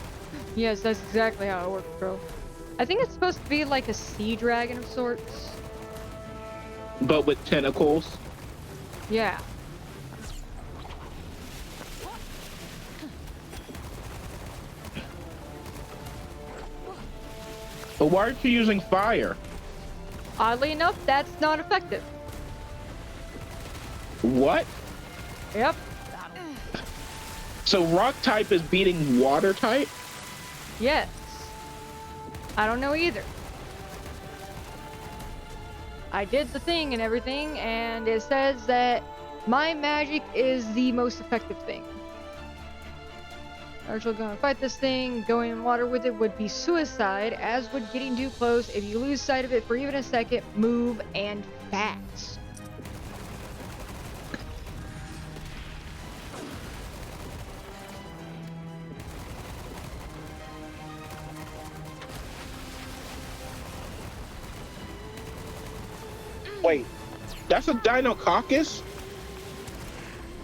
Yes, that's exactly how it works, bro. I think it's supposed to be like a sea dragon of sorts. But with tentacles? Yeah. But why aren't you using fire? Oddly enough, that's not effective. What? Yep. So rock type is beating water type? Yes. I don't know either. I did the thing and everything, and it says that my magic is the most effective thing. Archel gonna fight this thing. Going in water with it would be suicide, as would getting too close. If you lose sight of it for even a second, move and fast. Wait, that's a Dinococcus?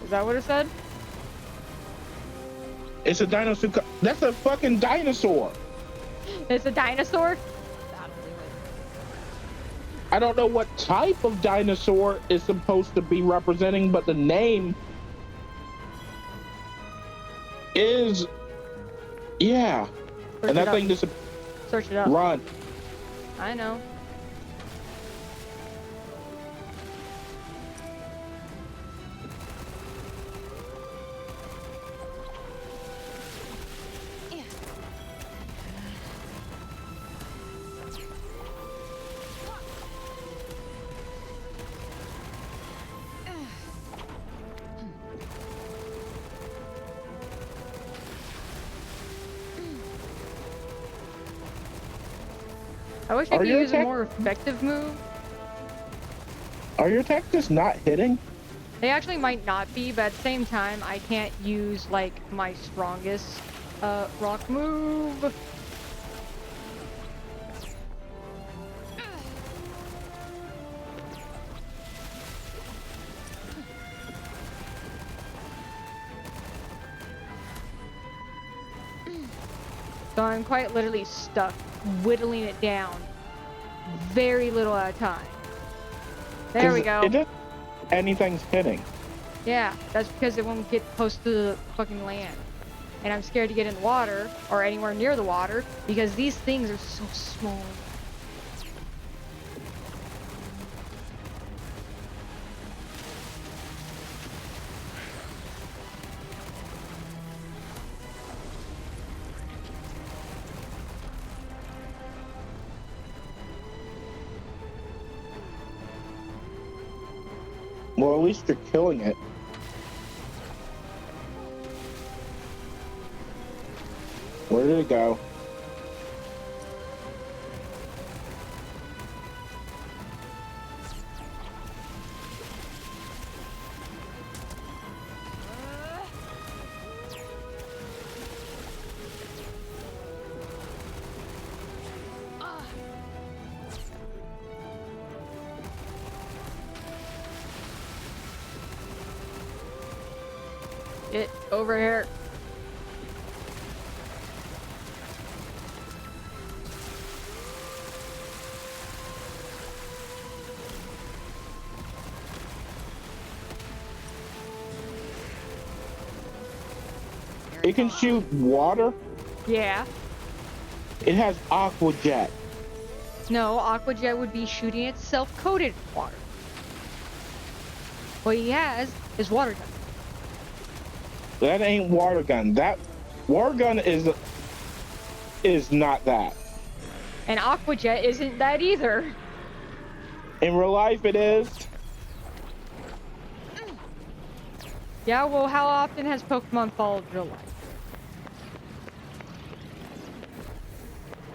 Is that what it said? It's a dinosaur. That's a fucking dinosaur. It's a dinosaur? I don't know what type of dinosaur is supposed to be representing, but the name is, yeah. Search and that it thing up. just Search it up. run. I know. I wish I could use a more effective move. Are your attacks just not hitting? They actually might not be, but at the same time, I can't use, like, my strongest, rock move. So I'm quite literally stuck, whittling it down very little at a time. There we go. It just, anything's hitting. Yeah, that's because it won't get close to the fucking land. And I'm scared to get in the water, or anywhere near the water, because these things are so small. Well, at least you're killing it. Where did it go? Get over here. It can shoot water. Yeah. It has aqua jet. No, Aqua Jet would be shooting itself coated water. What he has is water gun. That ain't water gun. That water gun is not that. And Aqua Jet isn't that either. In real life, it is. Yeah, well, how often has Pokemon followed real life?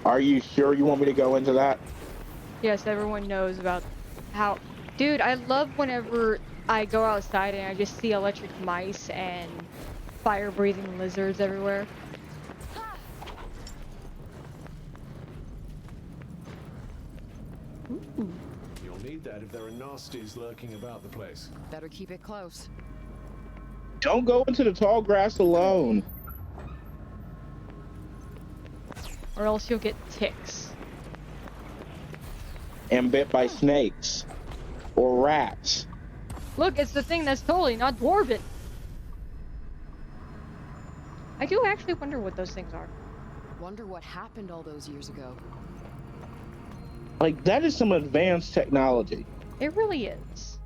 Are you sure you want me to go into that? Yes, everyone knows about how... Dude, I love whenever I go outside and I just see electric mice and fire-breathing lizards everywhere. You'll need that if there are nasties lurking about the place. Better keep it close. Don't go into the tall grass alone. Or else you'll get ticks. And bit by snakes. Or rats. Look, it's the thing that's totally not dwarven. I do actually wonder what those things are. Wonder what happened all those years ago. Like, that is some advanced technology. It really is.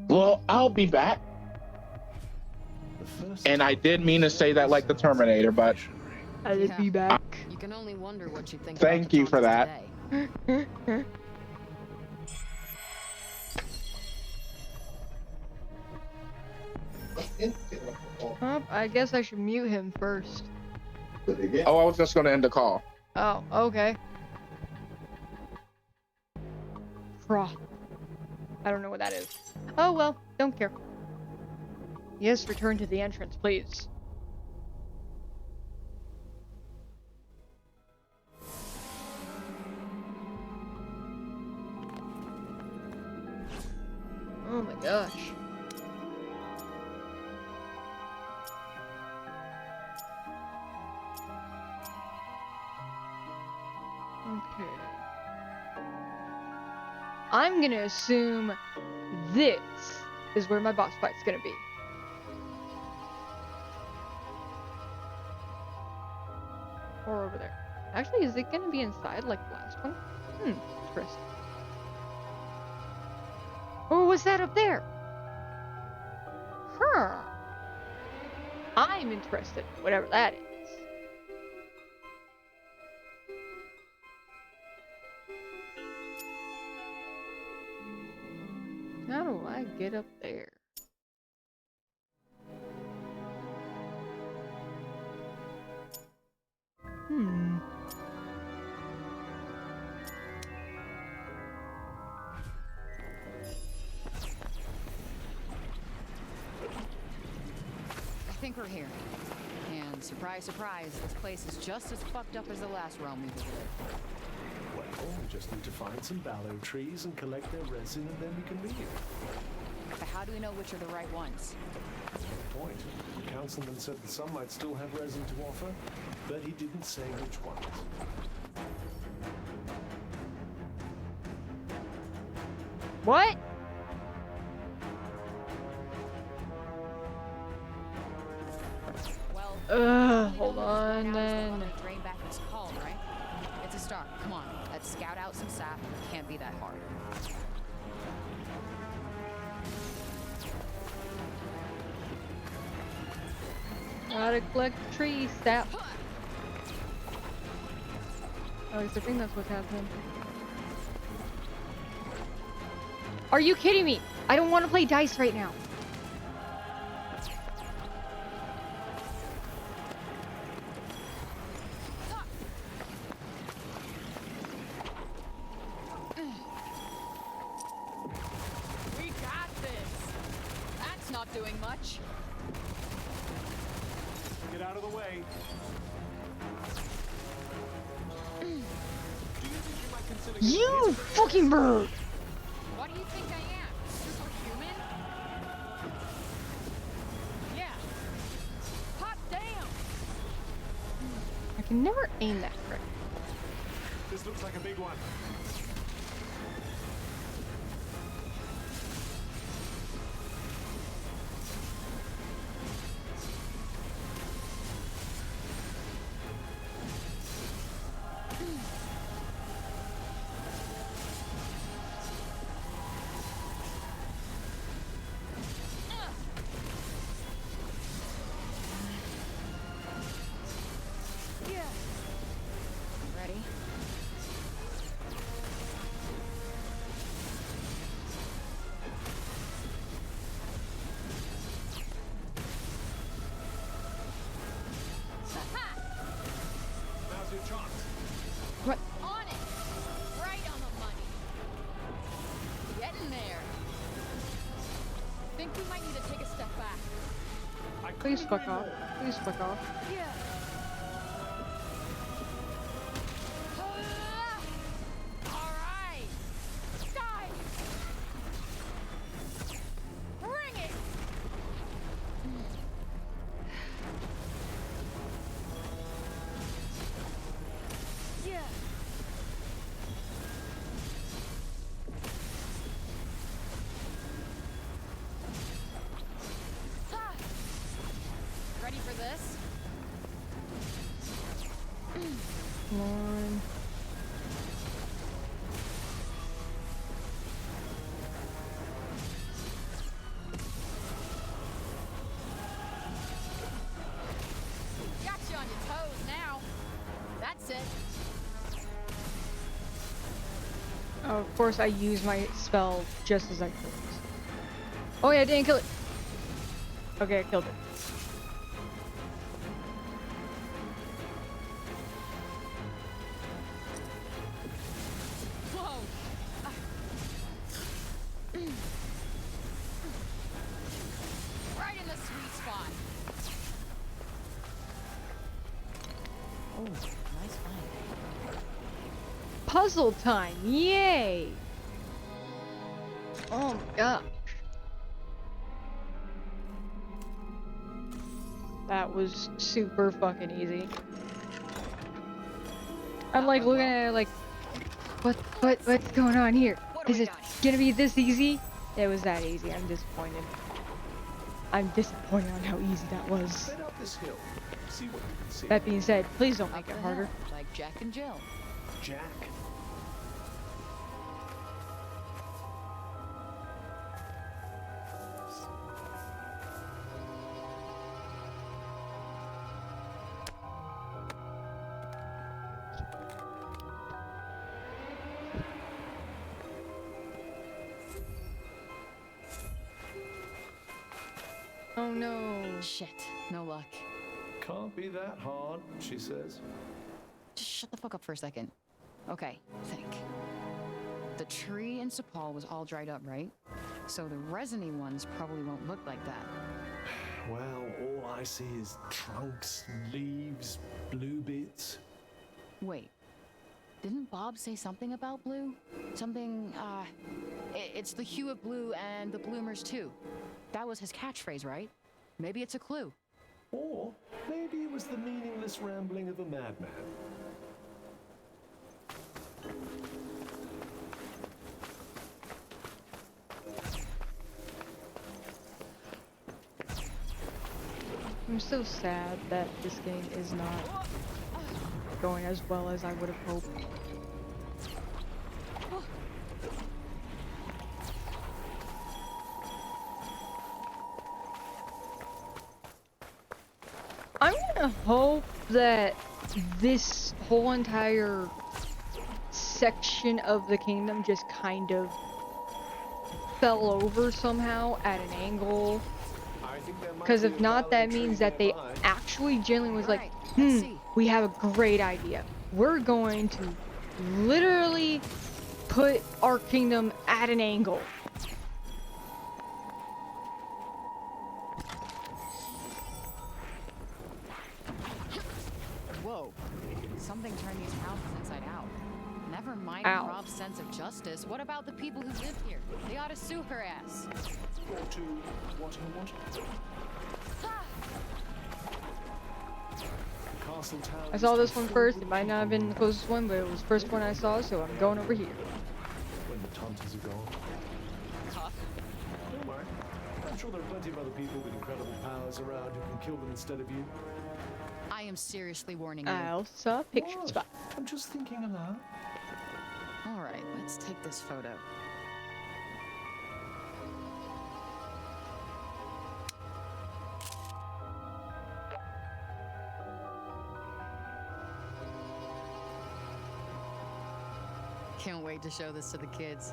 Well, I'll be back. And I did mean to say that like the Terminator, but... I'll be back. You can only wonder what you think. Thank you for that. I guess I should mute him first. Oh, I was just going to end the call. Oh, okay. Froth. I don't know what that is. Oh well, don't care. Yes, return to the entrance, please. Oh my gosh. Okay. I'm gonna assume this is where my boss fight's gonna be. Or over there. Actually, is it gonna be inside like the last one? Interesting. Or was that up there? Huh. I'm interested, whatever that is. How do I get up there? I think we're here. And surprise, surprise, this place is just as fucked up as the last realm we visited. Well, we just need to find some ballow trees and collect their resin, and then we can leave. But how do we know which are the right ones? Good point. The councilman said that some might still have resin to offer, but he didn't say which ones. What? Well, hold on then. Drain back this call, right? It's a start. Come on, let's scout out some sap. It can't be that hard. Gotta collect the tree sap. At least I think that's what's happening. Are you kidding me? I don't want to play dice right now. We got this. That's not doing much. Get out of the way. You fucking bird! What do you think I am? Superhuman? Yeah. Hot damn! I can never aim that correct. This looks like a big one. Ready? Now's your chance. What? On it! Right on the money. Getting there. Think we might need to take a step back. Please fuck off. Please fuck off. Yeah. All right. Dive. Bring it. Yeah. Ha. Ready for this? Come on. Got you on your toes now. That's it. Oh, of course I use my spell just as I killed it. Oh yeah, I didn't kill it. Okay, I killed it. Whoa. Right in the sweet spot. Oh, nice find. Puzzle time! Yay! Oh my gosh. That was super fucking easy. I'm like looking at it like, what's going on here? Is it gonna be this easy? It was that easy. I'm disappointed. I'm disappointed on how easy that was. Head up this hill. See what you can see. That being said, please don't make it harder. Like Jack and Jill. Jack. Oh no. Shit. No luck. Can't be that hard, she says. Just shut the fuck up for a second. Okay, think. The tree in Sepal was all dried up, right? So the resiny ones probably won't look like that. Well, all I see is trunks, leaves, blue bits. Wait. Didn't Bob say something about blue? Something, it's the hue of blue and the bloomers too. That was his catchphrase, right? Maybe it's a clue. Or maybe it was the meaningless rambling of a madman. I'm so sad that this game is not going as well as I would have hoped. I'm gonna hope that this whole entire section of the kingdom just kind of fell over somehow at an angle. Because if not, that means that they actually genuinely was like, we have a great idea. We're going to literally put our kingdom at an angle. Whoa. Something turned these houses inside out. Never mind Ow. Rob's sense of justice. What about the people who live here? They ought to sue her ass. Or to what? Castle Town. I saw this one first. It might not have been the closest one, but it was the first one I saw, so I'm going over here. When the Taunters are gone. Tough. Don't worry. I'm sure there are plenty of other people with incredible powers around who can kill them instead of you. I am seriously warning you. I also saw a picture spot. I'm just thinking aloud. All right, let's take this photo. Can't wait to show this to the kids.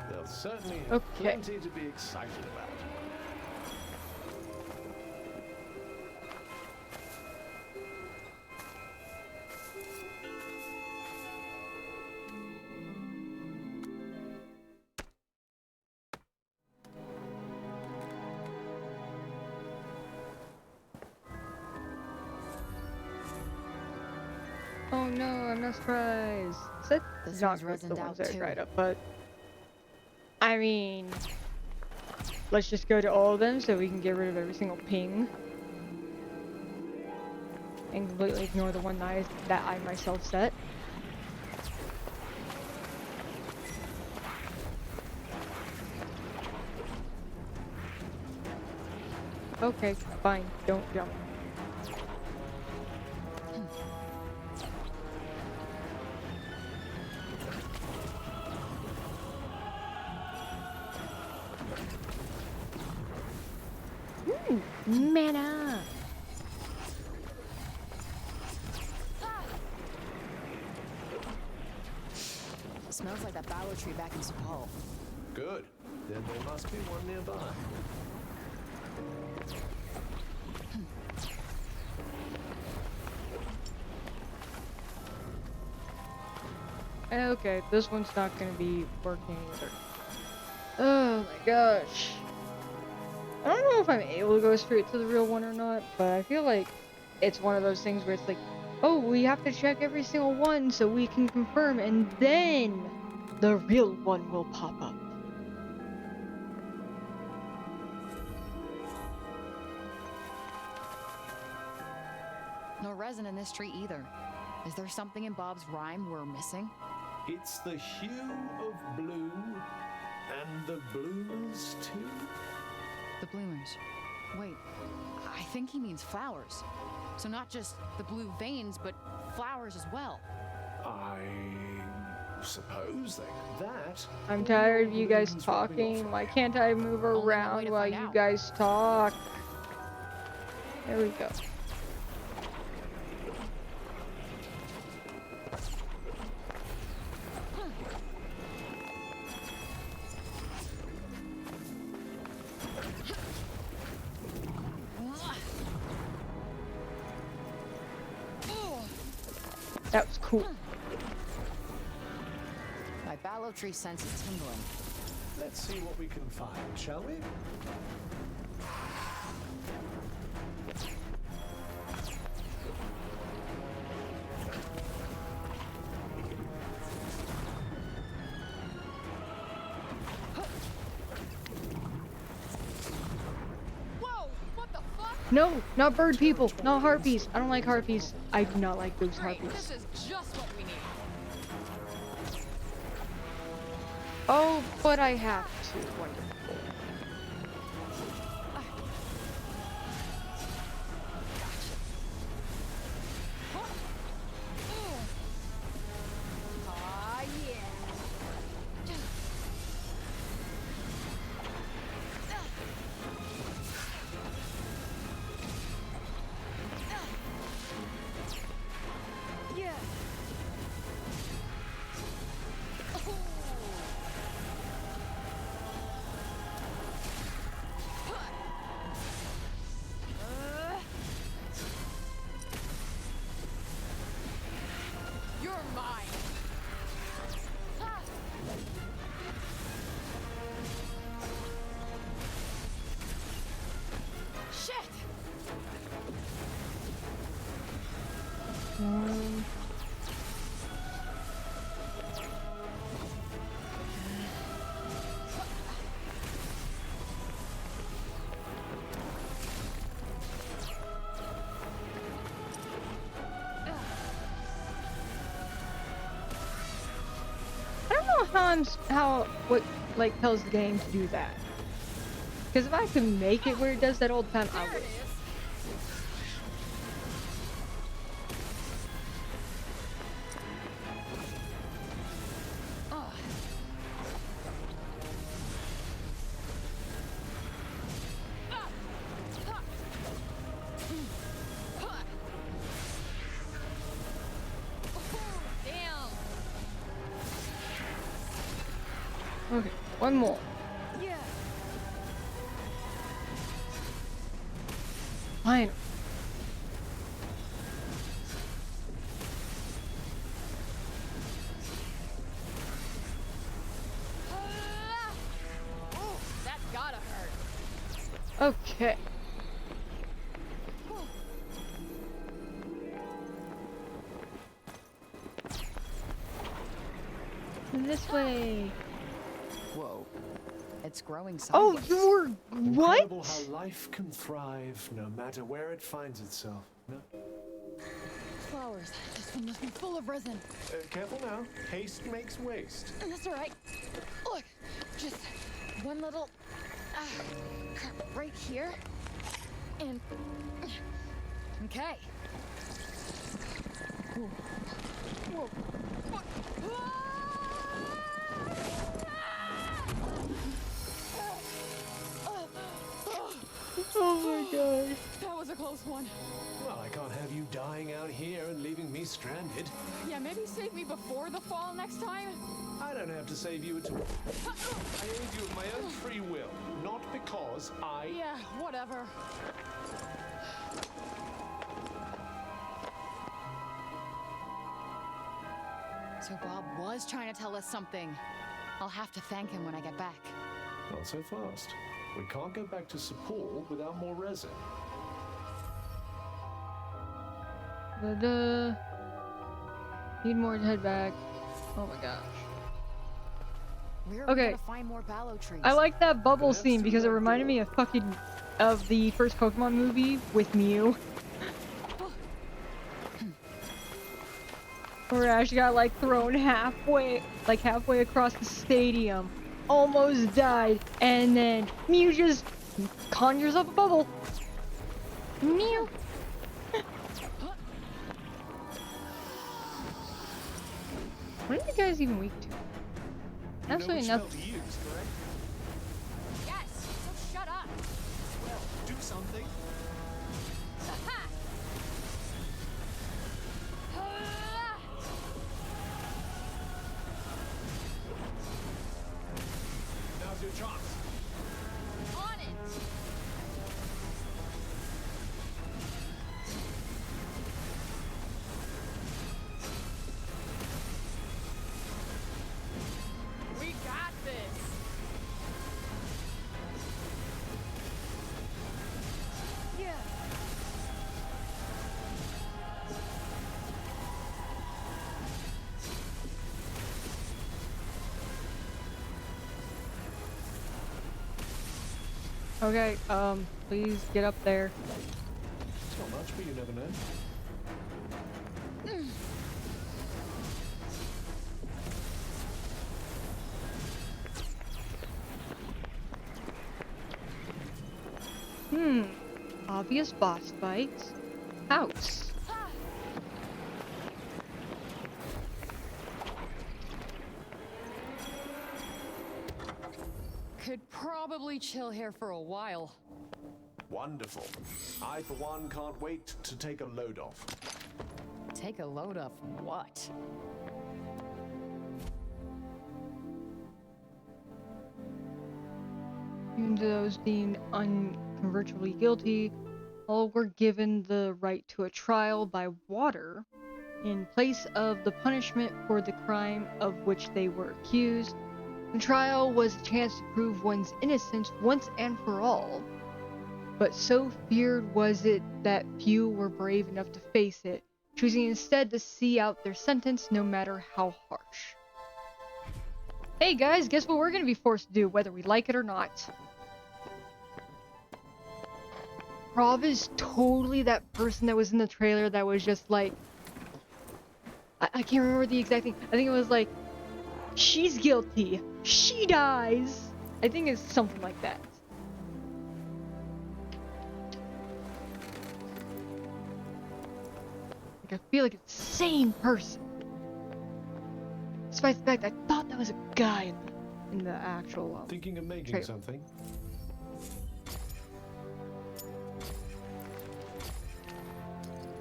They'll certainly have plenty to be excited about. Oh no, I'm not surprised. This Not one's the resined ones out that are too. dried up, but I mean, let's just go to all of them so we can get rid of every single ping and completely ignore the one that I myself set. Okay, fine, don't jump. Mana! Smells like that ballow tree back in Sepal. Good. Then there must be one nearby. Okay, this one's not gonna be working either. Oh my gosh. I don't know if I'm able to go straight to the real one or not, but I feel like it's one of those things where it's like, oh, we have to check every single one so we can confirm, and then the real one will pop up. No resin in this tree either. Is there something in Bob's rhyme we're missing? It's the hue of blue and the bloomers too. The bloomers. Wait, I think he means flowers. So not just the blue veins, but flowers as well. I suppose that. I'm tired of you guys talking. Why can't I move around while you guys talk? There we go. That was cool. My ballow tree sense is tingling. Let's see what we can find, shall we? No, not bird people, not harpies. I don't like harpies. I do not like those harpies. This is just what we need. Oh, but I have to. Wonderful. What like tells the game to do that? Because if I can make it where it does that all the time, I would. Okay, one more. Yeah. Fine. That gotta hurt. Okay. This way. Whoa. It's growing Oh, sideways. you're Incredible what? how life can thrive no matter where it finds itself. No? Flowers. This one must be full of resin. Careful now. Haste makes waste. That's all right. Look, just one little cut right here, and okay. Whoa. Whoa. Oh my god. That was a close one. Well, I can't have you dying out here and leaving me stranded. Yeah, maybe save me before the fall next time. I don't have to save you at all. I aid you of my own free will, not because I... Yeah, whatever. So Bob was trying to tell us something. I'll have to thank him when I get back. Not so fast. We can't go back to Sepul without more resin. Need more to head back. Oh my gosh. Where are we Okay. gonna find more ballow trees? I like that bubble scene because it reminded me of of the first Pokemon movie with Mew. Where Ash got like thrown halfway across the stadium, almost died, and then Mew just conjures up a bubble. Mew. What are you guys even weak to? Absolutely nothing. To use, correct? Yes, so shut up. Well, do something. Now's your chance. On it. We got this. Yeah. Okay, please get up there. but you never know. Obvious boss fight. House. Could probably chill here for a while. Wonderful. I, for one, can't wait to take a load off. Take a load off what? Even those deemed uncontrovertibly guilty, all were given the right to a trial by water in place of the punishment for the crime of which they were accused. The trial was a chance to prove one's innocence once and for all, but so feared was it that few were brave enough to face it, choosing instead to see out their sentence no matter how harsh. Hey guys, guess what we're gonna be forced to do, whether we like it or not? Rob is totally that person that was in the trailer that was just like... I can't remember the exact thing. I think it was like, she's guilty, she dies. I think it's something like that. Like, I feel like it's the same person. Despite the fact I thought that was a guy in the actual Thinking of making trailer. something?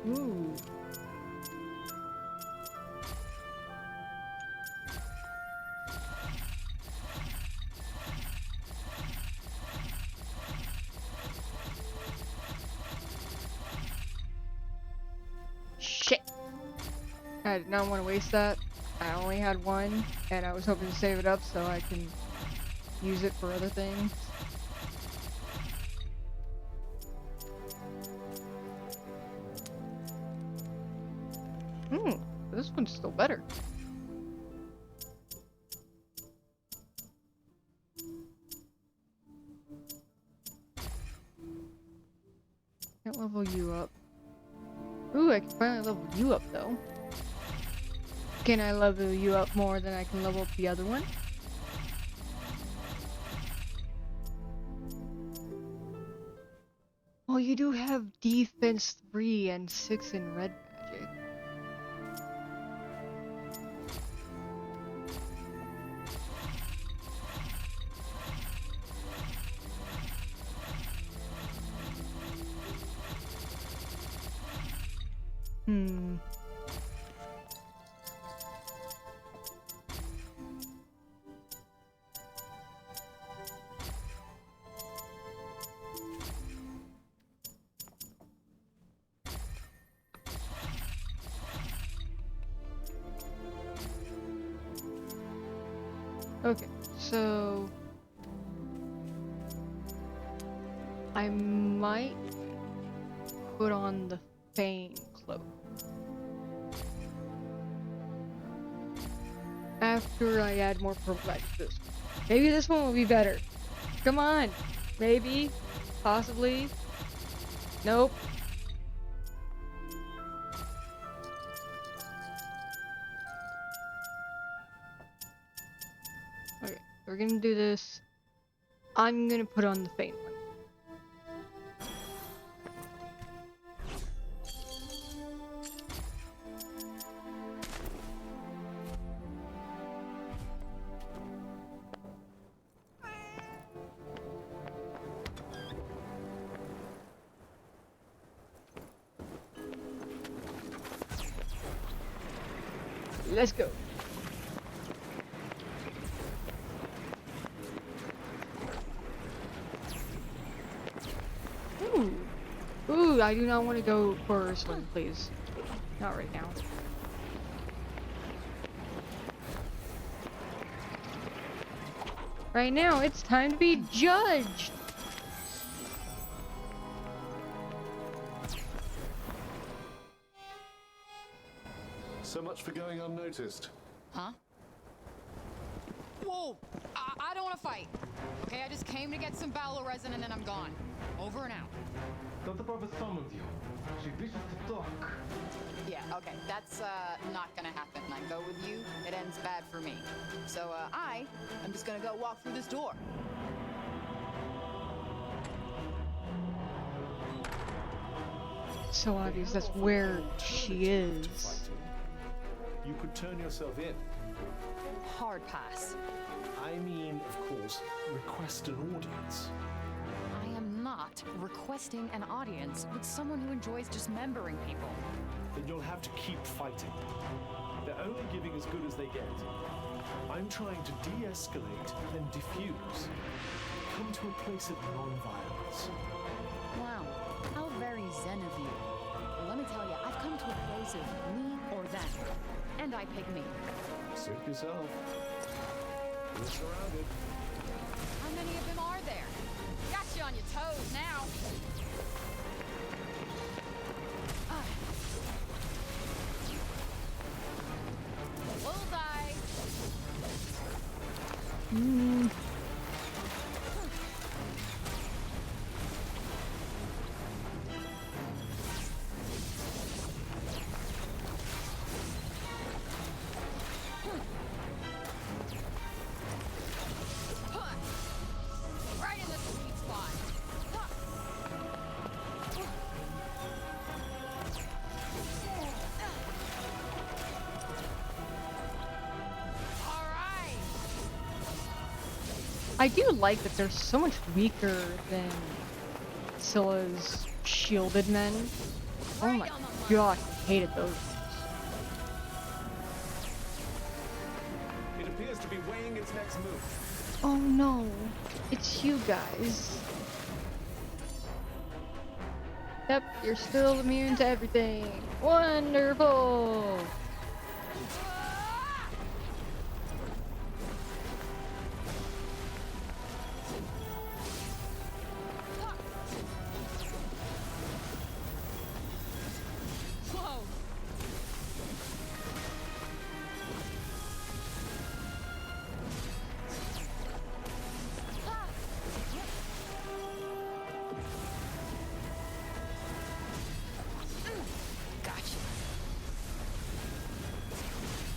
Ooh. Shit. I did not want to waste that. I only had one, and I was hoping to save it up so I can use it for other things. This one's still better. Can't level you up. Ooh, I can finally level you up though. Can I level you up more than I can level up the other one? Well, you do have defense 3 and 6 in red magic. Okay, so I might put on the Fane cloak after I add more purple magic to this one. Maybe this one will be better. Come on, maybe, possibly. Nope. Okay, we're gonna do this. I'm gonna put on the Fane one. Let's go. Ooh, I do not want to go for a swim, please. Not right now. Right now, it's time to be judged. So much for going unnoticed. Huh? Whoa! I don't want to fight. Okay, I just came to get some Valor resin and then I'm gone. Over and out. Dr. Barber summoned you. She wishes to talk. Yeah, okay, that's not gonna happen. I go with you, it ends bad for me. So I'm just gonna go walk through this door. So obvious that's where she is. You could turn yourself in. Hard pass. I mean, of course, request an audience. I am not requesting an audience with someone who enjoys dismembering people. Then you'll have to keep fighting. They're only giving as good as they get. I'm trying to de-escalate and diffuse. Come to a place of non-violence. Wow, how very zen of you. Well, let me tell you, I've come to a place of me or them. And I pick me. Suit yourself. You're surrounded. How many of them are there? Got you on your toes now. Bullseye. Right in the sweet spot. All right. I do like that they're so much weaker than Scylla's shielded men. Oh my god, I hated those. It appears to be weighing its next move. Oh no, it's you guys. Yep, you're still immune to everything. Wonderful! Whoa. Gotcha.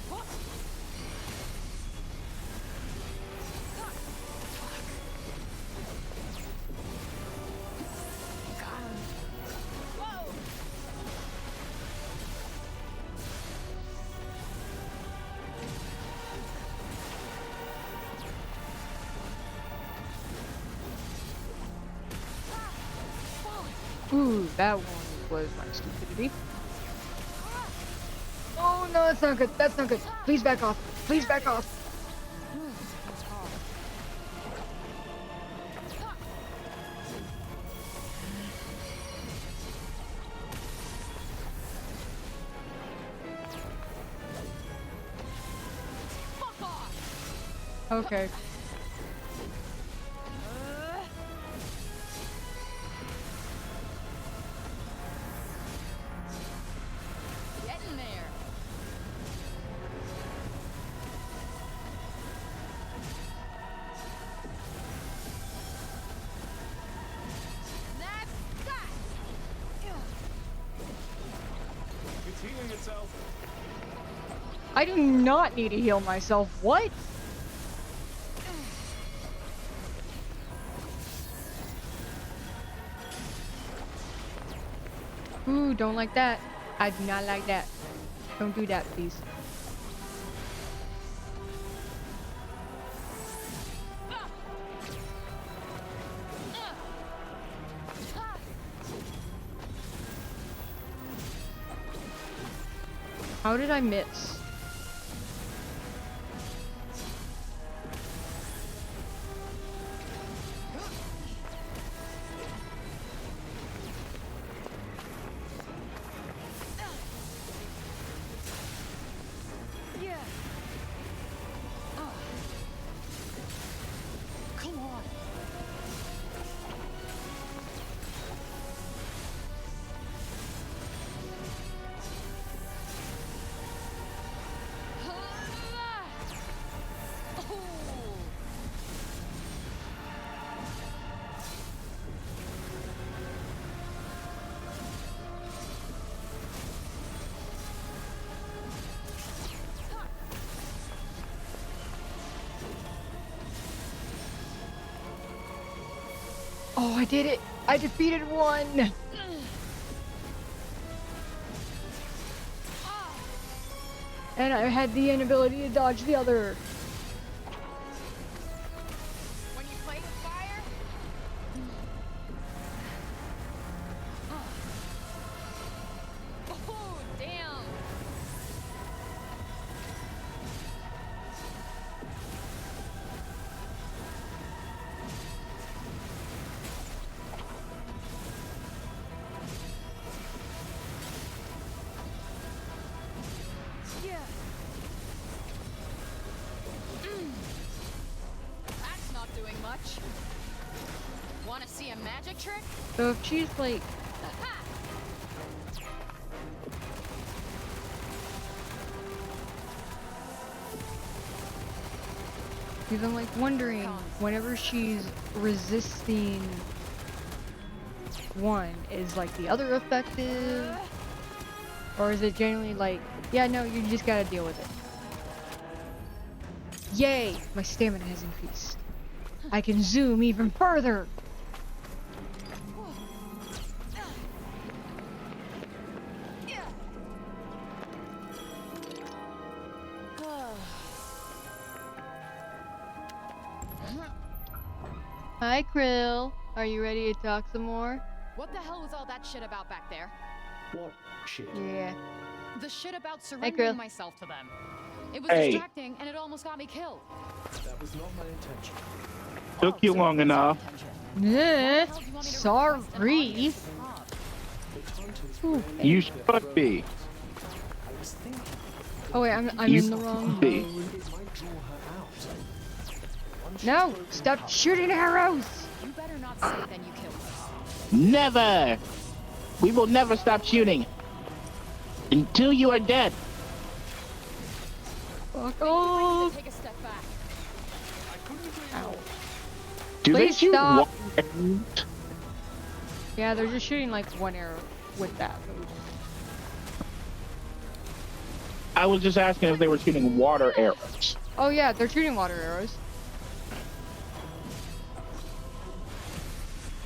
Whoa. Ooh, that one was my stupidity. Oh no, that's not good. That's not good. Please back off. Please back off. Fuck off. Okay. Get in there. That's that. It's healing itself. I do not need to heal myself. What? Ooh, don't like that. I do not like that. Don't do that, please. How did I miss? Yeah. Come on. did it! I defeated one! And I had the inability to dodge the other. When you play with fire? Oh, damn. Yeah. That's not doing much. Want to see a magic trick? So if she's like... Because I'm like wondering, whenever she's resisting one, is like the other effective? Or is it generally like, yeah, no, you just gotta deal with it. Yay! My stamina has increased. I can zoom even further! Hi, Krill. Are you ready to talk some more? What the hell was all that shit about back there? What shit? Yeah. The shit about Krill. surrendering myself to them. It was Hey. distracting and it almost got me killed. That was not my intention. Took you long enough. Yeah. Sorry. Ooh. You should be. I was thinking Oh wait, I'm You in the wrong be. mode. it might draw her out. Once No! she's broken Stop down, shooting arrows! You better not say then you killed us. Never! We will never stop shooting. Until you are dead. Fuck off! Take a step back. Ow. Do they Please shoot stop. one? Yeah, they're just shooting like one arrow with that move. I was just asking if they were shooting water arrows. Oh yeah, they're shooting water arrows.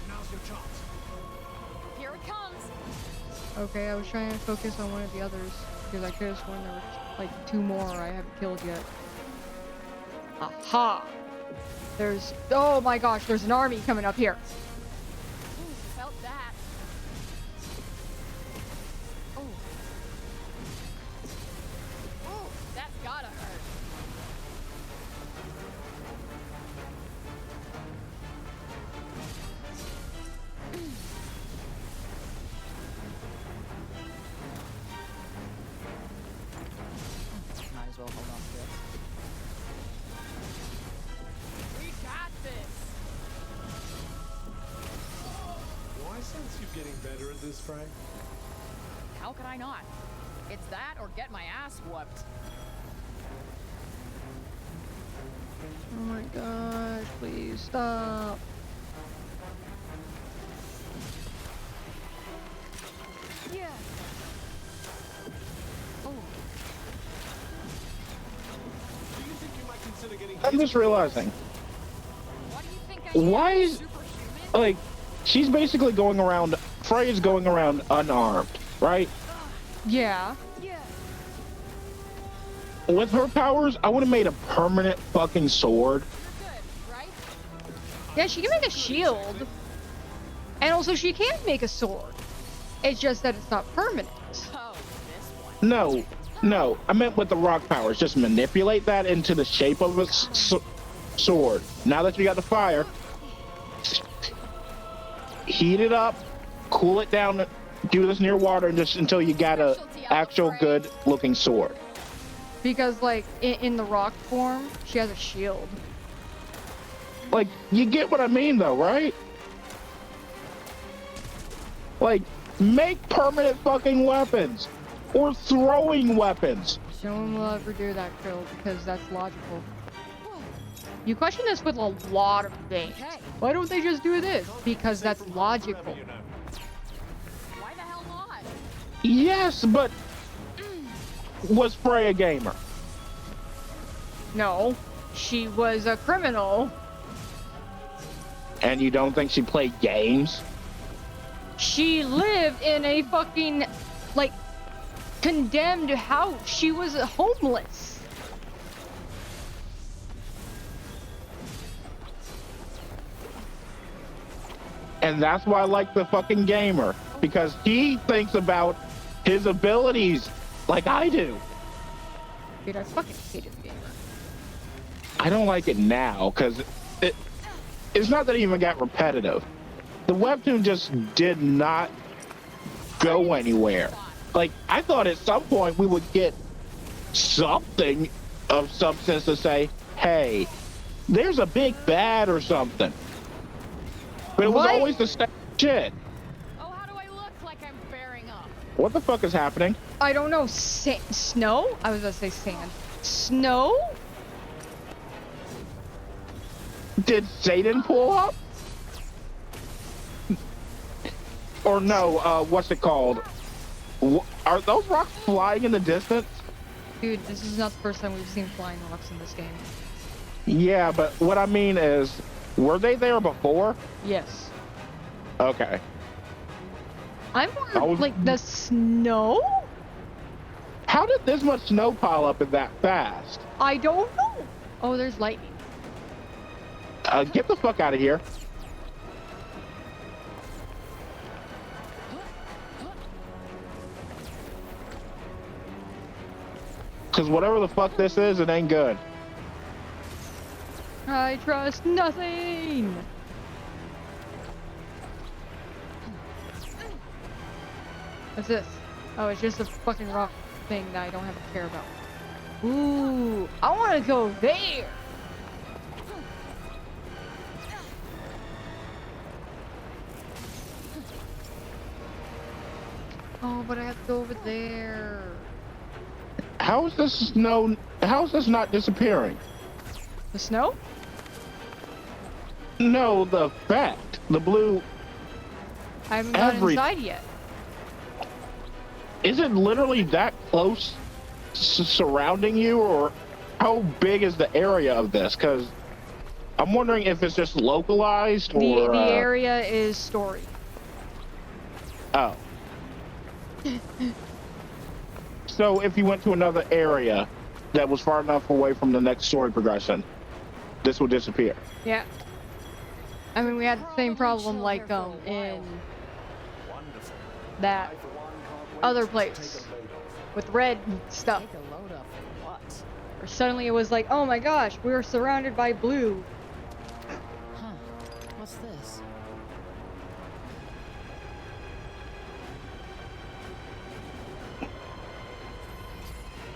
now's your chance. Here it comes. Okay, I was trying to focus on one of the others because I could have sworn there were like two more I haven't killed yet. Aha! There's, oh my gosh, there's an army coming up here. Ooh, felt that. Oh. Ooh, that's gotta hurt. Might as well hold on to it. We got this. Do I sense you getting better at this, Frank? How could I not? It's that or get my ass whooped. Oh my gosh, please stop. Yeah. Oh. Do you think you might consider getting I'm just realizing. What do you think I am? Why is, Superhuman? like, she's basically going around, Frey is going around unarmed, right? Yeah. Yeah. With her powers, I would have made a permanent fucking sword. You're good, right? Yeah, she can make a shield. And also she can make a sword. It's just that it's not permanent. Oh, this one. No, I meant with the rock powers. Just manipulate that into the shape of a sword. Now that you got the fire, heat it up, cool it down, do this near water, and just until you got a actual good looking sword. Because like in the rock form, she has a shield. Like, you get what I mean though, right? Like, make permanent fucking weapons or throwing weapons. No one will ever do that, Krill, because that's logical. You question this with a lot of things. Okay. Why don't they just do this? Because that's logical. Why the hell not? Yes, but was Frey a gamer? No, she was a criminal. And you don't think she played games? She lived in a fucking, like, condemned house. She was homeless. And that's why I like the fucking gamer. Because he thinks about his abilities like I do. Dude, I fucking hated the gamer. I don't like it now, because it's not that it even got repetitive. The webtoon just did not go anywhere. Like, I thought at some point we would get something of substance to say, hey, there's a big bad or something. But it was always the same shit. Oh, how do I look like I'm bearing up? What the fuck is happening? I don't know. Snow? I was gonna say sand. Snow? Did Satan pull up? Or no, what's it called? Are those rocks flying in the distance? Dude, this is not the first time we've seen flying rocks in this game. Yeah, but what I mean is, were they there before? Yes. Okay. I'm more like the snow? How did this much snow pile up in that fast? I don't know. Oh, there's lightning. Get the fuck out of here. Because whatever the fuck this is, it ain't good. I trust nothing. What's this? Oh, it's just a fucking rock thing that I don't have to care about. Ooh, I want to go there. Oh, but I have to go over there. How is this snow? How is this not disappearing? The snow? No, the effect. The blue. I haven't gone inside yet. Is it literally that close surrounding you, or how big is the area of this? Because I'm wondering if it's just localized or... The area is story. Oh. So if you went to another area that was far enough away from the next story progression, this will disappear. Yeah. I mean, we had the same problem like in that other place with red stuff. Where suddenly it was like, oh my gosh, we were surrounded by blue. Huh. What's this?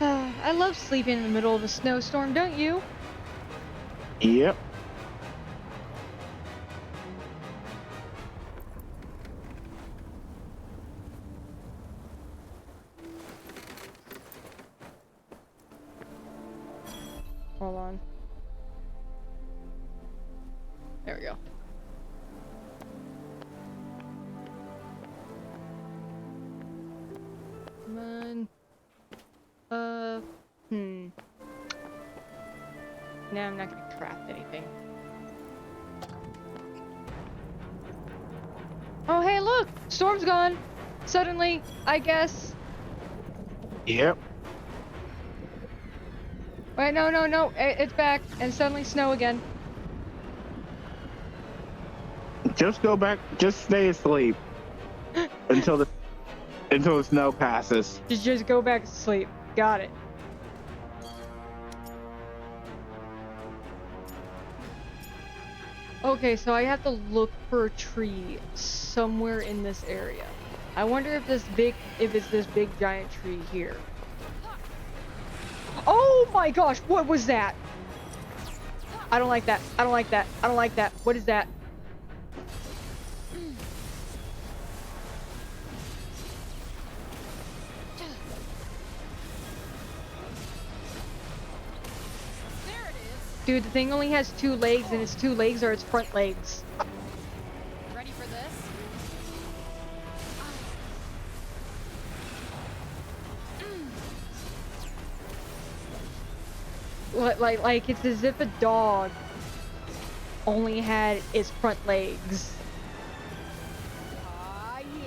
I love sleeping in the middle of a snowstorm, don't you? Yep. Hold on. There we go. Come on. No, I'm not gonna craft anything. Oh, hey, look! Storm's gone! Suddenly, I guess. Yep. Wait, no, it's back, and suddenly snow again. Just go back, just stay asleep until the snow passes. Just go back to sleep. Got it. Okay, so I have to look for a tree somewhere in this area. I wonder if it's this big giant tree here. Oh my gosh, what was that? I don't like that. I don't like that. I don't like that. What is that? Dude, the thing only has 2 legs, and its 2 legs are its front legs. Ready for this? Like it's as if a dog only had its front legs.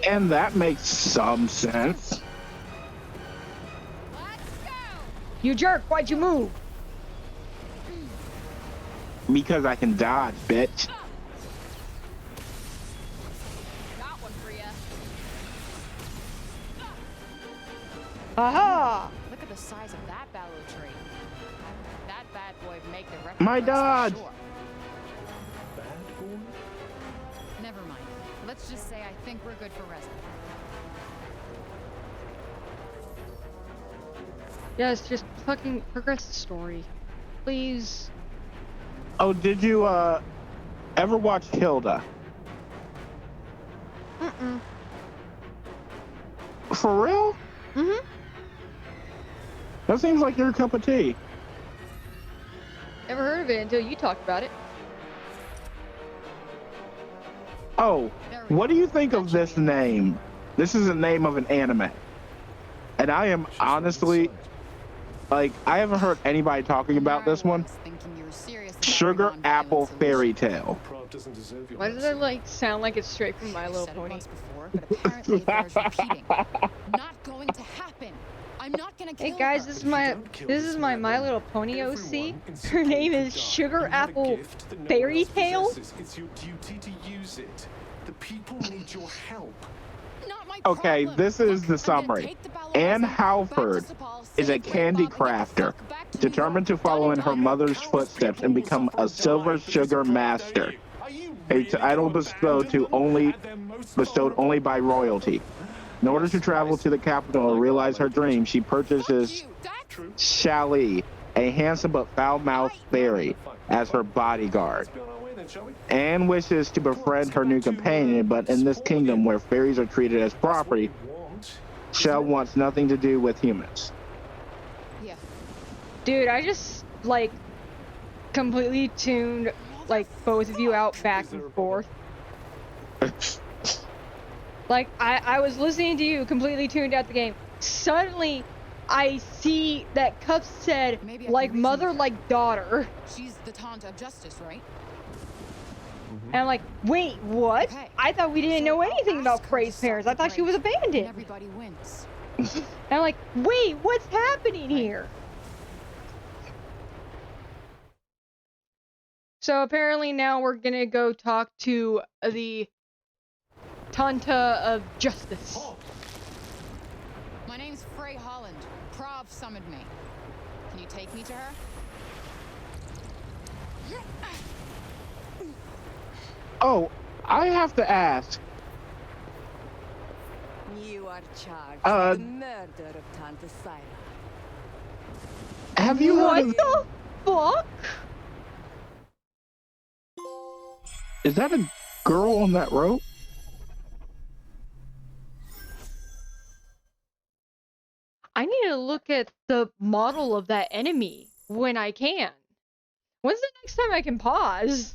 And that makes some sense. You jerk, why'd you move? Because I can dodge, bitch. Got one for ya. Aha! Look at the size of that ballow tree. That bad boy would make the record. My books for dodge! sure. Bad boy? Never mind. Let's just say I think we're good for resin. Yes, just fucking progress the story. Please. Oh, did you ever watch Hilda? Mm-mm. For real? Mm-hmm. That seems like your cup of tea. Never heard of it until you talked about it. Oh, what do you think of this name? This is the name of an anime. And I am honestly, like, I haven't heard anybody talking about this one. Sugar Apple Fairy Tale. Why does it like sound like it's straight from My Little Pony? Apparently it bears repeating. Not going to happen. I'm not gonna kill Hey guys, her. this is my My Little Pony OC. Her name is Sugar Apple Fairy Tale. It's your duty to use it. The people need your help. Okay, this is the summary. Anne Halford is a candy crafter, determined to follow in her mother's footsteps and become a silver sugar master. A title bestowed only by royalty. In order to travel to the capital and realize her dream, she purchases Shali, a handsome but foul-mouthed fairy, as her bodyguard. Anne wishes to befriend her new companion, but in this kingdom where fairies are treated as property, Shell wants nothing to do with humans. Yeah. Dude, I just like completely tuned like both of you out back and forth. Like I was listening to you, completely tuned out the game. Suddenly I see that Cuff said like mother, like daughter. She's the taunt of justice, right? And I'm like, wait, what? Okay. I thought we didn't know anything about Frey's parents. I thought she was abandoned. Everybody wins. And I'm like, wait, what's happening here? So apparently now we're gonna go talk to the Tanta of Justice. My name's Frey Holland. Prov summoned me. Can you take me to her? Oh, I have to ask. You are charged with the murder of Tanta Syra. Have you heard What the fuck? Is that a girl on that rope? I need to look at the model of that enemy when I can. When's the next time I can pause?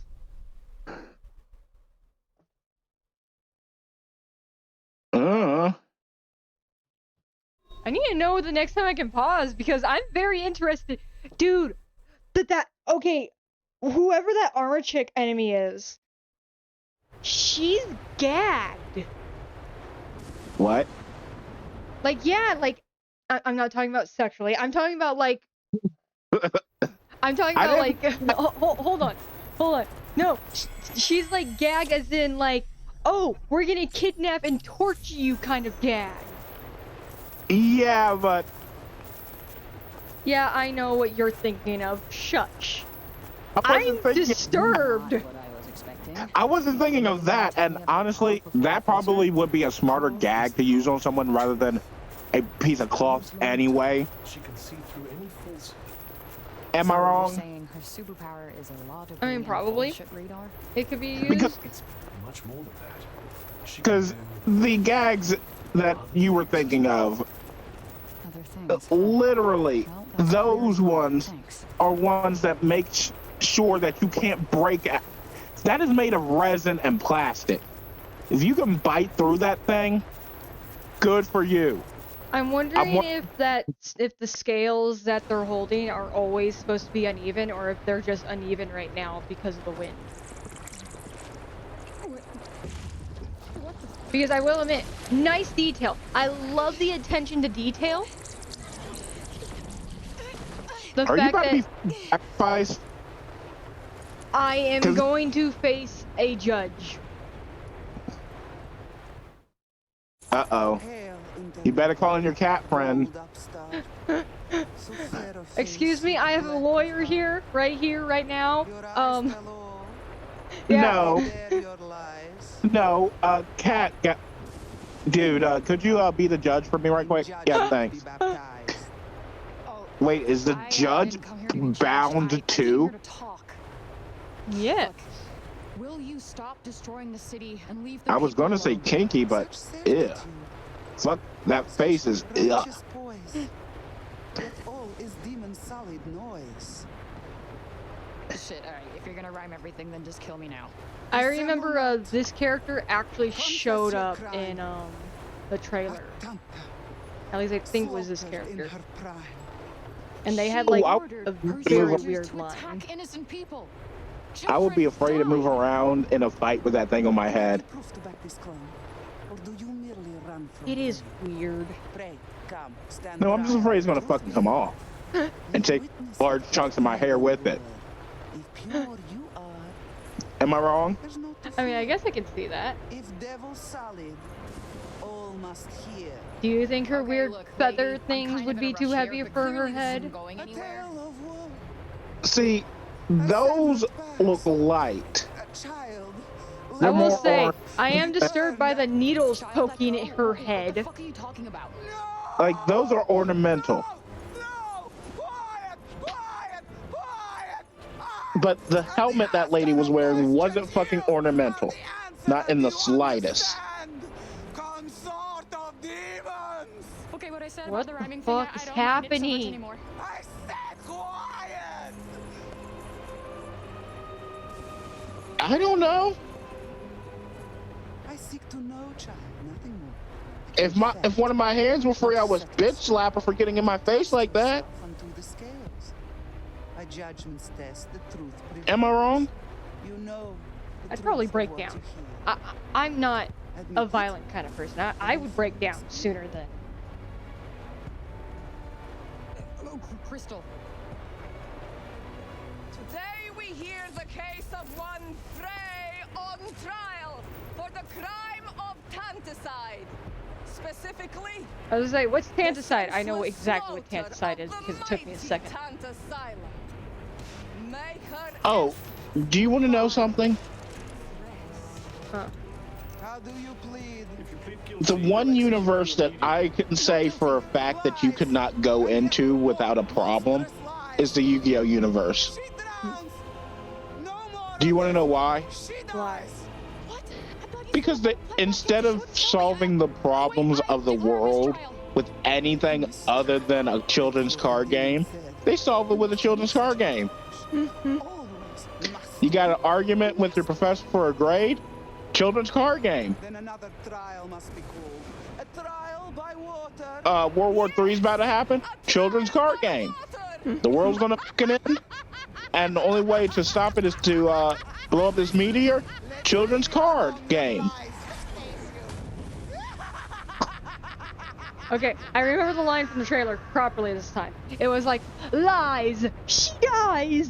I need to know the next time I can pause because I'm very interested. Dude, okay, whoever that armor chick enemy is, she's gagged. What? Like, yeah, like, I'm not talking about sexually. I'm talking about, like, hold on. No, she's, like, gagged as in, like, oh, we're gonna kidnap and torture you kind of gag. Yeah, but... Yeah, I know what you're thinking of. Shush. I'm disturbed. I wasn't thinking of that, and honestly, that probably would be a smarter gag to use on someone rather than a piece of cloth anyway. She can see through any false. Am I wrong? Saying her superpower is a lot of I mean, probably. radar. It could be used. Because It's much more than that. Because the gags that you were thinking of, literally, those ones are ones that make sure that you can't break it. That is made of resin and plastic. If you can bite through that thing, good for you. I'm wondering if the scales that they're holding are always supposed to be uneven, or if they're just uneven right now because of the wind. Because I will admit, nice detail. I love the attention to detail. The Are you fact about to that be sacrificed? I am 'Cause- going to face a judge. Uh-oh. You better call in your cat friend. Excuse me, I have a lawyer here, right now. Yeah. No, cat, dude, could you be the judge for me right quick? Yeah, thanks. Wait, is the judge bound too? Yes. Will you stop destroying the city and leave the I was gonna say alone? kinky, but ew. Fuck, that face is ugh. All is demon solid noise. Shit, alright, if you're gonna rhyme everything, then just kill me now. I remember this character actually showed up in the trailer. At least I think it was this character. And they had like a very weird line. Innocent people. I would be afraid to move around in a fight with that thing on my head. It is weird. No, I'm just afraid it's gonna fucking come off. And take large chunks of my hair with it. Am I wrong? I mean, I guess I can see that. If devil solid, all must hear. Do you think her weird feather things kind would of in be a too rush heavy here, but for her clearly this head? isn't going anywhere. See, those look light. I will say, I am disturbed by the needles poking at her head. What the fuck are you talking about? Like, those are ornamental. But the helmet that lady was wearing wasn't fucking ornamental. Not in the slightest. Okay, what I said What about the rhyming the thing, fuck I is don't mind it so much happening? anymore. I don't know. I seek to know, child, nothing more. If one of my hands were free, I was bitch slap her for getting in my face like that. Unto the scales. A judgment's test, the truth. Am I wrong? You know. I'd probably break down. I'm not a violent kind of person. I would break down sooner than. Hello, Crystal. Today we hear the case of one Frey on trial for the crime of tanticide. Specifically, I was like, what's tanticide? I know exactly what tanticide is because it took me a second. Oh, do you want to know something? Huh. How do you plead? The one universe that I can say for a fact that you could not go into without a problem is the Yu-Gi-Oh universe. Do you want to know why? Why? Because instead of solving the problems of the world with anything other than a children's card game, they solve it with a children's card game. You got an argument with your professor for a grade? Children's card game. Then another trial must be called. A trial by water. World War III's about to happen? Children's card game. The world's gonna fucking end, and the only way to stop it is to blow up this meteor. Children's card game. Okay, I remember the line from the trailer properly this time. It was like, lies! She dies!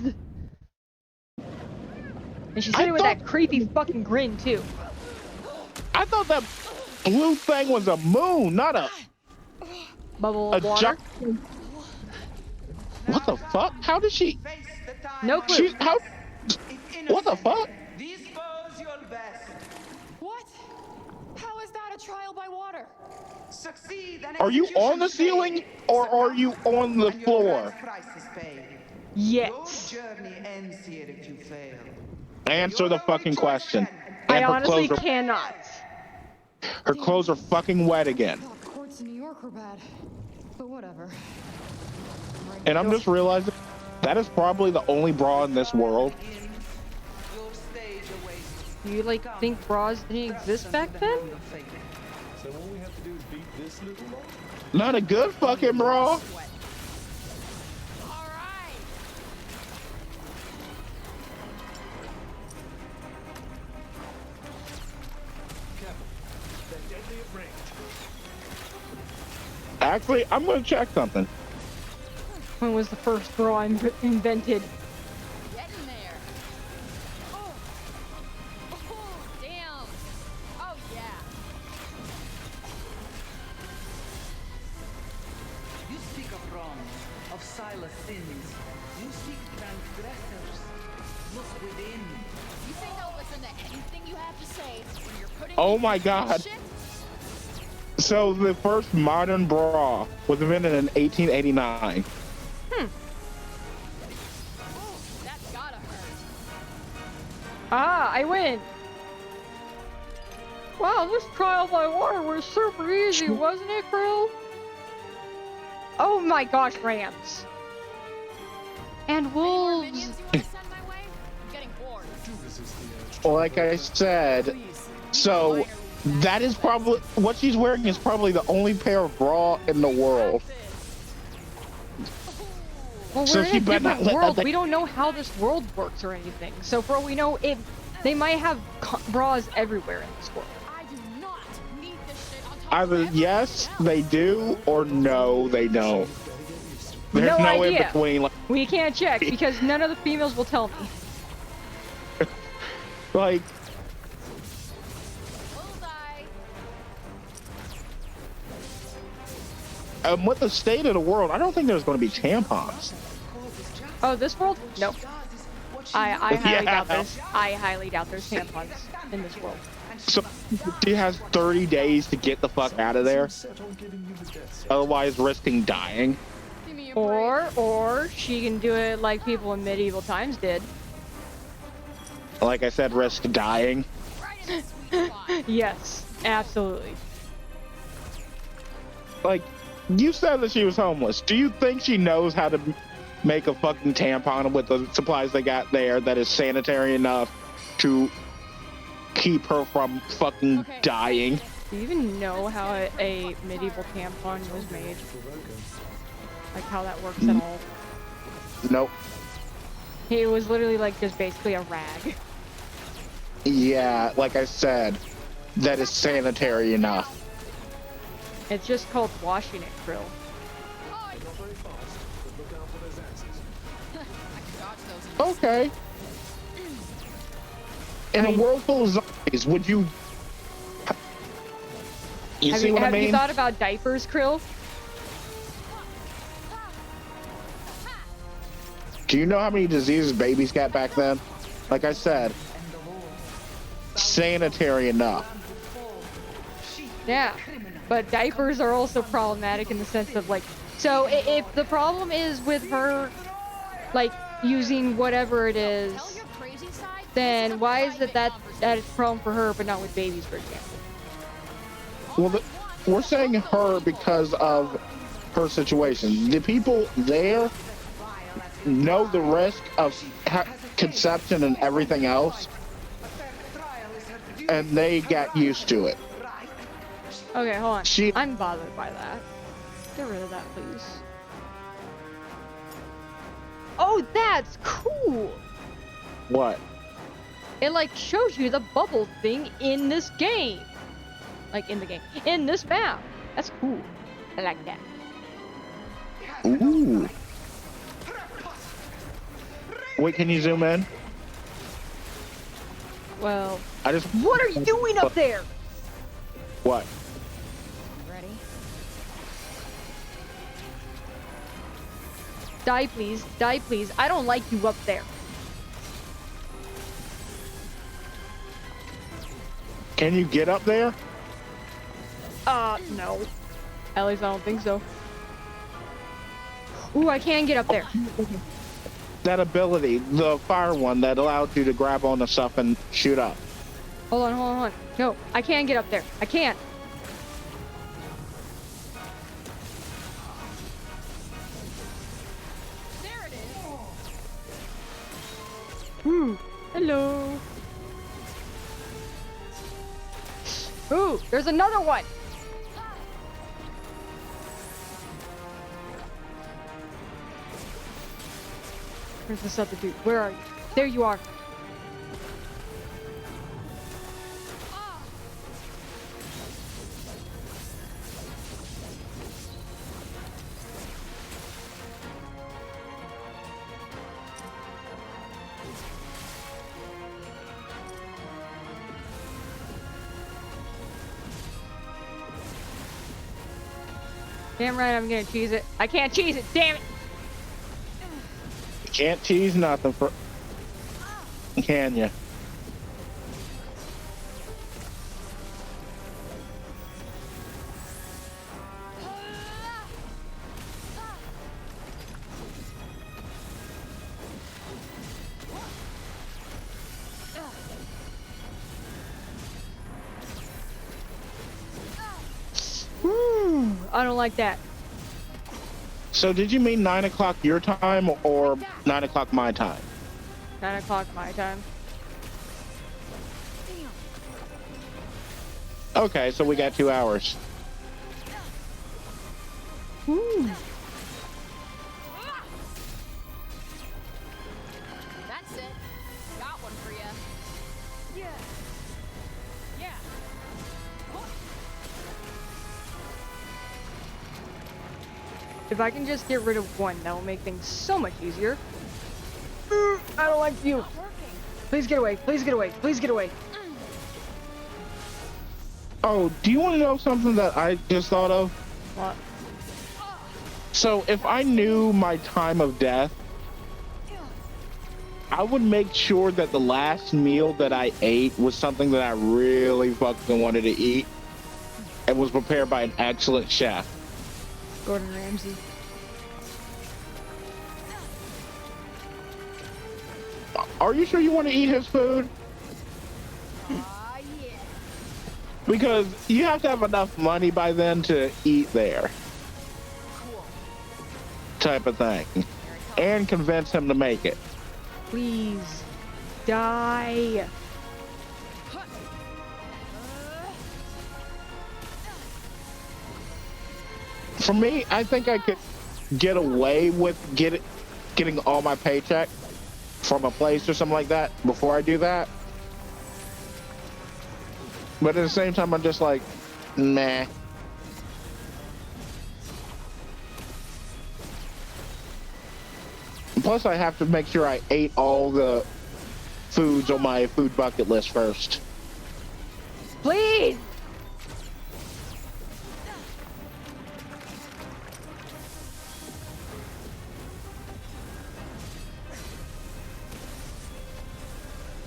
And she said it with that creepy fucking grin, too. I thought that blue thing was a moon, not a... Bubble of water? What the fuck? How did she... No clue. How... What the fuck? What? How is that a trial by water? Succeed and Are you on the ceiling, or are you on the floor? Yes. Your journey ends here if you fail. Answer the fucking question. I And her honestly clothes are- cannot. Her clothes are fucking wet again. Courts in New York were bad, but whatever. And I'm just realizing that is probably the only bra in this world. You like think bras didn't exist back then? So all we have to do is beat this little one? Not a good fucking bra. Actually, I'm gonna check something. When was the first bra invented? Get in there. Oh. Oh, damn. Oh, yeah. You speak of wrong, of Silas' sins. You seek transgressors. Look within. You say no listen to anything you have to say when you're putting Oh my God. shit? So the first modern bra was invented in 1889. That's gotta hurt. Ah, I win. Wow, this trial by water was super easy, wasn't it, Krill? Oh my gosh, rams. And wolves. Like I said, so that is probably what she's wearing is probably the only pair of bra in the world. Well, we're So in she a better not different let world. that- We don't know how this world works or anything. So for all we know, they might have bras everywhere in this world. I do not need this shit on top Either yes, they do, or no, they don't. There's No no in idea. between. Like, We can't check because none of the females will tell me. like with the state of the world, I don't think there's going to be tampons. Oh, this world? Nope. I highly Yeah. doubt this. I highly doubt there's tampons in this world. So she has 30 days to get the fuck out of there. Otherwise, risking dying. Or she can do it like people in medieval times did. Like I said, risk dying. Yes, absolutely. Like, you said that she was homeless. Do you think she knows how to make a fucking tampon with the supplies they got there that is sanitary enough to keep her from fucking dying? Do you even know how a medieval tampon was made? Like how that works at all? Nope. It was literally like just basically a rag. Yeah, like I said, that is sanitary enough. It's just called washing it, Krill. Okay. In a world full of zombies, would you... You see what I mean? Have you thought about diapers, Krill? Do you know how many diseases babies got back then? Like I said, sanitary enough. Yeah, but diapers are also problematic in the sense of like, so if the problem is with her, like, using whatever it is, then why is it that it's a problem for her but not with babies, for example? Well, we're saying her because of her situation. The people there know the risk of conception and everything else, and they got used to it. Okay, hold on. I'm bothered by that. Get rid of that, please. Oh, that's cool! What? It, like, shows you the bubble thing in this game. Like, in the game. In this map. That's cool. I like that. Ooh. Wait, can you zoom in? Well... What are you doing up there? What? Ready? Die, please. Die, please. I don't like you up there. Can you get up there? No. At least I don't think so. Ooh, I can get up there. That ability, the fire one that allowed you to grab on the stuff and shoot up. Hold on, hold on, hold on. No, I can get up there. I can't. There it is. Ooh, hello. Ooh, there's another one. Where's this other dude? Where are you? There you are. Damn right I'm gonna cheese it. I can't cheese it, damn it! You can't cheese nothing for... Can ya? I don't like that. So did you mean 9 o'clock your time or 9 o'clock my time? 9 o'clock my time. Okay, so we got 2 hours. Ooh. That's it. Got one for you. Yeah. Yeah. If I can just get rid of one, that will make things so much easier. I don't like you. Please get away. Please get away. Please get away. Oh, do you want to know something that I just thought of? What? So if I knew my time of death, I would make sure that the last meal that I ate was something that I really fucking wanted to eat and was prepared by an excellent chef. Gordon Ramsay. Are you sure you want to eat his food? Because you have to have enough money by then to eat there. Type of thing. And convince him to make it. Please. Die. For me, I think I could get away with getting all my paycheck from a place or something like that before I do that. But at the same time, I'm just like, meh. Plus, I have to make sure I ate all the foods on my food bucket list first. Please!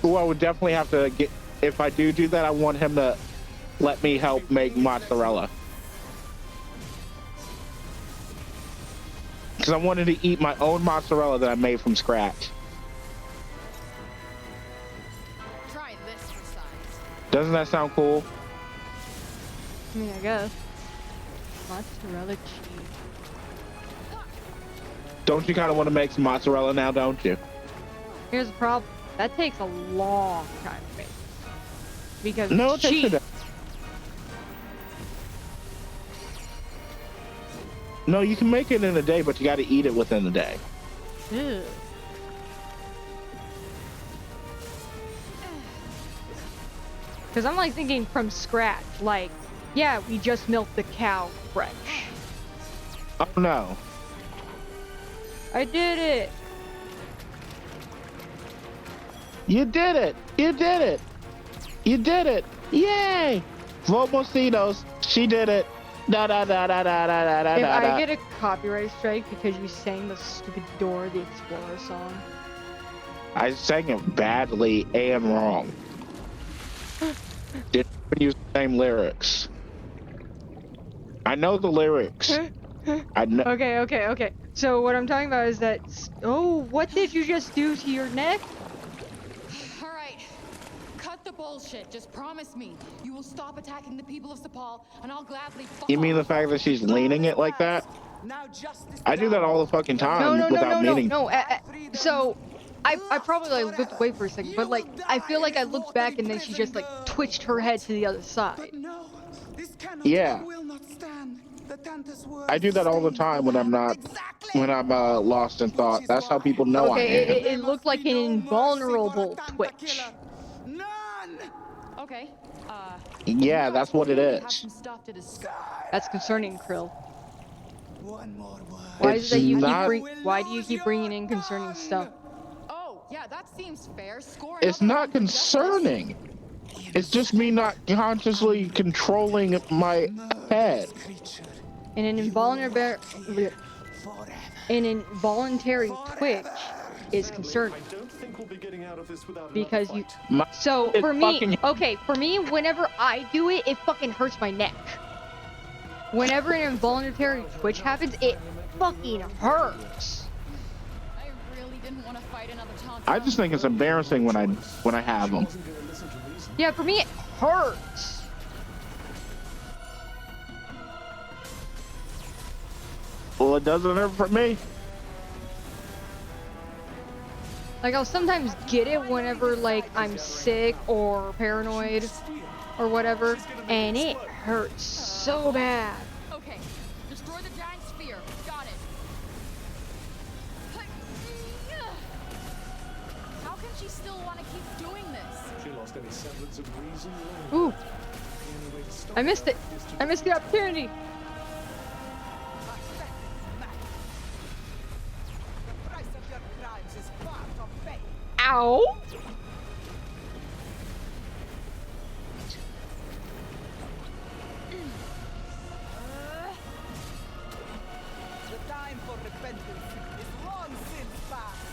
Well, I would definitely have to get, if I do that, I want him to let me help make mozzarella. Because I wanted to eat my own mozzarella that I made from scratch. Try this for size. Doesn't that sound cool? I mean, I guess. Mozzarella cheese. Don't you kind of want to make some mozzarella now, don't you? Here's the problem. That takes a long time to make. Because No, it's it takes cheese. a day. No, you can make it in a day, but you got to eat it within the day. Ew. Because I'm like thinking from scratch. Like, yeah, we just milked the cow fresh. Oh no. I did it. You did it! You did it! You did it! Yay! Vomositos, she did it! Da da da da da da da da If da. I get a copyright strike because you sang the stupid Dora the Explorer song. I sang it badly and wrong. Didn't even use the same lyrics. I know the lyrics. I know. Okay. So what I'm talking about is that. Oh, what did you just do to your neck? All right. Cut the bullshit. Just promise me you will stop attacking the people of Sepal, and I'll gladly. You mean the fact that she's leaning it like that? I do that all the fucking time without meaning. No. So, I probably like looked away for a second, but like I feel like I looked back and then she just like twitched her head to the other side. Yeah. I do that all the time when I'm lost in thought. That's how people know I am. It looked like an invulnerable twitch. Okay. Yeah, that's what it is. That's concerning, Krill. Why is it that you why do you keep bringing in concerning stuff? Oh, yeah, that seems fair. It's not concerning. It's just me not consciously controlling my head. And an involuntary twitch is concerning. I don't think we'll be getting out of this without Because another you fight. so for me, okay, for me, whenever I do it, it fucking hurts my neck. Whenever an involuntary twitch happens, it fucking hurts. I really didn't want to fight another Tanta. I just think it's embarrassing when I have them. Yeah, for me it hurts. Well, it doesn't hurt for me. Like, I'll sometimes get it whenever, like, I'm sick or paranoid or whatever, and it hurts so bad. Okay, destroy the giant sphere. Got it. How can she still want to keep doing this? She lost any semblance of reason. Ooh. I missed it. I missed the opportunity. Ow! The time for repentance is long since past.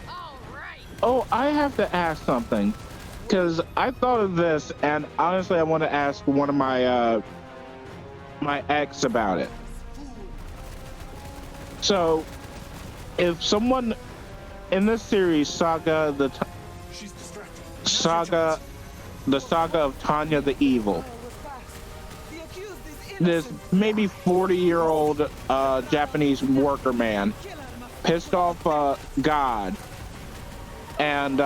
All right. Oh, I have to ask something, because I thought of this, and honestly, I want to ask one of my my ex about it. So, if someone in this series, the saga of Tanya the Evil, this maybe 40-year-old Japanese worker man pissed off God, and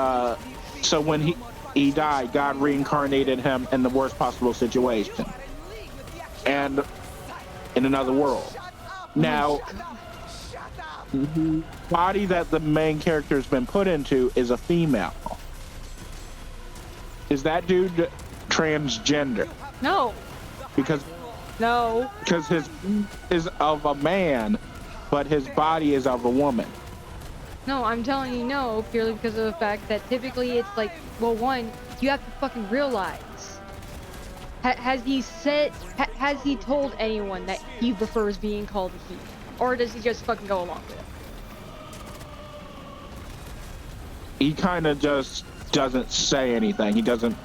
so when he died, God reincarnated him in the worst possible situation, and in another world. Now, the body that the main character has been put into is a female. Is that dude transgender? No. Because his is of a man, but his body is of a woman. No, I'm telling you no, purely because of the fact that typically it's like, well, one, you have to fucking realize. Has he told anyone that he prefers being called a he? Or does he just fucking go along with it? He kind of just doesn't say anything. He doesn't,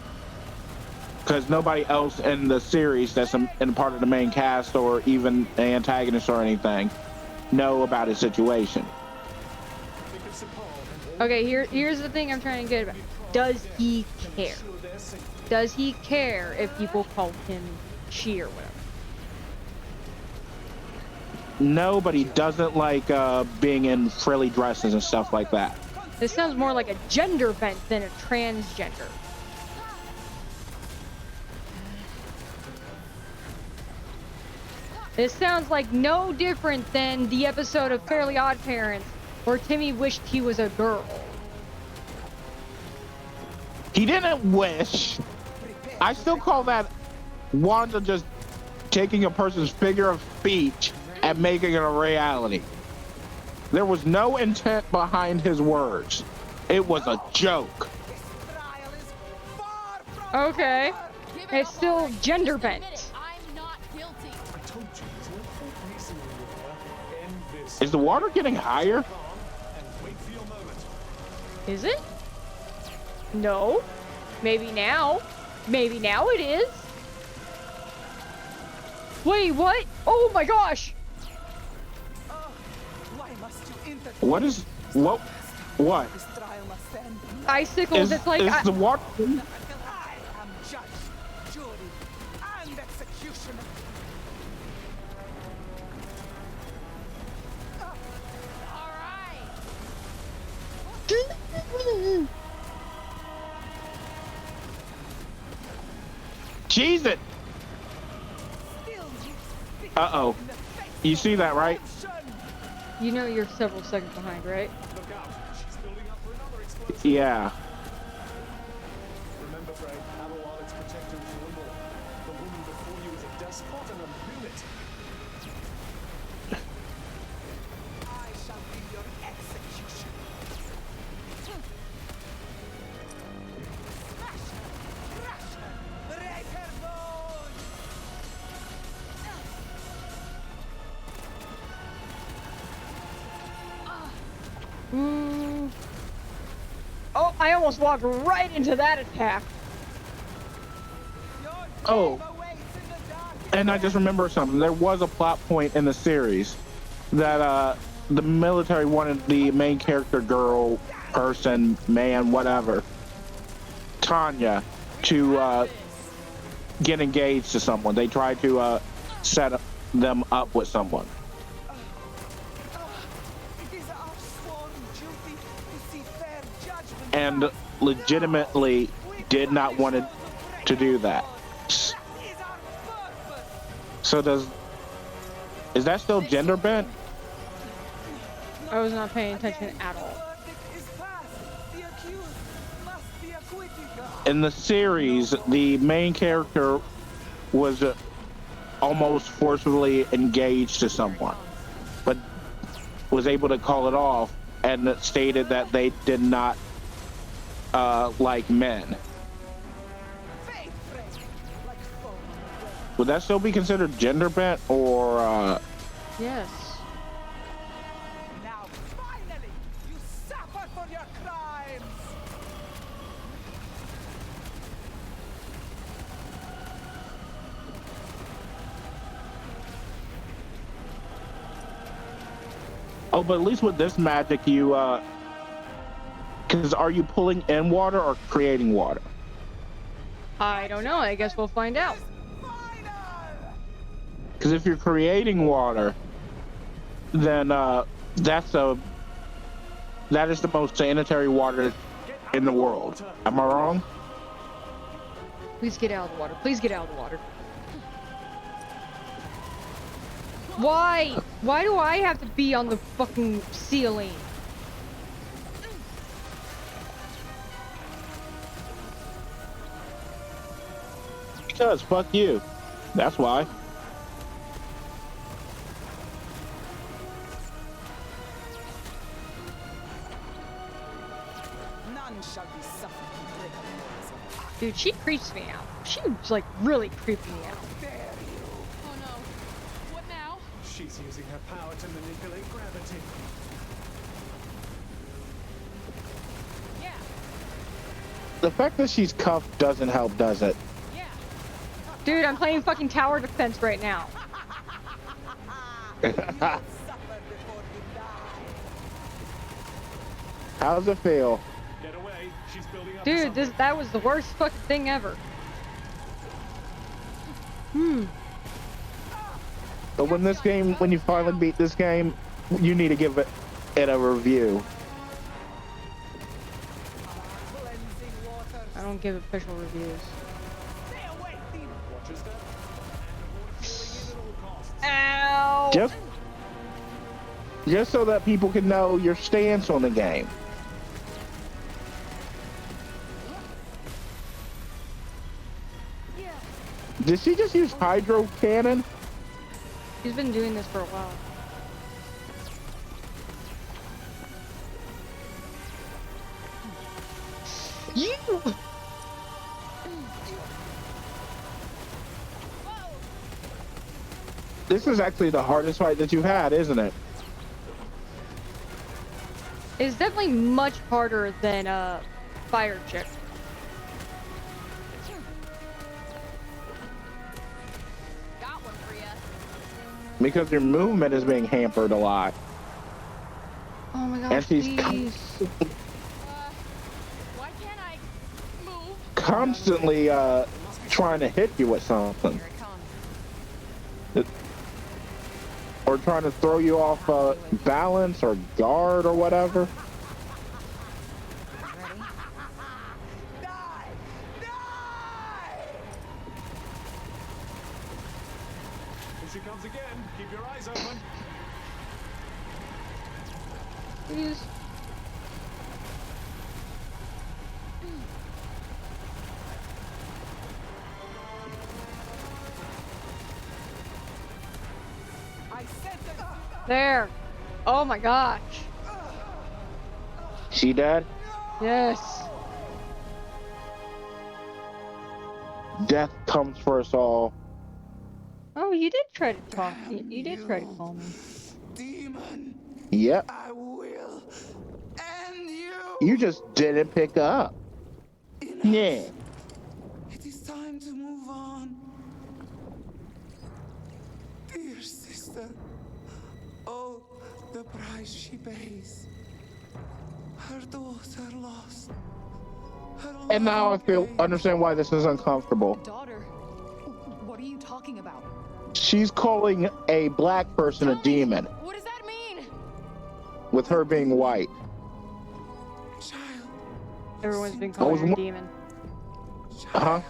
because nobody else in the series that's in part of the main cast or even the antagonist or anything know about his situation. Okay, here's the thing I'm trying to get about. Does he care? Does he care if people call him she or whatever? No, but he doesn't like being in frilly dresses and stuff like that. This sounds more like a gender bent than a transgender. This sounds like no different than the episode of Fairly Odd Parents where Timmy wished he was a girl. He didn't wish. I still call that Wanda just taking a person's figure of speech and making it a reality. There was no intent behind his words. It was a joke. Okay. It's still gender bent. Is the water getting higher? Is it? No. Maybe now. Maybe now it is. Wait, what? Oh my gosh! What is what? Icicles. It's like is the water. I am judge, jury, and executioner. All right. Cheese it. Uh-oh. You see that, right? You know you're several seconds behind, right? Yeah. Remember, Frey, Avalon, its protector is no more. The woman before you is a despot and a lunatic. I shall be your executioner. Smash Oh, I almost walked right into that attack. Oh, and I just remember something. There was a plot point in the series that the military wanted the main character girl, person, man, whatever, Tanya, to get engaged to someone. They tried to set them up with someone. And legitimately did not want to do that. So is that still gender bent? I was not paying attention at all. In the series, the main character was almost forcibly engaged to someone, but was able to call it off and stated that they did not like men. Would that still be considered gender bent, or Yes. Now finally, you suffer for your crimes. oh, but at least with this magic, you because are you pulling in water or creating water? I don't know. I guess we'll find out. Because if you're creating water, then that is the most sanitary water in the world. Am I wrong? Please get out of the water. Please get out of the water. Why? Why do I have to be on the fucking ceiling? Because fuck you. That's why. None shall be suffered. Dude, she creeps me out. She's like really creeping me out. Oh no. What now? She's using her power to manipulate gravity. Yeah. The fact that she's cuffed doesn't help, does it? Dude, I'm playing fucking tower defense right now. How's it feel? Get away. She's building up. Dude, that was the worst fucking thing ever. But when you finally beat this game, you need to give it a review. I don't give official reviews. Ow! Just so that people can know your stance on the game. Did she just use hydro cannon? She's been doing this for a while. You! This is actually the hardest fight that you've had, isn't it? It's definitely much harder than Fire Chick. Got one for ya. Because your movement is being hampered a lot. Oh my gosh, And she's Why can't I move? constantly trying to hit you with something. Or trying to throw you off balance or guard or whatever. Here she comes again. Keep your eyes open. Please. There. Oh my gosh. She dead? Yes. Death comes for us all. Oh, you did try to talk. You did try to call me. Demon, Yep. I will You just didn't pick up. Yeah. It is time to move on. Dear sister, oh, the price she pays. Her daughter lost. And now I understand why this is uncomfortable. Daughter? What are you talking about? She's calling a black person a demon. What does that mean? With her being white. Everyone's been calling her a demon. Huh?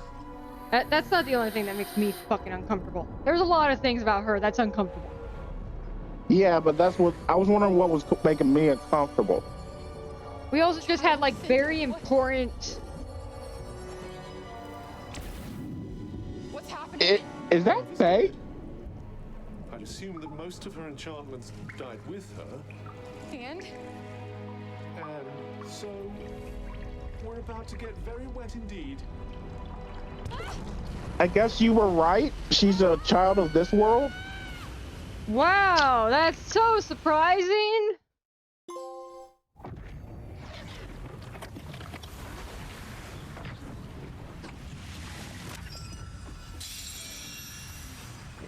That's not the only thing that makes me fucking uncomfortable. There's a lot of things about her that's uncomfortable. Yeah, but that's what I was wondering, what was making me uncomfortable. We also just had like very important. What's happening? Is that Faye? I'd assume that most of her enchantments died with her. And so we're about to get very wet indeed. I guess you were right. She's a child of this world. Wow, that's so surprising.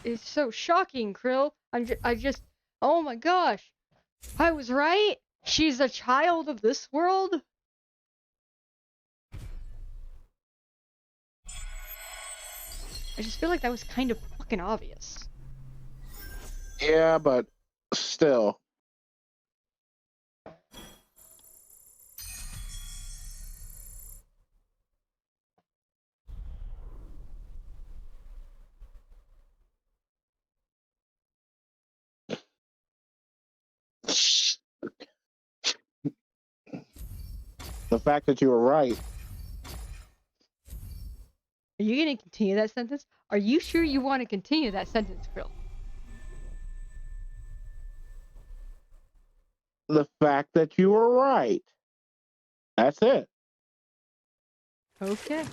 It's so shocking, Krill. Oh my gosh. I was right. She's a child of this world. I just feel like that was kind of fucking obvious. Yeah, but still. The fact that you were right. Are you gonna continue that sentence? Are you sure you want to continue that sentence, Krill? The fact that you were right. That's it. Okay.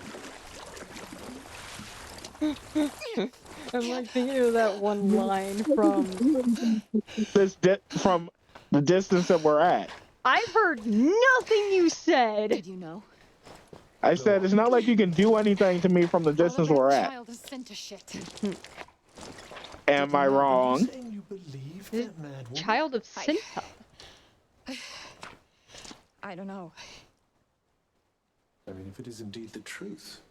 I'm like thinking of that one line from from the distance that we're at. I've heard nothing you said. Did you know? I said it's not like you can do anything to me from the distance we're at. Child is sent to shit. Am I wrong? You believe that mad woman? Child of Sinta. I don't know. I mean, if it is indeed the truth,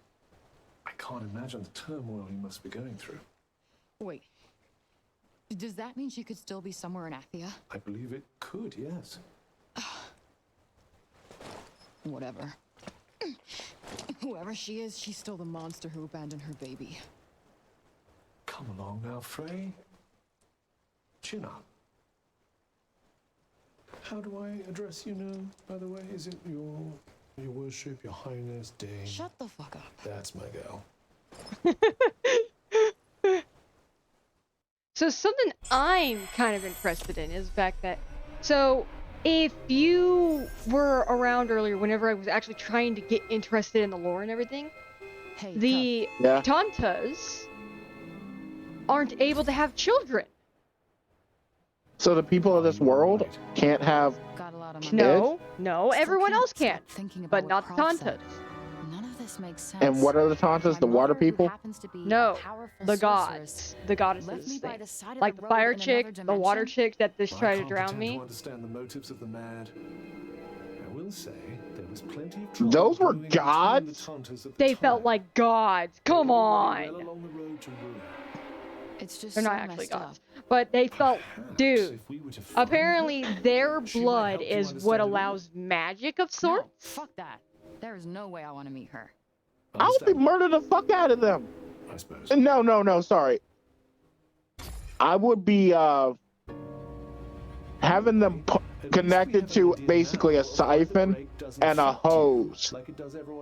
I can't imagine the turmoil you must be going through. Wait. Does that mean she could still be somewhere in Athia? I believe it could, yes. Whatever. Whoever she is, she's still the monster who abandoned her baby. Come along now, Frey. Chin up. How do I address you now, by the way? Is it your worship, your highness, Dame? Shut the fuck up. That's my girl. So something I'm kind of interested in is the fact that, so if you were around earlier, whenever I was actually trying to get interested in the lore and everything, the Tantas aren't able to have children. So the people of this world can't have kids? No, everyone else can, but not the Tantas. None of this makes sense. And what are the Tantas? The water people? No, the gods, the goddesses thing. Like the fire chick, the water chick that just tried to drown me. To understand the motives of the mad. I will say there was plenty of trouble. Those were gods? They felt like gods. Come on. Along the road to ruin. It's just They're not so actually messed gods. up. But they felt, dude, apparently their blood is what allows magic of sorts. No, fuck that. There is no way I want to meet her. I would be murder the fuck out of them. I suppose. No, sorry. I would be having them connected to basically a siphon and a hose.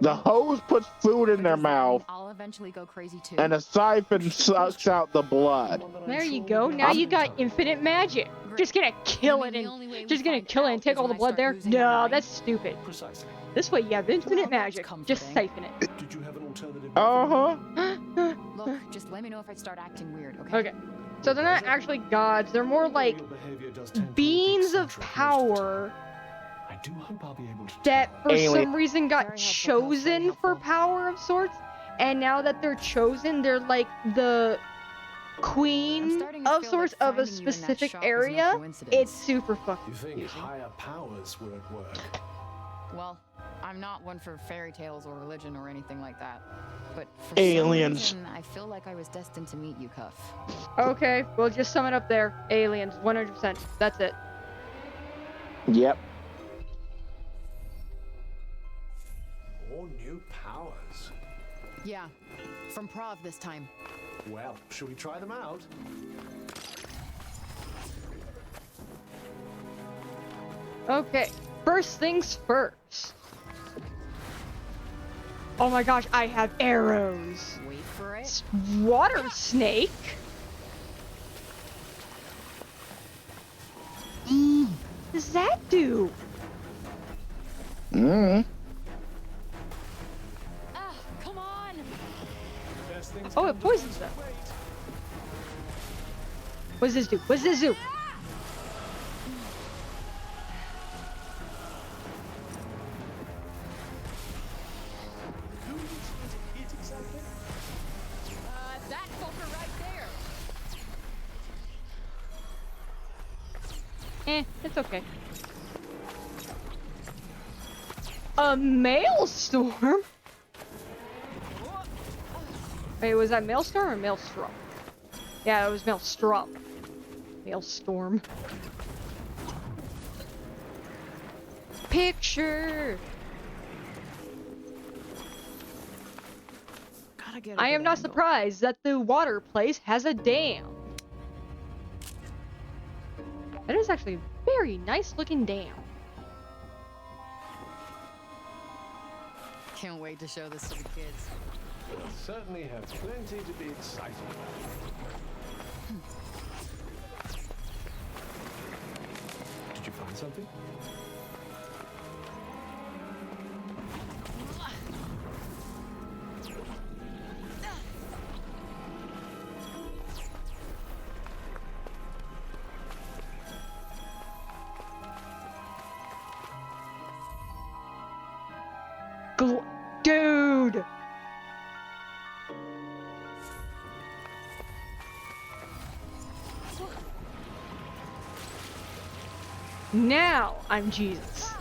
The hose puts food in their mouth, I'll eventually go crazy too. and a siphon sucks out the blood. There you go. Now you got infinite magic. Just gonna kill it and just gonna kill it and take all the blood there? No, that's stupid. This way you have infinite magic. Just siphon it. Did you have an alternative? Look, just let me know if I start acting weird, okay? Okay. So they're not actually gods. They're more like beings of power do hope I'll be able to that for Alien. some reason got chosen for power of sorts, and now that they're chosen, they're like the queen of sorts of a specific area. It's super fucking You think confusing. higher powers were at work? Well, I'm not one for fairy tales or religion or anything like that. But for Aliens. some reason, I feel like I was destined to meet you, Cuff. Okay, we'll just sum it up there. Aliens, 100%. That's it. Yep. More new powers. Yeah, from Prav this time. Well, should we try them out? Okay, first things first. Oh my gosh, I have arrows. Wait for it. Water snake? What does that do? Come on! Oh, it poisons them. What does this do? What does this do? That fucker right there. It's okay. A maelstrom? Wait, was that maelstrom or maelstrom? Yeah, it was maelstrom. Maelstorm. Picture! I am not surprised that the water place has a dam. That is actually a very nice looking dam. Can't wait to show this to the kids. We'll certainly have plenty to be excited about. Did you find something? Dude! Now I'm Jesus.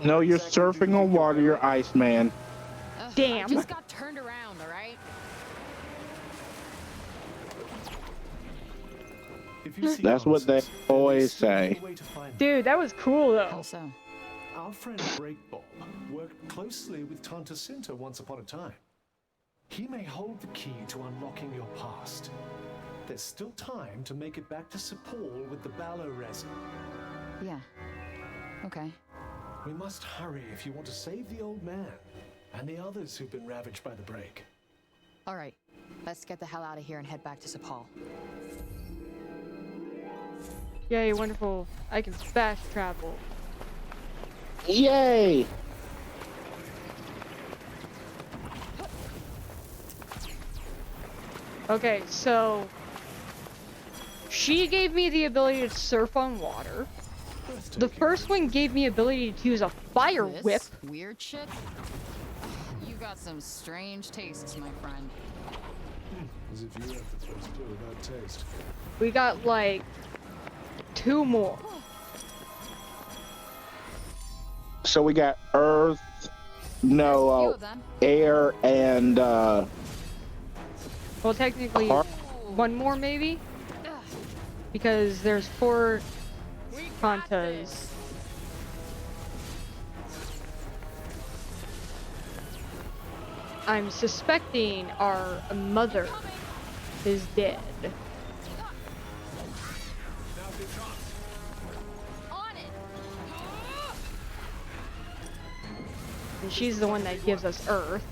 No, you're surfing on water, you're Iceman. Damn. I just got turned around, alright? That's what they always say. Dude, that was cool though. Also, our friend Breakbob worked closely with Tanta Cinta once upon a time. He may hold the key to unlocking your past. There's still time to make it back to Sepal with the Ballo resin. yeah. Okay. We must hurry if you want to save the old man and the others who've been ravaged by the break. Alright, let's get the hell out of here and head back to Sepal. Yay, wonderful. I can fast travel. Yay! Okay, so she gave me the ability to surf on water. The first one gave me ability to use a fire whip. This weird shit? You got some strange tastes, my friend. As if you have the first clue about taste. We got like 2 more. So we got Earth, no, air, and Well, technically 1 more maybe, because there's 4 Kantas. I'm suspecting our mother is dead. And she's the one that gives us Earth.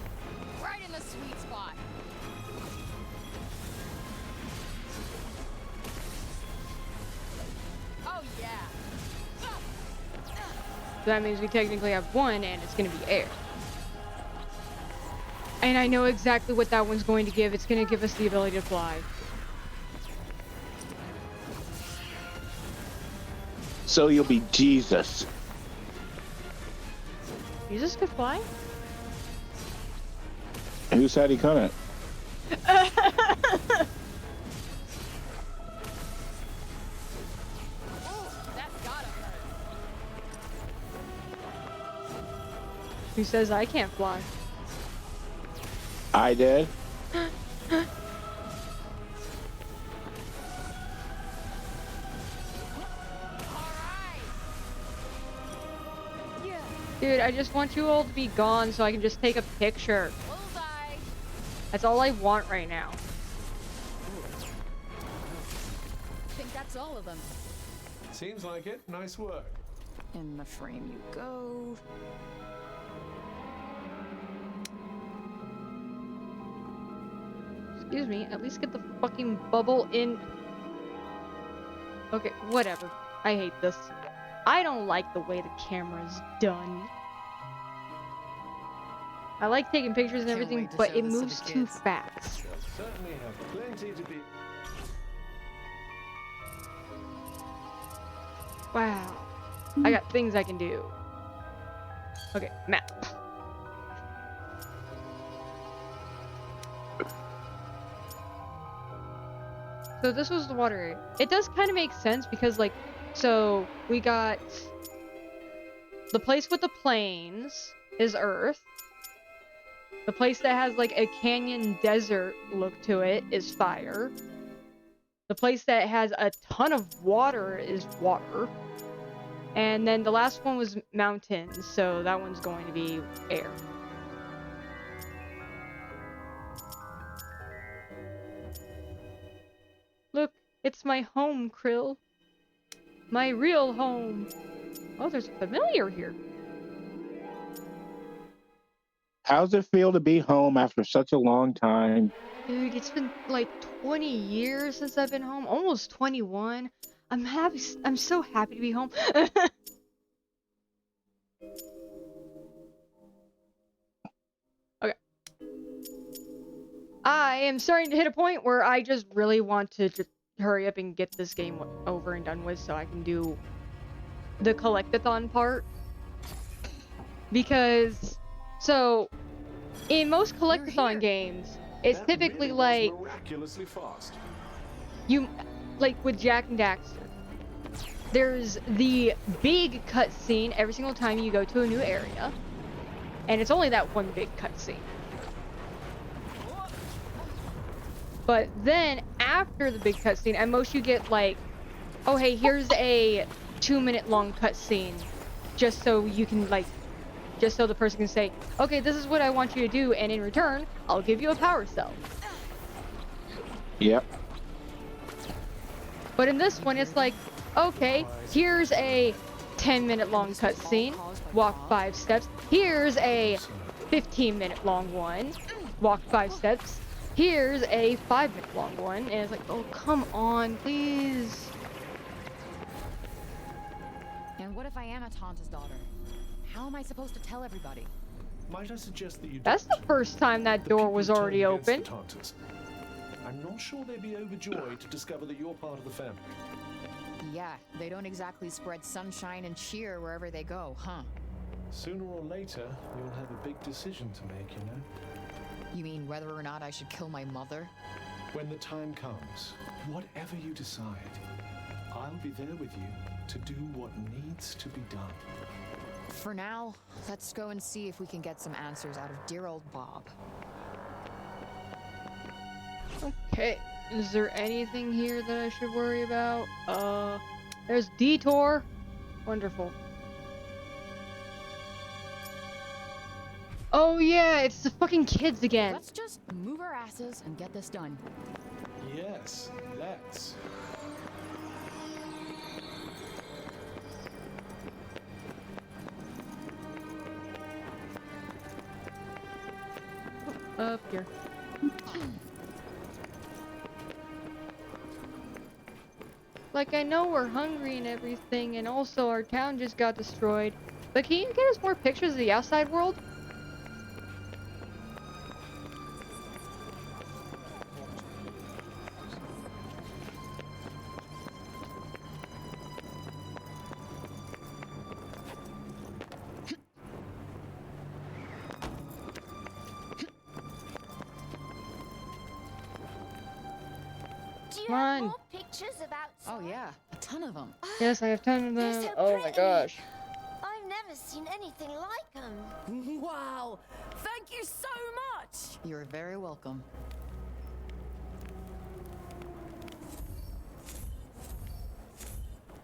Right in the sweet spot. Oh yeah. So that means we technically have 1 and it's gonna be air. And I know exactly what that one's going to give. It's gonna give us the ability to fly. So you'll be Jesus. Jesus could fly? Who said he couldn't? Who says I can't fly? I did. Dude, I just want you all to be gone so I can just take a picture. That's all I want right now. I think that's all of them. Seems like it. Nice work. In the frame you go. Excuse me, at least get the fucking bubble in. Okay, whatever. I hate this. I don't like the way the camera's done. I like taking pictures and everything, but it moves too fast. Certainly have plenty to be. Wow. I got things I can do. Okay, map. So this was the water area. It does kind of make sense because, like, so we got the place with the plains is Earth. The place that has like a canyon desert look to it is fire. The place that has a ton of water is water. And then the last one was mountains, so that one's going to be air. Look, it's my home, Krill. My real home. Oh, there's a familiar here. How's it feel to be home after such a long time? Dude, it's been like 20 years since I've been home. Almost 21. I'm happy. I'm so happy to be home. Okay. I am starting to hit a point where I just really want to just hurry up and get this game over and done with so I can do the collectathon part. Because, so, in most collectathon games, it's typically like, Miraculously fast. you, like with Jack and Daxter, there's the big cutscene every single time you go to a new area, and it's only that one big cutscene. But then, after the big cutscene, at most you get like, oh hey, here's a 2-minute long cutscene, just so you can like, just so the person can say, okay, this is what I want you to do, and in return, I'll give you a power cell. Yep. But in this one, it's like, okay, here's a 10-minute long cutscene, walk 5 steps. Here's a 15-minute long one, walk 5 steps. Here's a 5-minute long one, and it's like, oh, come on, please. And what if I am a Tanta's daughter? How am I supposed to tell everybody? Might I suggest that you That's the first time that door was already open. I'm not sure they'd be overjoyed to discover that you're part of the family. Yeah, they don't exactly spread sunshine and cheer wherever they go, huh? Sooner or later, you'll have a big decision to make, you know? You mean whether or not I should kill my mother? When the time comes, whatever you decide, I'll be there with you to do what needs to be done. For now, let's go and see if we can get some answers out of dear old Bob. Okay, is there anything here that I should worry about? There's Detour. Wonderful. Oh yeah, it's the fucking kids again. Let's just move our asses and get this done. Yes, let's. Up here. Like, I know we're hungry and everything, and also our town just got destroyed, but can you get us more pictures of the outside world? Come on. More pictures about. Oh yeah, a ton of them. Yes, I have 10 of They're them. so Oh my pretty. gosh. I've never seen anything like them. Wow! Thank you so much! You're very welcome.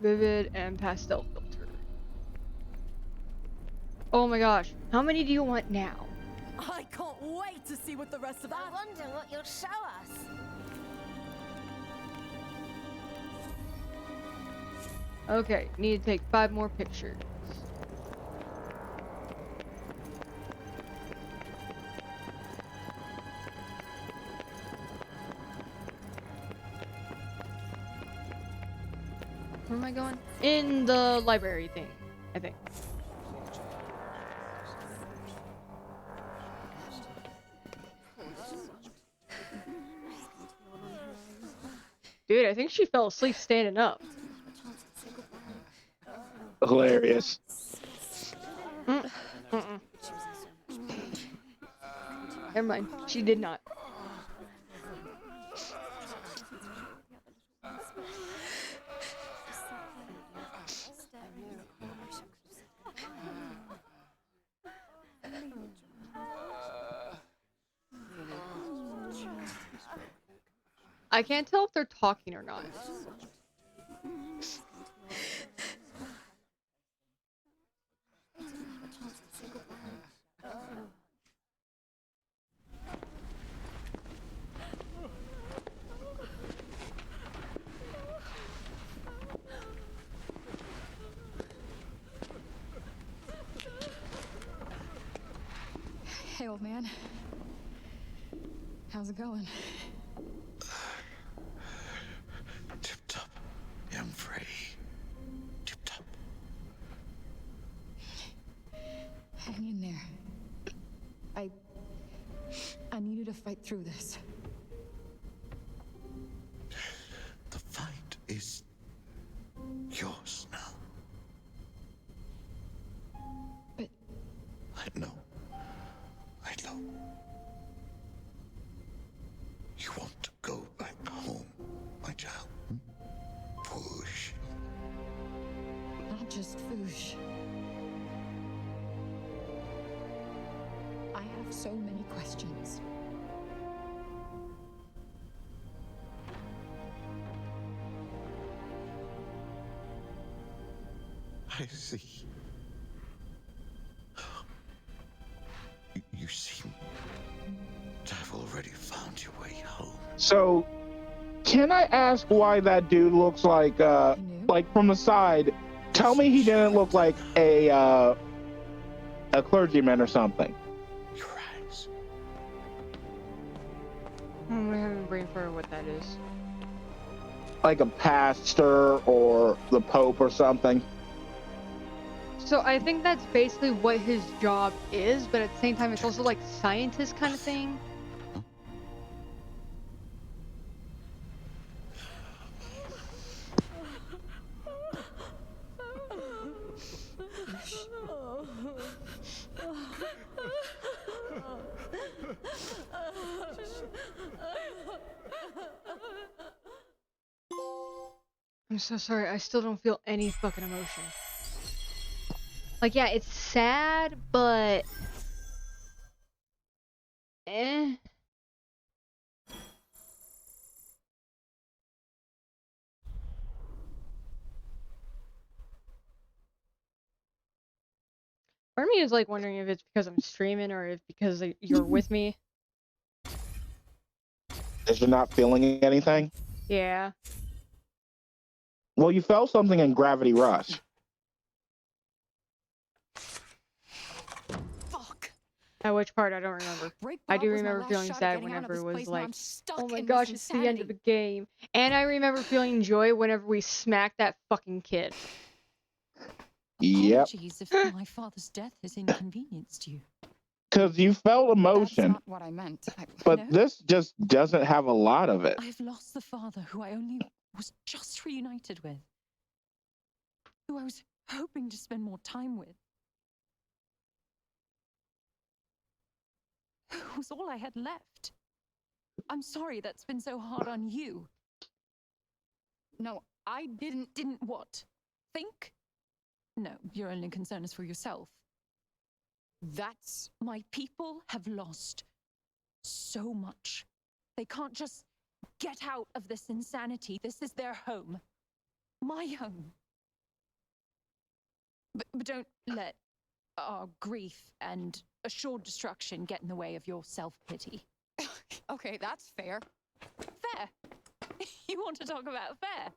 Vivid and pastel filter. Oh my gosh. How many do you want now? I can't wait to see what the rest of I wonder what you'll show us. Okay, need to take 5 more pictures. Where am I going? In the library thing, I think. Dude, I think she fell asleep standing up. Hilarious. Never mind. She did not. I can't tell if they're talking or not. Hey, old man. How's it going? Tip top, young Frey. Tip top. Hang in there. I needed to fight through this. The fight is yours now. But I know. I know. You want to go back home, my child. Push. not just Foosh. I have so many questions. I see. You seem to have already found your way home. So, can I ask why that dude looks like from the side? Tell me he didn't look like a clergyman or something. Your eyes. I haven't a brain for what that is. Like a pastor or the Pope or something. So I think that's basically what his job is, but at the same time, it's also like scientist kind of thing. I'm so sorry, I still don't feel any fucking emotion. Like, yeah, it's sad, but... eh. Part of me is like wondering if it's because I'm streaming or if because like, you're with me. Is you're not feeling anything? Yeah. Well, you felt something in Gravity Rush. At which part? I don't remember. I do remember feeling sad whenever it was like, oh my gosh, it's the end of the game. And I remember feeling joy whenever we smacked that fucking kid. Yep. Apologies if my father's death has inconvenienced you. Because you felt emotion. That's not what I meant. But this just doesn't have a lot of it. I've lost the father who I only was just reunited with. Who I was hoping to spend more time with. Who was all I had left. I'm sorry that's been so hard on you. No, I didn't. Didn't what? Think? No, your only concern is for yourself. That's... My people have lost so much. They can't just get out of this insanity. This is their home. My home. But don't let our grief and assured destruction get in the way of your self-pity. Okay, that's fair. Fair? You want to talk about fair?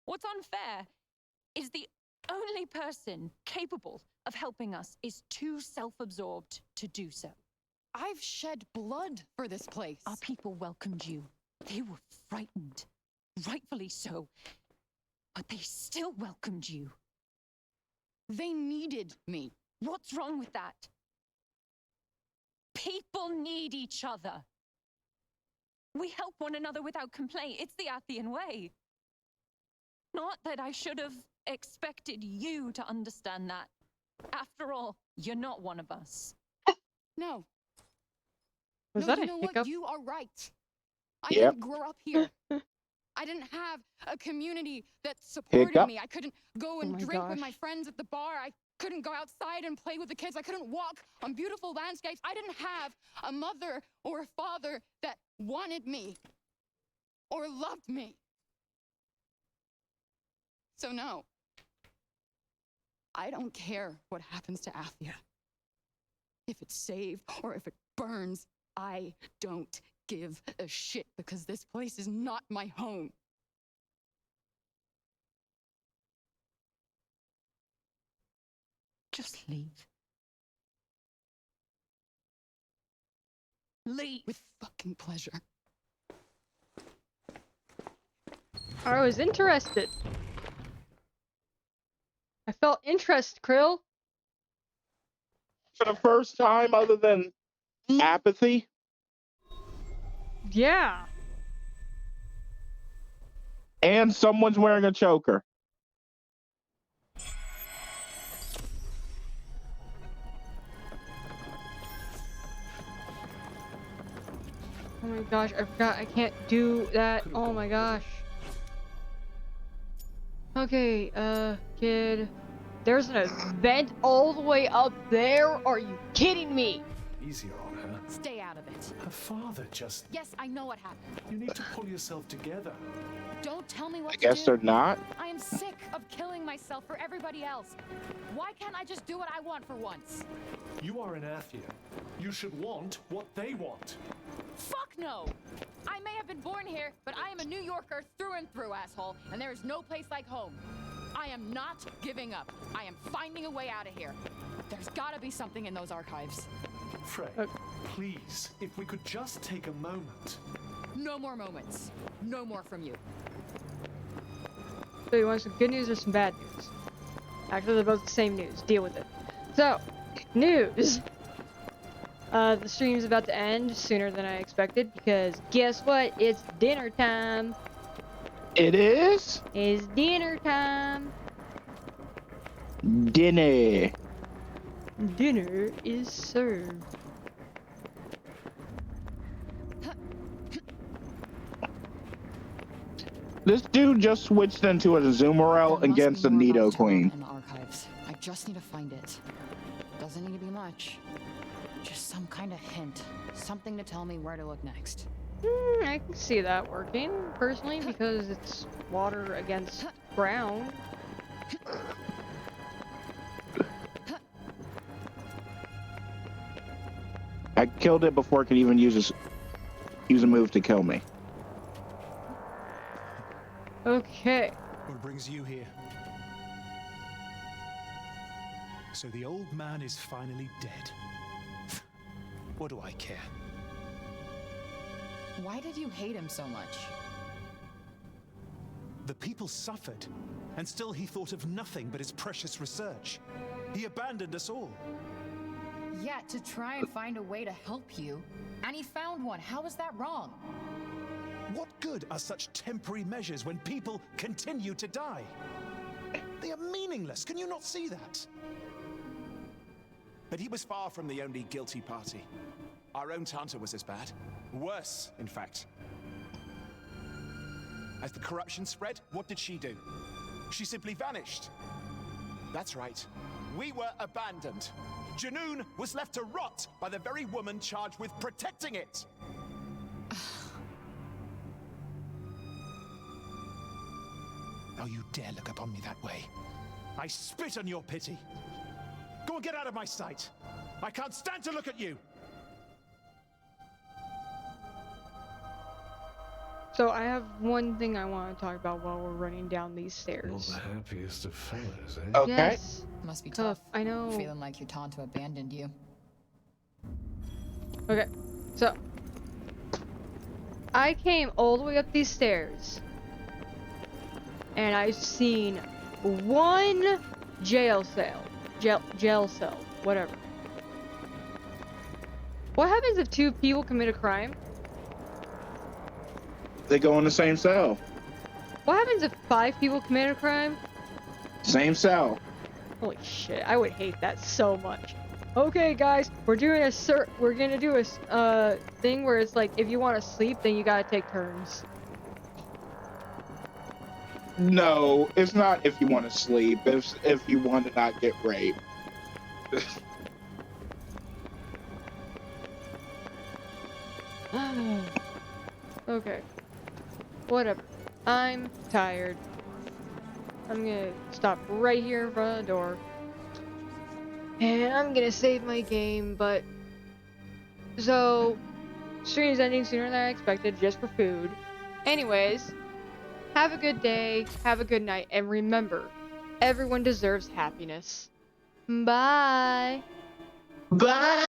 What's unfair is the only person capable of helping us is too self-absorbed to do so. I've shed blood for this place. Our people welcomed you. They were frightened. Rightfully so. But they still welcomed you. They needed me. What's wrong with that? People need each other. We help one another without complaint. It's the Athian way. Not that I should have expected you to understand that. After all, you're not one of us. No. Was no, that you a know hiccup? what? You are right. I Yep. didn't grow up here. I didn't have a community that supported Hiccup. me. I couldn't go and Oh my drink with gosh. my friends at the bar. I couldn't go outside and play with the kids. I couldn't walk on beautiful landscapes. I didn't have a mother or a father that wanted me or loved me. So no, I don't care what happens to Athia. If it's saved or if it burns, I don't give a shit because this place is not my home. Just leave. Leave. With fucking pleasure. I was interested. I felt interest, Krill. For the first time, other than apathy. Yeah. And someone's wearing a choker. Oh my gosh, I forgot I can't do that. Oh my gosh. Okay, kid. There's an event all the way up there? Are you kidding me? Easier on her. Stay out of it. Her father just... Yes, I know what happened. You need to pull yourself together. Don't tell me what I to guess do. they're not. I am sick of killing myself for everybody else. Why can't I just do what I want for once? You are an Athian. You should want what they want. Fuck no! I may have been born here, but I am a New Yorker through and through, asshole, and there is no place like home. I am not giving up. I am finding a way out of here. There's gotta be something in those archives. Frey, please, if we could just take a moment. No more moments. No more from you. So you want some good news or some bad news? Actually, they're both the same news. Deal with it. So, news. The stream's about to end sooner than I expected because guess what? It's dinner time. It is? It's dinner time. Dinner. Dinner is served. This dude just switched into a Zoomerel There must against be a more Nido about Terra Queen. in the archives. I just need to find it. Doesn't need to be much. Just some kind of hint. Something to tell me where to look next. I can see that working, personally, because it's water against ground. I killed it before it could even use a move to kill me. Okay. What brings you here? So the old man is finally dead. What do I care? Why did you hate him so much? The people suffered, and still he thought of nothing but his precious research. He abandoned us all. Yeah, to try and find a way to help you. And he found one. How is that wrong? What good are such temporary measures when people continue to die? They are meaningless. Can you not see that? But he was far from the only guilty party. Our own Tanta was as bad. Worse, in fact. As the corruption spread, what did she do? She simply vanished. That's right. We were abandoned. Junoon was left to rot by the very woman charged with protecting it. Don't you dare look upon me that way. I spit on your pity. Go and get out of my sight. I can't stand to look at you. So I have one thing I want to talk about while we're running down these stairs. Not the happiest of fellas, eh? Okay. Yes. Must be tough. I know. Feeling like your Tonto abandoned you. Okay, so I came all the way up these stairs, and I've seen one jail cell, whatever. What happens if two people commit a crime? They go in the same cell. What happens if 5 people commit a crime? Same cell. Holy shit, I would hate that so much. Okay, guys, we're gonna do a thing where it's like if you want to sleep, then you gotta take turns. No, it's not if you want to sleep. It's if you want to not get raped. Okay. Whatever. I'm tired. I'm gonna stop right here in front of the door. And I'm gonna save my game, but... So... Stream is ending sooner than I expected, just for food. Anyways, have a good day, have a good night, and remember, everyone deserves happiness. Bye! Bye!